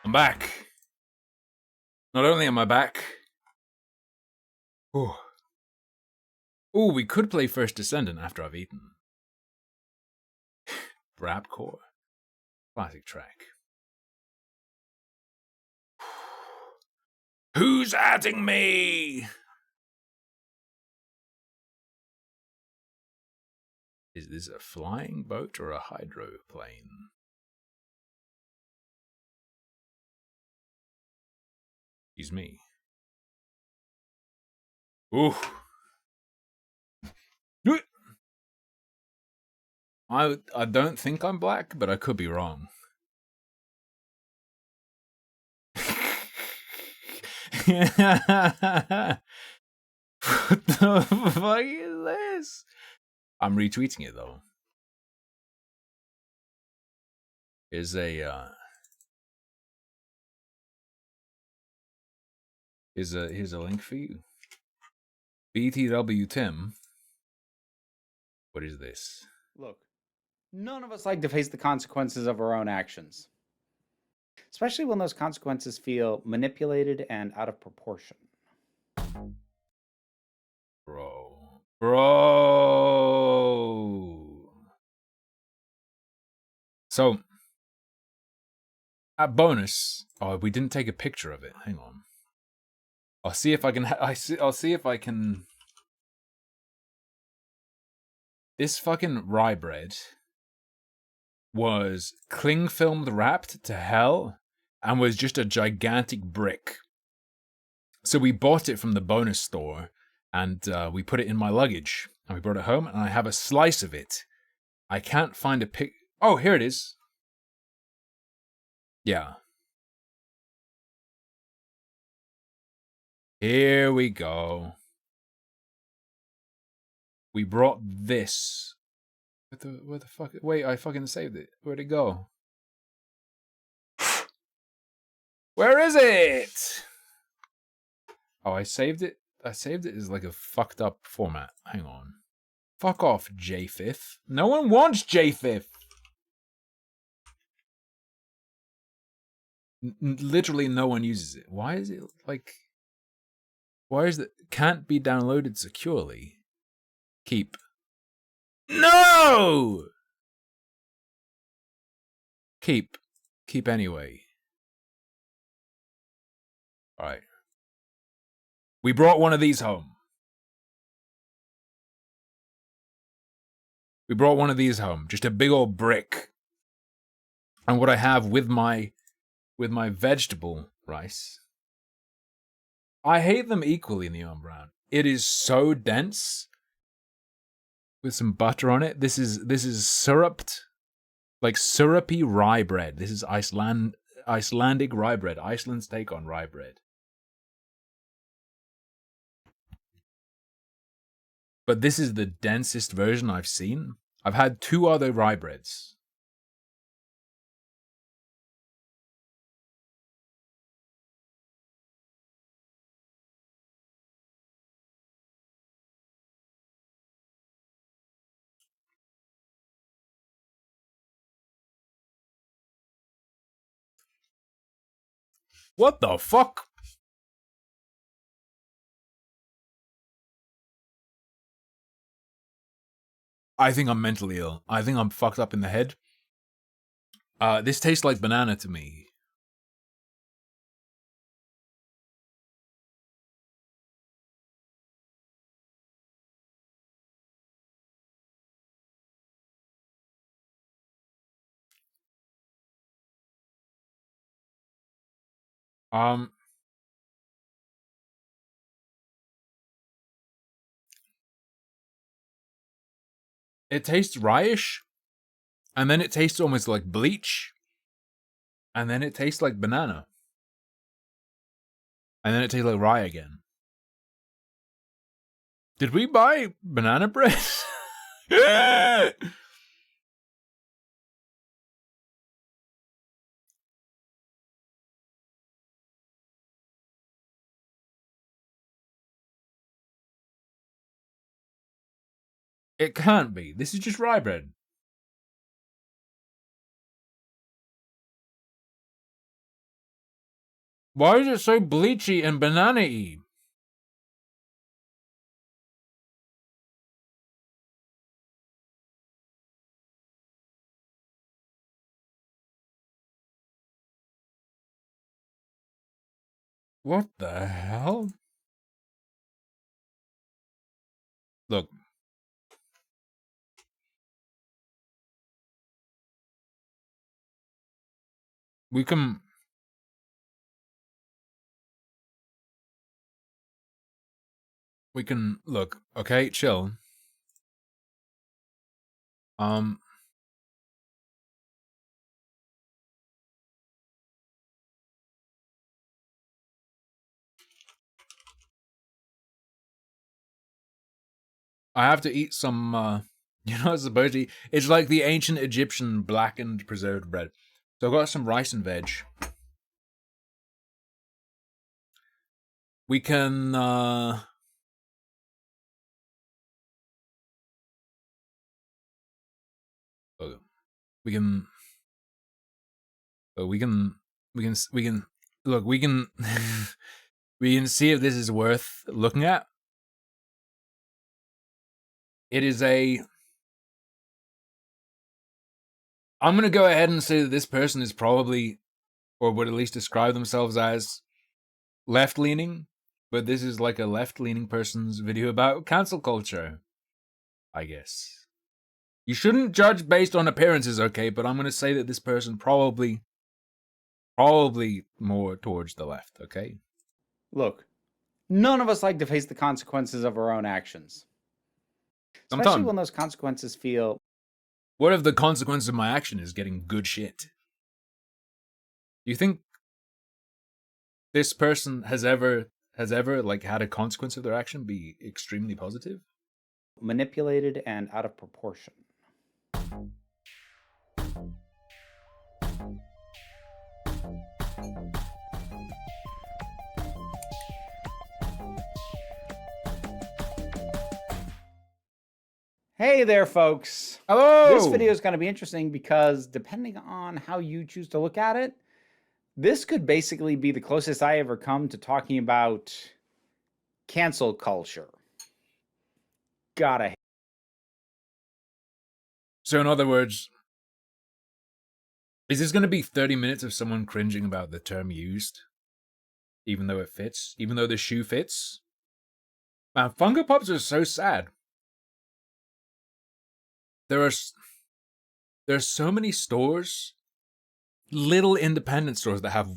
I'm back. Not only am I back. Ooh. Ooh, we could play First Descendant after I've eaten. Brapcore. Classic track. Who's atting me? Is this a flying boat or a hydroplane? Excuse me. Ooh. I don't think I'm black, but I could be wrong. What the fuck is this? I'm retweeting it though. Here's a here's a link for you. BTW Tim What is this? Look, none of us like to face the consequences of our own actions, especially when those consequences feel manipulated and out of proportion. Bro. So, at bonus, oh, we didn't take a picture of it. Hang on. I'll see if I can. I'll see if I can. This fucking rye bread was cling filmed wrapped to hell and was just a gigantic brick. So we bought it from the bonus store and we put it in my luggage and we brought it home and I have a slice of it. I can't find a pic. Oh, here it is. Yeah. Here we go. We brought this. Where the fuck? Wait, I fucking saved it. Where'd it go? Where is it? Oh, I saved it. I saved it as like a fucked up format. Hang on. Fuck off, JFIF. No one wants JFIF. Literally no one uses it. Why is it like... Why is it... Can't be downloaded securely. Keep. No! Keep. Keep anyway. Alright. We brought one of these home. We brought one of these home. Just a big old brick. And what I have with my vegetable rice. I hate them equally, Neon Brown. It is so dense. With some butter on it. This is syruped. Like syrupy rye bread. This is Icelandic rye bread. Iceland's take on rye bread. But this is the densest version I've seen. I've had 2 other rye breads. What the fuck? I think I'm mentally ill. I think I'm fucked up in the head. This tastes like banana to me. It tastes rye-ish, and then it tastes almost like bleach, and then it tastes like banana, and then it tastes like rye again. Did we buy banana bread? It can't be. This is just rye bread. Why is it so bleachy and banana-y? What the hell? Look. We can look, okay, chill. I have to eat some, you know, it's supposed to eat. It's like the ancient Egyptian blackened preserved bread. So I've got some rice and veg. We can, we can we can look, we can we can see if this is worth looking at. It is a I'm going to go ahead and say that this person is probably, or would at least describe themselves as, left-leaning, but this is like a left-leaning person's video about cancel culture, I guess. You shouldn't judge based on appearances, okay, but I'm going to say that this person probably more towards the left, okay? Look, none of us like to face the consequences of our own actions. Especially Sometimes. when those consequences feel... What if the consequence of my action is getting good shit? Do you think this person has ever like had a consequence of their action be extremely positive? Manipulated and out of proportion. Hey there, folks. Hello! This video is going to be interesting because depending on how you choose to look at it, this could basically be the closest I ever come to talking about cancel culture. Gotta. So in other words, is this going to be 30 minutes of someone cringing about the term used? Even though it fits? Even though the shoe fits? Man, Funko Pops are so sad. There's so many stores, little independent stores that have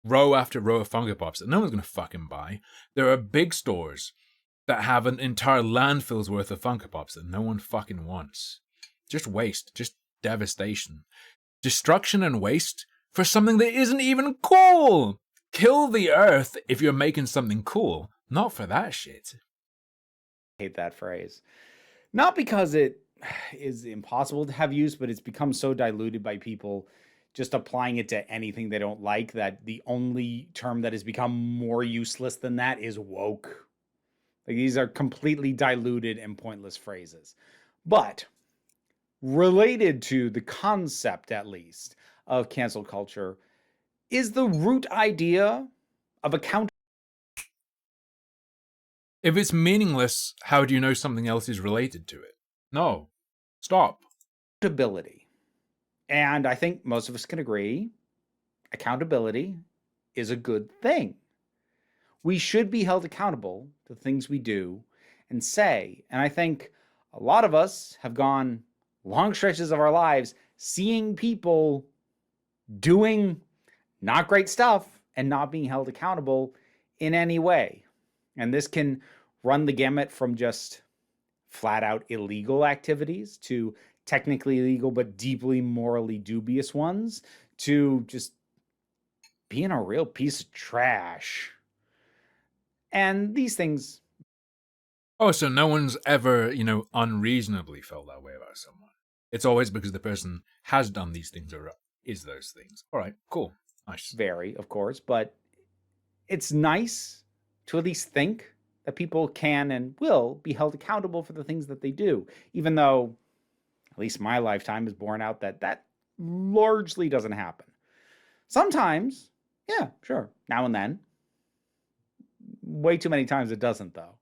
row after row of Funko Pops that no one's going to fucking buy. There are big stores that have an entire landfill's worth of Funko Pops that no one fucking wants. Just waste, just devastation. Destruction and waste for something that isn't even cool. Kill the earth if you're making something cool, not for that shit. I hate that phrase. Not because it is impossible to have use, but it's become so diluted by people just applying it to anything they don't like that the only term that has become more useless than that is woke. Like, these are completely diluted and pointless phrases. But related to the concept, at least, of cancel culture is the root idea of accountability. If it's meaningless, how do you know something else is related to it? No. Stop. Accountability. And I think most of us can agree, accountability is a good thing. We should be held accountable to things we do and say. And I think a lot of us have gone long stretches of our lives seeing people doing not great stuff and not being held accountable in any way. And this can run the gamut from just flat out illegal activities to technically legal but deeply morally dubious ones to just being a real piece of trash. And these things... Oh, so no one's ever, unreasonably felt that way about someone. It's always because the person has done these things or is those things. All right, cool. Nice. Vary, of course, but it's nice to at least think that people can and will be held accountable for the things that they do, even though at least my lifetime has borne out that that largely doesn't happen. Sometimes, yeah, sure, now and then. Way too many times it doesn't, though.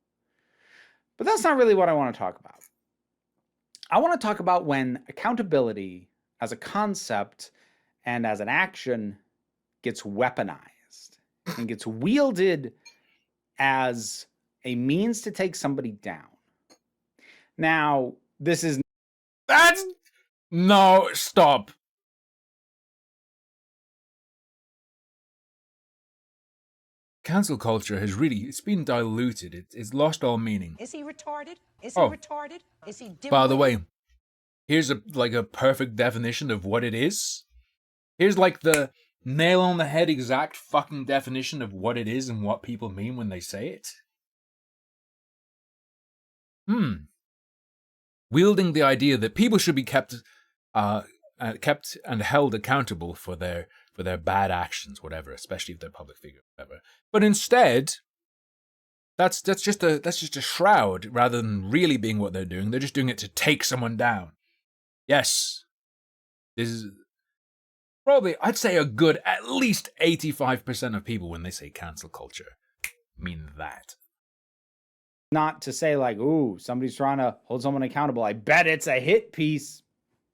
But that's not really what I want to talk about. I want to talk about when accountability as a concept and as an action gets weaponized and gets wielded as a means to take somebody down. Now, this is... No, stop. Cancel culture has it's been diluted. It's lost all meaning. Is he retarded? Is he retarded? Is he different? By the way, here's a perfect definition of what it is. Here's like the nail on the head exact fucking definition of what it is and what people mean when they say it. Wielding the idea that people should be kept and held accountable for their bad actions, whatever, especially if they're public figure, whatever. But instead, that's just a shroud rather than really being what they're doing. They're just doing it to take someone down. Yes, This is probably, I'd say, a good at least 85% of people when they say cancel culture mean that. Not to say like, ooh, somebody's trying to hold someone accountable. I bet it's a hit piece.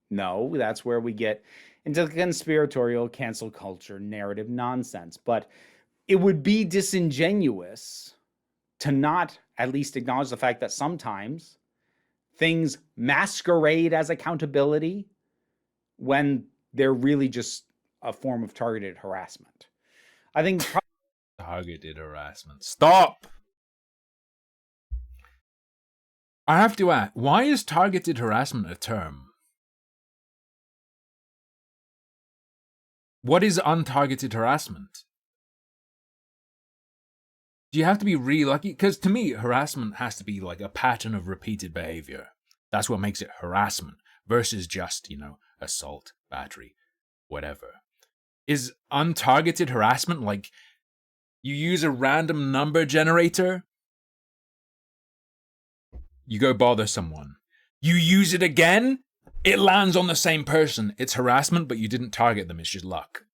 No, that's where we get into the conspiratorial cancel culture narrative nonsense. But it would be disingenuous to not at least acknowledge the fact that sometimes things masquerade as accountability when they're really just a form of targeted harassment. I think targeted harassment. Stop! I have to ask, why is targeted harassment a term? What is untargeted harassment? Do you have to be really lucky? Because to me, harassment has to be like a pattern of repeated behavior. That's what makes it harassment versus just, assault, battery, whatever. Is untargeted harassment like you use a random number generator? You go bother someone. You use it again? It lands on the same person. It's harassment, but you didn't target them. It's just luck.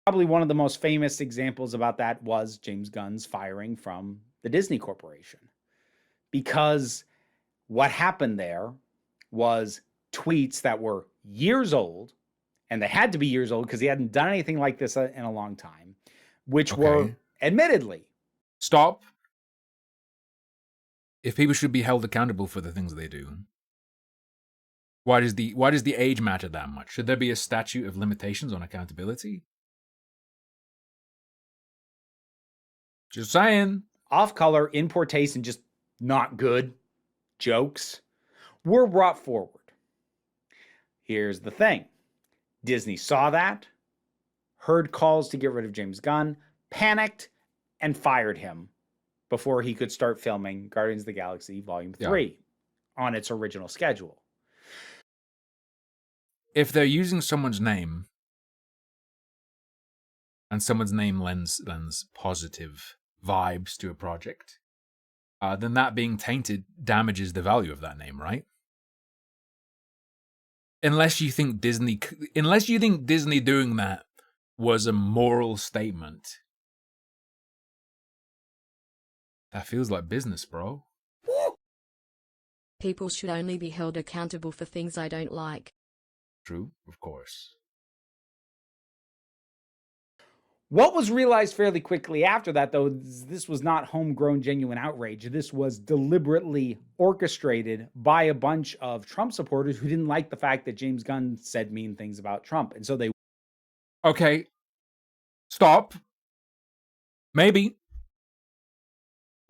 Probably one of the most famous examples about that was James Gunn's firing from the Disney Corporation. Because what happened there was tweets that were years old, and they had to be years old because he hadn't done anything like this in a long time, which were admittedly. Stop. If people should be held accountable for the things they do, why does the age matter that much? Should there be a statute of limitations on accountability? Just saying. Off-color, in poor taste, and just not good jokes were brought forward. Here's the thing. Disney saw that, heard calls to get rid of James Gunn, panicked, and fired him before he could start filming Guardians of the Galaxy Volume 3 on its original schedule. If they're using someone's name, and someone's name lends positive vibes to a project, then that being tainted damages the value of that name, right? Unless you think Disney doing that was a moral statement. That feels like business, bro. People should only be held accountable for things I don't like. True, of course. What was realized fairly quickly after that, though, this was not homegrown genuine outrage. This was deliberately orchestrated by a bunch of Trump supporters who didn't like the fact that James Gunn said mean things about Trump. And so they... Okay. Stop. Maybe.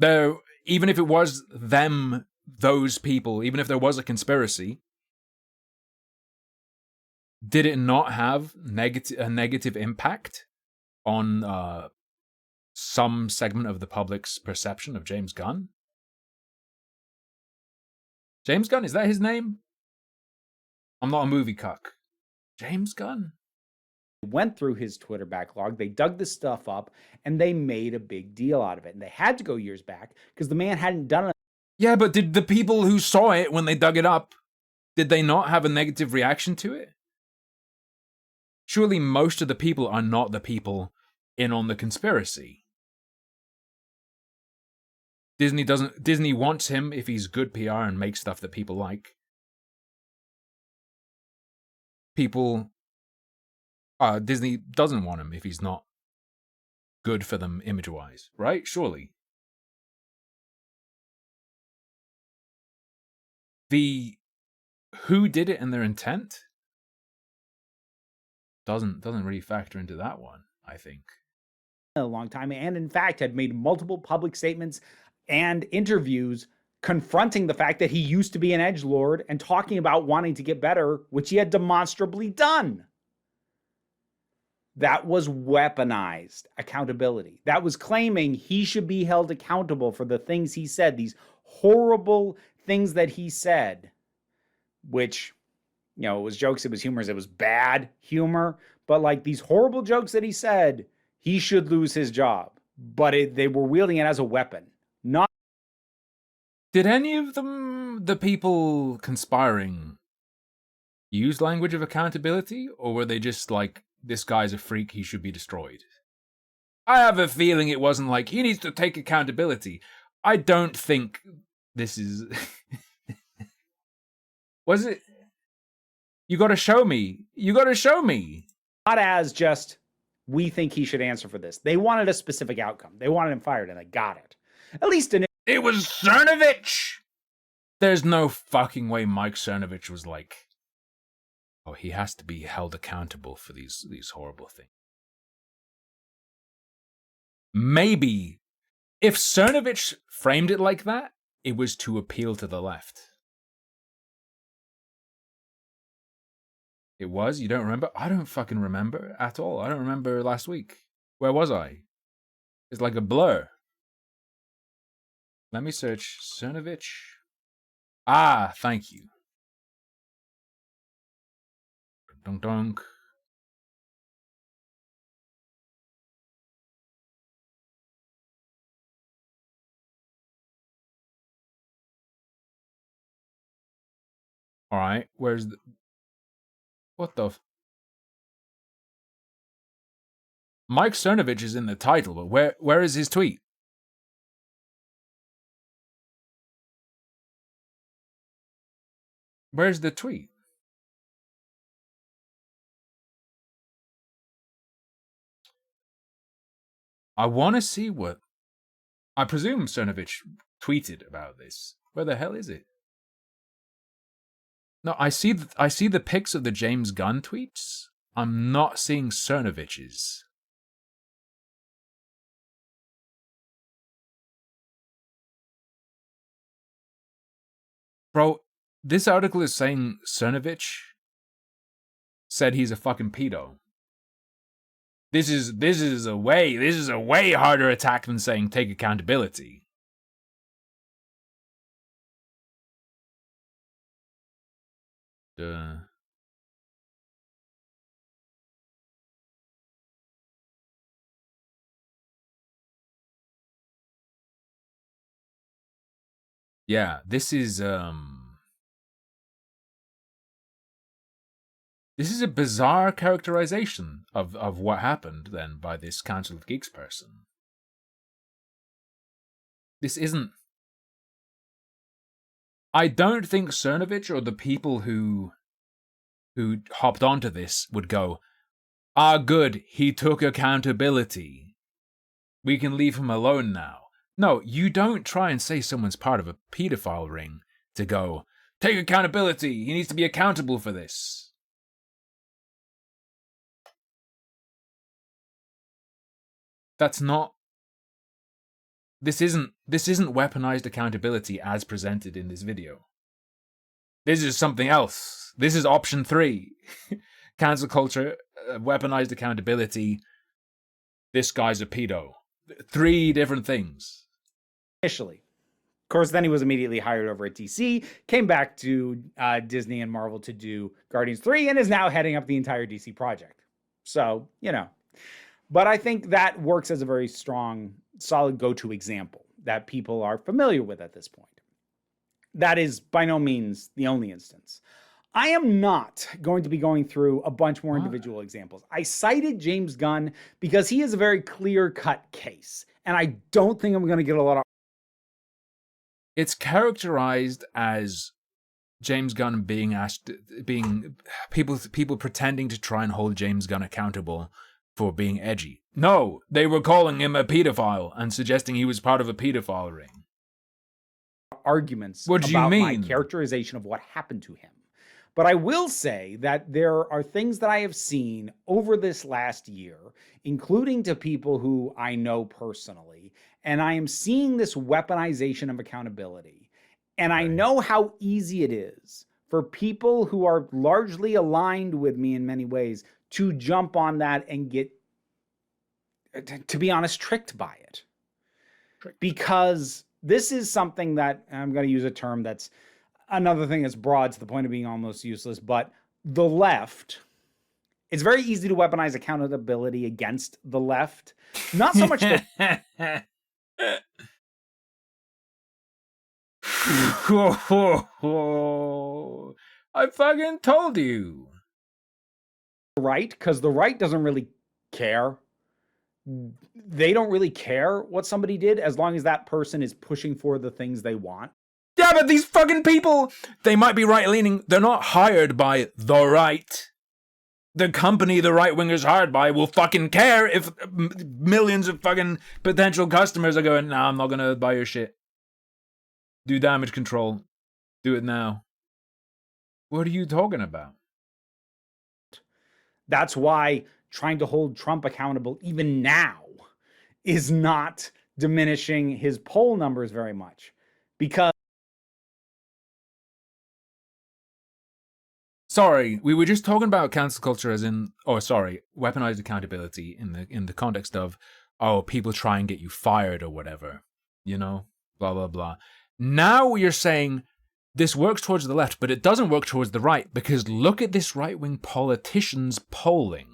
Though, even if it was them, those people, even if there was a conspiracy, did it not have a negative impact on some segment of the public's perception of James Gunn? James Gunn, is that his name? I'm not a movie cuck. James Gunn? Went through his Twitter backlog, they dug this stuff up, and they made a big deal out of it. And they had to go years back because the man hadn't done it. Yeah, but did the people who saw it when they dug it up, did they not have a negative reaction to it? Surely most of the people are not the people in on the conspiracy. Disney wants him if he's good PR and makes stuff that people like. Disney doesn't want him if he's not good for them image-wise, right? Surely. The who did it and their intent doesn't really factor into that one, I think. A long time, and in fact had made multiple public statements and interviews confronting the fact that he used to be an edgelord and talking about wanting to get better, which he had demonstrably done. That was weaponized accountability. That was claiming he should be held accountable for the things he said, these horrible things that he said, which, it was jokes, it was humor, it was bad humor, but like these horrible jokes that he said, he should lose his job. But they were wielding it as a weapon. Not. Did any of them, the people conspiring use language of accountability, or were they just like, this guy's a freak, he should be destroyed? I have a feeling it wasn't like, he needs to take accountability. I don't think this is... Was it? You gotta show me. You gotta show me. Not as just, we think he should answer for this. They wanted a specific outcome. They wanted him fired, and they got it. At least in... It was Cernovich! There's no fucking way Mike Cernovich was like, oh, he has to be held accountable for these horrible things. Maybe, if Cernovich framed it like that, it was to appeal to the left. It was? You don't remember? I don't fucking remember at all. I don't remember last week. Where was I? It's like a blur. Let me search Cernovich. Ah, thank you. Dunk dunk. All right, where's the... What the... Mike Cernovich is in the title, but where is his tweet? Where's the tweet? I want to see what... I presume Cernovich tweeted about this. Where the hell is it? No, I see the pics of the James Gunn tweets. I'm not seeing Cernovich's. Bro, this article is saying Cernovich said he's a fucking pedo. This is a way harder attack than saying take accountability. Yeah, this is a bizarre characterization of what happened then by this Council of Geeks person. This isn't... I don't think Cernovich or the people who hopped onto this would go, ah, good, he took accountability. We can leave him alone now. No, you don't try and say someone's part of a pedophile ring to go, take accountability, he needs to be accountable for this. That's not... This isn't weaponized accountability as presented in this video. This is something else. This is option 3. Cancel culture, weaponized accountability, this guy's a pedo. 3 different things. Initially. Of course, then he was immediately hired over at DC, came back to Disney and Marvel to do Guardians 3, and is now heading up the entire DC project. So, you know. But I think that works as a very strong, solid go-to example that people are familiar with at this point. That is by no means the only instance. I am not going to be going through a bunch more individual examples. I cited James Gunn because he is a very clear-cut case, and I don't think I'm going to get a lot of... It's characterized as James Gunn being people pretending to try and hold James Gunn accountable for being edgy. No, they were calling him a pedophile and suggesting he was part of a pedophile ring. Arguments what do about you mean? My characterization of what happened to him. But I will say that there are things that I have seen over this last year, including to people who I know personally, and I am seeing this weaponization of accountability. And I know how easy it is for people who are largely aligned with me in many ways to jump on that and get, to be honest, tricked by it. Because this is something that, I'm going to use a term that's another thing that's broad to the point of being almost useless, but the left, it's very easy to weaponize accountability against the left. Not so much that... I fucking told you. Right? Because the right doesn't really care. They don't really care what somebody did as long as that person is pushing for the things they want. Yeah, but these fucking people, they might be right-leaning. They're not hired by the right. The company the right-wingers hired by will fucking care if millions of fucking potential customers are going, nah, I'm not gonna buy your shit. Do damage control. Do it now. What are you talking about? That's why trying to hold Trump accountable even now is not diminishing his poll numbers very much. Because sorry, we were just talking about cancel culture as in, weaponized accountability in the context of, oh, people try and get you fired or whatever, you know, blah, blah, blah. Now you're saying this works towards the left, but it doesn't work towards the right, because look at this right-wing politician's polling.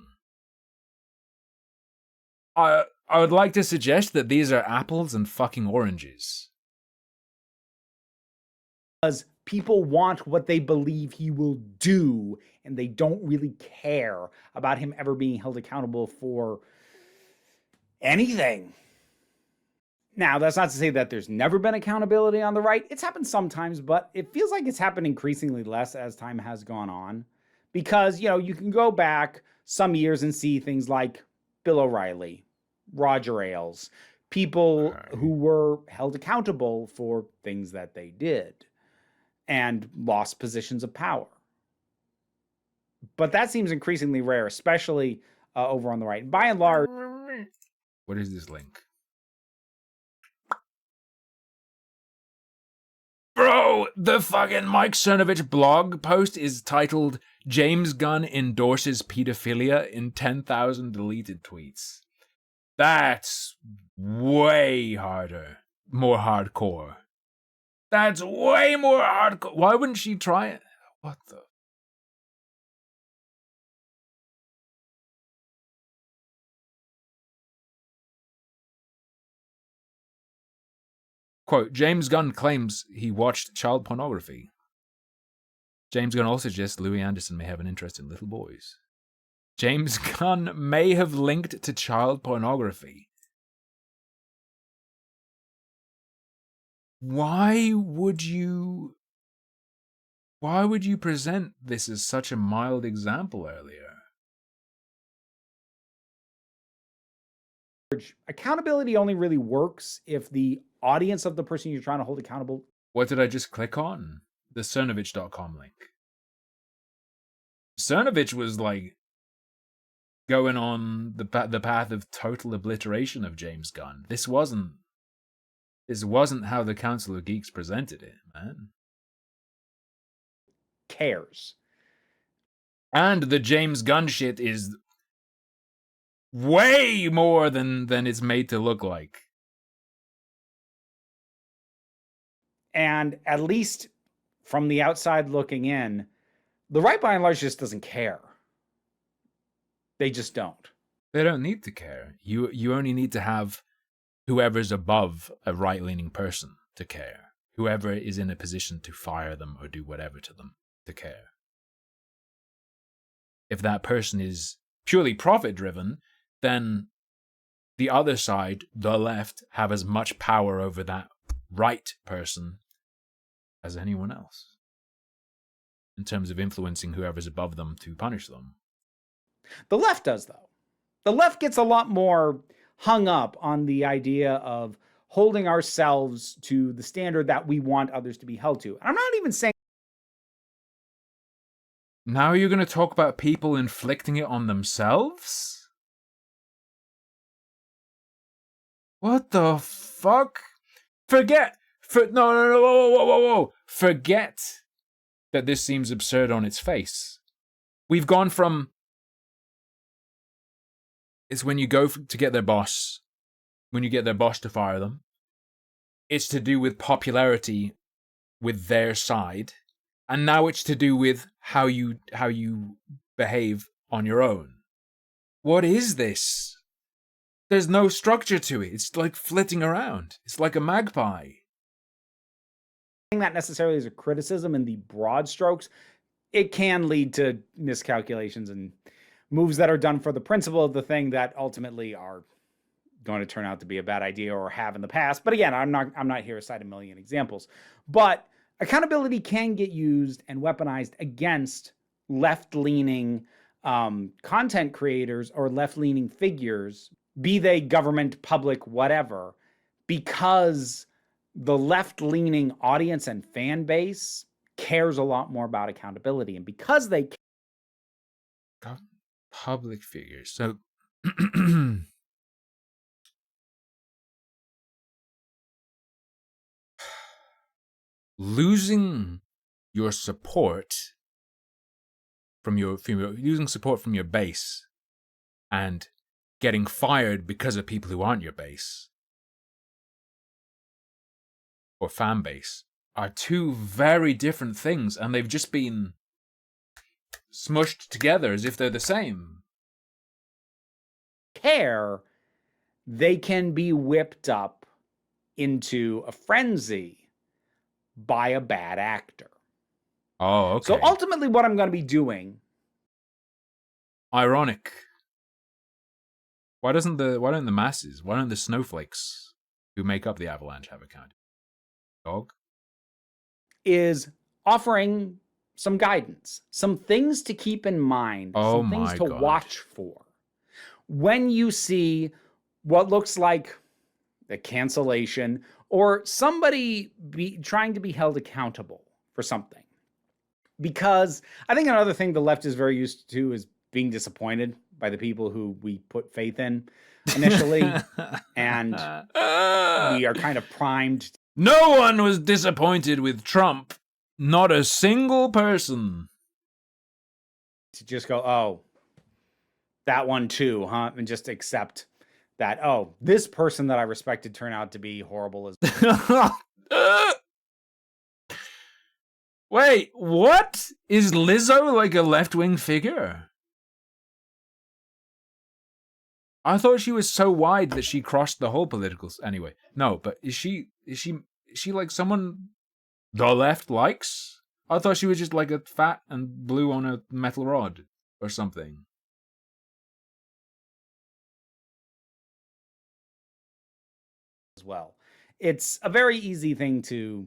I would like to suggest that these are apples and fucking oranges. Because people want what they believe he will do, and they don't really care about him ever being held accountable for anything. Now, that's not to say that there's never been accountability on the right. It's happened sometimes, but it feels like it's happened increasingly less as time has gone on. Because, you know, you can go back some years and see things like Bill O'Reilly, Roger Ailes, people who were held accountable for things that they did and lost positions of power. But that seems increasingly rare, especially over on the right. By and large... What is this link? Bro, the fucking Mike Cernovich blog post is titled James Gunn endorses pedophilia in 10,000 deleted tweets. That's way harder. More hardcore. That's way more hardcore. Why wouldn't she try it? What the? Quote, James Gunn claims he watched child pornography. James Gunn also suggests Louis Anderson may have an interest in little boys. James Gunn may have linked to child pornography. Why would you present this as such a mild example earlier? Accountability only really works if the audience of the person you're trying to hold accountable... What did I just click on? The Cernovich.com link. Cernovich was like going on the path of total obliteration of James Gunn. This wasn't how the Council of Geeks presented it, man. Cares. And the James Gunn shit is way more than it's made to look like. And at least from the outside looking in, the right by and large just doesn't care. They just don't. They don't need to care. You only need to have whoever's above a right-leaning person to care. Whoever is in a position to fire them or do whatever to them to care. If that person is purely profit-driven, then the other side, the left, have as much power over that right person as anyone else in terms of influencing whoever's above them to punish them. The left does, though. The left gets a lot more hung up on the idea of holding ourselves to the standard that we want others to be held to. I'm not even saying... Now you're going to talk about people inflicting it on themselves? What the fuck? Whoa. Forget that this seems absurd on its face. We've gone from... It's when you go to get their boss, when you get their boss to fire them. It's to do with popularity with their side. And now it's to do with how you behave on your own. What is this? There's no structure to it. It's like flitting around. It's like a magpie. That necessarily is a criticism in the broad strokes. it can lead to miscalculations and moves that are done for the principle of the thing that ultimately are going to turn out to be a bad idea or have in the past. But again, I'm not here to cite a million examples. But accountability can get used and weaponized against left-leaning content creators or left-leaning figures, be they government, public, whatever, because the left-leaning audience and fan base cares a lot more about accountability. And because they public figures. So losing your support from your base and getting fired because of people who aren't your base or fan base are two very different things, and they've just been smushed together as if they're the same. Care, they can be whipped up into a frenzy by a bad actor. Oh, okay. So ultimately what I'm going to be doing... Ironic. Why don't the masses, why don't the snowflakes who make up the avalanche have account? Dog? Is offering some guidance, some things to keep in mind, some things to watch for. When you see what looks like a cancellation or somebody trying to be held accountable for something. Because I think another thing the left is very used to is being disappointed by the people who we put faith in initially. And we are kind of primed. No one was disappointed with Trump. Not a single person. To just go, oh, that one too, huh? And just accept that, oh, this person that I respected turned out to be horrible as Wait, what? Is Lizzo like a left-wing figure? I thought she was so wide that she crossed the whole political... Anyway, no, but is she like someone the left likes? I thought she was just like a fat and blue on a metal rod or something. As well. It's a very easy thing to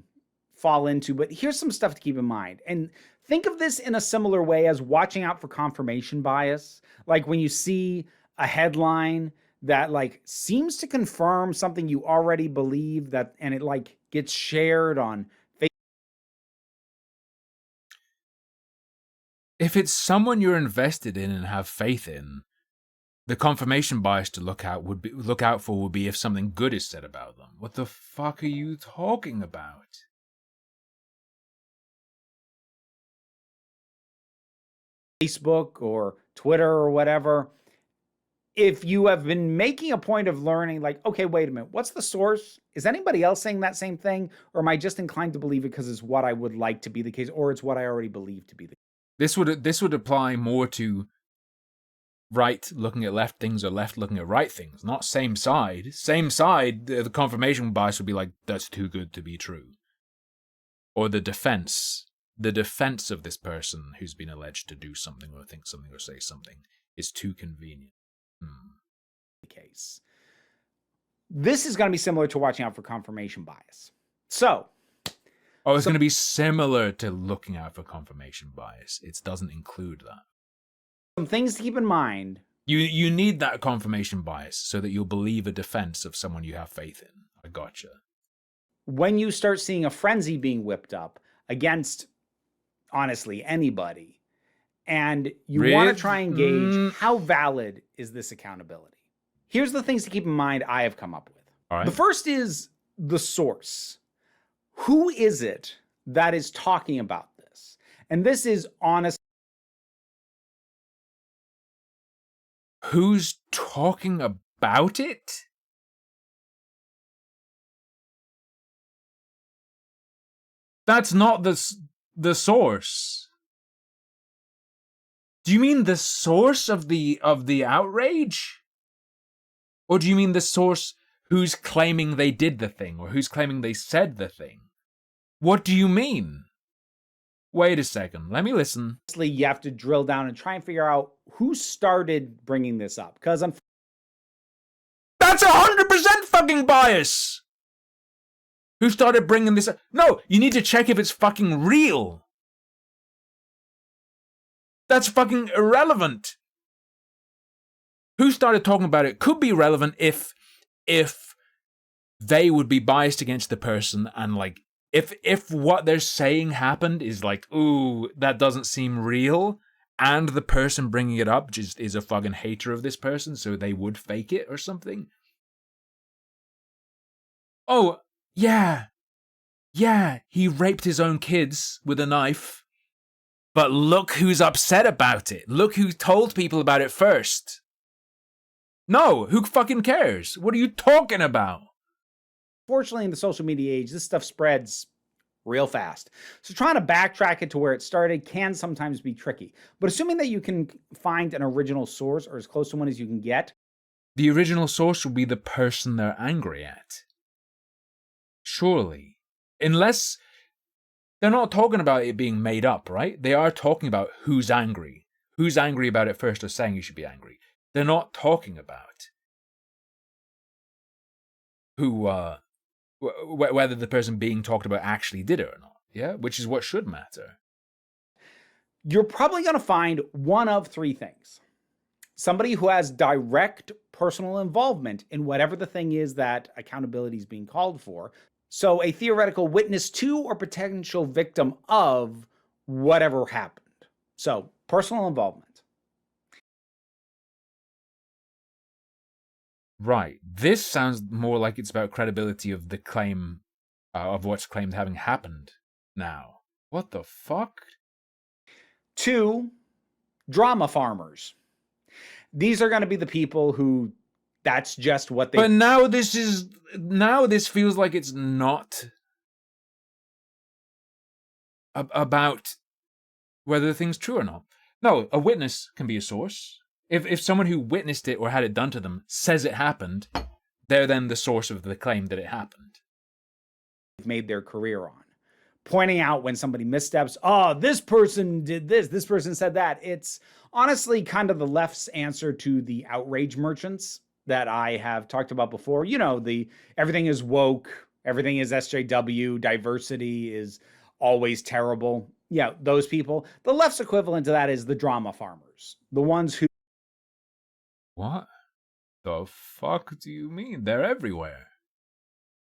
fall into, but here's some stuff to keep in mind. And think of this in a similar way as watching out for confirmation bias. Like when you see a headline that like seems to confirm something you already believe, that, and it like gets shared on Facebook. If it's someone you're invested in and have faith in, the confirmation bias to look out for would be if something good is said about them. What the fuck are you talking about? Facebook or Twitter or whatever. If you have been making a point of learning, like, okay, wait a minute, what's the source? Is anybody else saying that same thing? Or am I just inclined to believe it because it's what I would like to be the case, or it's what I already believe to be the case? This would apply more to right looking at left things or left looking at right things, not same side. Same side, the confirmation bias would be like, that's too good to be true. Or the defense of this person who's been alleged to do something or think something or say something is too convenient. Case. This is going to be similar to watching out for confirmation bias. So, it's going to be similar to looking out for confirmation bias. It doesn't include that. Some things to keep in mind. You need that confirmation bias so that you'll believe a defense of someone you have faith in. I gotcha. When you start seeing a frenzy being whipped up against, honestly, anybody, and you want to try and gauge how valid is this accountability. Here's the things to keep in mind I have come up with. All right. The first is the source. Who is it that is talking about this? And this is honest. Who's talking about it? That's not the source. Do you mean the source of the outrage? Or do you mean the source who's claiming they did the thing or who's claiming they said the thing? What do you mean? Wait a second. Let me listen. You have to drill down and try and figure out who started bringing this up. Because that's 100% fucking bias. Who started bringing this up? No, you need to check if it's fucking real. That's fucking irrelevant. Who started talking about it could be relevant if they would be biased against the person, and like if what they're saying happened is like, ooh, that doesn't seem real, and the person bringing it up just is a fucking hater of this person, so they would fake it or something. Oh, yeah, he raped his own kids with a knife, but look who's upset about it. Look who told people about it first. No, who fucking cares? What are you talking about? Fortunately, in the social media age, this stuff spreads real fast. So trying to backtrack it to where it started can sometimes be tricky. But assuming that you can find an original source, or as close to one as you can get. The original source will be the person they're angry at. Surely. Unless they're not talking about it being made up, right? They are talking about who's angry. Who's angry about it first or saying you should be angry. They're not talking about who, whether the person being talked about actually did it or not. Yeah, which is what should matter. You're probably going to find one of three things. Somebody who has direct personal involvement in whatever the thing is that accountability is being called for. So a theoretical witness to or potential victim of whatever happened. So personal involvement. Right. This sounds more like it's about credibility of the claim, of what's claimed having happened now. What the fuck? 2, drama farmers. These are going to be the people who that's just what they... But now this feels like it's not about whether the thing's true or not. No, a witness can be a source. If someone who witnessed it or had it done to them says it happened, they're then the source of the claim that it happened. Made their career on. Pointing out when somebody missteps, oh, this person did this person said that. It's honestly kind of the left's answer to the outrage merchants that I have talked about before. You know, the everything is woke, everything is SJW, diversity is always terrible. Yeah, those people. The left's equivalent to that is the drama farmers. The ones who... What the fuck do you mean? They're everywhere.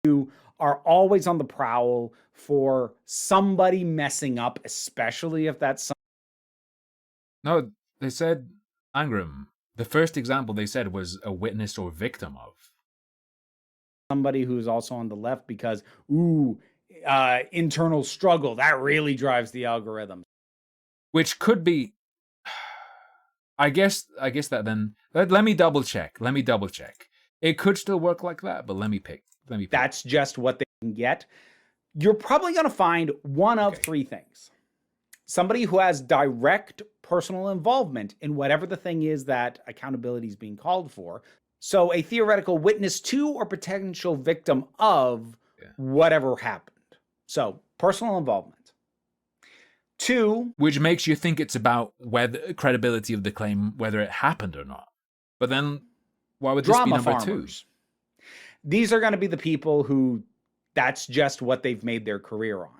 Who are always on the prowl for somebody messing up, especially if that's... No, they said Angram. The first example they said was a witness or victim of. Somebody who's also on the left because, internal struggle, that really drives the algorithm. Which could be... I guess that then... Let me double check. It could still work like that, but let me pick. That's just what they can get. You're probably going to find one of three things. Somebody who has direct personal involvement in whatever the thing is that accountability is being called for. So a theoretical witness to or potential victim of whatever happened. So personal involvement. 2, which makes you think it's about whether credibility of the claim, whether it happened or not. But then why would this be number farmers. 2? These are going to be the people who that's just what they've made their career on.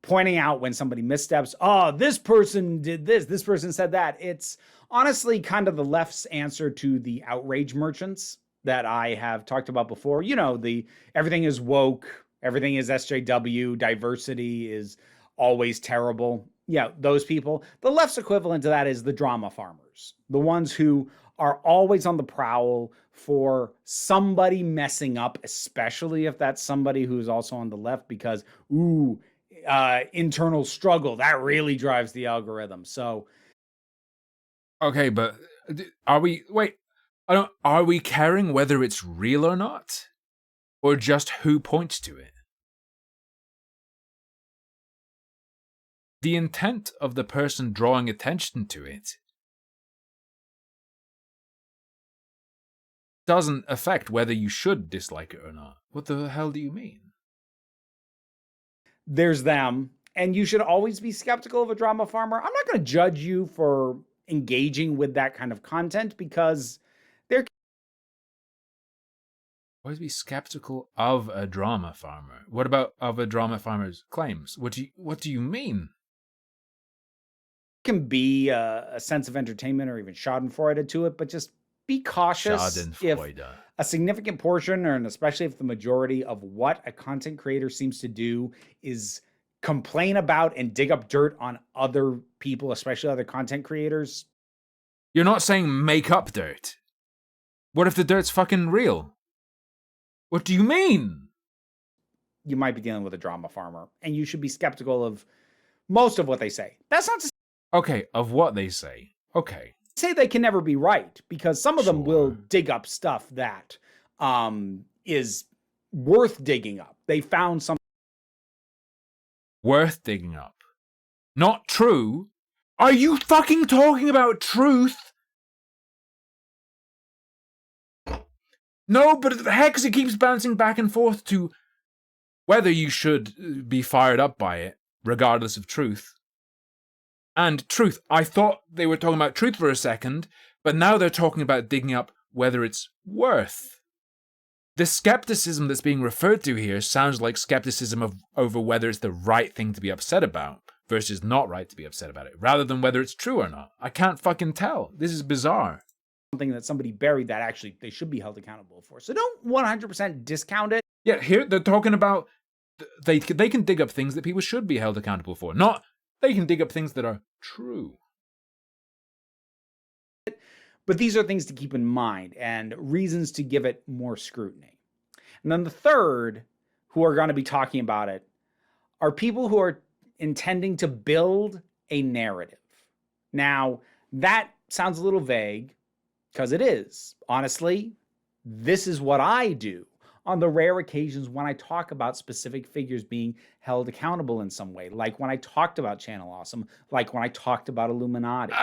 Pointing out when somebody missteps, oh, this person did this person said that. It's honestly kind of the left's answer to the outrage merchants that I have talked about before. You know, the everything is woke, everything is SJW, diversity is always terrible. Yeah, those people. The left's equivalent to that is the drama farmers. The ones who are always on the prowl for somebody messing up, especially if that's somebody who's also on the left because, internal struggle, that really drives the algorithm. So... Okay, but are we caring whether it's real or not? Or just who points to it? The intent of the person drawing attention to it doesn't affect whether you should dislike it or not. What the hell do you mean? There's them, And you should always be skeptical of a drama farmer. I'm not going to judge you for engaging with that kind of content because there. Always be skeptical of a drama farmer. What about of a drama farmer's claims? What do you mean? Can be a sense of entertainment or even schadenfreude to it, but just be cautious if a significant portion, and especially if the majority of what a content creator seems to do is complain about and dig up dirt on other people, especially other content creators. You're not saying make up dirt. What if the dirt's fucking real? What do you mean? You might be dealing with a drama farmer, and you should be skeptical of most of what they say. That's not to okay, of what they say. Okay. Say they can never be right, because some of them will dig up stuff that is worth digging up. They found something worth digging up. Not true. Are you fucking talking about truth? No, but the heck, it keeps bouncing back and forth to whether you should be fired up by it, regardless of truth. And truth. I thought they were talking about truth for a second, but now they're talking about digging up whether it's worth. The skepticism that's being referred to here sounds like skepticism over whether it's the right thing to be upset about versus not right to be upset about it, rather than whether it's true or not. I can't fucking tell. This is bizarre. Something that somebody buried that actually they should be held accountable for. So don't 100% discount it. Yeah, here they're talking about they can dig up things that people should be held accountable for, not they can dig up things that are true. But these are things to keep in mind and reasons to give it more scrutiny. And then the third, who are going to be talking about it, are people who are intending to build a narrative. Now, that sounds a little vague, because it is. Honestly, this is what I do on the rare occasions when I talk about specific figures being held accountable in some way, like when I talked about Channel Awesome, like when I talked about Illuminati.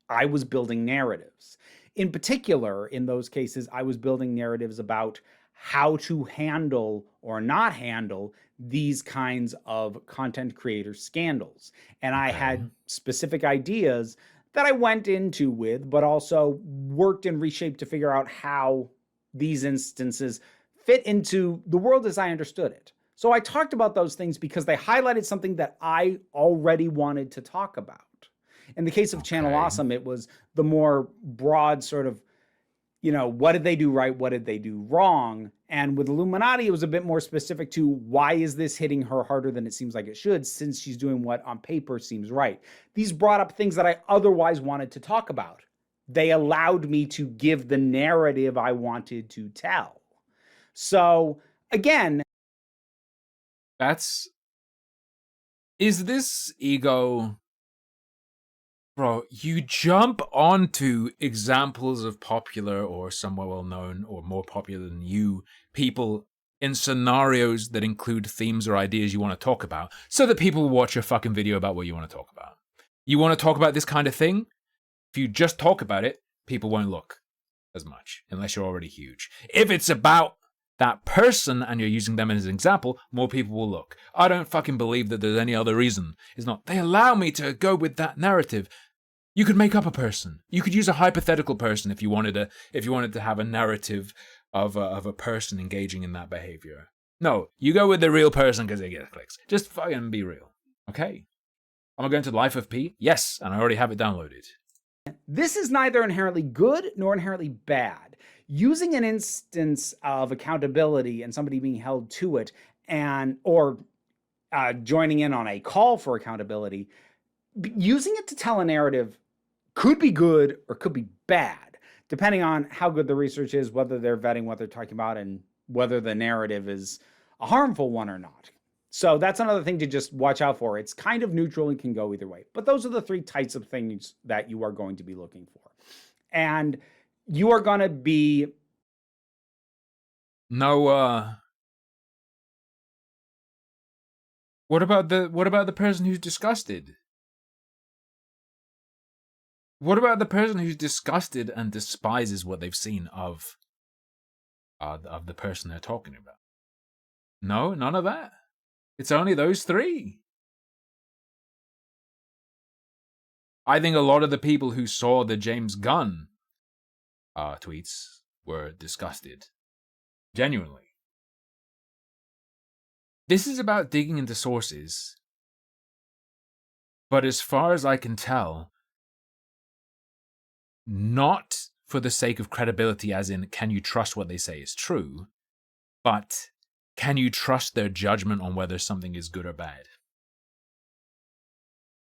I was building narratives. In particular, in those cases, I was building narratives about how to handle or not handle these kinds of content creator scandals. And I had specific ideas that I went into with, but also worked and reshaped to figure out how these instances fit into the world as I understood it. So I talked about those things because they highlighted something that I already wanted to talk about. In the case of Channel Awesome, it was the more broad sort of, what did they do right? What did they do wrong? And with Illuminati, it was a bit more specific to why is this hitting her harder than it seems like it should, since she's doing what on paper seems right. These brought up things that I otherwise wanted to talk about. They allowed me to give the narrative I wanted to tell. So again, is this ego? Bro, you jump onto examples of popular or somewhat well-known or more popular than you people in scenarios that include themes or ideas you want to talk about so that people will watch your fucking video about what you want to talk about. You want to talk about this kind of thing? If you just talk about it, people won't look as much unless you're already huge. If it's about that person and you're using them as an example, more people will look. I don't fucking believe that there's any other reason. It's not. They allow me to go with that narrative. You could make up a person. You could use a hypothetical person if you wanted to have a narrative of a person engaging in that behavior. No, you go with the real person because they get clicks. Just fucking be real. Okay. Am I going to Life of P? Yes, and I already have it downloaded. This is neither inherently good nor inherently bad. Using an instance of accountability and somebody being held to it or joining in on a call for accountability, using it to tell a narrative could be good or could be bad, depending on how good the research is, whether they're vetting what they're talking about, and whether the narrative is a harmful one or not. So that's another thing to just watch out for. It's kind of neutral and can go either way. But those are the three types of things that you are going to be looking for. And you are going to be... What about the person who's disgusted? What about the person who's disgusted and despises what they've seen of the person they're talking about? No, none of that. It's only those three. I think a lot of the people who saw the James Gunn tweets were disgusted. Genuinely. This is about digging into sources. But as far as I can tell, not for the sake of credibility, as in, can you trust what they say is true, but can you trust their judgment on whether something is good or bad?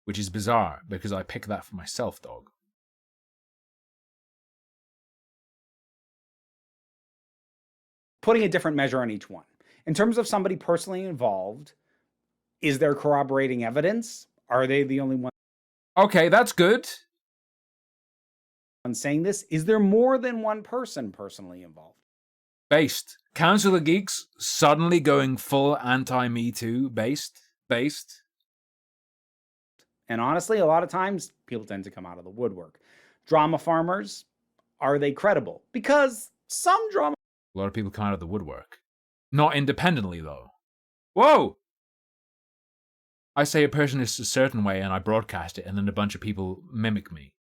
Which is bizarre, because I pick that for myself, dog. Putting a different measure on each one. In terms of somebody personally involved, is there corroborating evidence? Are they the only one? Okay, that's good. Saying this, is there more than one person personally involved? Based. Council of Geeks suddenly going full anti-Me Too based. And honestly, a lot of times people tend to come out of the woodwork. Drama farmers, are they credible? Because some drama... A lot of people come out of the woodwork. Not independently, though. Whoa! I say a person is a certain way and I broadcast it and then a bunch of people mimic me.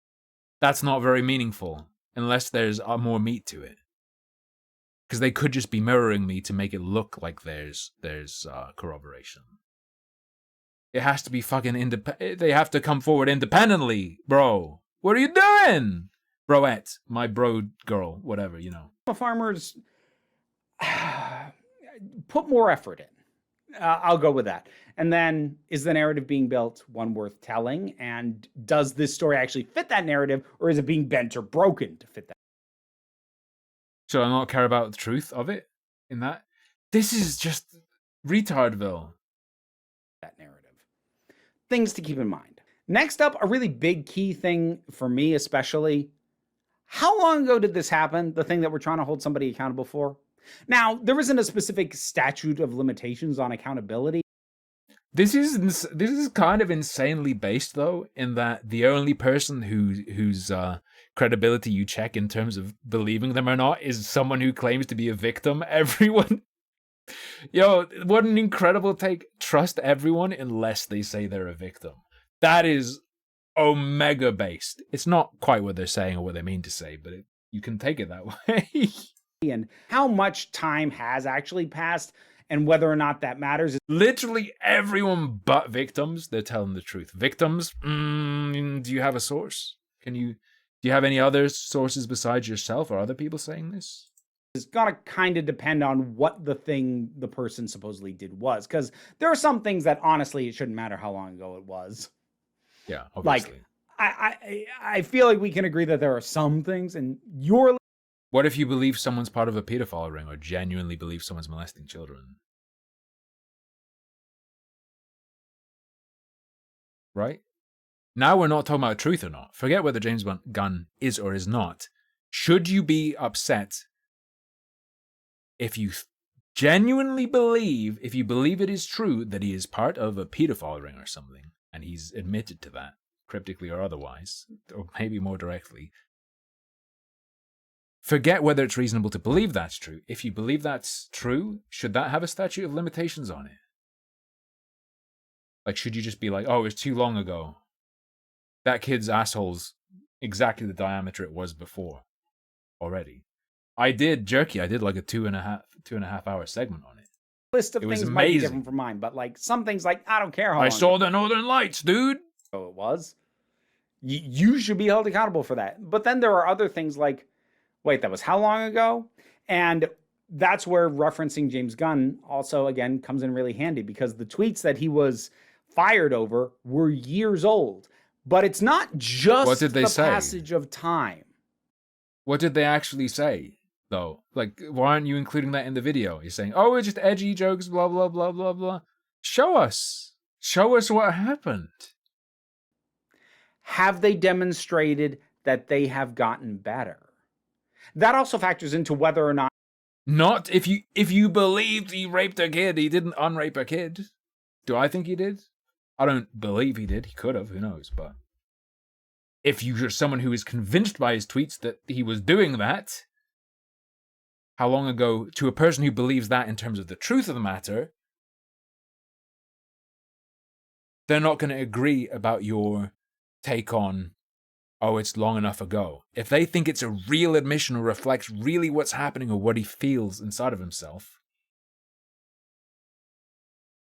That's not very meaningful, unless there's more meat to it. Because they could just be mirroring me to make it look like there's corroboration. It has to be fucking they have to come forward independently, bro. What are you doing? Broette, my bro girl, whatever, you know. Farmers put more effort in. I'll go with that. And then, is the narrative being built one worth telling? And does this story actually fit that narrative, or is it being bent or broken to fit that? Should I not care about the truth of it in that? This is just retardville. That narrative. Things to keep in mind. Next up, a really big key thing for me especially. How long ago did this happen? The thing that we're trying to hold somebody accountable for? Now, there isn't a specific statute of limitations on accountability. This is kind of insanely based, though, in that the only person whose credibility you check in terms of believing them or not is someone who claims to be a victim. Everyone, yo, what an incredible take! Trust everyone unless they say they're a victim. That is omega based. It's not quite what they're saying or what they mean to say, but you can take it that way. And how much time has actually passed, and whether or not that matters. Literally everyone but victims, they're telling the truth. Victims, do you have a source? Do you have any other sources besides yourself or other people saying this? It's gonna kind of depend on what the thing the person supposedly did was, because there are some things that honestly it shouldn't matter how long ago it was. Yeah, obviously. Like I feel like we can agree that there are some things, and your... What if you believe someone's part of a pedophile ring or genuinely believe someone's molesting children? Right? Now we're not talking about truth or not. Forget whether James Gunn is or is not. Should you be upset if you genuinely believe, if you believe it is true that he is part of a pedophile ring or something, and he's admitted to that, cryptically or otherwise, or maybe more directly? Forget whether it's reasonable to believe that's true. If you believe that's true, should that have a statute of limitations on it? Like, should you just be like, oh, it was too long ago. That kid's asshole's exactly the diameter it was before already. I did like a two and a half hour segment on it. List of things might be different from mine, but like some things, like I don't care how long. I saw the Northern Lights, dude. Oh, it was. You should be held accountable for that. But then there are other things like, wait, that was how long ago? And that's where referencing James Gunn also, again, comes in really handy, because the tweets that he was fired over were years old. But it's not just the passage of time. What did they actually say, though? Like, why aren't you including that in the video? You're saying, oh, it's just edgy jokes, blah, blah, blah, blah, blah. Show us. Show us what happened. Have they demonstrated that they have gotten better? That also factors into whether or not... Not if you believed he raped a kid, he didn't unrape a kid. Do I think he did? I don't believe he did. He could have, who knows, but... If you're someone who is convinced by his tweets that he was doing that, how long ago, to a person who believes that in terms of the truth of the matter, they're not going to agree about your take on, oh, it's long enough ago. If they think it's a real admission or reflects really what's happening or what he feels inside of himself,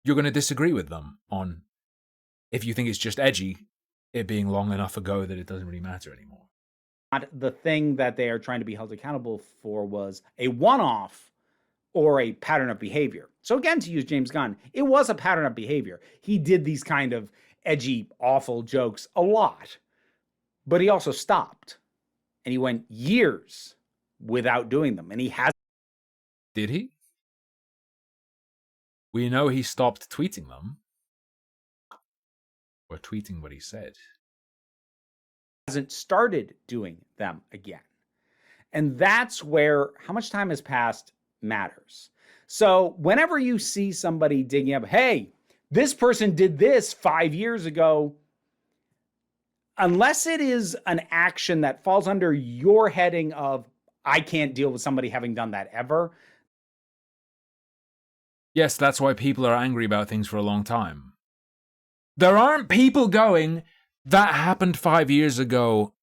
you're going to disagree with them on, if you think it's just edgy, it being long enough ago that it doesn't really matter anymore. The thing that they are trying to be held accountable for was a one-off or a pattern of behavior. So again, to use James Gunn, it was a pattern of behavior. He did these kind of edgy, awful jokes a lot, but he also stopped. And he went years without doing them. And he has. Did he? We know he stopped tweeting them. Or tweeting what he said. Hasn't started doing them again. And that's where how much time has passed matters. So whenever you see somebody digging up, hey, this person did this 5 years ago, unless it is an action that falls under your heading of, I can't deal with somebody having done that ever. Yes, that's why people are angry about things for a long time. There aren't people going, that happened 5 years ago,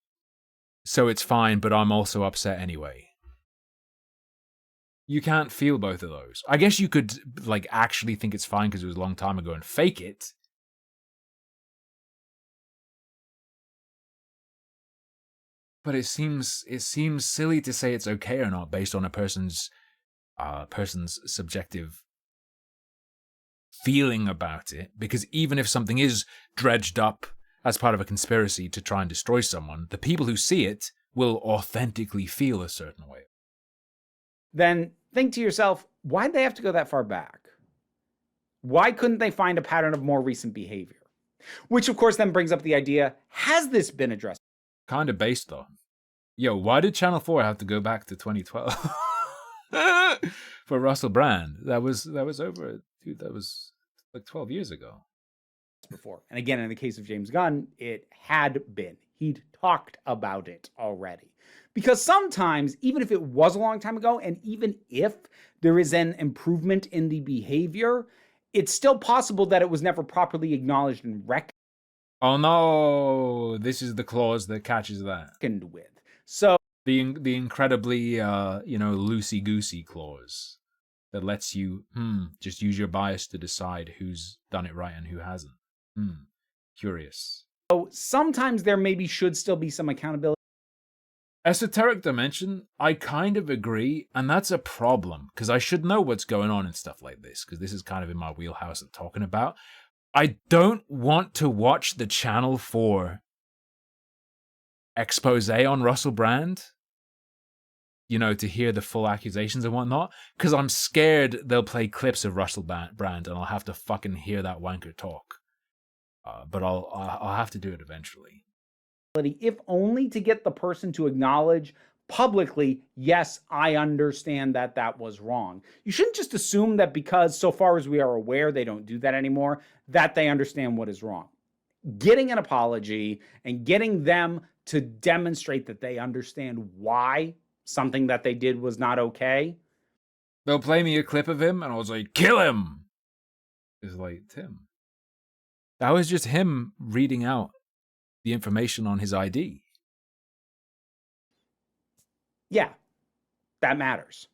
so it's fine, but I'm also upset anyway. You can't feel both of those. I guess you could, like, actually think it's fine because it was a long time ago and fake it. But it seems silly to say it's okay or not based on a person's subjective feeling about it, because even if something is dredged up as part of a conspiracy to try and destroy someone, the people who see it will authentically feel a certain way. Then think to yourself, why'd they have to go that far back? Why couldn't they find a pattern of more recent behavior? Which, of course, then brings up the idea, has this been addressed? Kind of based, though. Yo, why did Channel 4 have to go back to 2012? For Russell Brand. That was over, dude, that was like 12 years ago. Before. And again, in the case of James Gunn, it had been. He'd talked about it already. Because sometimes, even if it was a long time ago, and even if there is an improvement in the behavior, it's still possible that it was never properly acknowledged and reckoned. Oh no, this is the clause that catches that. With. So the incredibly loosey-goosey clause that lets you just use your bias to decide who's done it right and who hasn't. Curious. So sometimes there maybe should still be some accountability. Esoteric dimension, I kind of agree, and that's a problem, because I should know what's going on and stuff like this, because this is kind of in my wheelhouse of talking about. I don't want to watch the Channel 4 expose on Russell Brand, to hear the full accusations and whatnot, because I'm scared they'll play clips of Russell Brand and I'll have to fucking hear that wanker talk. But I'll have to do it eventually. If only to get the person to acknowledge publicly, yes, I understand that that was wrong. You shouldn't just assume that because, so far as we are aware, they don't do that anymore, that they understand what is wrong. Getting an apology and getting them to demonstrate that they understand why something that they did was not okay. They'll play me a clip of him and I was like, kill him! It's like, Tim. That was just him reading out the information on his ID. Yeah, that matters.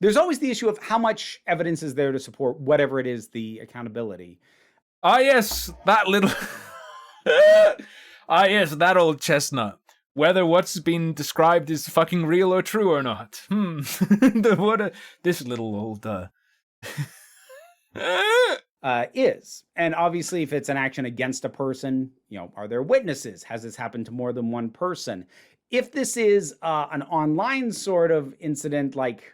There's always the issue of how much evidence is there to support whatever it is, the accountability. Ah, yes, that little... yes, that old chestnut. Whether what's been described is fucking real or true or not. This little old... is. And obviously, if it's an action against a person, are there witnesses? Has this happened to more than one person? If this is an online sort of incident, like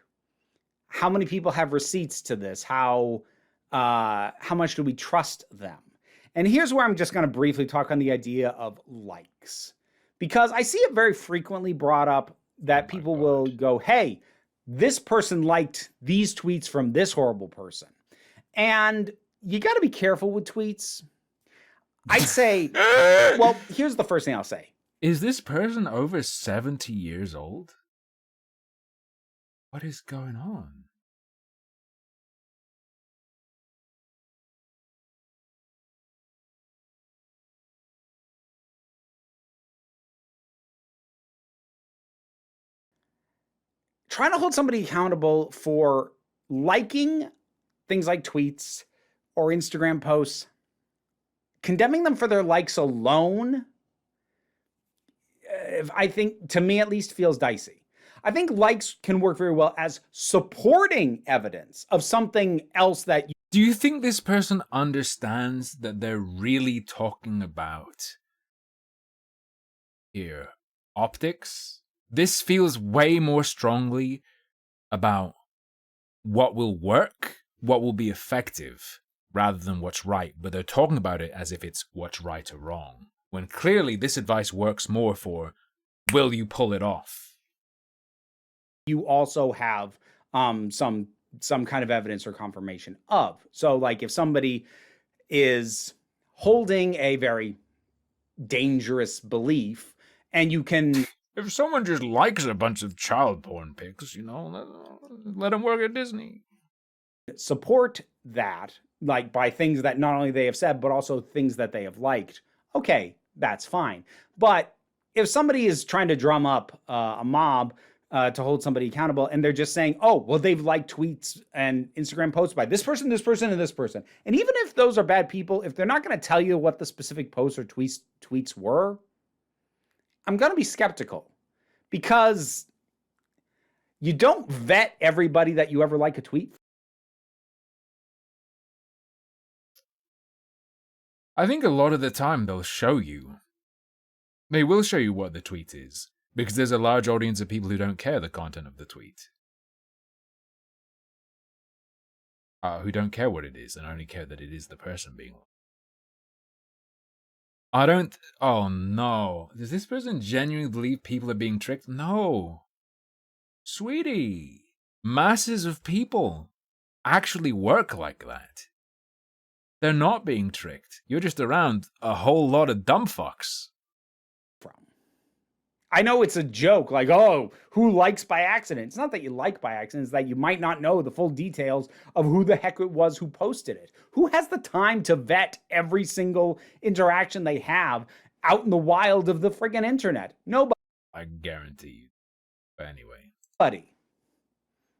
how many people have receipts to this? How much do we trust them? And here's where I'm just going to briefly talk on the idea of likes. Because I see it very frequently brought up that people will go, hey, this person liked these tweets from this horrible person. And you got to be careful with tweets. I'd say, well, here's the first thing I'll say. Is this person over 70 years old? What is going on? trying to hold somebody accountable for liking things like tweets or Instagram posts, condemning them for their likes alone, I think, to me at least, feels dicey. I think likes can work very well as supporting evidence of something else that you... Do you think this person understands that they're really talking about here optics? This feels way more strongly about what will work, what will be effective, rather than what's right, but they're talking about it as if it's what's right or wrong, when clearly this advice works more for, will you pull it off? You also have some kind of evidence or confirmation of. So like if somebody is holding a very dangerous belief and you can... If someone just likes a bunch of child porn pics, you know, let them work at Disney. Support that, like by things that not only they have said, but also things that they have liked. Okay, that's fine. But if somebody is trying to drum up a mob to hold somebody accountable, and they're just saying, oh, well, they've liked tweets and Instagram posts by this person, and this person. And even if those are bad people, if they're not going to tell you what the specific posts or tweets were, I'm going to be skeptical, because you don't vet everybody that you ever like a tweet. I think a lot of the time they'll show you. They will show you what the tweet is, because there's a large audience of people who don't care the content of the tweet. Who don't care what it is and only care that it is the person being... Oh no. Does this person genuinely believe people are being tricked? No. Sweetie. Masses of people actually work like that. They're not being tricked. You're just around a whole lot of dumb fucks. I know it's a joke, like, oh, who likes by accident? It's not that you like by accident, it's that you might not know the full details of who the heck it was who posted it. Who has the time to vet every single interaction they have out in the wild of the friggin' internet? Nobody. I guarantee you. But anyway. Buddy.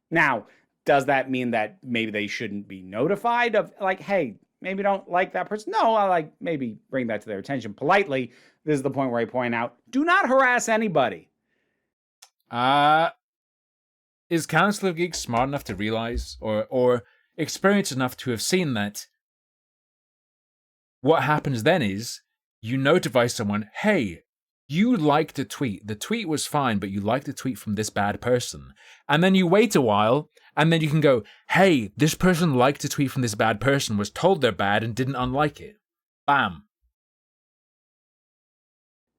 Now, does that mean that maybe they shouldn't be notified of, like, hey, maybe don't like that person? No, I like maybe bring that to their attention politely. This is the point where I point out, do not harass anybody. Is Council of Geeks smart enough to realize or experienced enough to have seen that what happens then is you notify someone, hey, you liked a tweet. The tweet was fine, but you liked a tweet from this bad person. And then you wait a while, and then you can go, hey, this person liked a tweet from this bad person, was told they're bad, and didn't unlike it. Bam.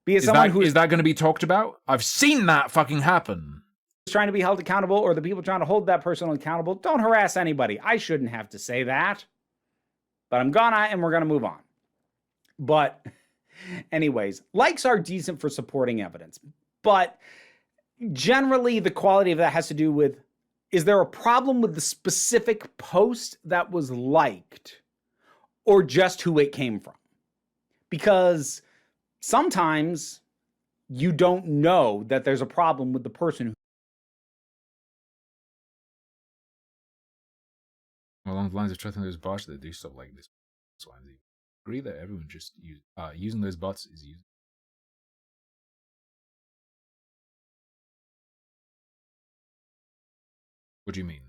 Is that going to be talked about? I've seen that fucking happen. Trying to be held accountable, or the people trying to hold that person accountable, don't harass anybody. I shouldn't have to say that. But I'm gonna, and we're gonna move on. But anyways, likes are decent for supporting evidence. But generally, the quality of that has to do with, is there a problem with the specific post that was liked, or just who it came from? Because sometimes you don't know that there's a problem with the person who... Along the lines of trusting those bots that do stuff like this. So I agree that everyone just using those bots is using. What do you mean?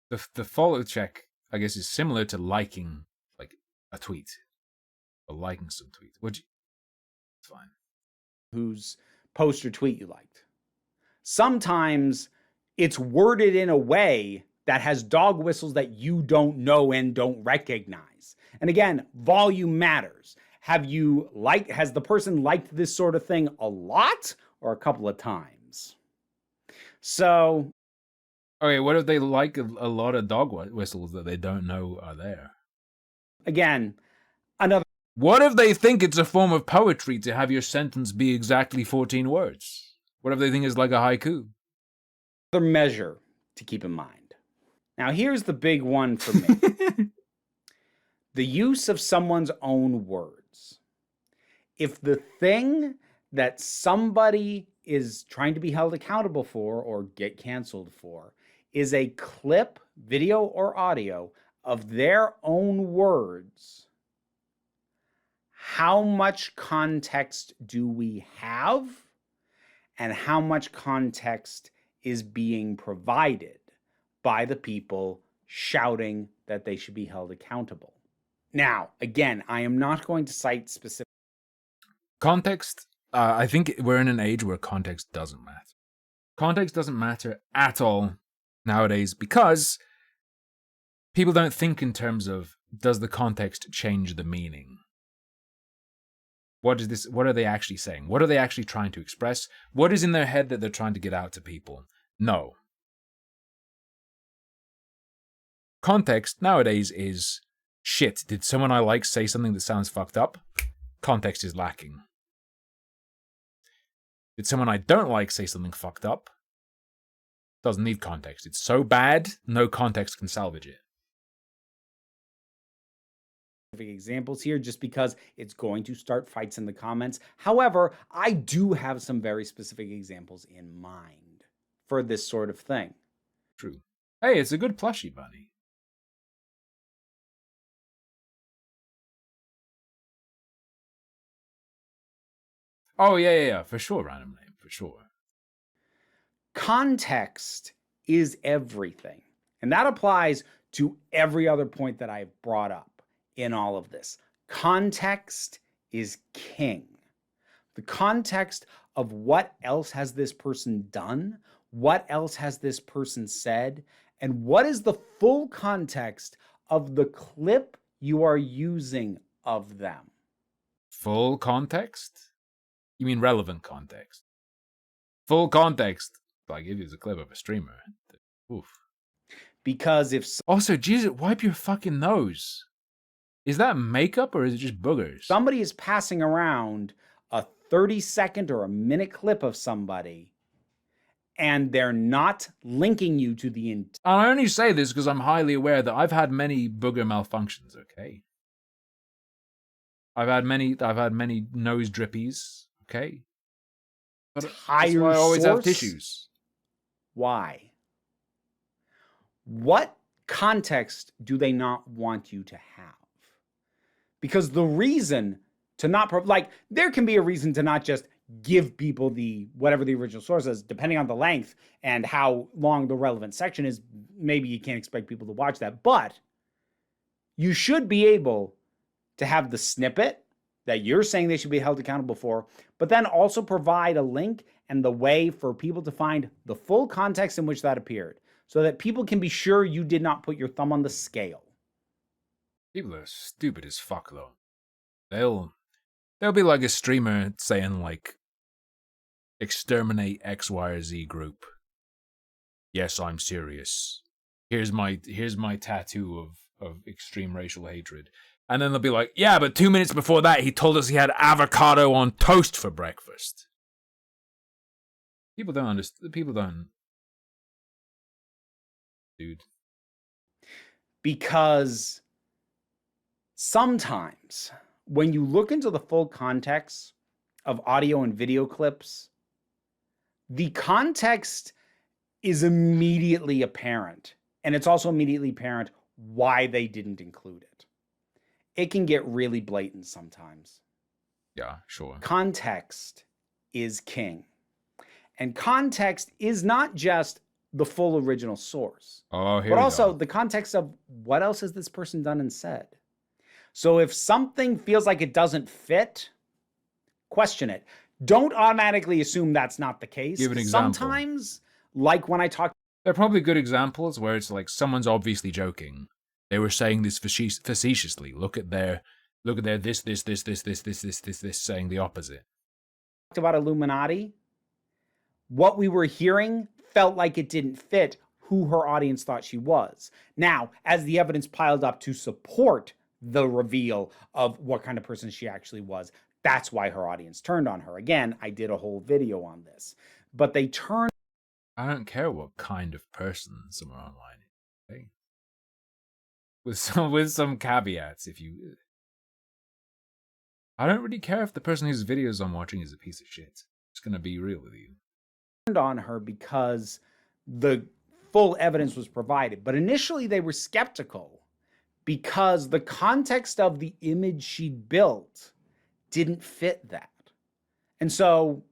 The follow check, I guess, is similar to liking like a tweet or liking some tweets. It's fine. Whose post or tweet you liked. Sometimes it's worded in a way that has dog whistles that you don't know and don't recognize. And again, volume matters. Has the person liked this sort of thing a lot or a couple of times? So... Okay, what if they like a lot of dog whistles that they don't know are there? Again, another... What if they think it's a form of poetry to have your sentence be exactly 14 words? What if they think it's like a haiku? Another measure to keep in mind. Now, here's the big one for me. The use of someone's own words. If the thing that somebody is trying to be held accountable for or get canceled for is a clip, video or audio, of their own words, how much context do we have and how much context is being provided by the people shouting that they should be held accountable? Now, again, I am not going to cite specific context. I think we're in an age where context doesn't matter. Context doesn't matter at all nowadays because people don't think in terms of, does the context change the meaning? What is this? What are they actually saying? What are they actually trying to express? What is in their head that they're trying to get out to people? No. Context nowadays is, shit, did someone I like say something that sounds fucked up? Context is lacking. Did someone I don't like say something fucked up? Doesn't need context. It's so bad, no context can salvage it. Examples here just because it's going to start fights in the comments. However, I do have some very specific examples in mind for this sort of thing. True. Hey, it's a good plushie bunny. Oh, yeah, for sure, random name, for sure. Context is everything. And that applies to every other point that I've brought up in all of this. Context is king. The context of what else has this person done, what else has this person said, and what is the full context of the clip you are using of them. Full context? You mean relevant context? Full context. I give you the clip of a streamer. Oof. Because if also, Jesus, wipe your fucking nose. Is that makeup or is it just boogers? Somebody is passing around a 30-second or a minute clip of somebody and they're not linking you to the I only say this because I'm highly aware that I've had many booger malfunctions, okay? I've had many nose drippies, okay? But that's why I always have tissues. Why? What context do they not want you to have? Because the reason to not, there can be a reason to not just give people whatever the original source is, depending on the length and how long the relevant section is. Maybe you can't expect people to watch that, but you should be able to have the snippet that you're saying they should be held accountable for, but then also provide a link and the way for people to find the full context in which that appeared, so that people can be sure you did not put your thumb on the scale. People are stupid as fuck, though. They'll be like a streamer saying, like, exterminate X, Y, or Z group. Yes, I'm serious. Here's my tattoo of extreme racial hatred. And then they'll be like, yeah, but 2 minutes before that, he told us he had avocado on toast for breakfast. People don't understand. People don't. Dude. Because sometimes when you look into the full context of audio and video clips, the context is immediately apparent. And it's also immediately apparent why they didn't include it. It can get really blatant sometimes. Yeah, sure. Context is king. And context is not just the full original source, but also the context of what else has this person done and said. So if something feels like it doesn't fit, question it. Don't automatically assume that's not the case. Give an example. Sometimes, like when I talk... There are probably good examples where it's like someone's obviously joking. They were saying this facetiously. Look at their this, saying the opposite. About Illuminati, what we were hearing felt like it didn't fit who her audience thought she was. Now, as the evidence piled up to support the reveal of what kind of person she actually was, that's why her audience turned on her. Again, I did a whole video on this. But they turned... I don't care what kind of person someone online is. Okay? With some caveats, if you... I don't really care if the person whose videos I'm watching is a piece of shit. Just gonna be real with you. On her because the full evidence was provided. But initially they were skeptical because the context of the image she'd built didn't fit that. And so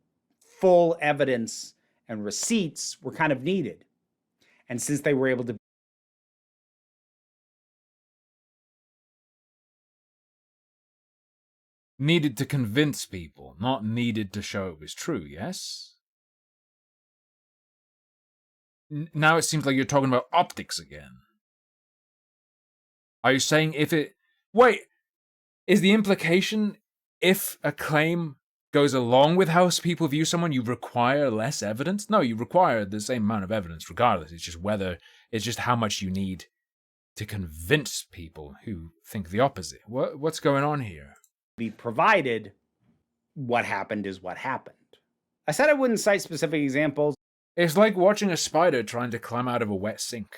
full evidence and receipts were kind of needed. And since they were able to needed to convince people, not needed to show it was true, yes? Now it seems like you're talking about optics again. Are you saying if it... Wait, is the implication if a claim goes along with how people view someone, you require less evidence? No, you require the same amount of evidence regardless. It's just how much you need to convince people who think the opposite. What's going on here? Be provided, what happened is what happened. I said I wouldn't cite specific examples. It's like watching a spider trying to climb out of a wet sink.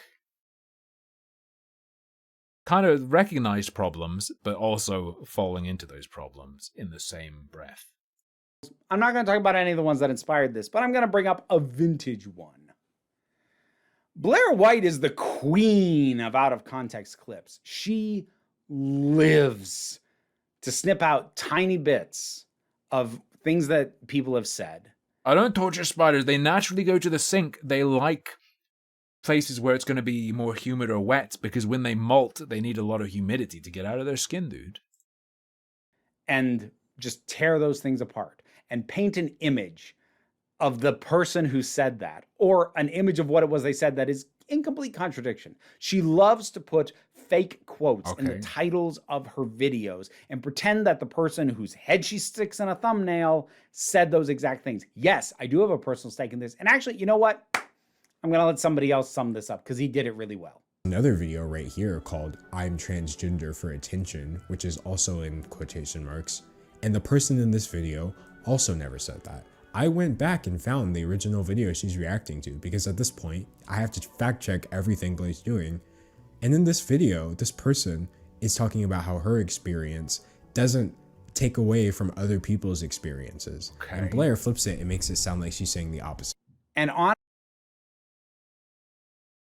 Kind of recognized problems, but also falling into those problems in the same breath. I'm not going to talk about any of the ones that inspired this, but I'm going to bring up a vintage one. Blair White is the queen of out-of-context clips. She lives to snip out tiny bits of things that people have said. I don't torture spiders. They naturally go to the sink. They like places where it's going to be more humid or wet because when they molt, they need a lot of humidity to get out of their skin, dude. And just tear those things apart and paint an image of the person who said that, or an image of what it was they said that is in complete contradiction. She loves to put fake quotes in the titles of her videos and pretend that the person whose head she sticks in a thumbnail said those exact things. Yes, I do have a personal stake in this. And actually, you know what? I'm going to let somebody else sum this up because he did it really well. Another video right here called "I'm transgender for attention," which is also in quotation marks. And the person in this video also never said that. I went back and found the original video she's reacting to because at this point, I have to fact check everything Blair's doing. And in this video, this person is talking about how her experience doesn't take away from other people's experiences. Okay. And Blair flips it and makes it sound like she's saying the opposite. And on...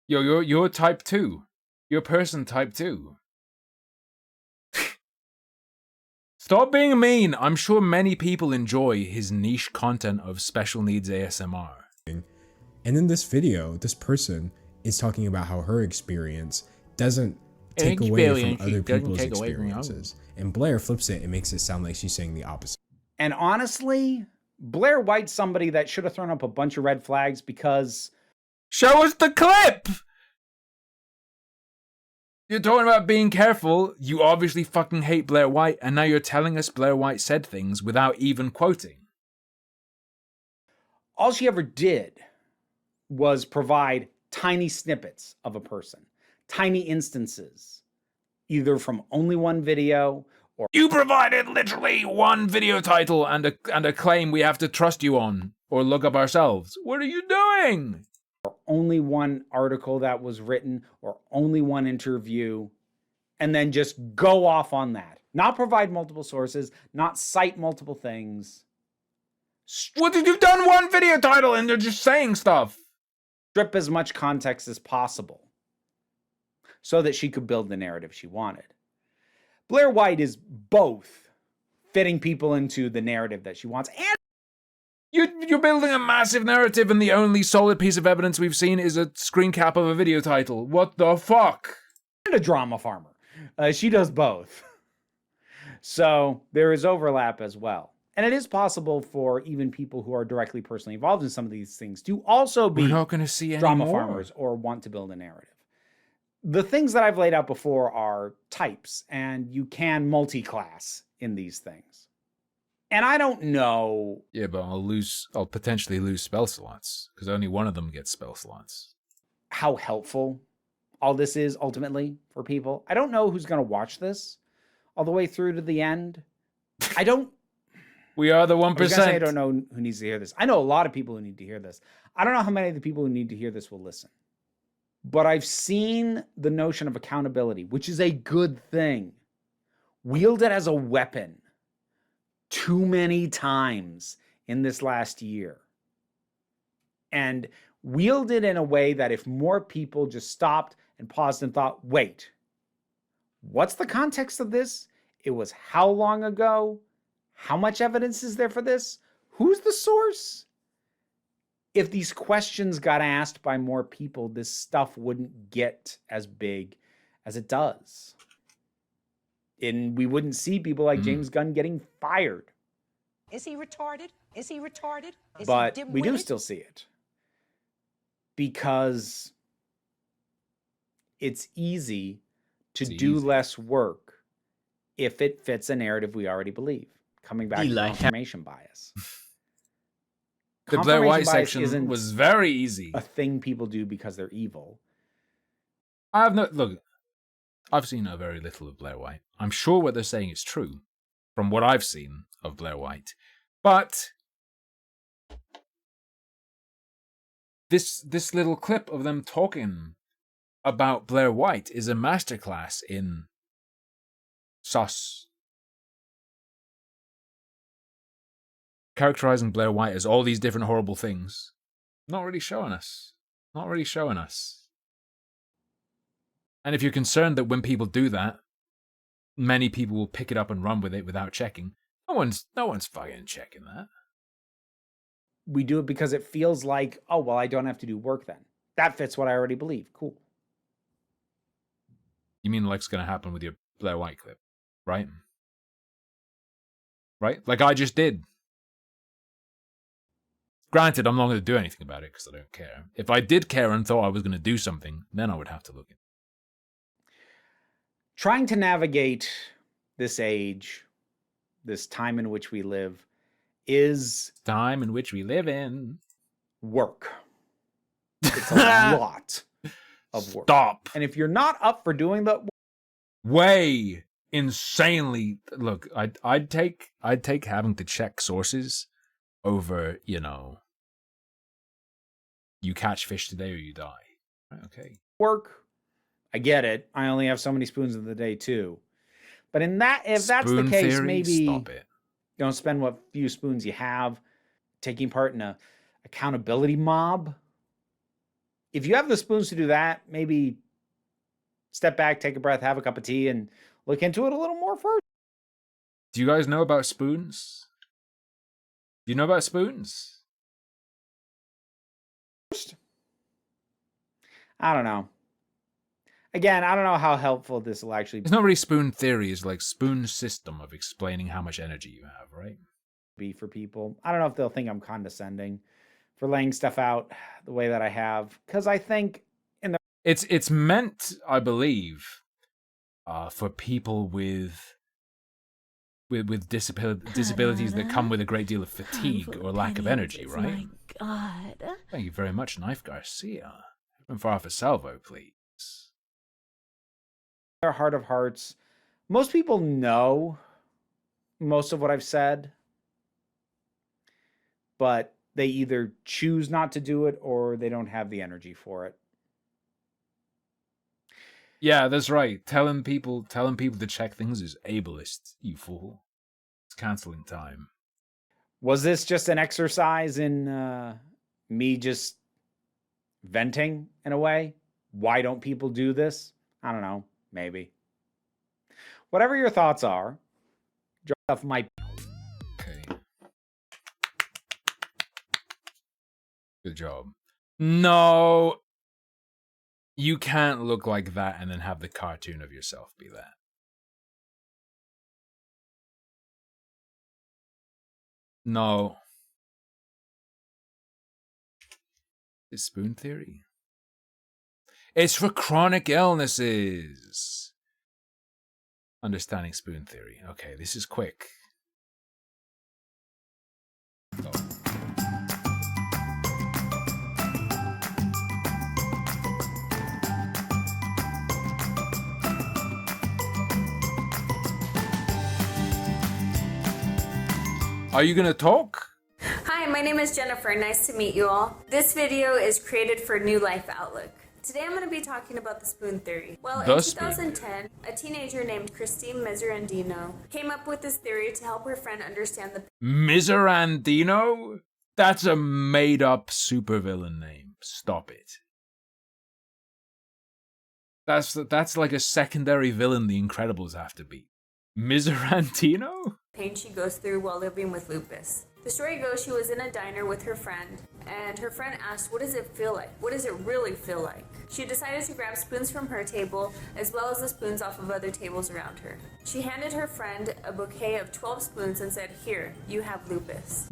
Yo, you're type 2. You're person type 2. Stop being mean. I'm sure many people enjoy his niche content of special needs ASMR. And in this video, this person is talking about how her experience doesn't take away from other people's experiences. And Blair flips it and makes it sound like she's saying the opposite. And honestly, Blair White's somebody that should have thrown up a bunch of red flags because... Show us the clip! You're talking about being careful. You obviously fucking hate Blair White, and now you're telling us Blair White said things without even quoting. All she ever did was provide tiny snippets of a person, tiny instances, either from only one video or... You provided literally one video title and a claim we have to trust you on, or look up ourselves. What are you doing? Or only one article that was written, or only one interview, and then just go off on that. Not provide multiple sources, not cite multiple things. What did you've done one video title and they're just saying stuff? Strip as much context as possible so that she could build the narrative she wanted. Blair White is both fitting people into the narrative that she wants and you're building a massive narrative and the only solid piece of evidence we've seen is a screen cap of a video title. What the fuck? And a drama farmer. She does both. So there is overlap as well. And it is possible for even people who are directly personally involved in some of these things to also be not going to see drama farmers or want to build a narrative. The things that I've laid out before are types, and you can multi-class in these things. And I don't know... Yeah, but I'll potentially lose spell slots, because only one of them gets spell slots. How helpful all this is ultimately for people. I don't know who's going to watch this all the way through to the end. I don't... We are the 1%. I don't know who needs to hear this. I know a lot of people who need to hear this. I don't know how many of the people who need to hear this will listen. But I've seen the notion of accountability, which is a good thing, wielded as a weapon too many times in this last year and wielded in a way that if more people just stopped and paused and thought, wait, what's the context of this? It was how long ago? How much evidence is there for this? Who's the source? If these questions got asked by more people, this stuff wouldn't get as big as it does. And we wouldn't see people like James Gunn getting fired. Is he retarded? Is he retarded? Is but he we do still see it. Because it's easy to do less work if it fits a narrative we already believe. Coming back to confirmation bias. The Blair White section was very easy. A thing people do because they're evil. I've seen very little of Blair White. I'm sure what they're saying is true from what I've seen of Blair White. But this little clip of them talking about Blair White is a masterclass in sus. Characterizing Blair White as all these different horrible things. Not really showing us. Not really showing us. And if you're concerned that when people do that, many people will pick it up and run with it without checking, no one's fucking checking that. We do it because it feels like, oh, well, I don't have to do work then. That fits what I already believe. Cool. You mean like's going to happen with your Blair White clip, right? Right? Like I just did. Granted, I'm not going to do anything about it because I don't care. If I did care and thought I was going to do something, then I would have to look at it. Trying to navigate this age, this time in which we live, is... Time in which we live in. Work. It's a lot of work. Stop. And if you're not up for doing the... Way insanely... Look, I'd take having to check sources over, you catch fish today or you die. Okay. Work. I get it. I only have so many spoons in the day too. But if that's the case, theory, maybe stop it. Don't spend what few spoons you have taking part in a accountability mob. If you have the spoons to do that, maybe step back, take a breath, have a cup of tea, and look into it a little more first. Do you guys know about spoons? Do you know about spoons? I don't know. Again, I don't know how helpful this will actually be. It's not really spoon theory, it's like spoon system of explaining how much energy you have, right? Be for people. I don't know if they'll think I'm condescending for laying stuff out the way that I have. Because I think it's meant, I believe, for people with disabilities that come with a great deal of fatigue or lack of energy, right? My God. Thank you very much, Knife Garcia. And fire off a salvo, please. Their heart of hearts, most people know most of what I've said, but they either choose not to do it or they don't have the energy for it. Yeah, that's right. Telling people to check things is ableist, you fool. It's canceling time. Was this just an exercise in me just venting in a way? Why don't people do this? I don't know. Maybe. Whatever your thoughts are, stuff might. Okay. Good job. No. You can't look like that and then have the cartoon of yourself be that. No. It's spoon theory. It's for chronic illnesses. Understanding spoon theory. Okay, this is quick. Go. Are you gonna talk? Hi, my name is Jennifer. Nice to meet you all. This video is created for New Life Outlook. Today I'm going to be talking about the spoon theory. Well, The in spoon 2010, a teenager named Christine Miserandino came up with this theory to help her friend understand the Miserandino? That's a made-up supervillain name. Stop it. That's like a secondary villain the Incredibles have to beat. Miserandino? pain she goes through while living with lupus. The story goes she was in a diner with her friend, and her friend asked, "What does it feel like? What does it really feel like?" She decided to grab spoons from her table, as well as the spoons off of other tables around her. She handed her friend a bouquet of 12 spoons and said, "Here, you have lupus."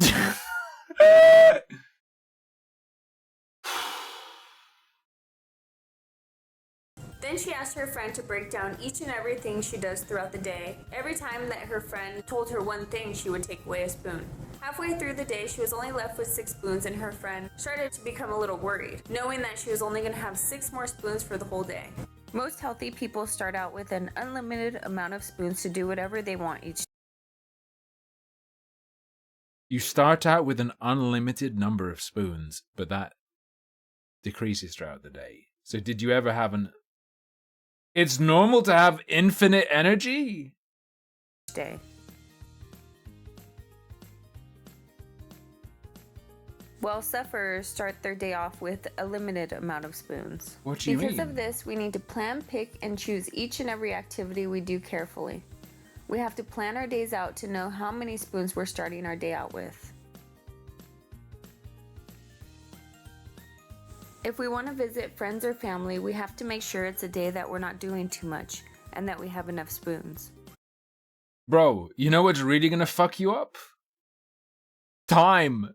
Then she asked her friend to break down each and everything she does throughout the day. Every time that her friend told her one thing, she would take away a spoon. Halfway through the day, she was only left with 6 spoons, and her friend started to become a little worried, knowing that she was only going to have 6 more spoons for the whole day. Most healthy people start out with an unlimited amount of spoons to do whatever they want each day. You start out with an unlimited number of spoons, but that decreases throughout the day. So did you ever have an... It's normal to have infinite energy? Day. While sufferers start their day off with a limited amount of spoons. What do you mean? Because of this, we need to plan, pick, and choose each and every activity we do carefully. We have to plan our days out to know how many spoons we're starting our day out with. If we want to visit friends or family, we have to make sure it's a day that we're not doing too much and that we have enough spoons. Bro, you know what's really gonna fuck you up? Time.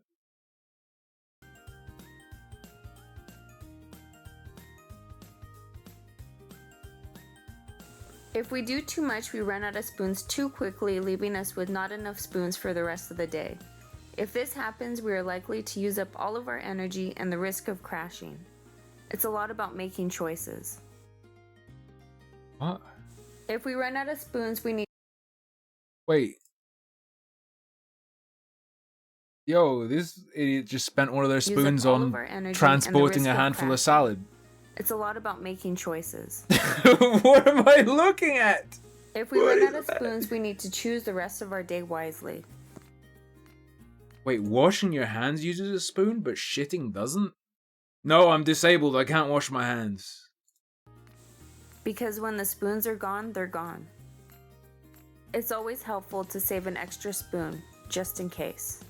If we do too much, we run out of spoons too quickly, leaving us with not enough spoons for the rest of the day. If this happens, we are likely to use up all of our energy and the risk of crashing. It's a lot about making choices. What? If we run out of spoons, we need... Wait. Yo, this idiot just spent one of their spoons on transporting a handful of salad. It's a lot about making choices. What am I looking at? If we run out of spoons, we need to choose the rest of our day wisely. Wait, washing your hands uses a spoon, but shitting doesn't? No, I'm disabled. I can't wash my hands. Because when the spoons are gone, they're gone. It's always helpful to save an extra spoon, just in case.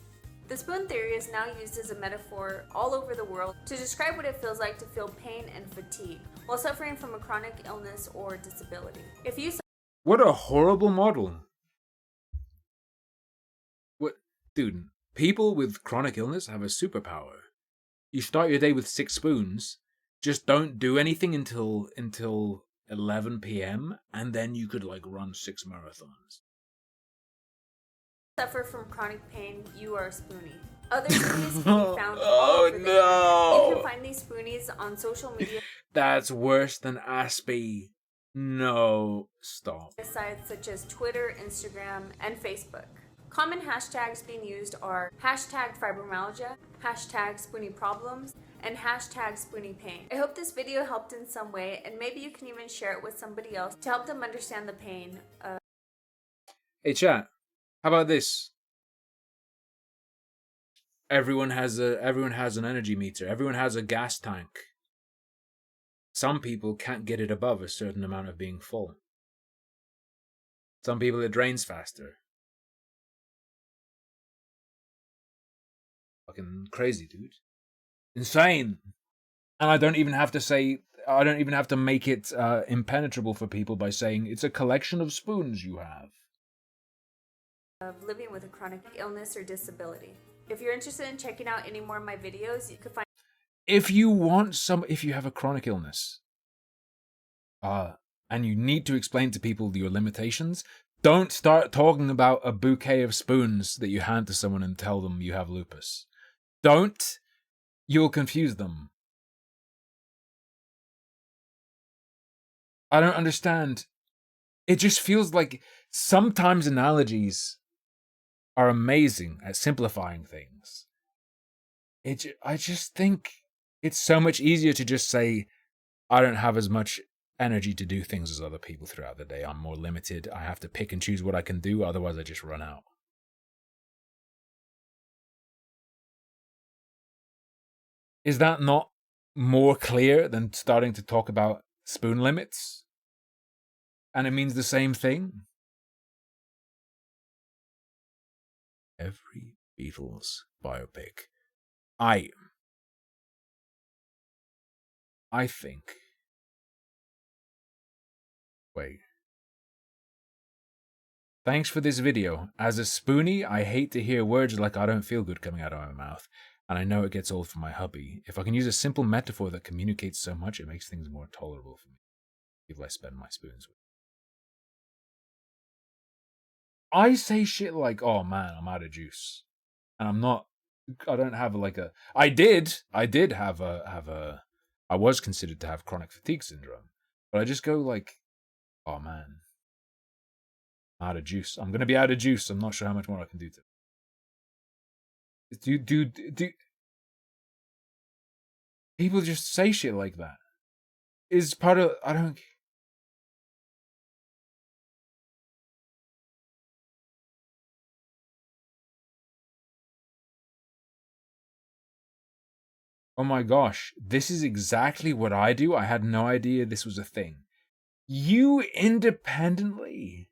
The spoon theory is now used as a metaphor all over the world to describe what it feels like to feel pain and fatigue while suffering from a chronic illness or disability. If you... What a horrible model. What? Dude, people with chronic illness have a superpower. You start your day with 6 spoons, just don't do anything until 11 p.m., and then you could, like, run 6 marathons. Suffer from chronic pain, you are a spoonie. Other spoonies can be found all over the internet. You can find these spoonies on social media. That's worse than Aspie. No, stop. Sites such as Twitter, Instagram, and Facebook. Common hashtags being used are hashtag fibromyalgia, hashtag spoonie problems, and hashtag spoonie pain. I hope this video helped in some way, and maybe you can even share it with somebody else to help them understand the pain. Hey chat, how about this? Everyone has an energy meter. Everyone has a gas tank. Some people can't get it above a certain amount of being full. Some people it drains faster. Fucking crazy, dude. Insane. And I don't even have to make it impenetrable for people by saying it's a collection of spoons you have. Of living with a chronic illness or disability. If you're interested in checking out any more of my videos, you can find... If you have a chronic illness, and you need to explain to people your limitations, don't start talking about a bouquet of spoons that you hand to someone and tell them you have lupus. Don't. You'll confuse them. I don't understand. It just feels like sometimes analogies are amazing at simplifying things. I just think it's so much easier to just say, I don't have as much energy to do things as other people throughout the day. I'm more limited. I have to pick and choose what I can do, otherwise I just run out. Is that not more clear than starting to talk about spoon limits? And it means the same thing. Every Beatles biopic. I think. Wait. Thanks for this video. As a spoonie, I hate to hear words like I don't feel good coming out of my mouth. And I know it gets old for my hubby. If I can use a simple metaphor that communicates so much, it makes things more tolerable for me. People I spend my spoons with. I say shit like, oh man, I'm out of juice. And I don't have like a, I was considered to have chronic fatigue syndrome. But I just go like, oh man, I'm out of juice. I'm going to be out of juice. I'm not sure how much more I can do to it. Do people just say shit like that? Is part of, I don't. Oh my gosh, this is exactly what I do. I had no idea this was a thing. You independently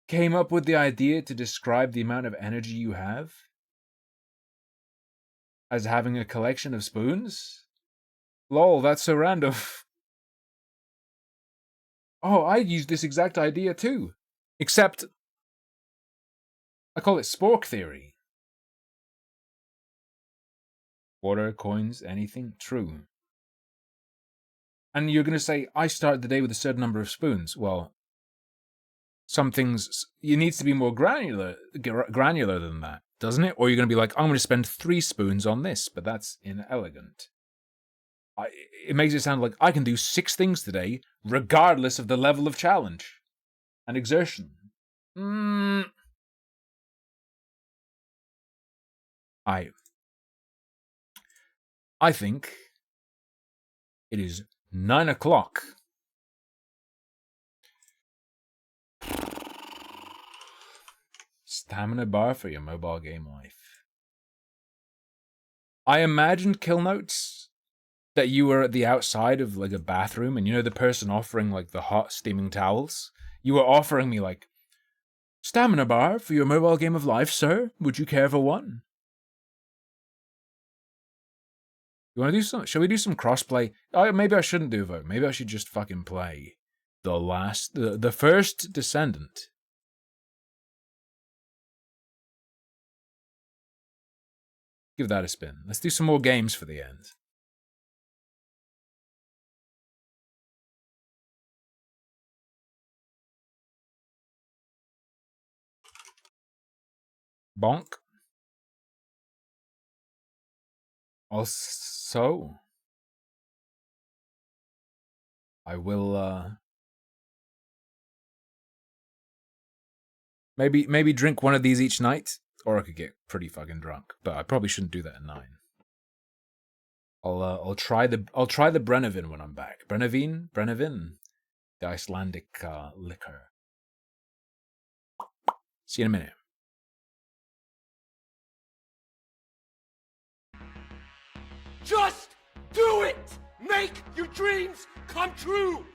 came up with the idea to describe the amount of energy you have as having a collection of spoons? Lol, that's so random. Oh, I used this exact idea too. Except, I call it spork theory. Water, coins, anything? True. And you're going to say, I start the day with a certain number of spoons. Well, some things, it needs to be more granular than that, doesn't it? Or you're going to be like, I'm going to spend 3 spoons on this, but that's inelegant. It makes it sound like I can do 6 things today, regardless of the level of challenge and exertion. I think it is 9 o'clock. Stamina bar for your mobile game life. I imagined, Kill Notes, that you were at the outside of like a bathroom and you know the person offering like the hot steaming towels? You were offering me like, stamina bar for your mobile game of life, sir? Would you care for one? You want to do some? Shall we do some crossplay? Oh, maybe I shouldn't do a vote. Maybe I should just fucking play the first Descendant. Give that a spin. Let's do some more games for the end. Bonk. Also, I will maybe drink one of these each night, or I could get pretty fucking drunk. But I probably shouldn't do that at 9. I'll try the Brennivin when I'm back. Brennivin, the Icelandic liquor. See you in a minute. Just do it! Make your dreams come true!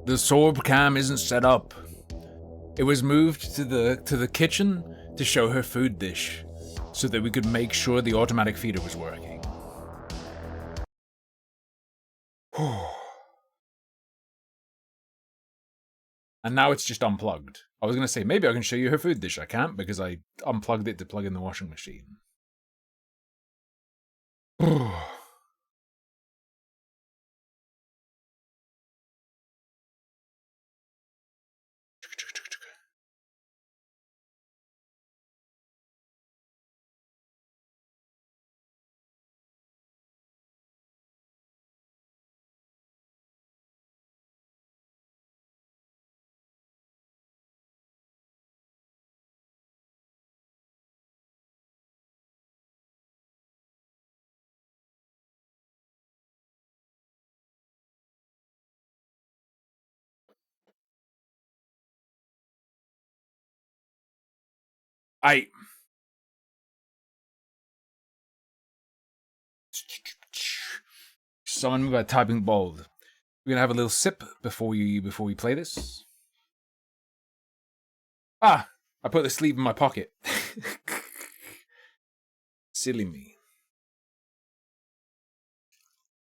The sorb cam isn't set up. It was moved to the kitchen to show her food dish, so that we could make sure the automatic feeder was working. And now it's just unplugged. I was gonna say, maybe I can show you her food dish. I can't because I unplugged it to plug in the washing machine. Summon me by typing bold. We're gonna have a little sip before we play this. Ah! I put the sleeve in my pocket. Silly me.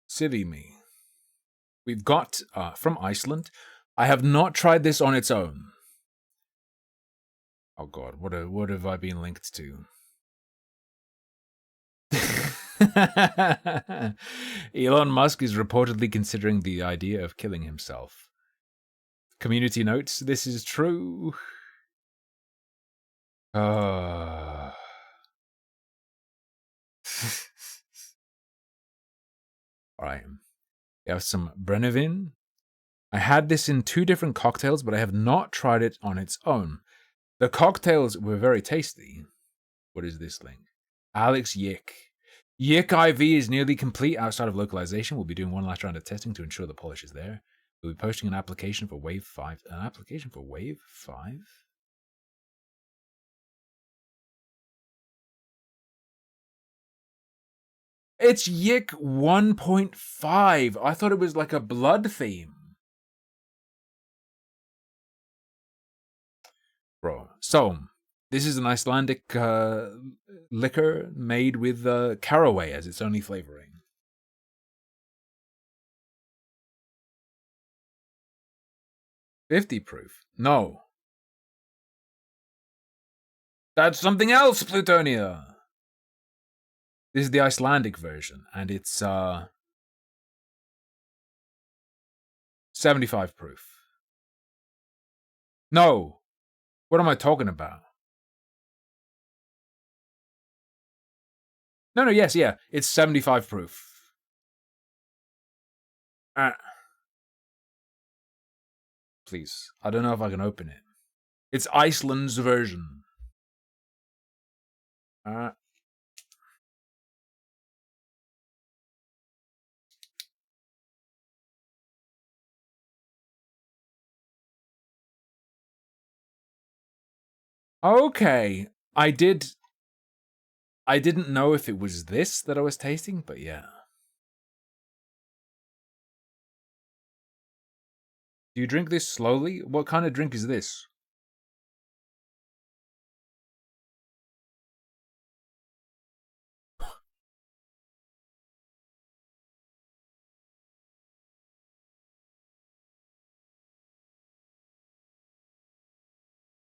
Silly me. We've got From Iceland. I have not tried this on its own. Oh god, what have I been linked to? Elon Musk is reportedly considering the idea of killing himself. Community notes, this is true. Alright. We have some Brennivin. I had this in 2 different cocktails, but I have not tried it on its own. The cocktails were very tasty. What is this link? Alex Yick. Yick IV is nearly complete outside of localization. We'll be doing one last round of testing to ensure the polish is there. We'll be posting an application for Wave 5. An application for Wave 5? It's Yick 1.5. I thought it was like a blood theme. Bro, so this is an Icelandic liquor made with caraway as its only flavoring. $50 proof. No. That's something else, Plutonia. This is the Icelandic version, and it's 75 proof. No. What am I talking about? No, yes, yeah. It's 75 proof. Please. I don't know if I can open it. It's Iceland's version. Okay. I didn't know if it was this that I was tasting, but yeah. Do you drink this slowly? What kind of drink is this?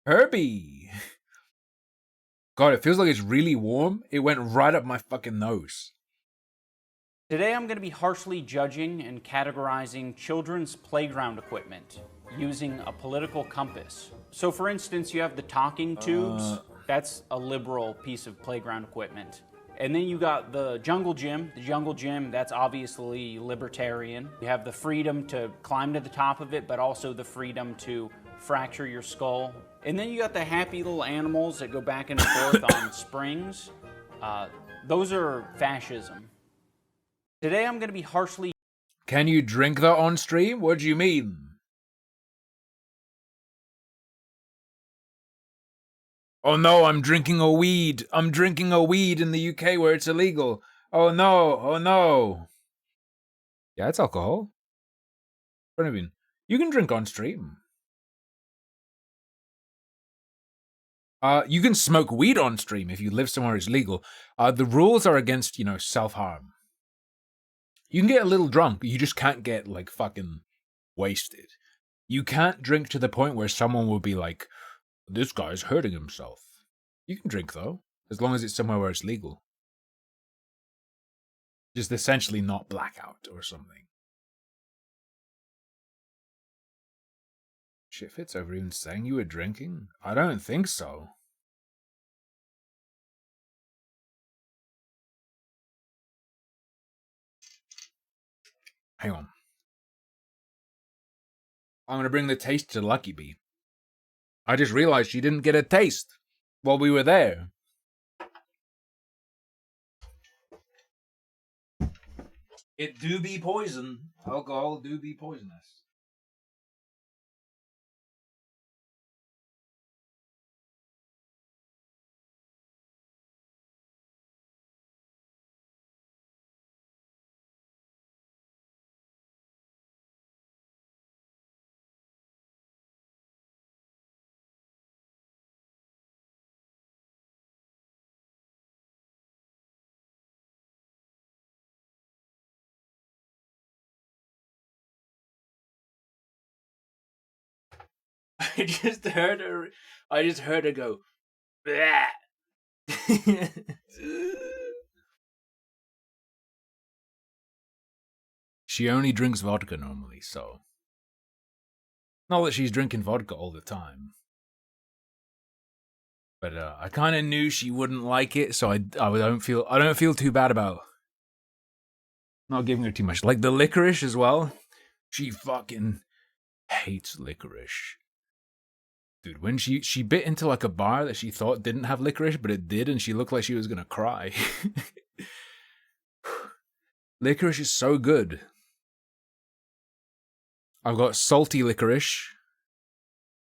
Herbie! God, it feels like it's really warm. It went right up my fucking nose. Today I'm going to be harshly judging and categorizing children's playground equipment using a political compass. So for instance, you have the talking tubes. That's a liberal piece of playground equipment. And then you got the jungle gym. The jungle gym, that's obviously libertarian. You have the freedom to climb to the top of it, but also the freedom to fracture your skull. And then you got the happy little animals that go back and forth on springs. Those are fascism. Today I'm going to be harshly... Can you drink that on stream? What do you mean? Oh no, I'm drinking a weed. I'm drinking a weed in the UK where it's illegal. Oh no, oh no. Yeah, it's alcohol. What do you mean? You can drink on stream. You can smoke weed on stream if you live somewhere it's legal. The rules are against, self-harm. You can get a little drunk, you just can't get, like, fucking wasted. You can't drink to the point where someone will be like, this guy's hurting himself. You can drink, though, as long as it's somewhere where it's legal. Just essentially not blackout or something. Shit, Fitz over even saying you were drinking? I don't think so. Hang on. I'm gonna bring the taste to Lucky Bee. I just realized she didn't get a taste while we were there. It do be poison. Alcohol do be poisonous. I just heard her go, bleh. She only drinks vodka normally, so. Not that she's drinking vodka all the time. But I kind of knew she wouldn't like it, so I don't feel too bad about not giving her too much. Like the licorice as well. She fucking hates licorice. Dude, when she bit into like a bar that she thought didn't have licorice, but it did, and she looked like she was gonna cry. Licorice is so good. I've got salty licorice,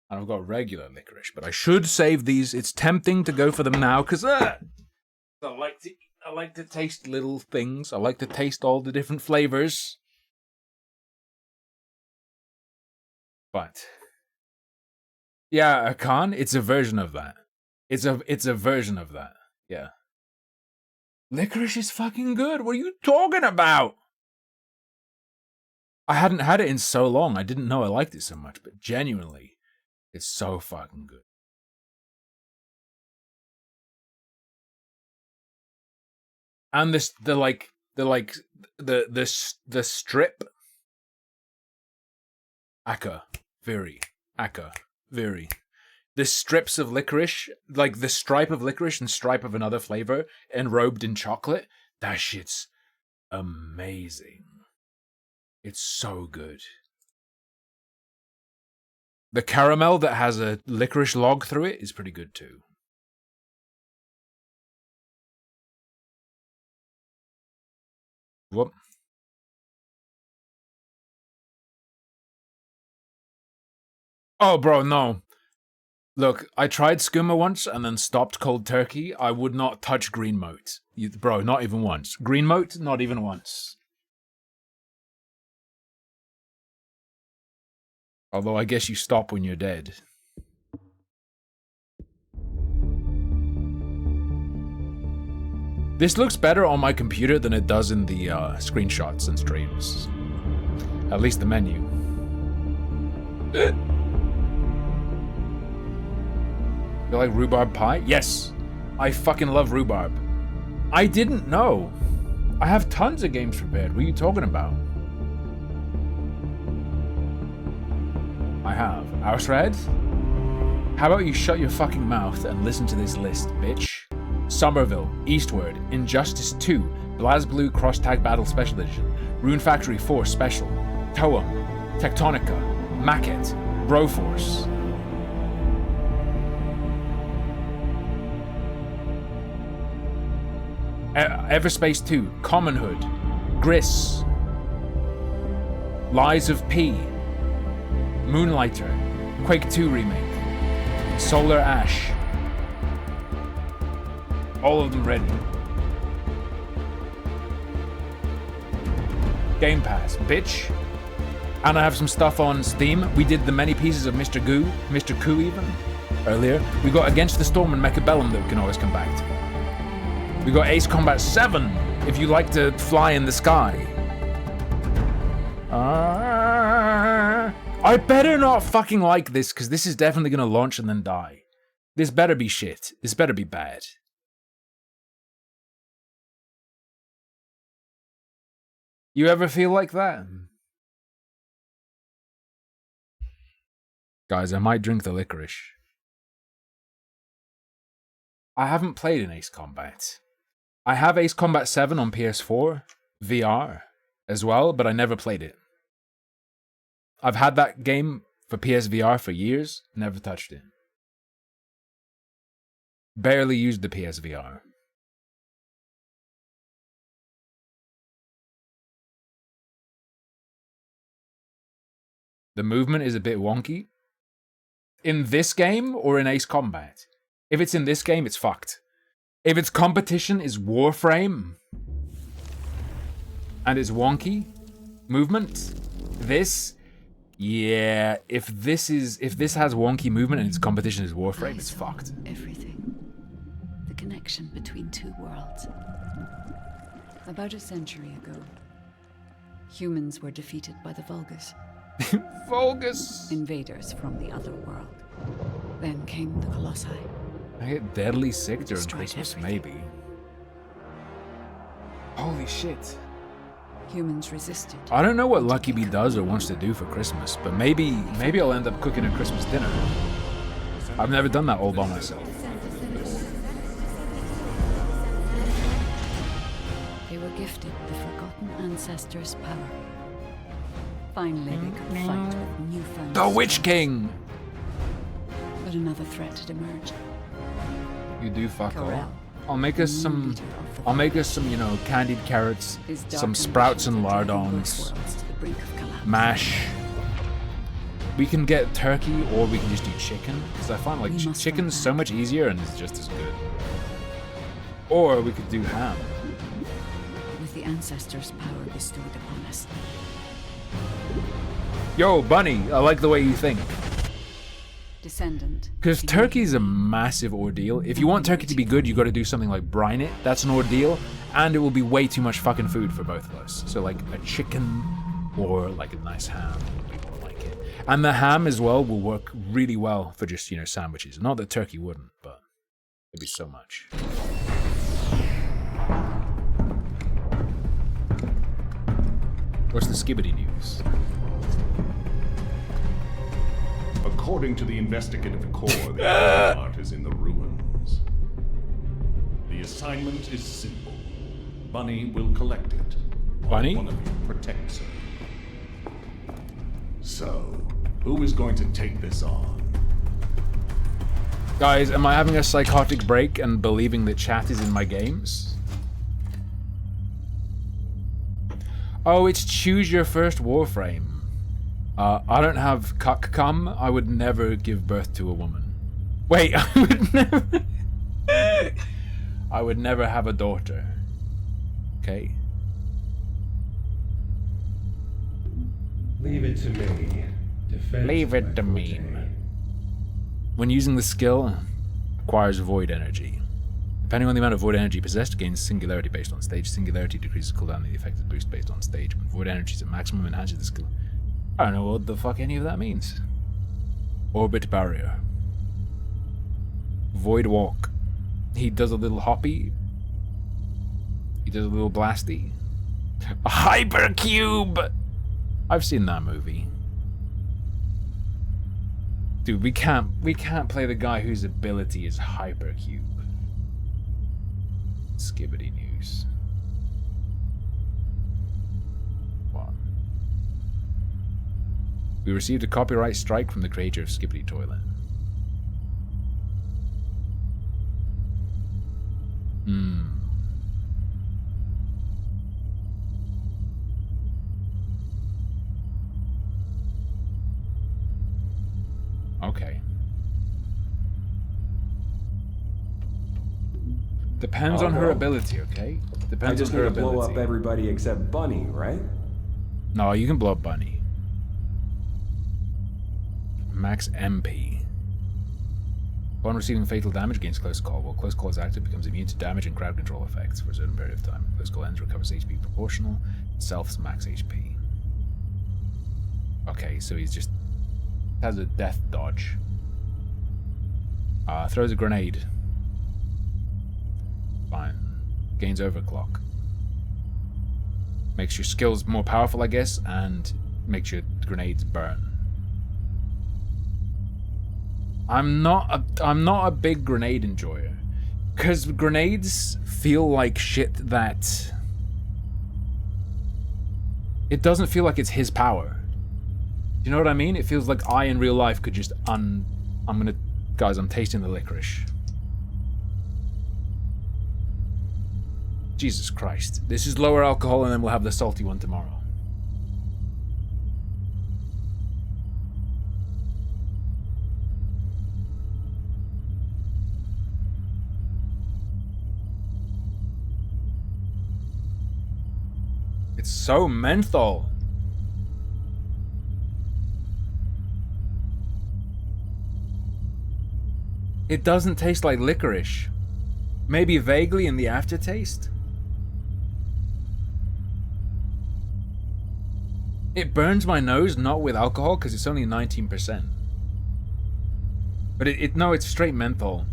and I've got regular licorice, but I should save these. It's tempting to go for them now, because I like to taste little things. I like to taste all the different flavors. But yeah, a con, it's a version of that. It's a version of that. Yeah. Licorice is fucking good. What are you talking about? I hadn't had it in so long. I didn't know I liked it so much, but genuinely, it's so fucking good. And the strip. Very. The strips of licorice, like the stripe of licorice and stripe of another flavor, enrobed in chocolate. That shit's amazing. It's so good. The caramel that has a licorice log through it is pretty good too. Whoop. Oh, bro, no. Look, I tried skooma once and then stopped cold turkey. I would not touch green moat. Bro, not even once. Green moat, not even once. Although I guess you stop when you're dead. This looks better on my computer than it does in the screenshots and streams. At least the menu. You like rhubarb pie? Yes. I fucking love rhubarb. I didn't know. I have tons of games prepared. What are you talking about? I have. Ausred? How about you shut your fucking mouth and listen to this list, bitch? Somerville, Eastward, Injustice 2, BlazBlue Cross Tag Battle Special Edition, Rune Factory 4 Special, Toem, Tectonica, Maquette, Broforce. Everspace 2, Commonhood, Gris, Lies of P, Moonlighter, Quake 2 Remake, Solar Ash, All of them ready. Game Pass, bitch. And I have some stuff on Steam. We did the many pieces of Mr. Coup even, earlier. We got Against the Storm and Mechabellum that we can always come back to. We got Ace Combat 7, if you like to fly in the sky. I better not fucking like this, because this is definitely going to launch and then die. This better be shit. This better be bad. You ever feel like that? Guys, I might drink the licorice. I haven't played an Ace Combat. I have Ace Combat 7 on PS4 VR as well, but I never played it. I've had that game for PSVR for years, never touched it. Barely used the PSVR. The movement is a bit wonky. In this game or in Ace Combat? If it's in this game, it's fucked. If its competition is Warframe and it's wonky movement, yeah, if this has wonky movement and its competition is Warframe, it's fucked. Everything. The connection between two worlds. About a century ago, humans were defeated by the Vulgus. Vulgus! Invaders from the other world. Then came the Colossi. I get deadly sick during Destroyed Christmas, everything. maybe. Holy shit. Humans resisted. I don't know what Lucky Bee does or wants to do for Christmas, but maybe I'll end up cooking a Christmas dinner. I've never done that all by myself. They were gifted the forgotten ancestors' power. Finally, they could fight with newfound The Witch strength. King! But another threat had emerged. You do fuck all. Corral. I'll make us some, you know, candied carrots, His dark some sprouts and ambitions are dragging both lardons, worlds to the brink of collapse. mash. We can get turkey or we can just do chicken, because I find like We must chicken's fight so much easier and it's just as good. Or we could do ham. With the ancestors' power bestowed upon us. Yo, Bunny, I like the way you think. Descendant. Because turkey's a massive ordeal. If you want turkey to be good, you got to do something like brine it. That's an ordeal, and it will be way too much fucking food for both of us. So like a chicken or like a nice ham would be more like it. And the ham as well will work really well for just, you know, sandwiches. Not that turkey wouldn't, but it'd be so much. What's the skibbity news? According to the investigative corps, the artifact is in the ruins. The assignment is simple. Bunny will collect it. Bunny? One of you protects her. So, who is going to take this on? Guys, am I having a psychotic break and believing that chat is in my games? Oh, it's choose your first Warframe. I don't have CLUCK cum. I would never give birth to a woman. Wait, I would never have a daughter. Okay. Leave it to me. Leave it to me. When using the skill, acquires void energy. Depending on the amount of void energy possessed, gains singularity based on stage. Singularity decreases cooldown and the effect is boost based on stage. When void energy is at maximum, enhances the skill. I don't know what the fuck any of that means. Orbit barrier. Void walk. He does a little hoppy. He does a little blasty. A hypercube! I've seen that movie. Dude, we can't play the guy whose ability is hypercube. Skibbity news. What? We received a copyright strike from the creator of Skibbity Toilet. Okay. Depends on her ability, okay? Depends on her ability. I just need to blow up everybody except Bunny, right? No, you can blow up Bunny. Max MP. Upon receiving fatal damage, gains close call. While close call is active, becomes immune to damage and crowd control effects for a certain period of time. Close call ends, recovers HP proportional. Self's max HP. Okay, so he's just has a death dodge. Throws a grenade. Fine. Gains overclock. Makes your skills more powerful, I guess, and makes your grenades burn. I'm not a big grenade enjoyer, because grenades feel like shit that it doesn't feel like it's his power. You know what I mean? It feels like I in real life could just guys, I'm tasting the licorice. Jesus Christ. This is lower alcohol and then we'll have the salty one tomorrow. It's so menthol. It doesn't taste like licorice. Maybe vaguely in the aftertaste. It burns my nose, not with alcohol, because it's only 19%. But no, it's straight menthol.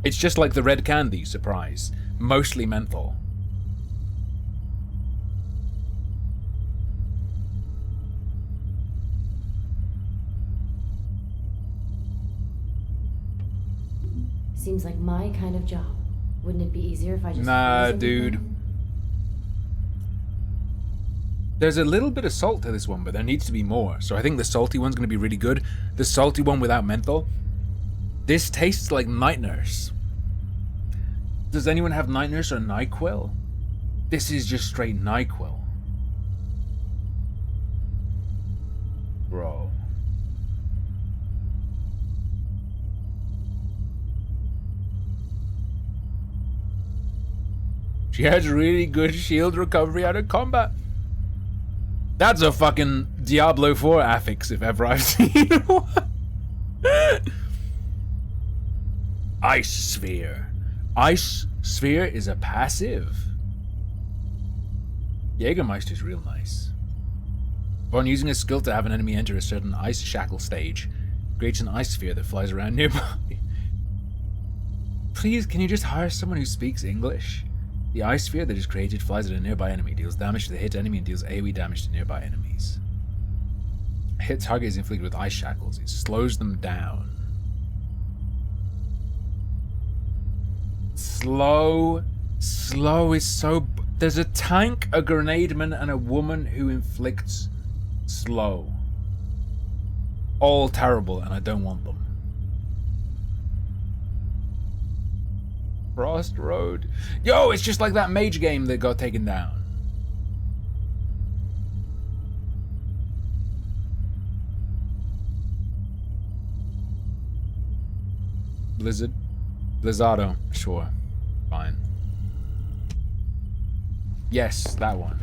It's just like the red candy, surprise. Mostly menthol. Seems like my kind of job. Wouldn't it be easier if I just... Nah, dude. There's a little bit of salt to this one, but there needs to be more. So I think the salty one's going to be really good. The salty one without menthol. This tastes like Night Nurse. Does anyone have Night Nurse or NyQuil? This is just straight NyQuil. Bro. She has really good shield recovery out of combat. That's a fucking Diablo 4 affix if ever I've seen one. Ice Sphere. Ice Sphere is a passive. Jägermeister's real nice. Upon using a skill to have an enemy enter a certain ice shackle stage, creates an ice sphere that flies around nearby. Please, can you just hire someone who speaks English? The ice sphere that is created flies at a nearby enemy, deals damage to the hit enemy, and deals AoE damage to nearby enemies. A hit target is inflicted with ice shackles. It slows them down. Slow is so... There's a tank, a grenade man, and a woman who inflicts slow. All terrible, and I don't want them. Frost Road. Yo, it's just like that mage game that got taken down. Blizzard. Blizzardo. Sure. Fine. Yes, that one.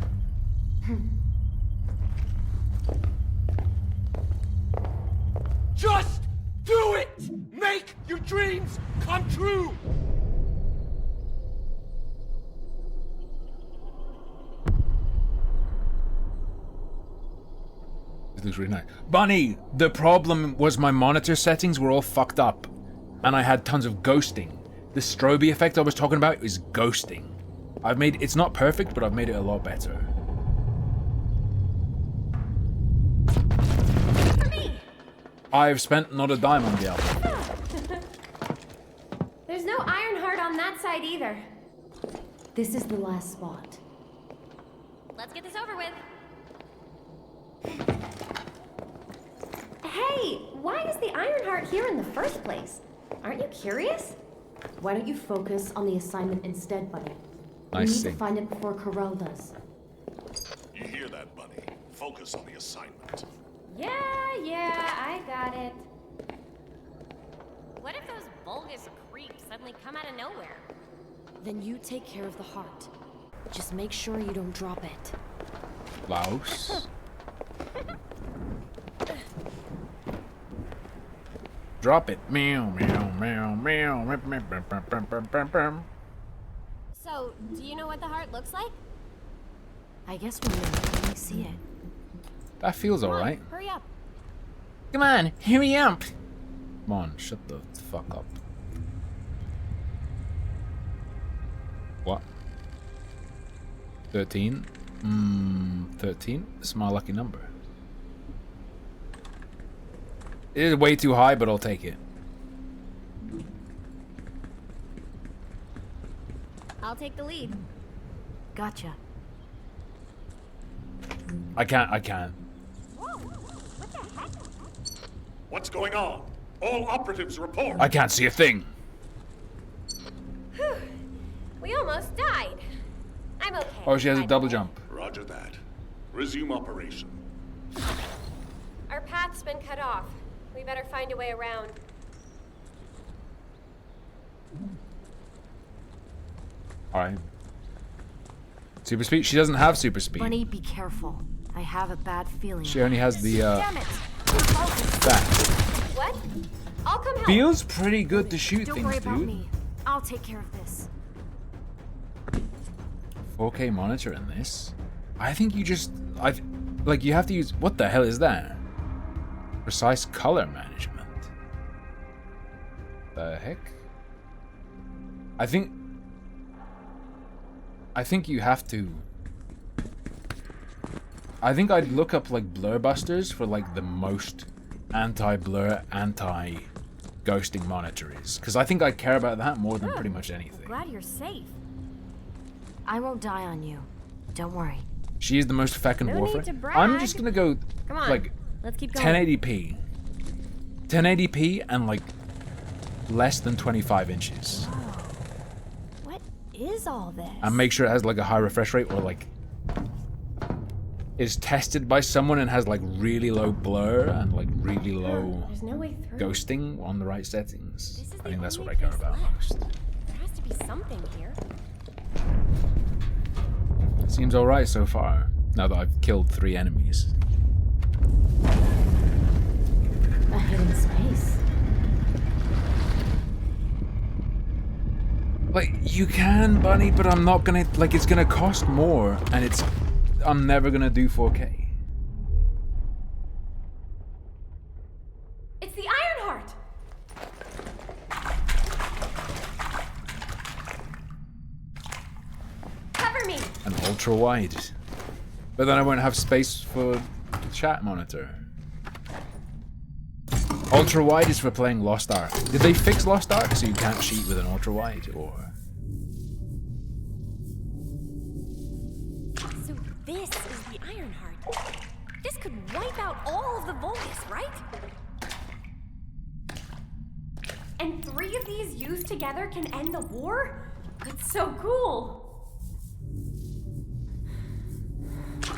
Just do it! Make your dreams come true! Looks really nice. Bunny, the problem was my monitor settings were all fucked up, and I had tons of ghosting. The strobe effect I was talking about is ghosting. It's not perfect, but I've made it a lot better. I've spent not a dime on the album. There's no Ironheart on that side either. This is the last spot. Let's get this over with. Hey, why is the Ironheart here in the first place? Aren't you curious? Why don't you focus on the assignment instead, Bunny? We need to find it before Corel does. You hear that, Bunny? Focus on the assignment. Yeah, I got it. What if those Vulgus creeps suddenly come out of nowhere? Then you take care of the heart. Just make sure you don't drop it. Laos. Drop it. Meow, meow, meow, meow. So, do you know what the heart looks like? I guess we'll know when we see it. That feels alright. Hurry up. Come on, hurry up. Come on, shut the fuck up. What? 13? 13? It's my lucky number. It is way too high, but I'll take it. I'll take the lead. Gotcha. I can't. What's going on? All operatives report. I can't see a thing. Whew. We almost died. I'm okay. Oh, she has a double jump. Roger that. Resume operation. Our path's been cut off. We better find a way around. Alright. Super speed? She doesn't have super speed. Bunny, be careful. I have a bad feeling. She only has the, Damn it. that. What? I'll come help. Feels pretty good to shoot Don't things, worry about dude. me. I'll take care of this. 4K monitor in this? I think you just... like, you have to use... What the hell is that? Precise color management. The heck? I think you have to... I think I'd look up, like, blur busters for, like, the most anti-blur, anti-ghosting monitor is. Because I think I care about that more than pretty much anything. Glad you're safe. I won't die on you. Don't worry. She is the most feckin' No warfare. need to brag. I'm just gonna go, Come on. like, Let's keep going. 1080p. 1080p and, like, less than 25 inches. What is all this? And make sure it has, like, a high refresh rate or, like, is tested by someone and has, like, really low blur and, like, really low There's no way through. ghosting on the right settings. This is I think the that's what I only care place about left. most. There has to be something here. Seems alright so far, now that I've killed 3 enemies. A hidden space. Like, you can, Bunny, but I'm not gonna, like, it's gonna cost more, and I'm never gonna do 4K. It's the Ironheart! Cover me! An ultra wide. But then I won't have space for the chat monitor. Ultra wide is for playing Lost Ark. Did they fix Lost Ark so you can't cheat with an ultra wide, or? So this is the Ironheart. This could wipe out all of the Vulgus, right? And 3 of these used together can end the war? That's so cool!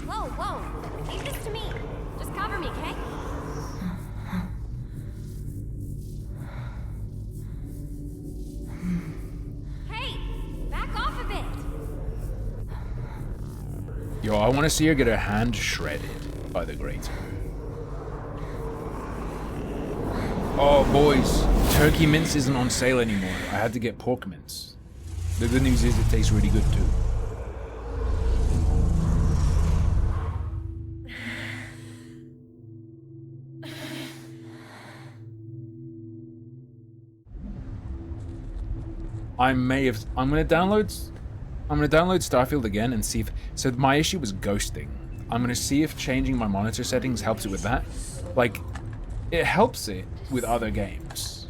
Whoa, whoa. Leave this to me. Just cover me, okay? Hey! Back off a bit! Yo, I want to see her get her hand shredded by the grater. Oh, boys. Turkey mince isn't on sale anymore. I had to get pork mince. The good news is it tastes really good too. I'm gonna download Starfield again and see if, so my issue was ghosting. I'm gonna see if changing my monitor settings helps it with that. Like, it helps it with other games.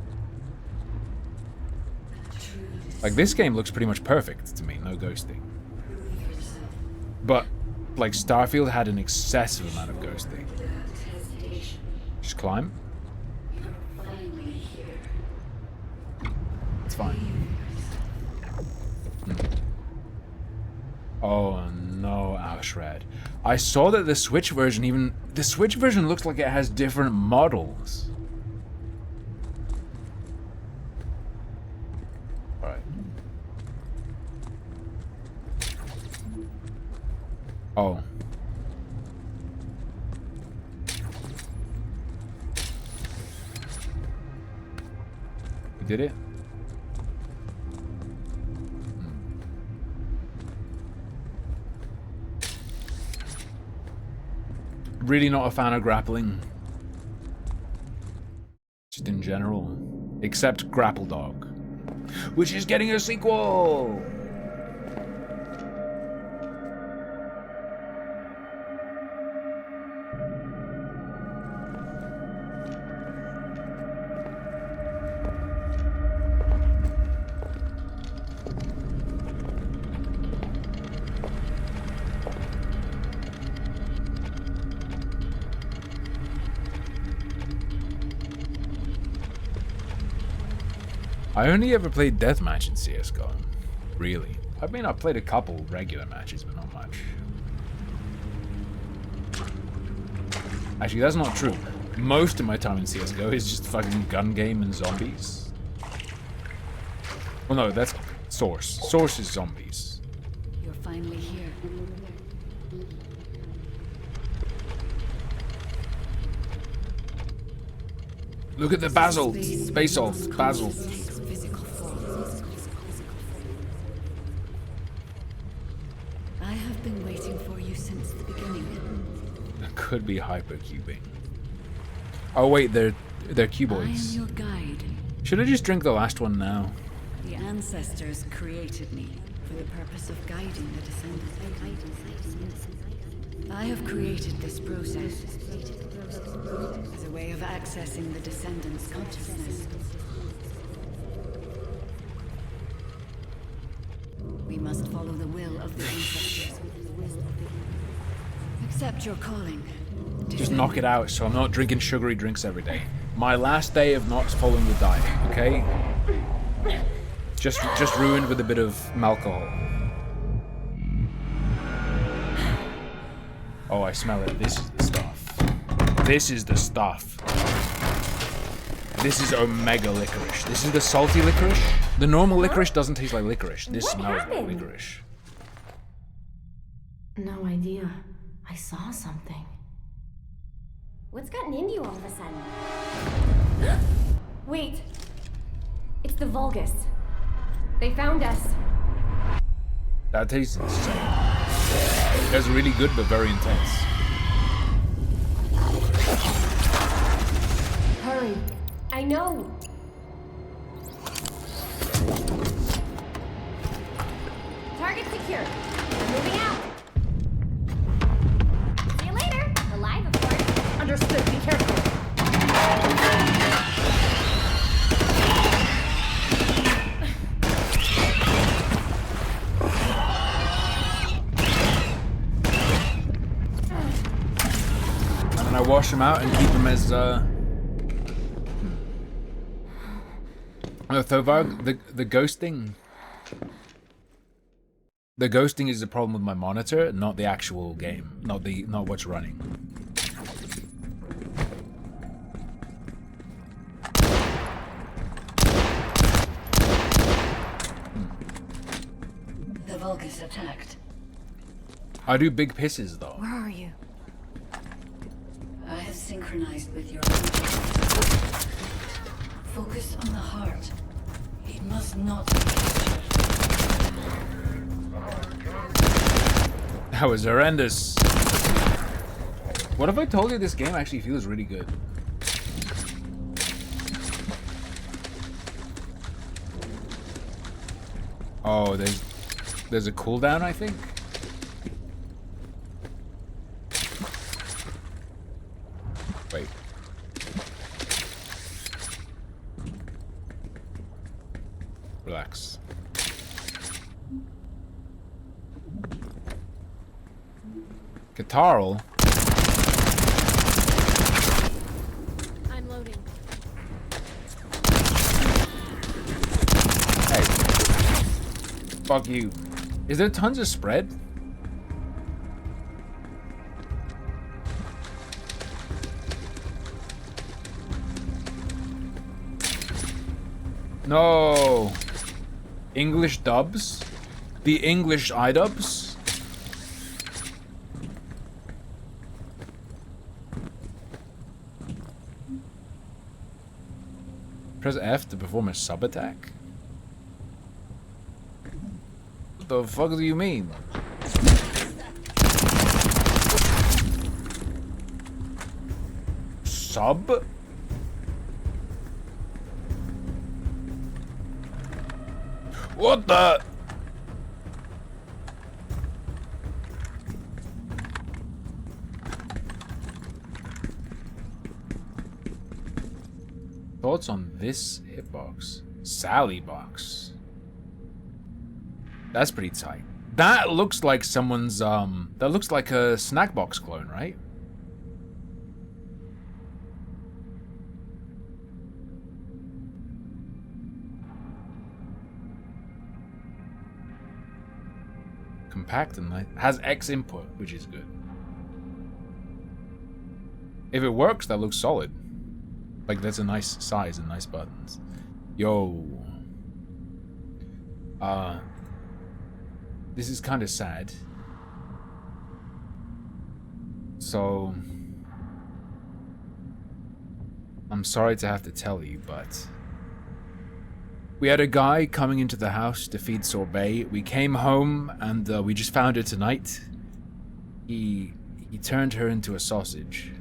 Like, this game looks pretty much perfect to me, no ghosting. But, like, Starfield had an excessive amount of ghosting. Just climb. It's fine. Oh no, Ashred. I saw that the Switch version looks like it has different models. Alright. Oh. You did it? Really not a fan of grappling. Just in general. Except Grapple Dog. Which is getting a sequel! I only ever played deathmatch in CSGO. Really. I mean, I've played a couple regular matches, but not much. Actually, that's not true. Most of my time in CSGO is just fucking gun game and zombies. Well, no, that's Source. Source is zombies. You're finally here. Look at the basalt. Basalt. Basalt. I have been waiting for you since the beginning. That could be hypercubing. Oh wait, they're cuboids. I am your guide. Should I just drink the last one now? The ancestors created me for the purpose of guiding the descendants. I have created this process as a way of accessing the descendants' consciousness. We must follow the will of the ancestors. Accept your calling. Just knock it out so I'm not drinking sugary drinks every day. My last day of not following the diet, okay? Just ruined with a bit of alcohol. Oh, I smell it. This is the stuff. This is the stuff. This is omega licorice. This is the salty licorice. The normal licorice doesn't taste like licorice. This smells like licorice. No idea. I saw something. What's gotten into you all of a sudden? Wait. It's the Vulgus. They found us. That tastes insane. It's really good, but very intense. Hurry. I know. Target secure. We're moving out. See you later. Alive, of course. Understood. Be careful. And then I wash them out and keep them as Thovarg, the ghosting. The ghosting is the problem with my monitor, not the actual game, not what's running. The Vulgus attacked. I do big pisses though. Where are you? I have synchronized with your focus on the heart. It must not be captured. That was horrendous. What if I told you this game actually feels really good? Oh, there's a cooldown, I think. Wait. Relax. Guitarl? I'm loading. Hey. Fuck you. Is there tons of spread? No. English dubs? The English iDubs? Press F to perform a sub attack? What the fuck do you mean? Sub? What the? Thoughts on this hitbox? Sally box. That's pretty tight. That looks like someone's, that looks like a snack box clone, right? Compact and nice. Has X input, which is good. If it works, that looks solid. Like, that's a nice size and nice buttons. Yo. This is kind of sad. So, I'm sorry to have to tell you, but we had a guy coming into the house to feed Sorbet. We came home and we just found her tonight. He turned her into a sausage.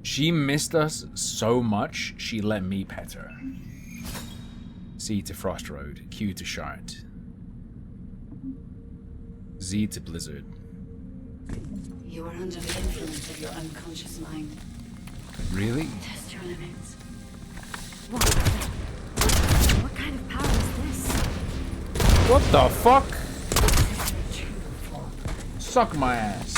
She missed us so much, she let me pet her. C to Frost Road, Q to Shard. Z to Blizzard. You are under the influence of your unconscious mind. Really? Test your limits. What kind of power is this? What the fuck? Suck my ass.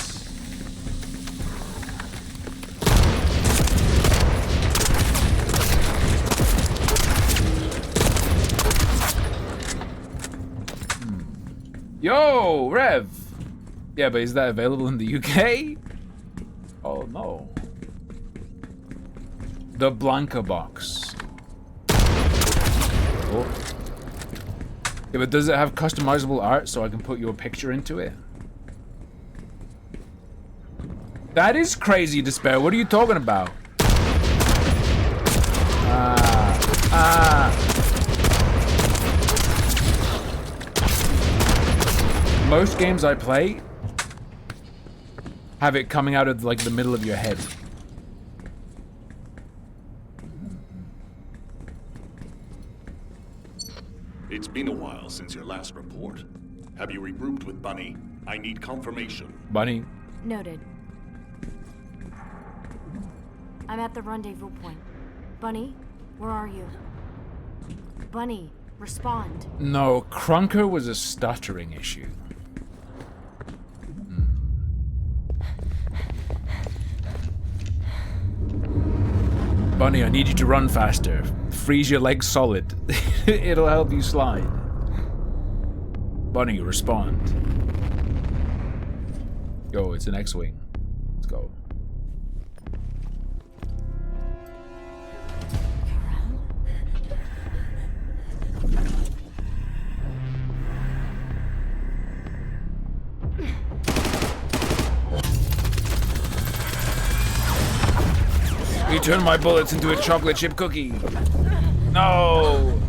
Yo, Rev! Yeah, but is that available in the UK? Oh no. The Blanca box. Oh. Yeah, but does it have customizable art so I can put your picture into it? That is crazy, Despair. What are you talking about? Most games I play have it coming out of like the middle of your head. It's been a while since your last report. Have you regrouped with Bunny? I need confirmation. Bunny? Noted. I'm at the rendezvous point. Bunny, where are you? Bunny, respond. No, Crunker was a stuttering issue. Bunny, I need you to run faster. Freeze your legs solid. It'll help you slide. Bunny, respond. Yo, it's an X-Wing. Let's go. You turned my bullets into a chocolate chip cookie. No.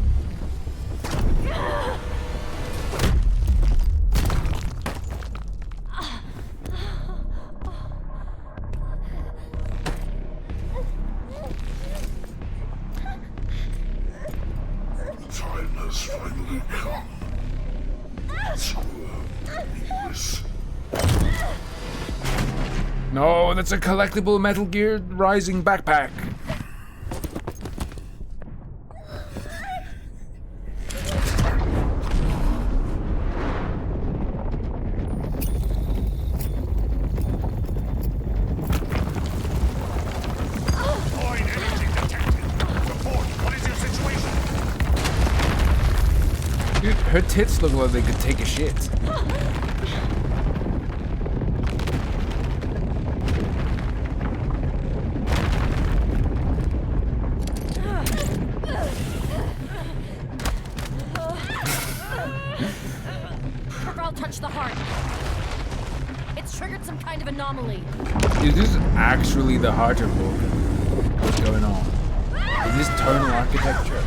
Time has finally come. No, that's a collectible Metal Gear Rising backpack. Dude, her tits look like they could take a shit. anomaly. Is this actually the heart of Vulcan? What's going on? Is this tonal architecture?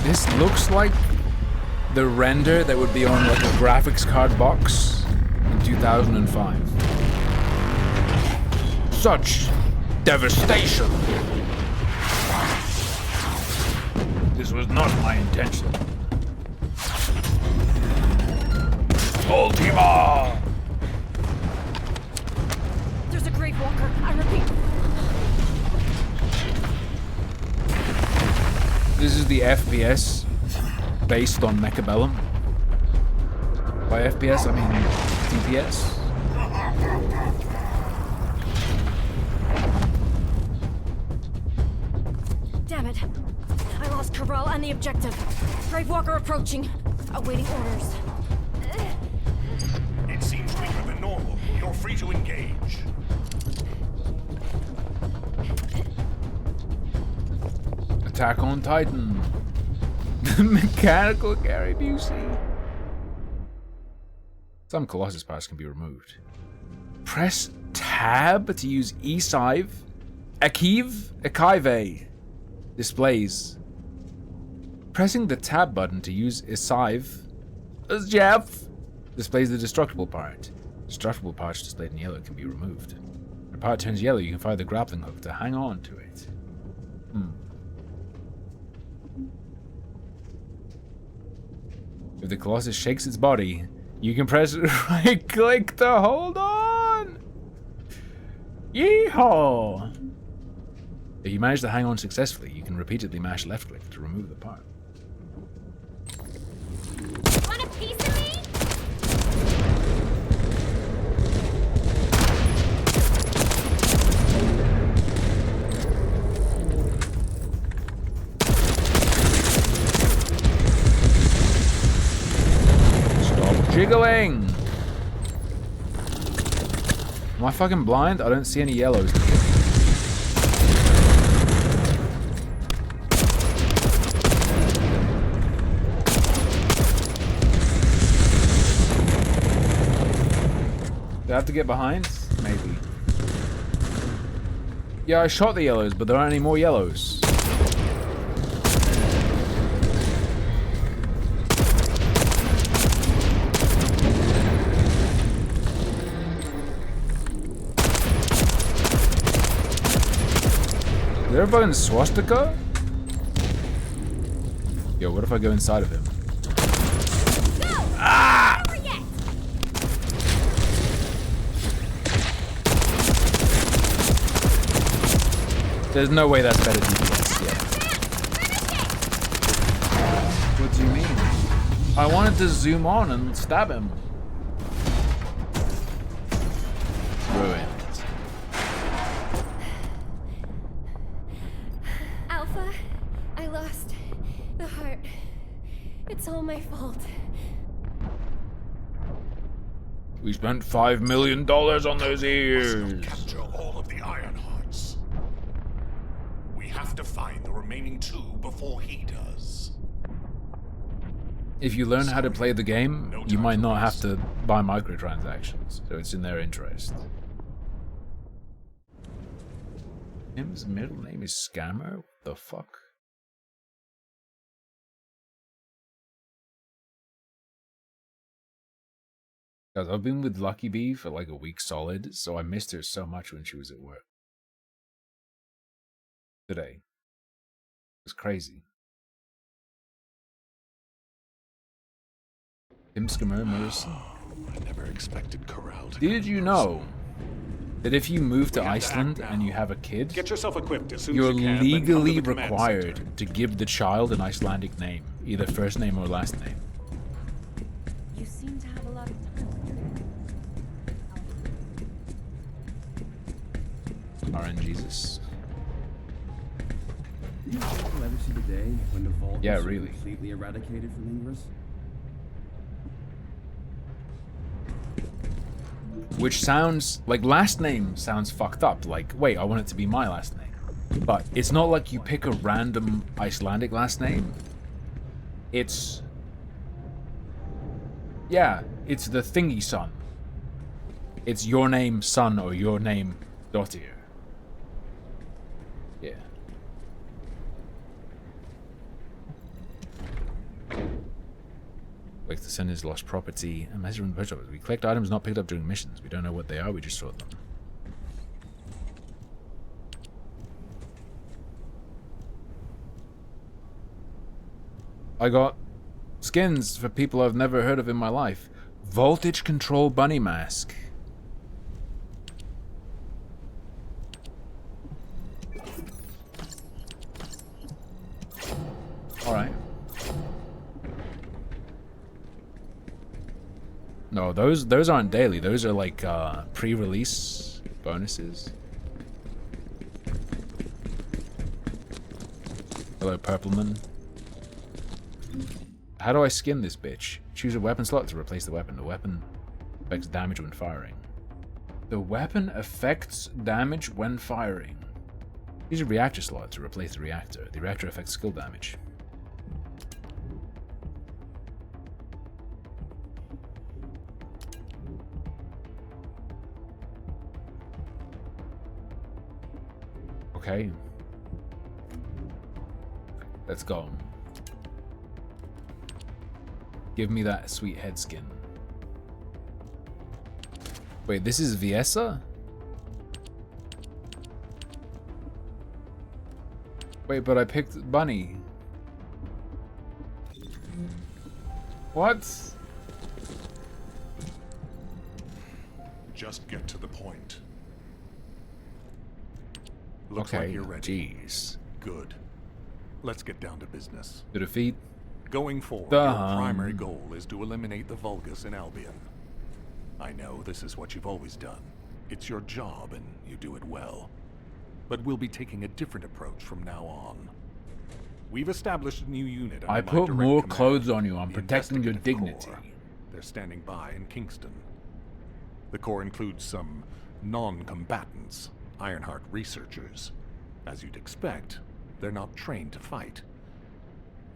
This looks like the render that would be on like a graphics card box in 2005. Such devastation! This was not my intention. Ultima! There's a Grave Walker. I repeat. This is the FPS based on Mechabellum. By FPS, I mean TPS. Damn it. I lost Corral and the objective. Grave Walker approaching. Awaiting orders. It seems weaker than normal. You're free to engage. Attack on Titan. Mechanical carry, do you see? Some Colossus parts can be removed. Press tab to use E-Sive. Ekive displays. Pressing the tab button to use E-Sive as Jeff displays the destructible part. Destructible parts displayed in yellow can be removed. When a part turns yellow, you can fire the grappling hook to hang on to it. If the Colossus shakes its body, you can press right click to hold on! Yeehaw! If you manage to hang on successfully, you can repeatedly mash left click to remove the part. Want a piece of me? Jiggling! Am I fucking blind? I don't see any yellows. Do I have to get behind? Maybe. Yeah, I shot the yellows, but there aren't any more yellows. Is there a fucking swastika? Yo, what if I go inside of him? Ah! There's no way that's better DPS. Yeah. What do you mean? I wanted to zoom on and stab him. Ruined. Alpha, I lost the heart. It's all my fault. We spent $5 million on those ears. Capture all of the Iron Hearts. We have to find the remaining 2 before he does. If you learn how to play the game, you might not have to buy microtransactions, so it's in their interest. His middle name is Scammer? What the fuck? Guys, I've been with Lucky Bee for like a week solid, so I missed her so much when she was at work. Today. It was crazy. Tim Scammer Mercy. I never expected Corral to. Did you know that if you move to Iceland and you have a kid, Get yourself equipped as soon you're as you can, then come legally to the command required center. to give the child an Icelandic name, either first name or last name. You seem to have a lot of RN Jesus. Did you ever see the day when the Vulcans Yeah, were really. completely eradicated from Ingress? which sounds like last name sounds fucked up. Like, wait, I want it to be my last name. But it's not like you pick a random Icelandic last name. It's... yeah, it's the thingy son. It's your name son or your name daughter. Yeah. Like to send his lost property and message from the post office. We collect items not picked up during missions. We don't know what they are, we just sort them. I got skins for people I've never heard of in my life. Voltage control bunny mask. Alright. No, those aren't daily. Those are like pre-release bonuses. Hello, Purpleman. How do I skin this bitch? Choose a weapon slot to replace the weapon. The weapon affects damage when firing. The weapon affects damage when firing. Use a reactor slot to replace the reactor. The reactor affects skill damage. Okay. Let's go. Give me that sweet head skin. Wait, this is Viesa? Wait, but I picked Bunny. What? Just get to the point. Looks Okay, like you're ready. jeez. Good. Let's get down to business. To defeat Going forward, your primary goal is to eliminate the Vulgus in Albion. I know this is what you've always done. It's your job and you do it well. But we'll be taking a different approach from now on. We've established a new unit. I put more clothes on you. I'm protecting your dignity. They're standing by in Kingston. The Corps includes some non-combatants, Ironheart researchers. As you'd expect, they're not trained to fight.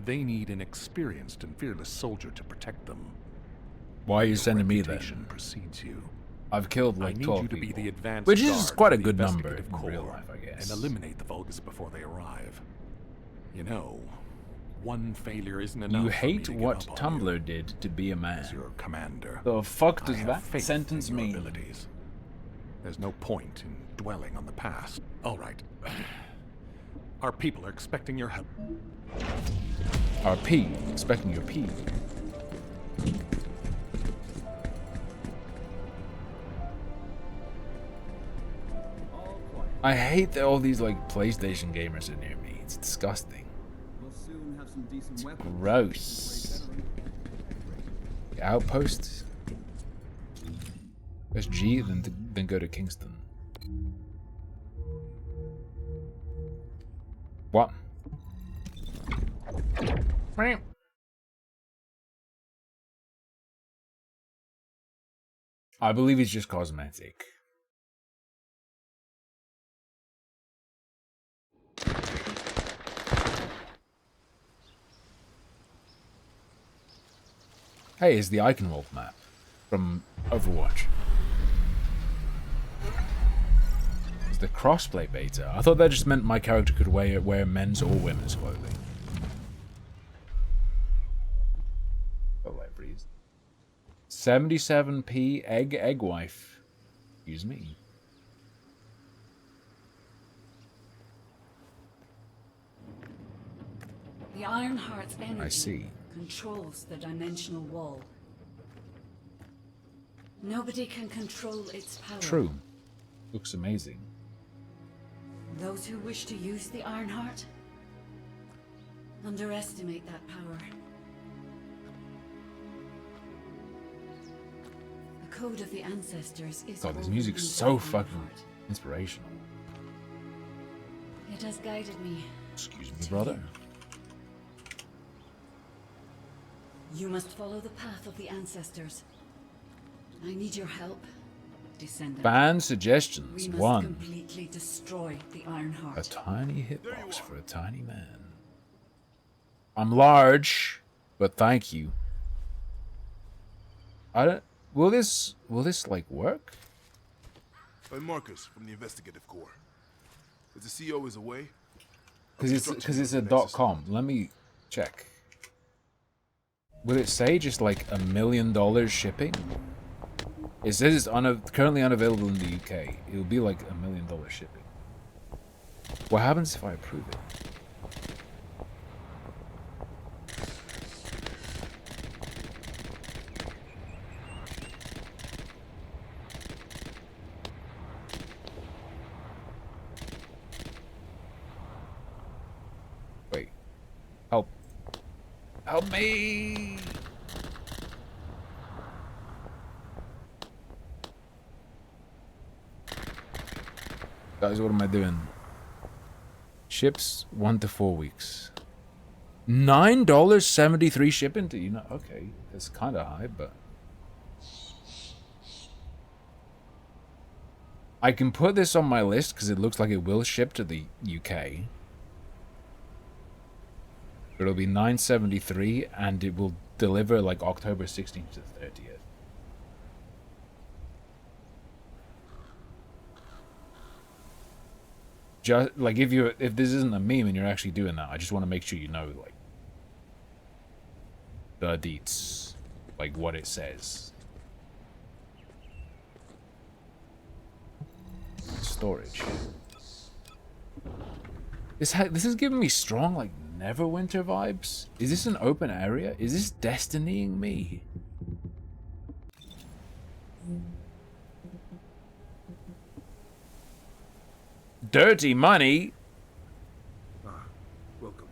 They need an experienced and fearless soldier to protect them. Why are you sending me then? Precedes you. I've killed like 12 I need you to be people, the advanced which is guard quite a for the good number in investigative real corps, life, I guess. And eliminate the Vulgus before they arrive. You know, one failure isn't enough. You for me hate to give what up on Tumblr did to be a man. As your commander. The fuck does I have that faith sentence in your mean? Abilities. There's no point in dwelling on the past. All right. Our people are expecting your help. Our P, expecting your P. I hate that all these like PlayStation gamers are near me. It's disgusting. We'll soon have some decent weapons. Gross. Outpost. Press G, then go to Kingston. What? I believe it's just cosmetic. Hey, it's the Eichenwald map from Overwatch. It's the crossplay beta. I thought that just meant my character could wear men's or women's clothing. Oh, light breeze. 77p egg wife. Excuse me. The Ironheart's energy I see. controls the dimensional wall. Nobody can control its power. True. Looks amazing. Those who wish to use the Ironheart underestimate that power. The code of the ancestors is God, this woven music's into so the fucking Ironheart. inspirational. It has guided me. Excuse me, brother. You must follow the path of the ancestors. I need your help. Descendant. Ban suggestions. We must 1. completely destroy the Ironheart. A tiny hitbox for a tiny man. I'm large, but thank you. I don't. Will this like work? I'm Marcus from the Investigative Corps. If the CEO is away, Because it's a .com. Let me check. Will it say just like $1 million shipping? It says it's currently unavailable in the UK. It'll be like $1 million shipping. What happens if I approve it? Wait. Help. Help me! Guys, what am I doing? Ships 1 to 4 weeks. $9.73 shipping to okay, it's kind of high, but I can put this on my list because it looks like it will ship to the UK. It'll be $9.73 and it will deliver like October 16th to the 30th. Just like if this isn't a meme and you're actually doing that, I just want to make sure you know like the deets, like what it says. Storage. This is giving me strong like Neverwinter vibes. Is this an open area? Is this destinying me? Dirty money. Welcome.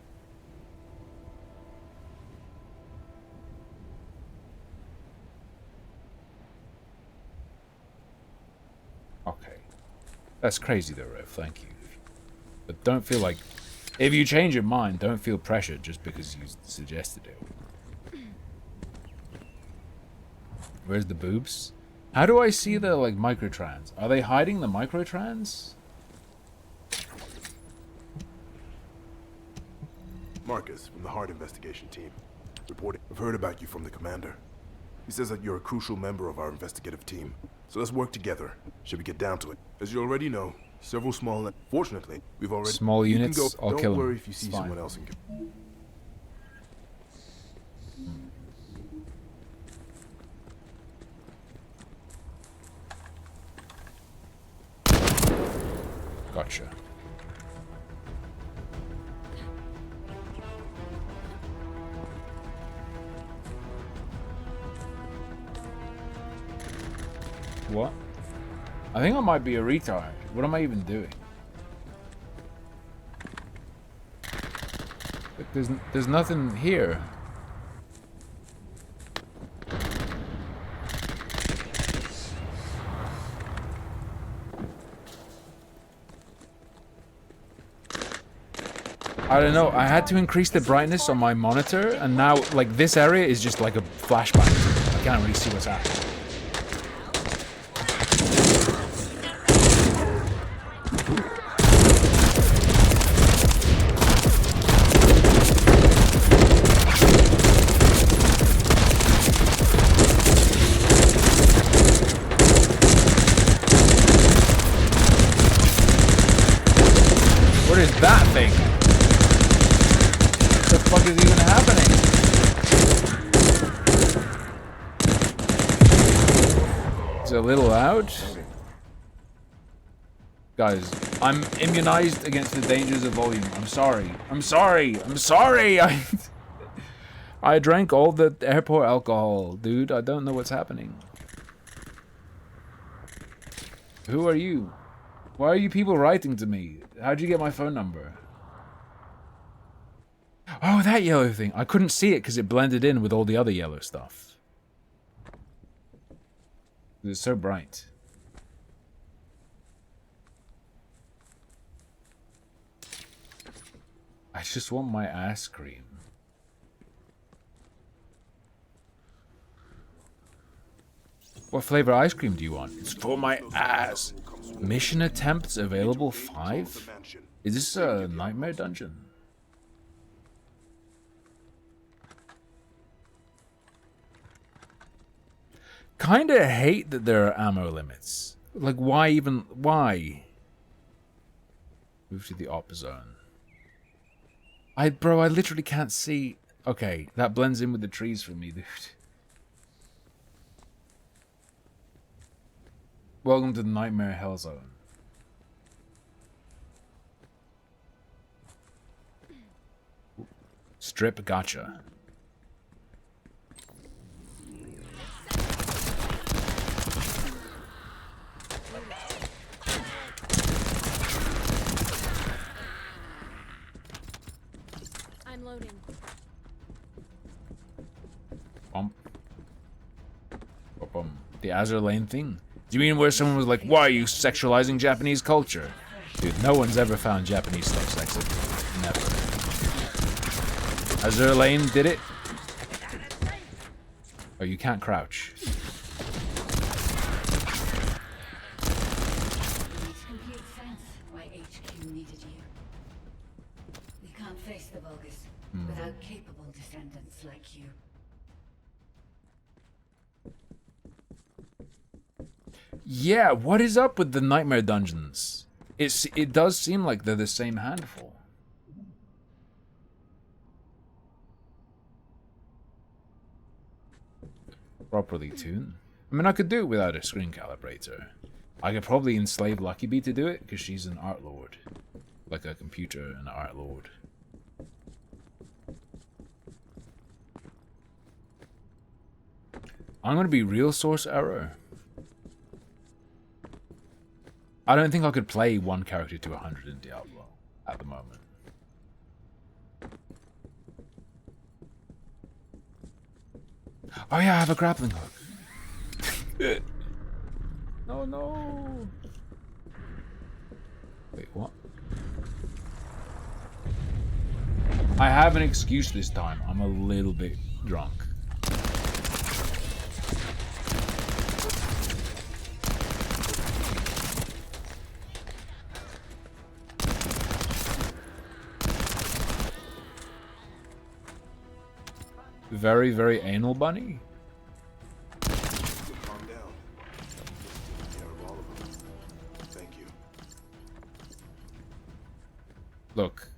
Okay. That's crazy though, Rev. Thank you. But don't feel like... If you change your mind, don't feel pressured just because you suggested it. Where's the boobs? How do I see the, like, microtrans? Are they hiding the microtrans? Marcus from the Hard Investigation Team. Reporting. I've heard about you from the commander. He says that you're a crucial member of our investigative team. So let's work together. Should we get down to it? As you already know, several small... Fortunately, we've already... Small units, you can go. I'll kill Don't them. worry if you see someone else and... Gotcha. What? I think I might be a retard. What am I even doing? Like, there's nothing here. I don't know, I had to increase the brightness on my monitor, and now, like, this area is just like a flashback. I can't really see what's happening. What is that thing? What the fuck is even happening? It's a little loud. Guys, I'm immunized against the dangers of volume. I'm sorry. I'm sorry. I'm sorry. I drank all the airport alcohol, dude. I don't know what's happening. Who are you? Why are you people writing to me? How'd you get my phone number? Oh, that yellow thing. I couldn't see it because it blended in with all the other yellow stuff. It's so bright. I just want my ass cream. What flavor ice cream do you want? It's for my ass. Mission attempts available 5? Is this a nightmare dungeon? Kinda hate that there are ammo limits. Like, why even? Why? Move to the op zone. Bro, I literally can't see. Okay, that blends in with the trees for me, dude. Welcome to the Nightmare Hell Zone. Strip gotcha. I'm loading. The Azure Lane thing? Do you mean where someone was like, why are you sexualizing Japanese culture? Dude, no one's ever found Japanese stuff sexy. Never. Azure Lane did it? Oh, you can't crouch. Makes complete sense why HQ needed you. We can't face the Vulgus without capable descendants like you. Yeah, what is up with the nightmare dungeons? It does seem like they're the same handful. Properly tuned. I mean, I could do it without a screen calibrator. I could probably enslave Lucky Bee to do it, because she's an art lord. Like a computer and an art lord. I'm gonna be real source error. I don't think I could play one character to 100 in Diablo at the moment. Oh yeah, I have a grappling hook. No, no. Wait, what? I have an excuse this time. I'm a little bit drunk. Very, very anal bunny. Calm down. Take care of all of them. Thank you. Look.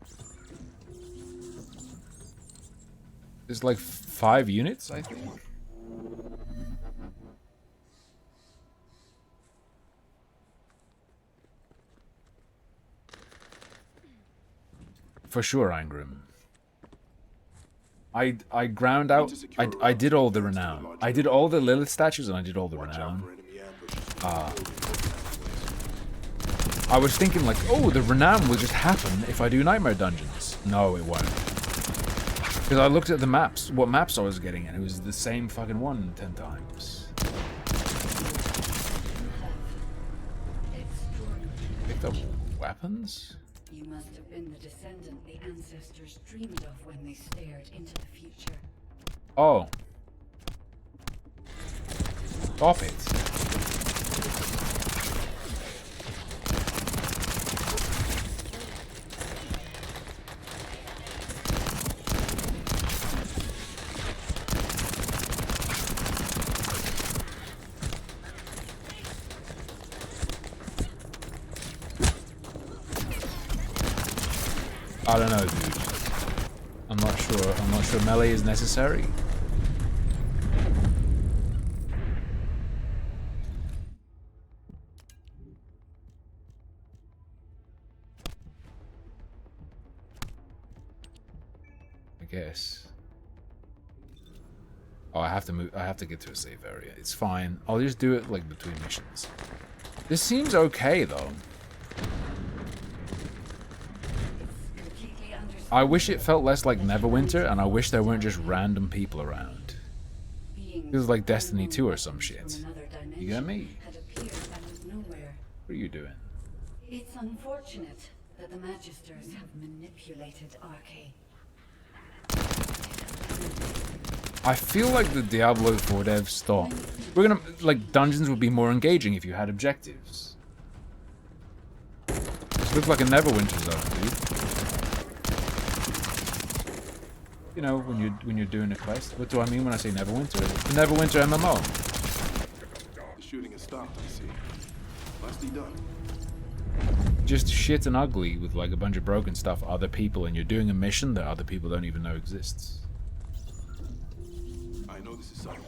There's like 5 units, I think. For sure, Angrim. I ground out. I did all the renown. I did all the Lilith statues and I did all the renown. I was thinking like, oh, the renown will just happen if I do nightmare dungeons. No, it won't. Because I looked at the maps, what maps I was getting, and it was the same fucking one 10 times. Picked up weapons? You must have been the descendant the ancestors dreamed of when they stared into the future. Oh. Stop it. I don't know, dude. I'm not sure melee is necessary. I guess. Oh, I have to move. I have to get to a safe area. It's fine. I'll just do it like between missions. This seems okay though. I wish it felt less like Neverwinter, and I wish there weren't just random people around. It was like Destiny 2 or some shit. You get me? What are you doing? It's unfortunate that the Magisters have manipulated Arcade. I feel like the Diablo 4 devs thought we're gonna like dungeons would be more engaging if you had objectives. This looks like a Neverwinter zone, dude. You know, when you're doing a quest. What do I mean when I say Neverwinter? It's the Neverwinter MMO. The shooting has stopped, I see. Nicely done. Just shit and ugly with like a bunch of broken stuff, other people, and you're doing a mission that other people don't even know exists. I know this is subtle,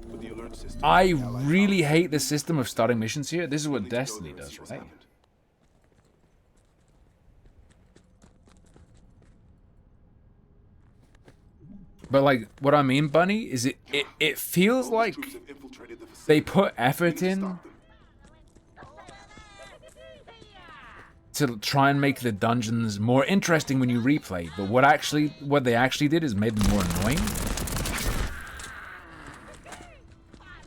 but the alert system. I really hate the system of starting missions here. This is what Destiny does, right? But like, what I mean, Bunny, is it feels like they put effort in to try and make the dungeons more interesting when you replay, but what they actually did is made them more annoying.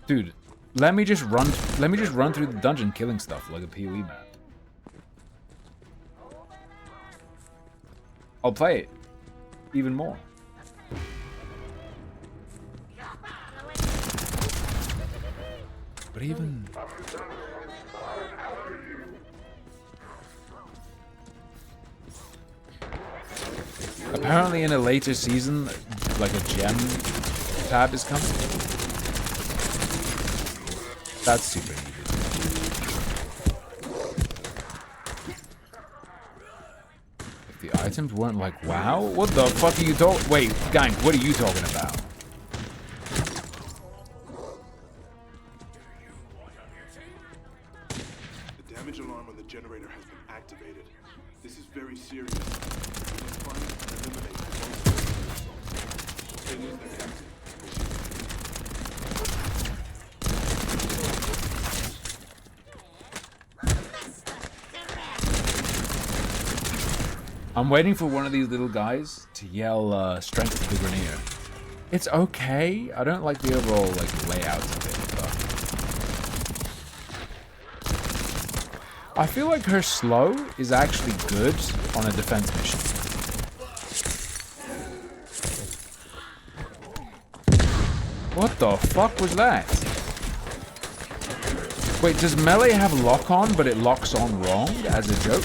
Dude, let me just run through the dungeon killing stuff like a PoE map. I'll play it even more. But even apparently in a later season, like a gem tab is coming. That's super needed. If the items weren't like, wow, what the fuck are you talking? Wait, gang, what are you talking about? The damage alarm on the generator has been activated. This is very serious. We must find and eliminate the most. They lose their captain. I'm waiting for one of these little guys to yell strength to the Grenier. It's okay. I don't like the overall like layout of it, but I feel like her slow is actually good on a defense mission. What the fuck was that? Wait, does melee have lock on, but it locks on wrong as a joke?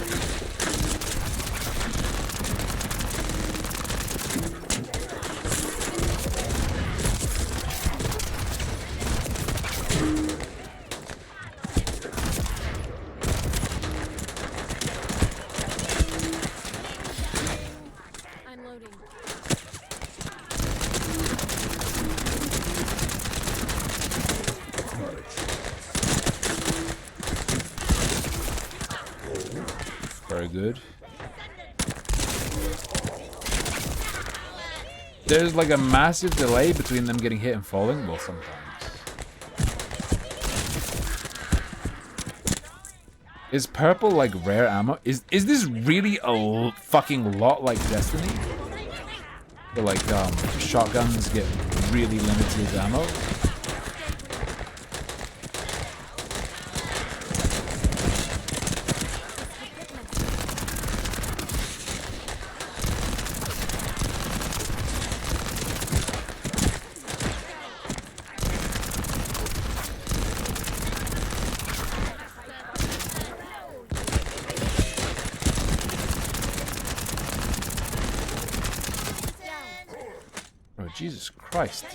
Very good. There's like a massive delay between them getting hit and falling. Well, sometimes. Is purple like rare ammo? Is this really a fucking lot like Destiny? Where like shotguns get really limited ammo? Oh, Jesus Christ.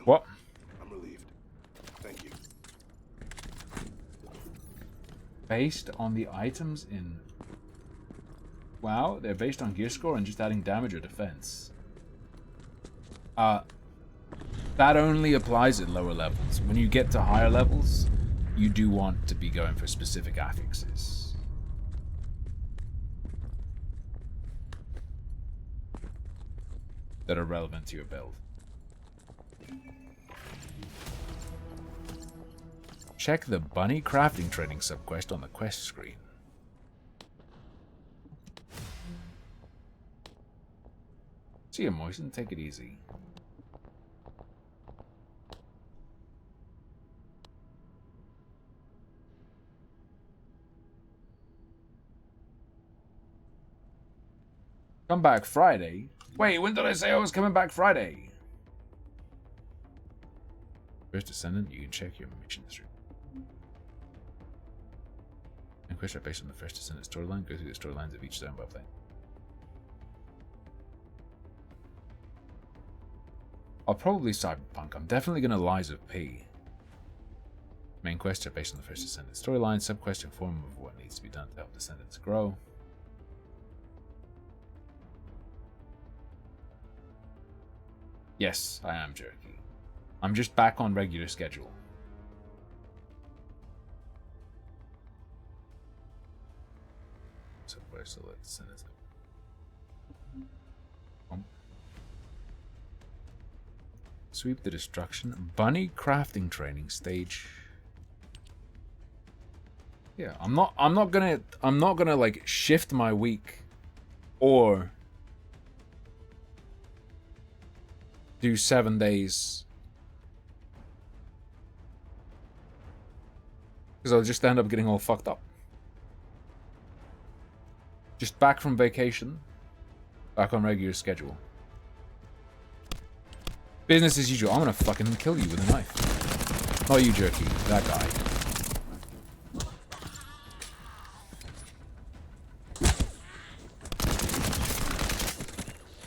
What? I'm relieved. Thank you. Based on the items in... Wow, they're based on gear score and just adding damage or defense. That only applies at lower levels. When you get to higher levels, you do want to be going for specific affixes. That are relevant to your build. Check the bunny crafting training subquest on the quest screen. See you, Moisten. Take it easy. Come back Friday? Wait, when did I say I was coming back Friday? First Descendant, you can check your mission history. And quests are based on the First Descendant storyline. Go through the storylines of each zone by playing. I'll probably Cyberpunk. I'm definitely going to Lies of P. Main quests are based on the First Descendant storyline. Sub-quests inform of what needs to be done to help Descendants grow. Yes, I am Jerky. I'm just back on regular schedule. Sub-quests to let Descendants. Sweep the destruction. Bunny crafting training stage. Yeah, I'm not gonna like shift my week or do 7 days. Because I'll just end up getting all fucked up. Just back from vacation. Back on regular schedule. Business as usual. I'm gonna fucking kill you with a knife. Not you, Jerky. That guy.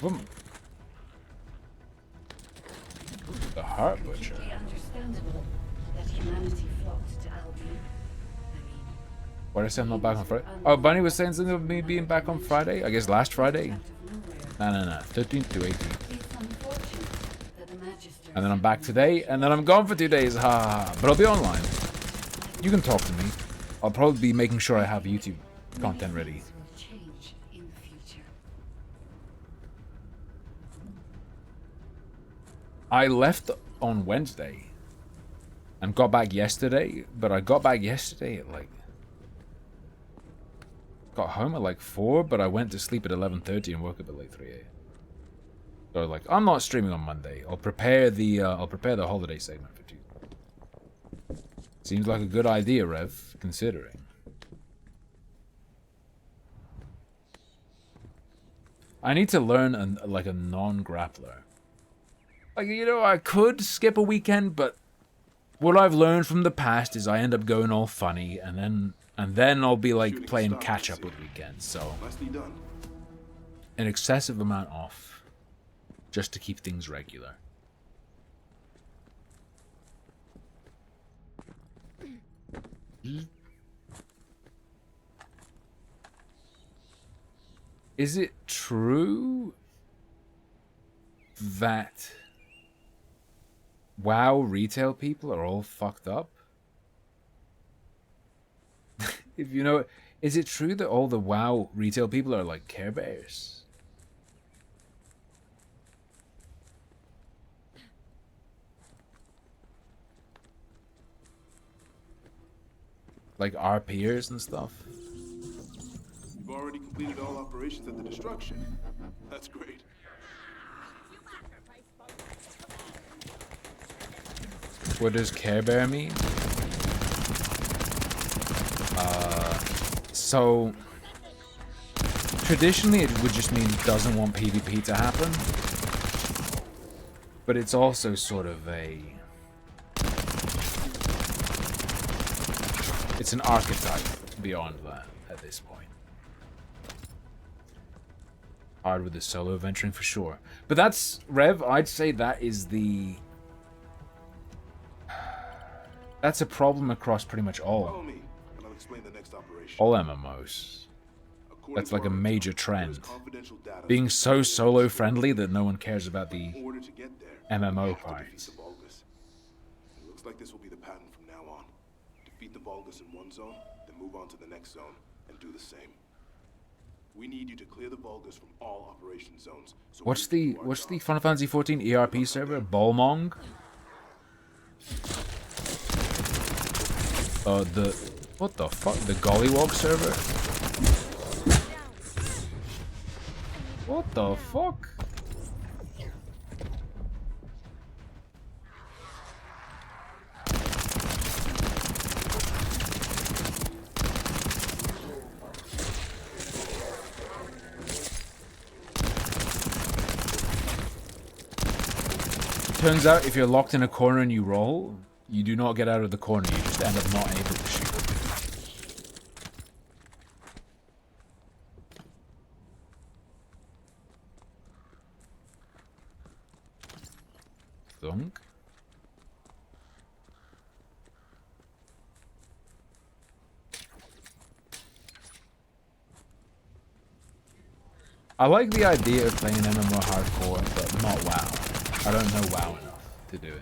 Boom. The Heart Butcher. Why did I say I'm not back on Friday? Oh, Bunny was saying something about me being back on Friday? I guess last Friday? No. 13th to 18th. And then I'm back today, and then I'm gone for 2 days. Ha! But I'll be online. You can talk to me. I'll probably be making sure I have YouTube content ready. I left on Wednesday and got back yesterday, but I got back yesterday at like... Got home at like 4, but I went to sleep at 11:30 and woke up at like 3 a.m. So like, I'm not streaming on Monday. I'll prepare the holiday segment for Tuesday. Seems like a good idea, Rev, considering. I need to learn a non-grappler. Like, you know, I could skip a weekend, but what I've learned from the past is I end up going all funny, and then I'll be like playing catch up with weekends. So an excessive amount off. Just to keep things regular. Is it true that WoW retail people are all fucked up? If you know, is it true that all the WoW retail people are like Care Bears? Like our peers and stuff. You've already completed all operations at the destruction. That's great. What does Care Bear mean? So traditionally it would just mean doesn't want PvP to happen. But it's also sort of it's an archetype beyond that at this point. Hard with the solo venturing for sure. But that's, Rev, I'd say that is that's a problem across pretty much all MMOs. That's like a major trend. Being so solo friendly that no one cares about the MMO part. It looks like this will be the pattern from now on. Defeat the Vulgus in one zone, then move on to the next zone and do the same. We need you to clear the Vulgus from all operation zones. So what's the Final Fantasy XIV ERP server? Bolmong? What the fuck? The Gollywog server? What the fuck? Turns out if you're locked in a corner and you roll, you do not get out of the corner. You just end up not able to shoot. Thunk. I like the idea of playing MMO hardcore, but not WoW. I don't know WoW enough to do it.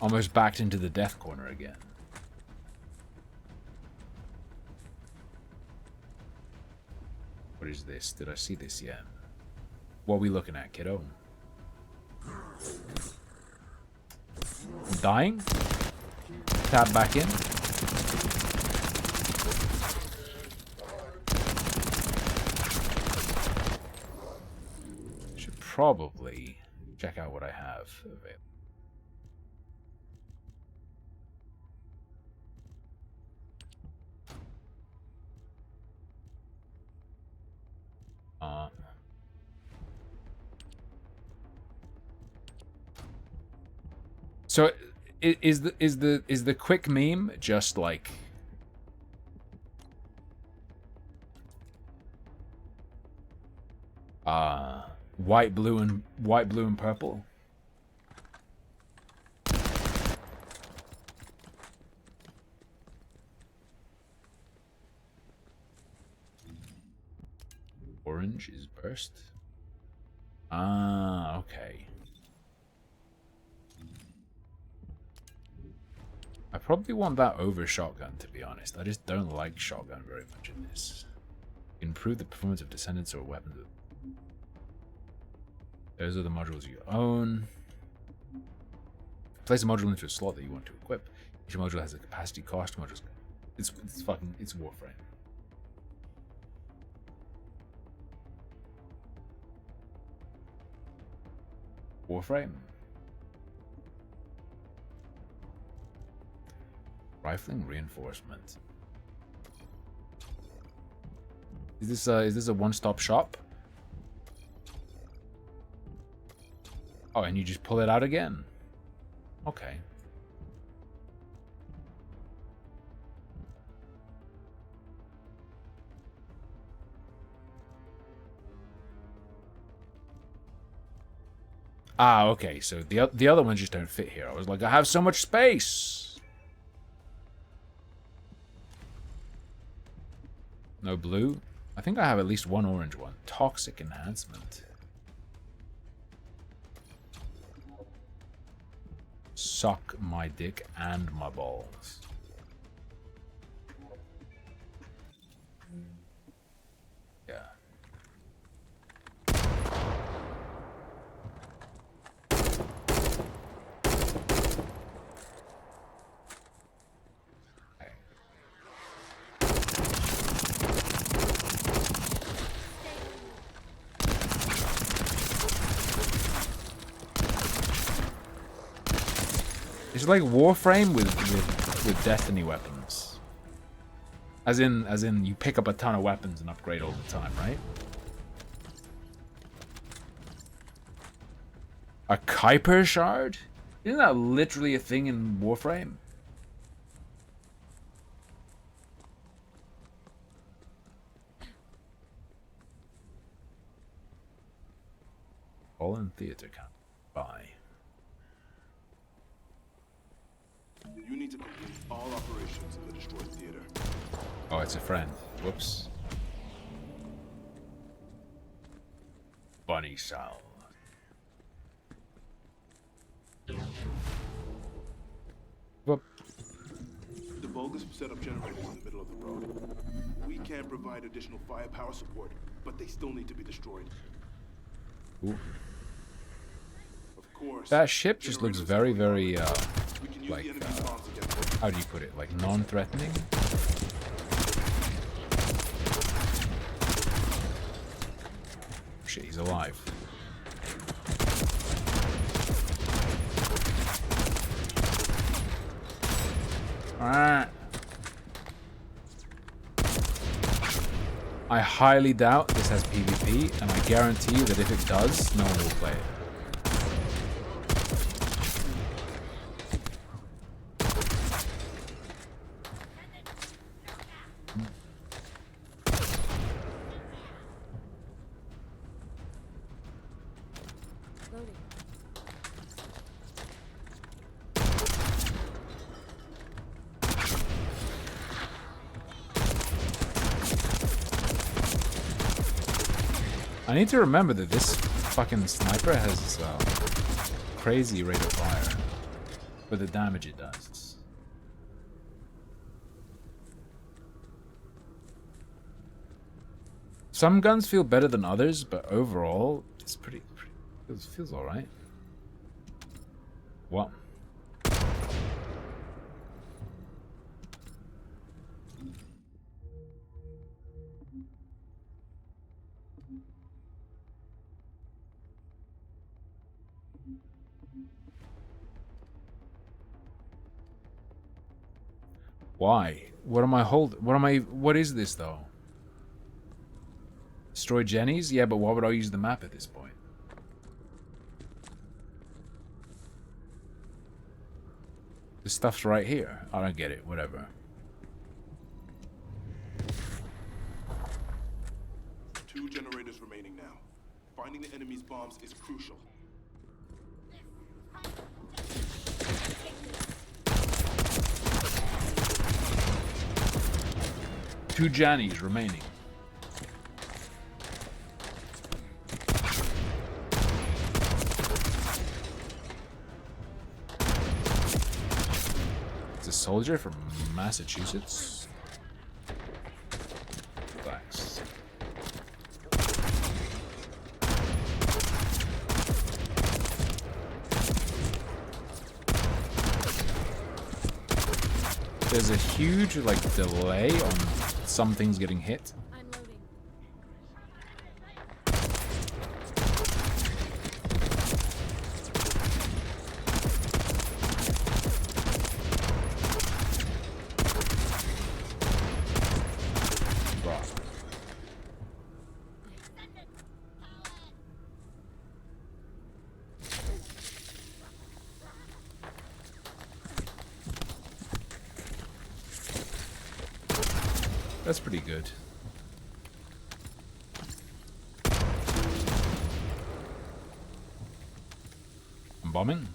Almost backed into the death corner again. What is this? Did I see this yet? What are we looking at, kiddo? Dying? Tap back in. Should probably check out what I have available. So is the quick meme just like white, blue, and purple? Orange is burst. Ah, okay. I probably want that over shotgun, to be honest. I just don't like shotgun very much in this. Improve the performance of descendants or weapons. Those are the modules you own. Place a module into a slot that you want to equip. Each module has a capacity cost. Modules. It's Warframe. Warframe. Rifling reinforcement. Is this a one-stop shop? Oh, and you just pull it out again. Okay. Ah, okay. So the other ones just don't fit here. I was like, I have so much space. No blue. I think I have at least one orange one. Toxic enhancement. Suck my dick and my balls. Yeah. It's like Warframe with Destiny weapons. As in you pick up a ton of weapons and upgrade all the time, right? A Kuiper shard? Isn't that literally a thing in Warframe? All in theater count. Bye. You need to complete all operations in the destroyed theater. Oh, it's a friend. Whoops. Bunny Sal. Whoop. The Vulgus set up generators in the middle of the road. We can provide additional firepower support, but they still need to be destroyed. Ooh. Of course. That ship just looks very, very, like, how do you put it? Like, non-threatening? Shit, he's alive. Alright. I highly doubt this has PvP, and I guarantee you that if it does, no one will play it. I need to remember that this fucking sniper has crazy rate of fire for the damage it does. Some guns feel better than others, but overall, it's pretty feels all right. What? Why? What am I holding? What is this though? Destroy Jenny's? Yeah, but why would I use the map at this point? This stuff's right here. I don't get it. Whatever. Two generators remaining now. Finding the enemy's bombs is crucial. Two Jannies remaining. It's a soldier from Massachusetts. Thanks. There's a huge delay on some things getting hit. That's pretty good. I'm bombing.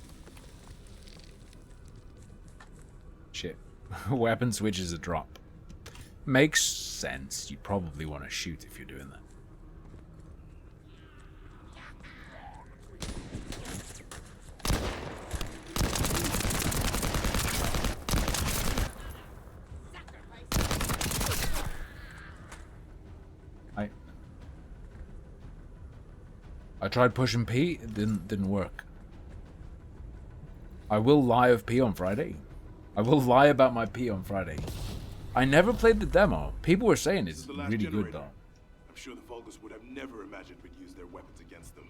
Shit. Weapon switch is a drop. Makes sense. You probably want to shoot if you're doing that. I tried pushing P, it didn't work. I will lie of P on Friday. I will lie about my P on Friday. I never played the demo. People were saying it's really good though. I'm sure the Vulgus would have never imagined we'd use their weapons against them.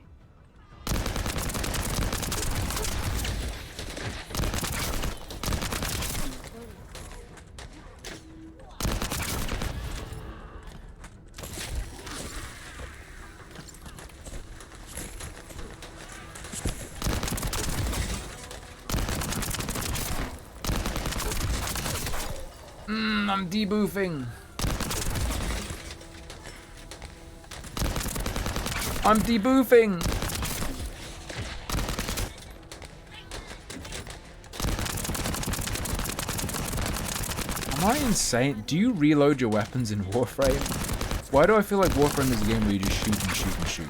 I'm deboofing. I'm deboofing. Am I insane? Do you reload your weapons in Warframe? Why do I feel like Warframe is a game where you just shoot and shoot and shoot?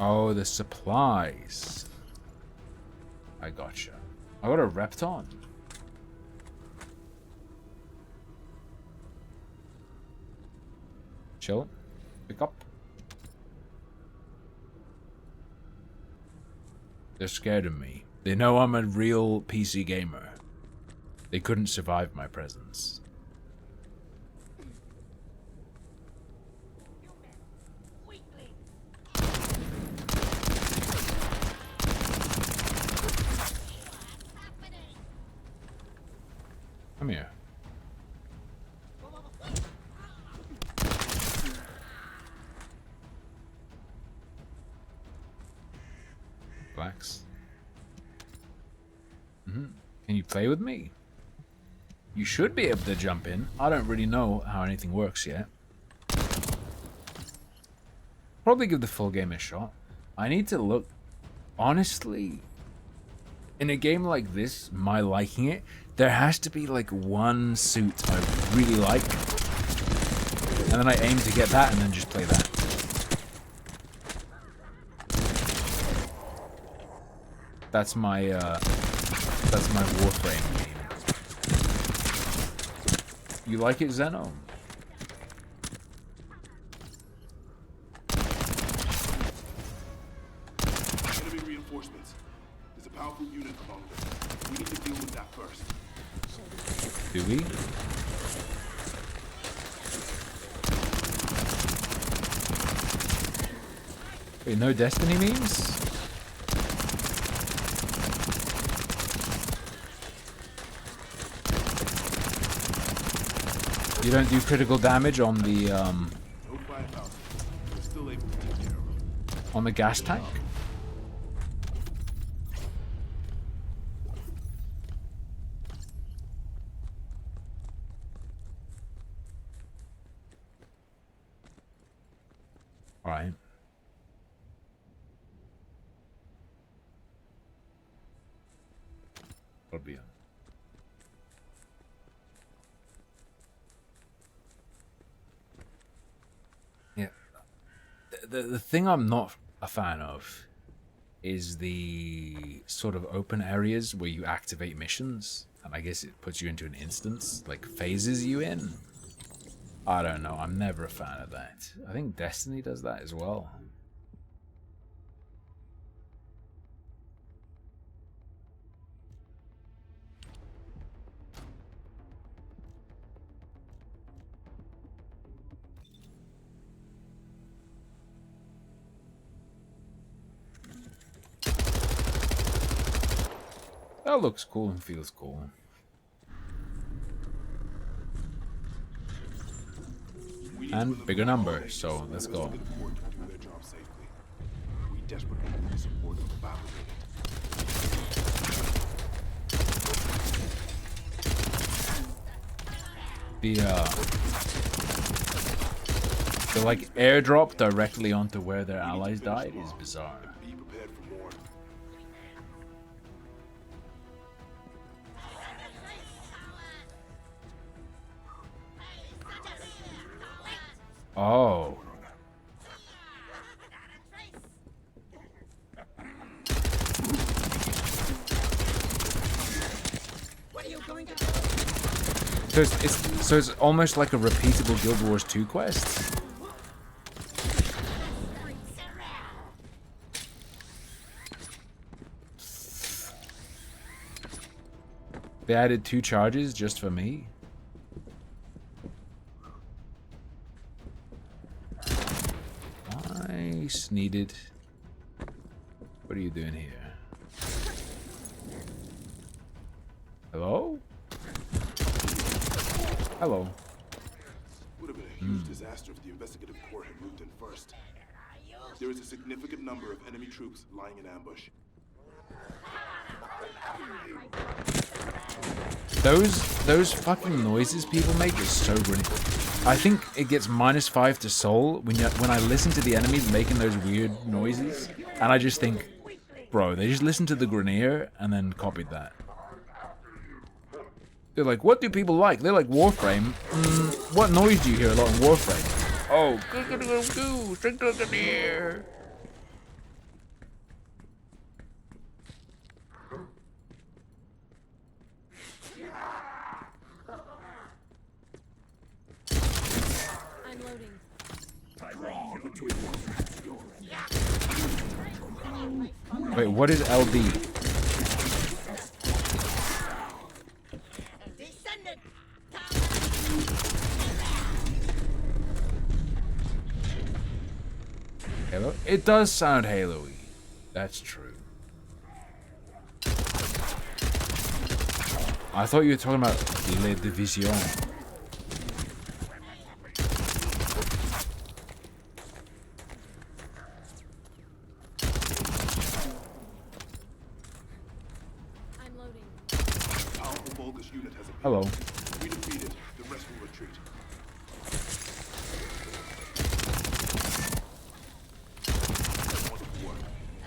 Oh, the supplies. I gotcha. I got a Repton. Chill. Pick up. They're scared of me. They know I'm a real PC gamer. They couldn't survive my presence. Come here. Blacks. Can you play with me? You should be able to jump in. I don't really know how anything works yet. Probably give the full game a shot. I need to look... Honestly, in a game like this, my liking it, there has to be like one suit I really like. And then I aim to get that and then just play that. That's my Warframe game. You like it, Zeno? Enemy reinforcements. There's a powerful unit among them. We need to deal with that first. Do we? Wait, no Destiny memes? You don't do critical damage on the gas tank? All right. That'll be it. Yeah. The thing I'm not a fan of is the sort of open areas where you activate missions, and I guess it puts you into an instance, like phases you in. I don't know, I'm never a fan of that. I think Destiny does that as well. That looks cool and feels cool. And bigger number, so let's go. We desperately need the support of the battle unit. The like airdrop directly onto where their allies died is bizarre. Be prepared for more. Oh. What are you going to do? So it's almost like a repeatable Guild Wars 2 quest. They added 2 charges just for me. Nice, needed. What are you doing here? Hello? Hello. Would have been a huge disaster if the investigative corps had moved in first. There is a significant number of enemy troops lying in ambush. Those fucking noises people make is so brilliant. I think it gets -5 to soul when I listen to the enemies making those weird noises, and I just think, bro, they just listened to the Grenier and then copied that. They're like, what do people like? They like Warframe. What noise do you hear a lot in Warframe? Oh, go, drink to the Grenier. Wait, what is LD? Halo? It does sound Halo-y. That's true. I thought you were talking about Le Division. Hello. We defeated. The rest will retreat.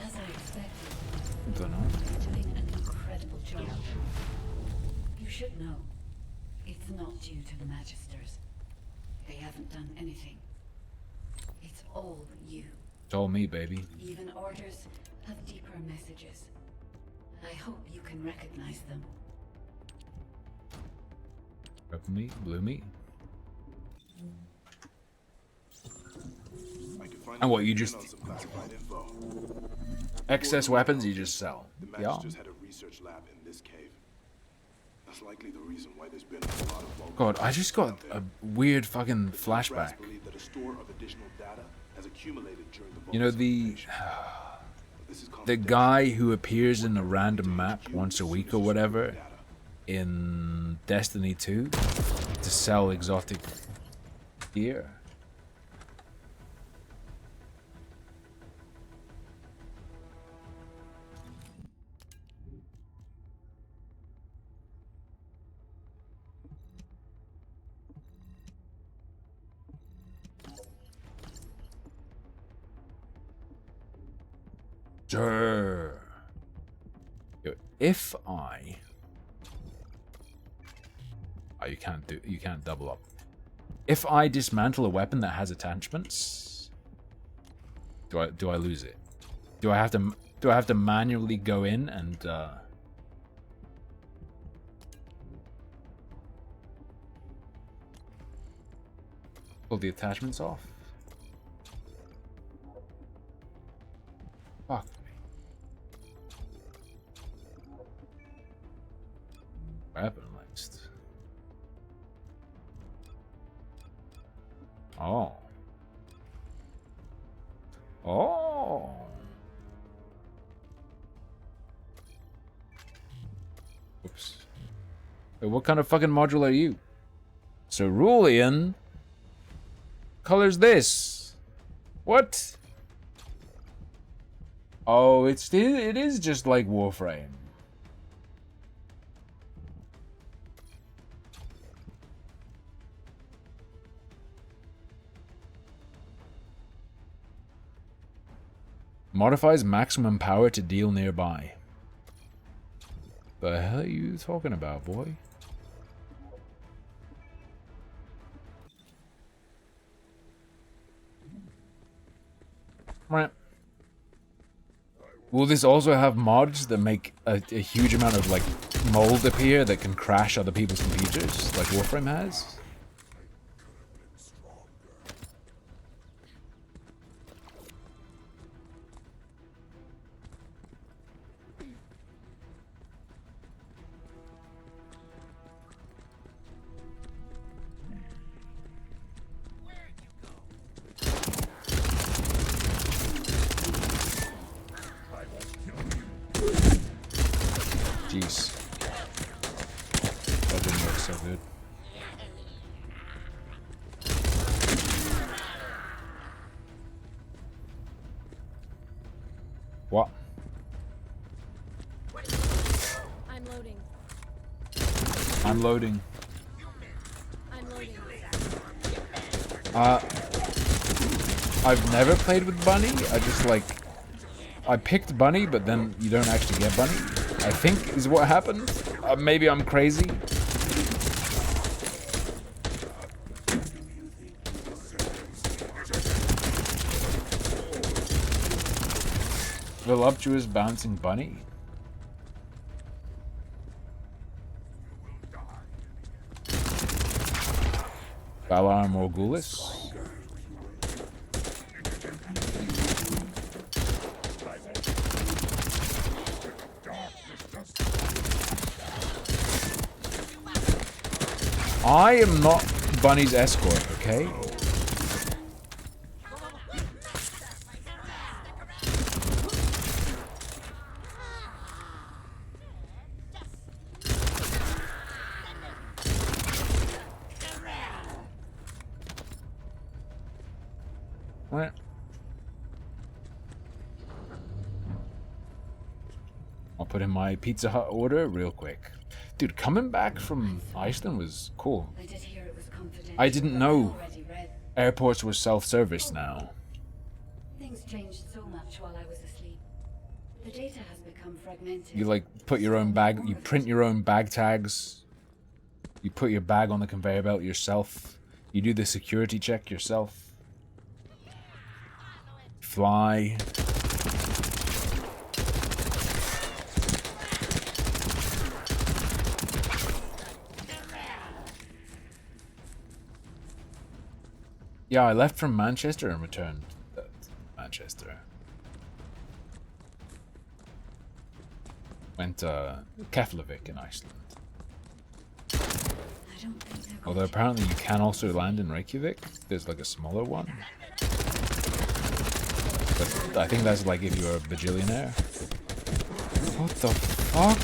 As I expected, Don't know. you're doing an incredible job. You should know, it's not due to the Magisters. They haven't done anything. It's all you. It's all me, baby. Even orders have deeper messages. I hope you can recognize them. Purple meat, blue meat. And what, you just... Excess weapons you just sell. The Yeah. Magisters had a research lab in this cave. That's likely the reason why there's been a lot of God, I just got a weird fucking flashback. believe that a store of additional data has accumulated during the You know, the guy who appears in a random map once a week or whatever in Destiny 2 to sell exotic gear. Sure. If I... Oh, you can't double up. If I dismantle a weapon that has attachments, do I lose it? Do I have to manually go in and pull the attachments off? Fuck me. Weapon list. Oh. Oh. Oops. Wait, what kind of fucking module are you? Cerulean? Color's this? What? Oh, it is just like Warframe. Modifies maximum power to deal nearby. The hell are you talking about, boy? Right. Will this also have mods that make a huge amount of like mold appear that can crash other people's computers, like Warframe has? Jeez. That didn't look so good. What? I'm loading. I'm loading. I'm loading. I've never played with Bunny. I just like... I picked Bunny, but then you don't actually get Bunny. I think is what happened. Maybe I'm crazy. Voluptuous bouncing bunny. Valar Morghulis. I am not Bunny's escort, okay? I'll put in my Pizza Hut order real quick. Dude, coming back from Iceland was cool. I did hear it was confidential. I didn't know Already read. airports were self-service now. Things changed so much while I was asleep. The data has become fragmented. You like put your own bag, you print your own bag tags. You put your bag on the conveyor belt yourself. You do the security check yourself. Fly. Yeah, I left from Manchester and returned to Manchester. Went to Keflavik in Iceland. Although apparently you can also land in Reykjavik. There's like a smaller one. But I think that's like if you're a bajillionaire. What the fuck?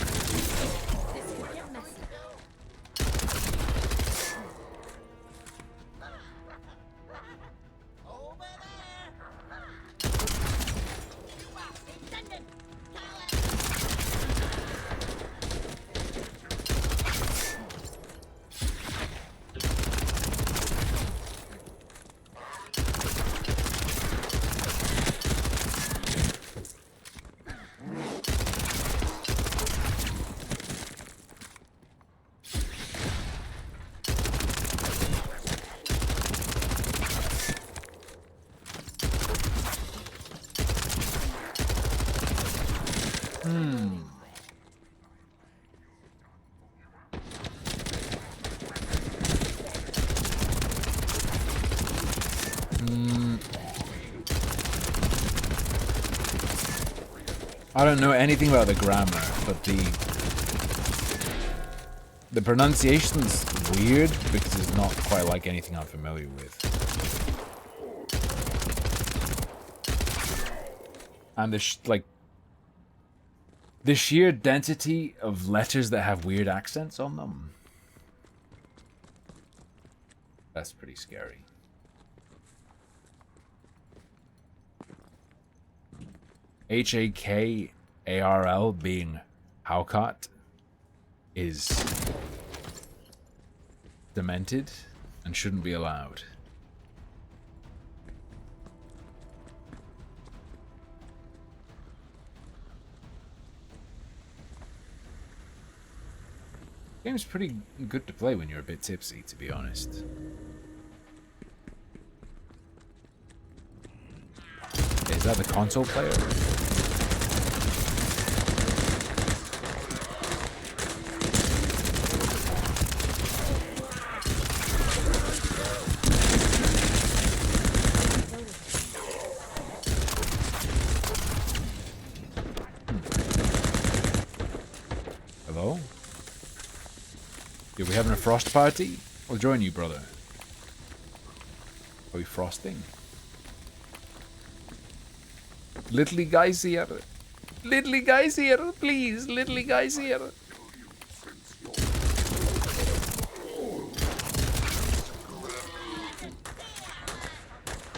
I don't know anything about the grammar, but the pronunciation's weird because it's not quite like anything I'm familiar with. And the sheer density of letters that have weird accents on them. That's pretty scary. H-A-K-A-R-L being Haukat is demented and shouldn't be allowed. Game's pretty good to play when you're a bit tipsy, to be honest. Is that the console player? Hello? Are we having a frost party? I'll join you, brother. Are we frosting? Little guys here. Little guys here, please. Little guys here.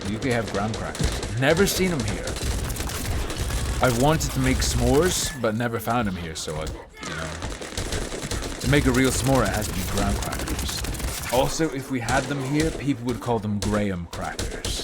You can have graham crackers. Never seen them here. I wanted to make s'mores, but never found them here, so to make a real s'more, it has to be graham crackers. Also, if we had them here, people would call them graham crackers.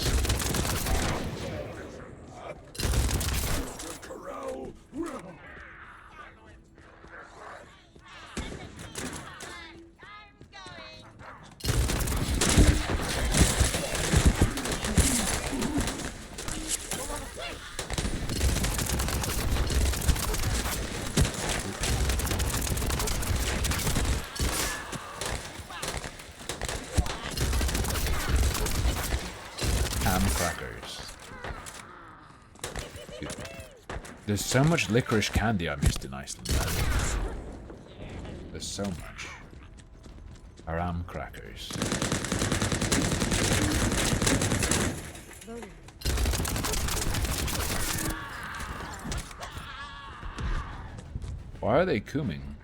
There's so much licorice candy I missed in Iceland. There's so much. Aram crackers. Why are they cooming?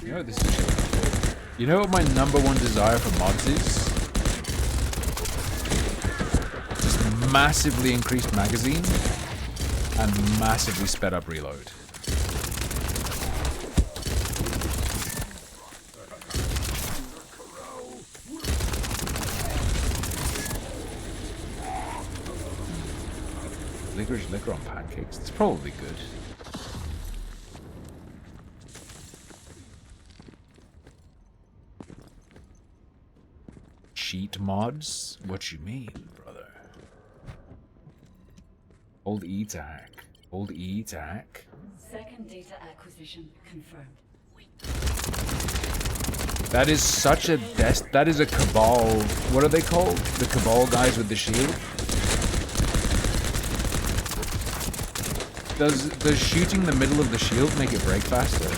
You know what this is? You know what my #1 desire for mods is? Massively increased magazine and massively sped up reload. Licorice liquor on pancakes. It's probably good. Cheat mods? What you mean, brother? Hold E to hack. Hold E to hack. Second data acquisition confirmed. That is such a that is a cabal. What are they called? The cabal guys with the shield? Does shooting the middle of the shield make it break faster?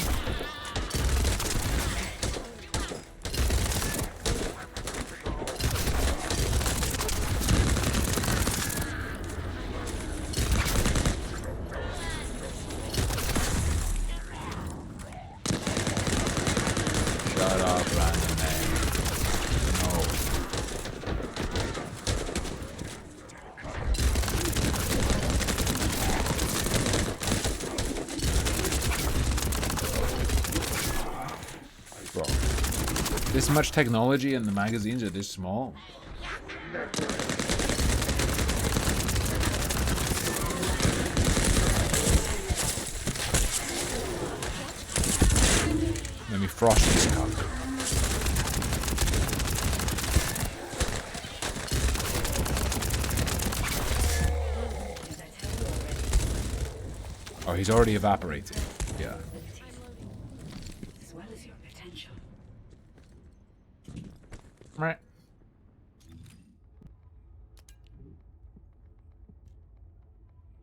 Shut up, random man. No. Bro, this much technology and the magazines are this small. Let me frost this cup. Oh, he's already evaporated. Yeah. As well as your potential. Right.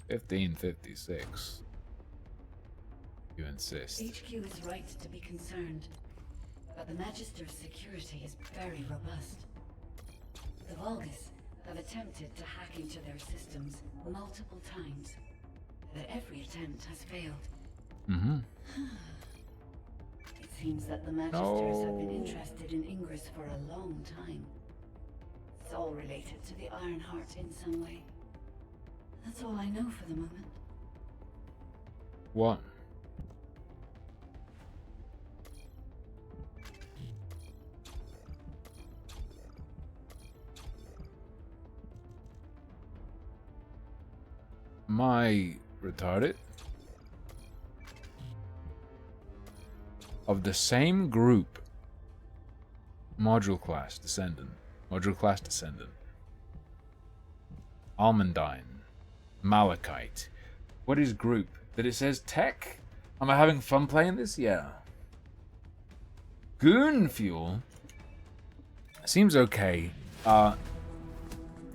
$15.56. You insist. HQ is right to be concerned, but the Magister's security is very robust. The Vulgus have attempted to hack into their systems multiple times, but every attempt has failed. Mm-hmm. It seems that the Magisters have been interested in Ingress for a long time. It's all related to the Ironheart in some way. That's all I know for the moment. What? Am I retarded? Of the same group. Module class descendant. Module class descendant. Almandine. Malachite. What is group? That it says tech? Am I having fun playing this? Yeah. Goon fuel? Seems okay. I'm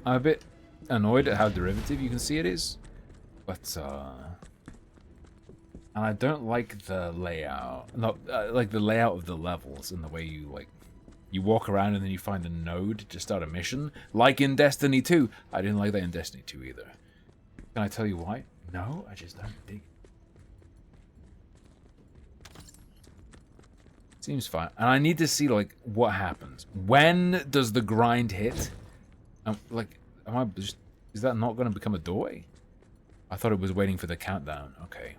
a bit annoyed at how derivative you can see it is. But, and I don't like the layout. Not, like the layout of the levels and the way you, like, you walk around and then you find a node to start a mission. Like in Destiny 2. I didn't like that in Destiny 2 either. Can I tell you why? No, I just don't dig it. Seems fine. And I need to see, like, what happens. When does the grind hit? Like, am I just... Is that not going to become a doorway? I thought it was waiting for the countdown. Okay.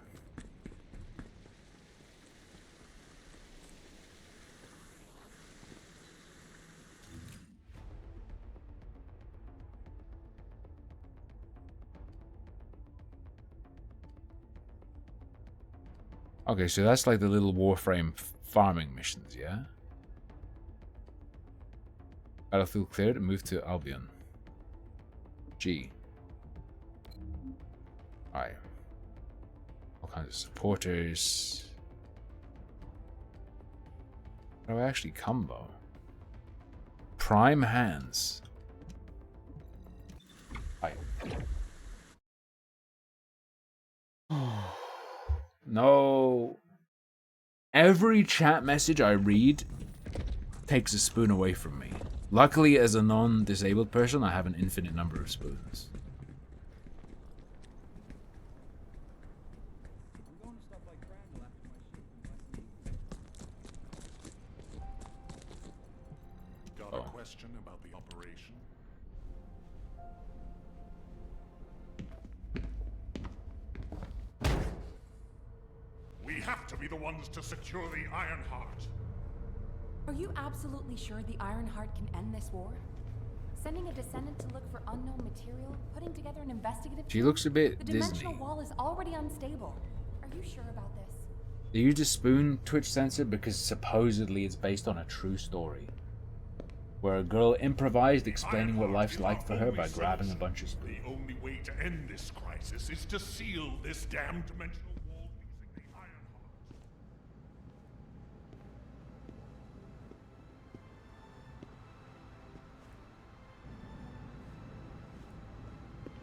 Okay, so that's like the little Warframe farming missions, yeah? Battlefield cleared and moved to Albion. G. Alright. All kinds of supporters. How do I actually combo? Prime hands. Alright. No. Every chat message I read takes a spoon away from me. Luckily, as a non-disabled person, I have an infinite number of spoons. Got a question about the operation? have to be the ones to secure the Ironheart. Are you absolutely sure the Ironheart can end this war? Sending a descendant to look for unknown material, putting together an investigative She team? looks a bit The dimensional Disney. wall is already unstable. Are you sure about this? They used a spoon Twitch censor because supposedly it's based on a true story, where a girl improvised explaining what life's like for her by grabbing a bunch of spoons. The only way to end this crisis is to seal this damned dimensional wall using the Ironheart.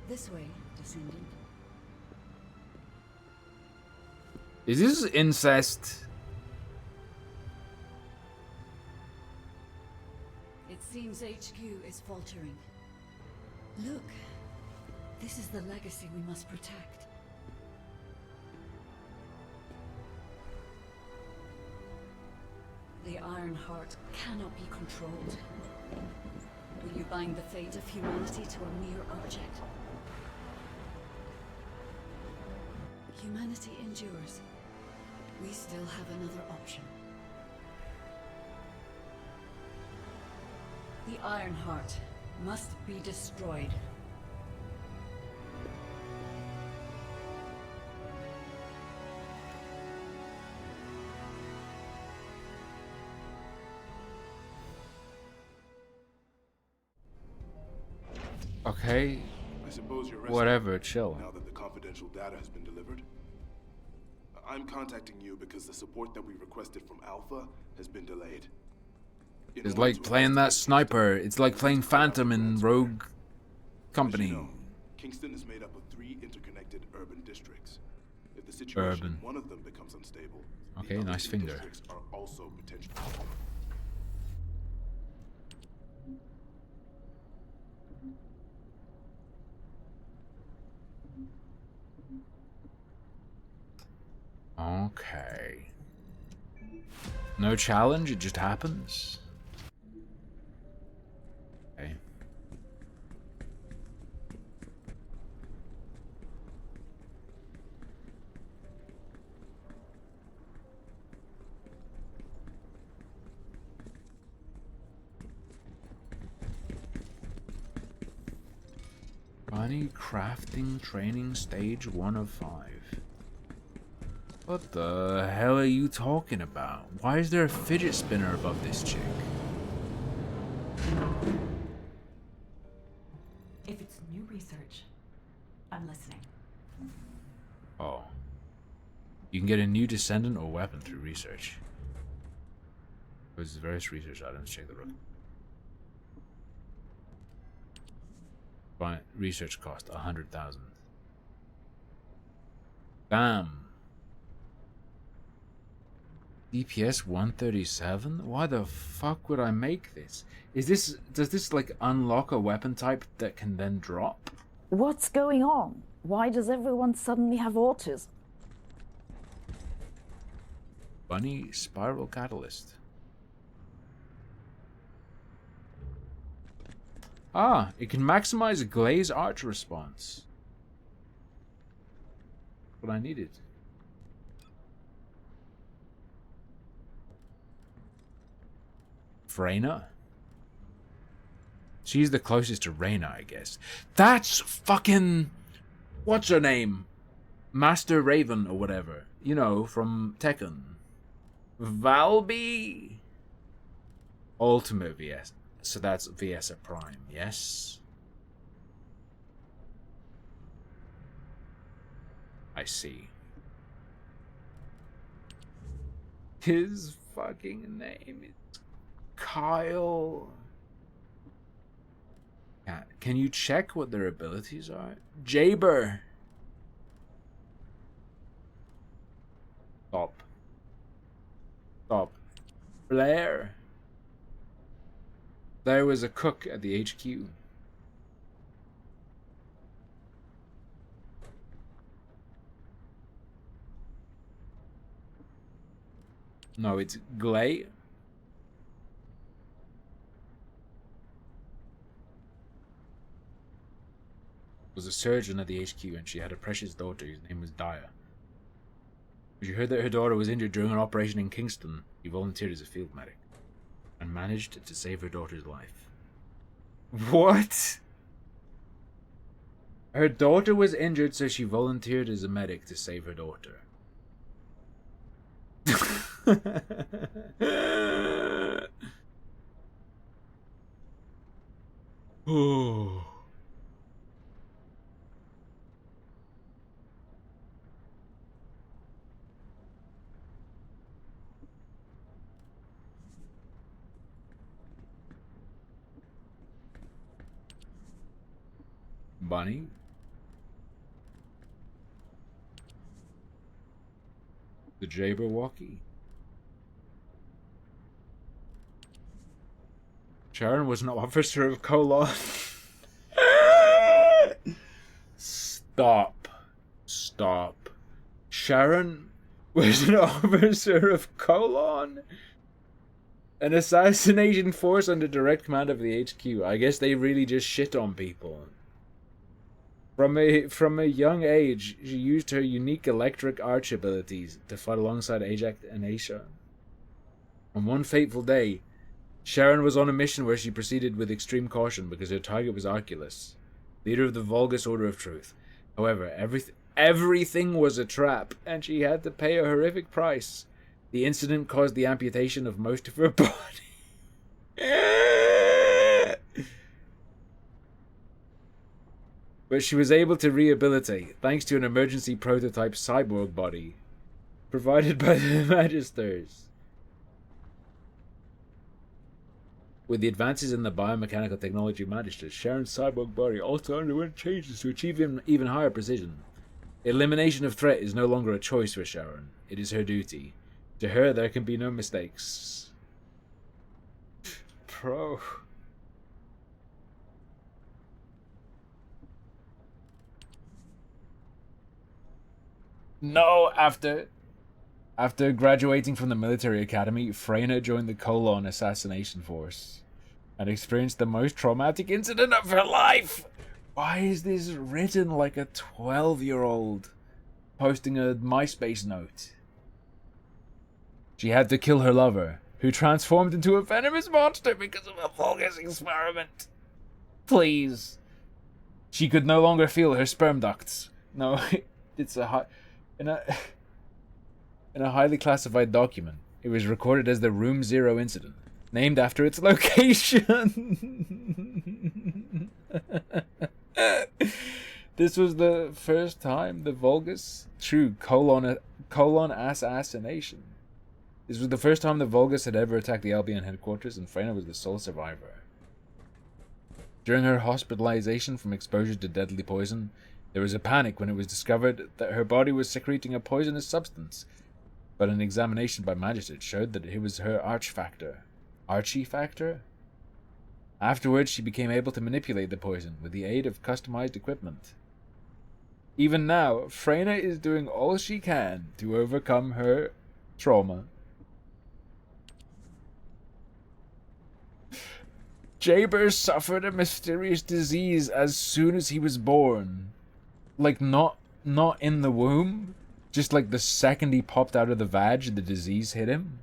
This way, descendant. Is this incest? It seems HQ is faltering. Look, this is the legacy we must protect. The Ironheart cannot be controlled. Will you bind the fate of humanity to a mere object? Humanity endures. We still have another option. The Ironheart must be destroyed. Okay. I suppose you're resting Whatever, chill. now that the confidential data has been delivered. I'm contacting you because the support that we requested from Alpha has been delayed. It's like playing that sniper. It's like playing Phantom in Rogue Company. Kingston is made up of 3 interconnected urban districts. If the situation Urban. in one of them becomes unstable, Okay, the other nice 2 finger. districts are also potential. Okay. No challenge, it just happens. Okay. Bunny crafting training stage 1 of 5. What the hell are you talking about? Why is there a fidget spinner above this chick? If it's new research, I'm listening. Oh. You can get a new descendant or weapon through research. There's various research items. Check the rook. Fine. Research cost 100,000. Damn. DPS 137? Why the fuck would I make this? Does this like unlock a weapon type that can then drop? What's going on? Why does everyone suddenly have autism? Bunny Spiral Catalyst. Ah, it can maximize a glaze arch response. What I needed. Freyna? She's the closest to Reyna, I guess. That's fucking... What's her name? Master Raven or whatever. You know, from Tekken. Valby? Ultimate VS. So that's VS a Prime, yes? I see. His fucking name is Kyle. Yeah, can you check what their abilities are? Jaber. Stop. Stop. Blair. There was a cook at the HQ. No, it's Glay. Was a surgeon at the HQ and she had a precious daughter whose name was Daya. She heard that her daughter was injured during an operation in Kingston. She volunteered as a field medic and managed to save her daughter's life. What? Her daughter was injured, so she volunteered as a medic to save her daughter. Oh. Bunny? The Jabberwocky? Sharon was an officer of Colon. Stop. Stop. Sharon was an officer of Colon? An assassination force under direct command of the HQ. I guess they really just shit on people. From a young age, she used her unique electric arch abilities to fight alongside Ajax and Aisha. On one fateful day, Sharon was on a mission where she proceeded with extreme caution because her target was Arculus, leader of the Vulgus Order of Truth. However, everything was a trap, and she had to pay a horrific price. The incident caused the amputation of most of her body. But she was able to rehabilitate, thanks to an emergency prototype cyborg body, provided by the Magisters. With the advances in the biomechanical technology Magisters, Sharon's cyborg body also underwent changes to achieve even higher precision. Elimination of threat is no longer a choice for Sharon. It is her duty. To her, there can be no mistakes. Bro. No, after graduating from the military academy, Freyna joined the Colon assassination force and experienced the most traumatic incident of her life. Why is this written like a 12-year-old posting a MySpace note? She had to kill her lover, who transformed into a venomous monster because of a Vulgus experiment. Please. She could no longer feel her sperm ducts. No, it's a in a highly classified document. It was recorded as the Room Zero incident, named after its location. This was the first time the Vulgus colon assassination. This was the first time the Vulgus had ever attacked the Albion headquarters, and Freyna was the sole survivor. During her hospitalization from exposure to deadly poison, there was a panic when it was discovered that her body was secreting a poisonous substance, but an examination by magistrates showed that it was her Archie factor? Afterwards, she became able to manipulate the poison with the aid of customized equipment. Even now, Freyna is doing all she can to overcome her trauma. Jaber suffered a mysterious disease as soon as he was born. Like, not in the womb, just like the second he popped out of the vag, the disease hit him.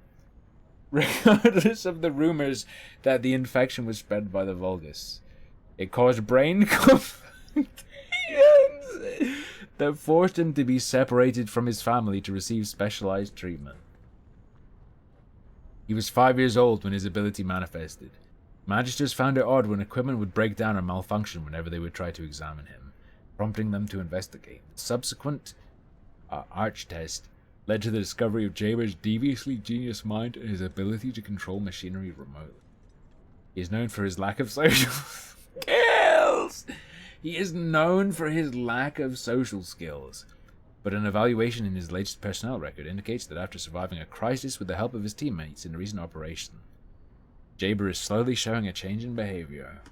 Regardless of the rumors that the infection was spread by the Vulgus, it caused brain complications that forced him to be separated from his family to receive specialized treatment. He was 5 years old when his ability manifested. Magisters found it odd when equipment would break down or malfunction whenever they would try to examine him, prompting them to investigate. Subsequent arch test led to the discovery of Jaber's deviously genius mind and his ability to control machinery remotely. He is known for his lack of social skills. But an evaluation in his latest personnel record indicates that after surviving a crisis with the help of his teammates in a recent operation, Jaber is slowly showing a change in behavior.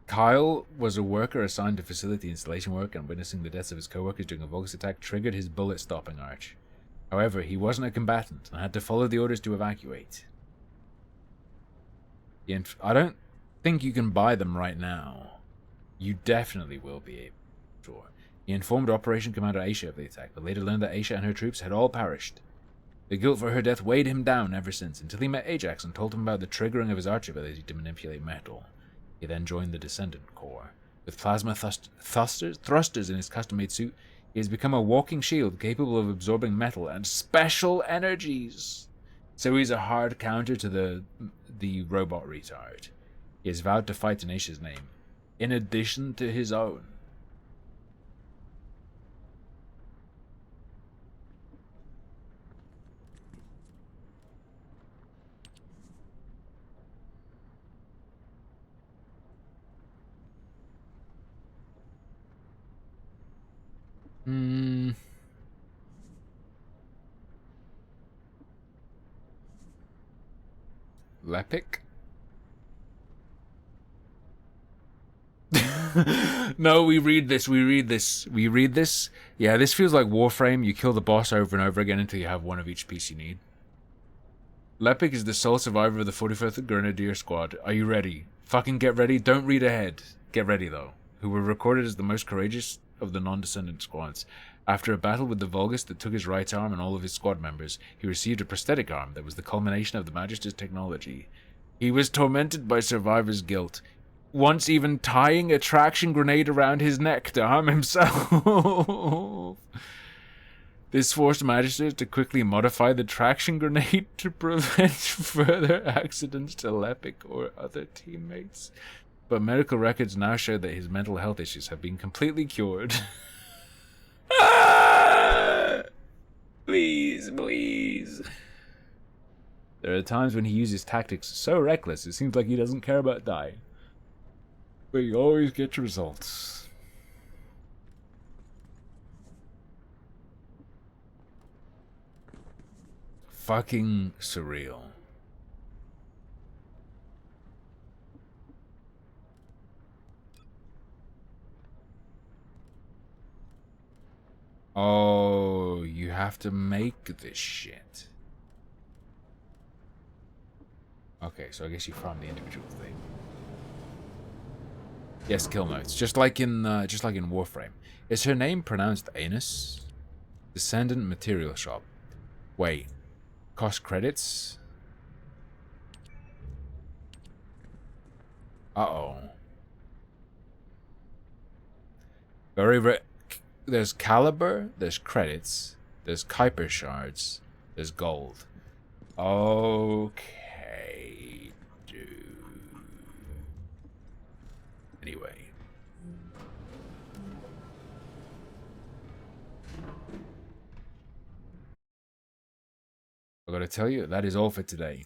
Kyle was a worker assigned to facility installation work, and witnessing the deaths of his co-workers during a Vulgus attack triggered his bullet-stopping arch. However, he wasn't a combatant and had to follow the orders to evacuate. I don't think you can buy them right now. You definitely will be able. Sure. He informed Operation Commander Aisha of the attack, but later learned that Aisha and her troops had all perished. The guilt for her death weighed him down ever since, until he met Ajax and told him about the triggering of his arch ability to manipulate metal. He then joined the Descendant Corps. With plasma thrusters in his custom-made suit, he has become a walking shield capable of absorbing metal and special energies. So he's a hard counter to the robot retard. He has vowed to fight in Aisha's name, in addition to his own. Lepic? No, we read this. Yeah, this feels like Warframe. You kill the boss over and over again until you have one of each piece you need. Lepic is the sole survivor of the 45th Grenadier Squad. Are you ready? Fucking get ready. Don't read ahead. Get ready, though. Who were recorded as the most courageous of the non-descendant squads. After a battle with the Vulgus that took his right arm and all of his squad members, he received a prosthetic arm that was the culmination of the Magister's technology. He was tormented by survivor's guilt, once even tying a traction grenade around his neck to harm himself. This forced Magister to quickly modify the traction grenade to prevent further accidents to Lepic or other teammates. But medical records now show that his mental health issues have been completely cured. Please, please. There are times when he uses tactics so reckless it seems like he doesn't care about dying. But he always gets results. Fucking surreal. Oh, you have to make this shit. Okay, so I guess you found the individual thing. Yes, kill notes. Just like in Warframe. Is her name pronounced Anus? Descendant Material Shop. Wait. Cost credits? Uh-oh. There's caliber, there's credits, there's Kuiper shards, there's gold. Okay, dude. Anyway. I gotta tell you, that is all for today.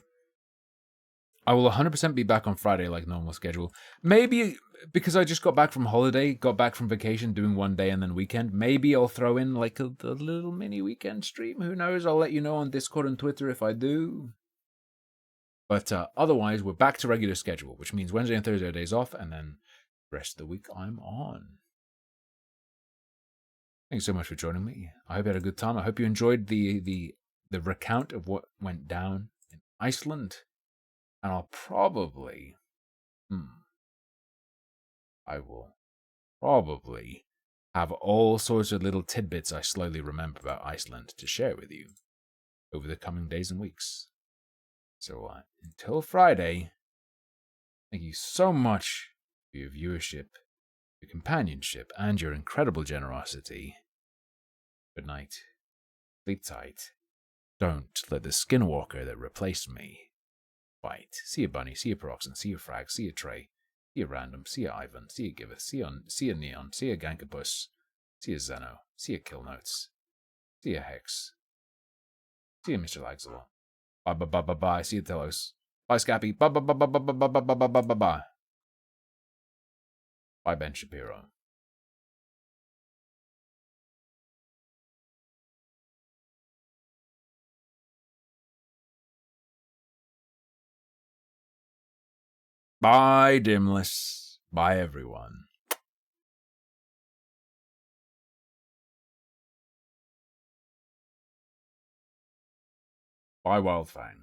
I will 100% be back on Friday like normal schedule. Maybe because I just got back from holiday, got back from vacation, doing one day and then weekend. Maybe I'll throw in like a little mini weekend stream. Who knows? I'll let you know on Discord and Twitter if I do. But otherwise, we're back to regular schedule, which means Wednesday and Thursday are days off, and then the rest of the week I'm on. Thanks so much for joining me. I hope you had a good time. I hope you enjoyed the recount of what went down in Iceland. And I'll probably, I will probably have all sorts of little tidbits I slowly remember about Iceland to share with you over the coming days and weeks. So until Friday, thank you so much for your viewership, your companionship, and your incredible generosity. Good night. Sleep tight. Don't let the skinwalker that replaced me fight. See you, Bunny. See you, Peroxen. See you, Frag. See you, Trey. See you, Random. See you, Ivan. See you, Giveth. See you, Neon. See you, Gankabus. See you, Zeno. See you, Kill Notes. See you, Hex. See you, Mr. Lagzalo. Bye, bye, bye, bye, bye. See you, Telos. Bye, Scappy. Bye, bye, bye, bye, bye, bye, bye, bye, bye, bye, bye, bye. Bye, Ben Shapiro. Bye, Dimless. Bye, everyone. Bye, Wildfang.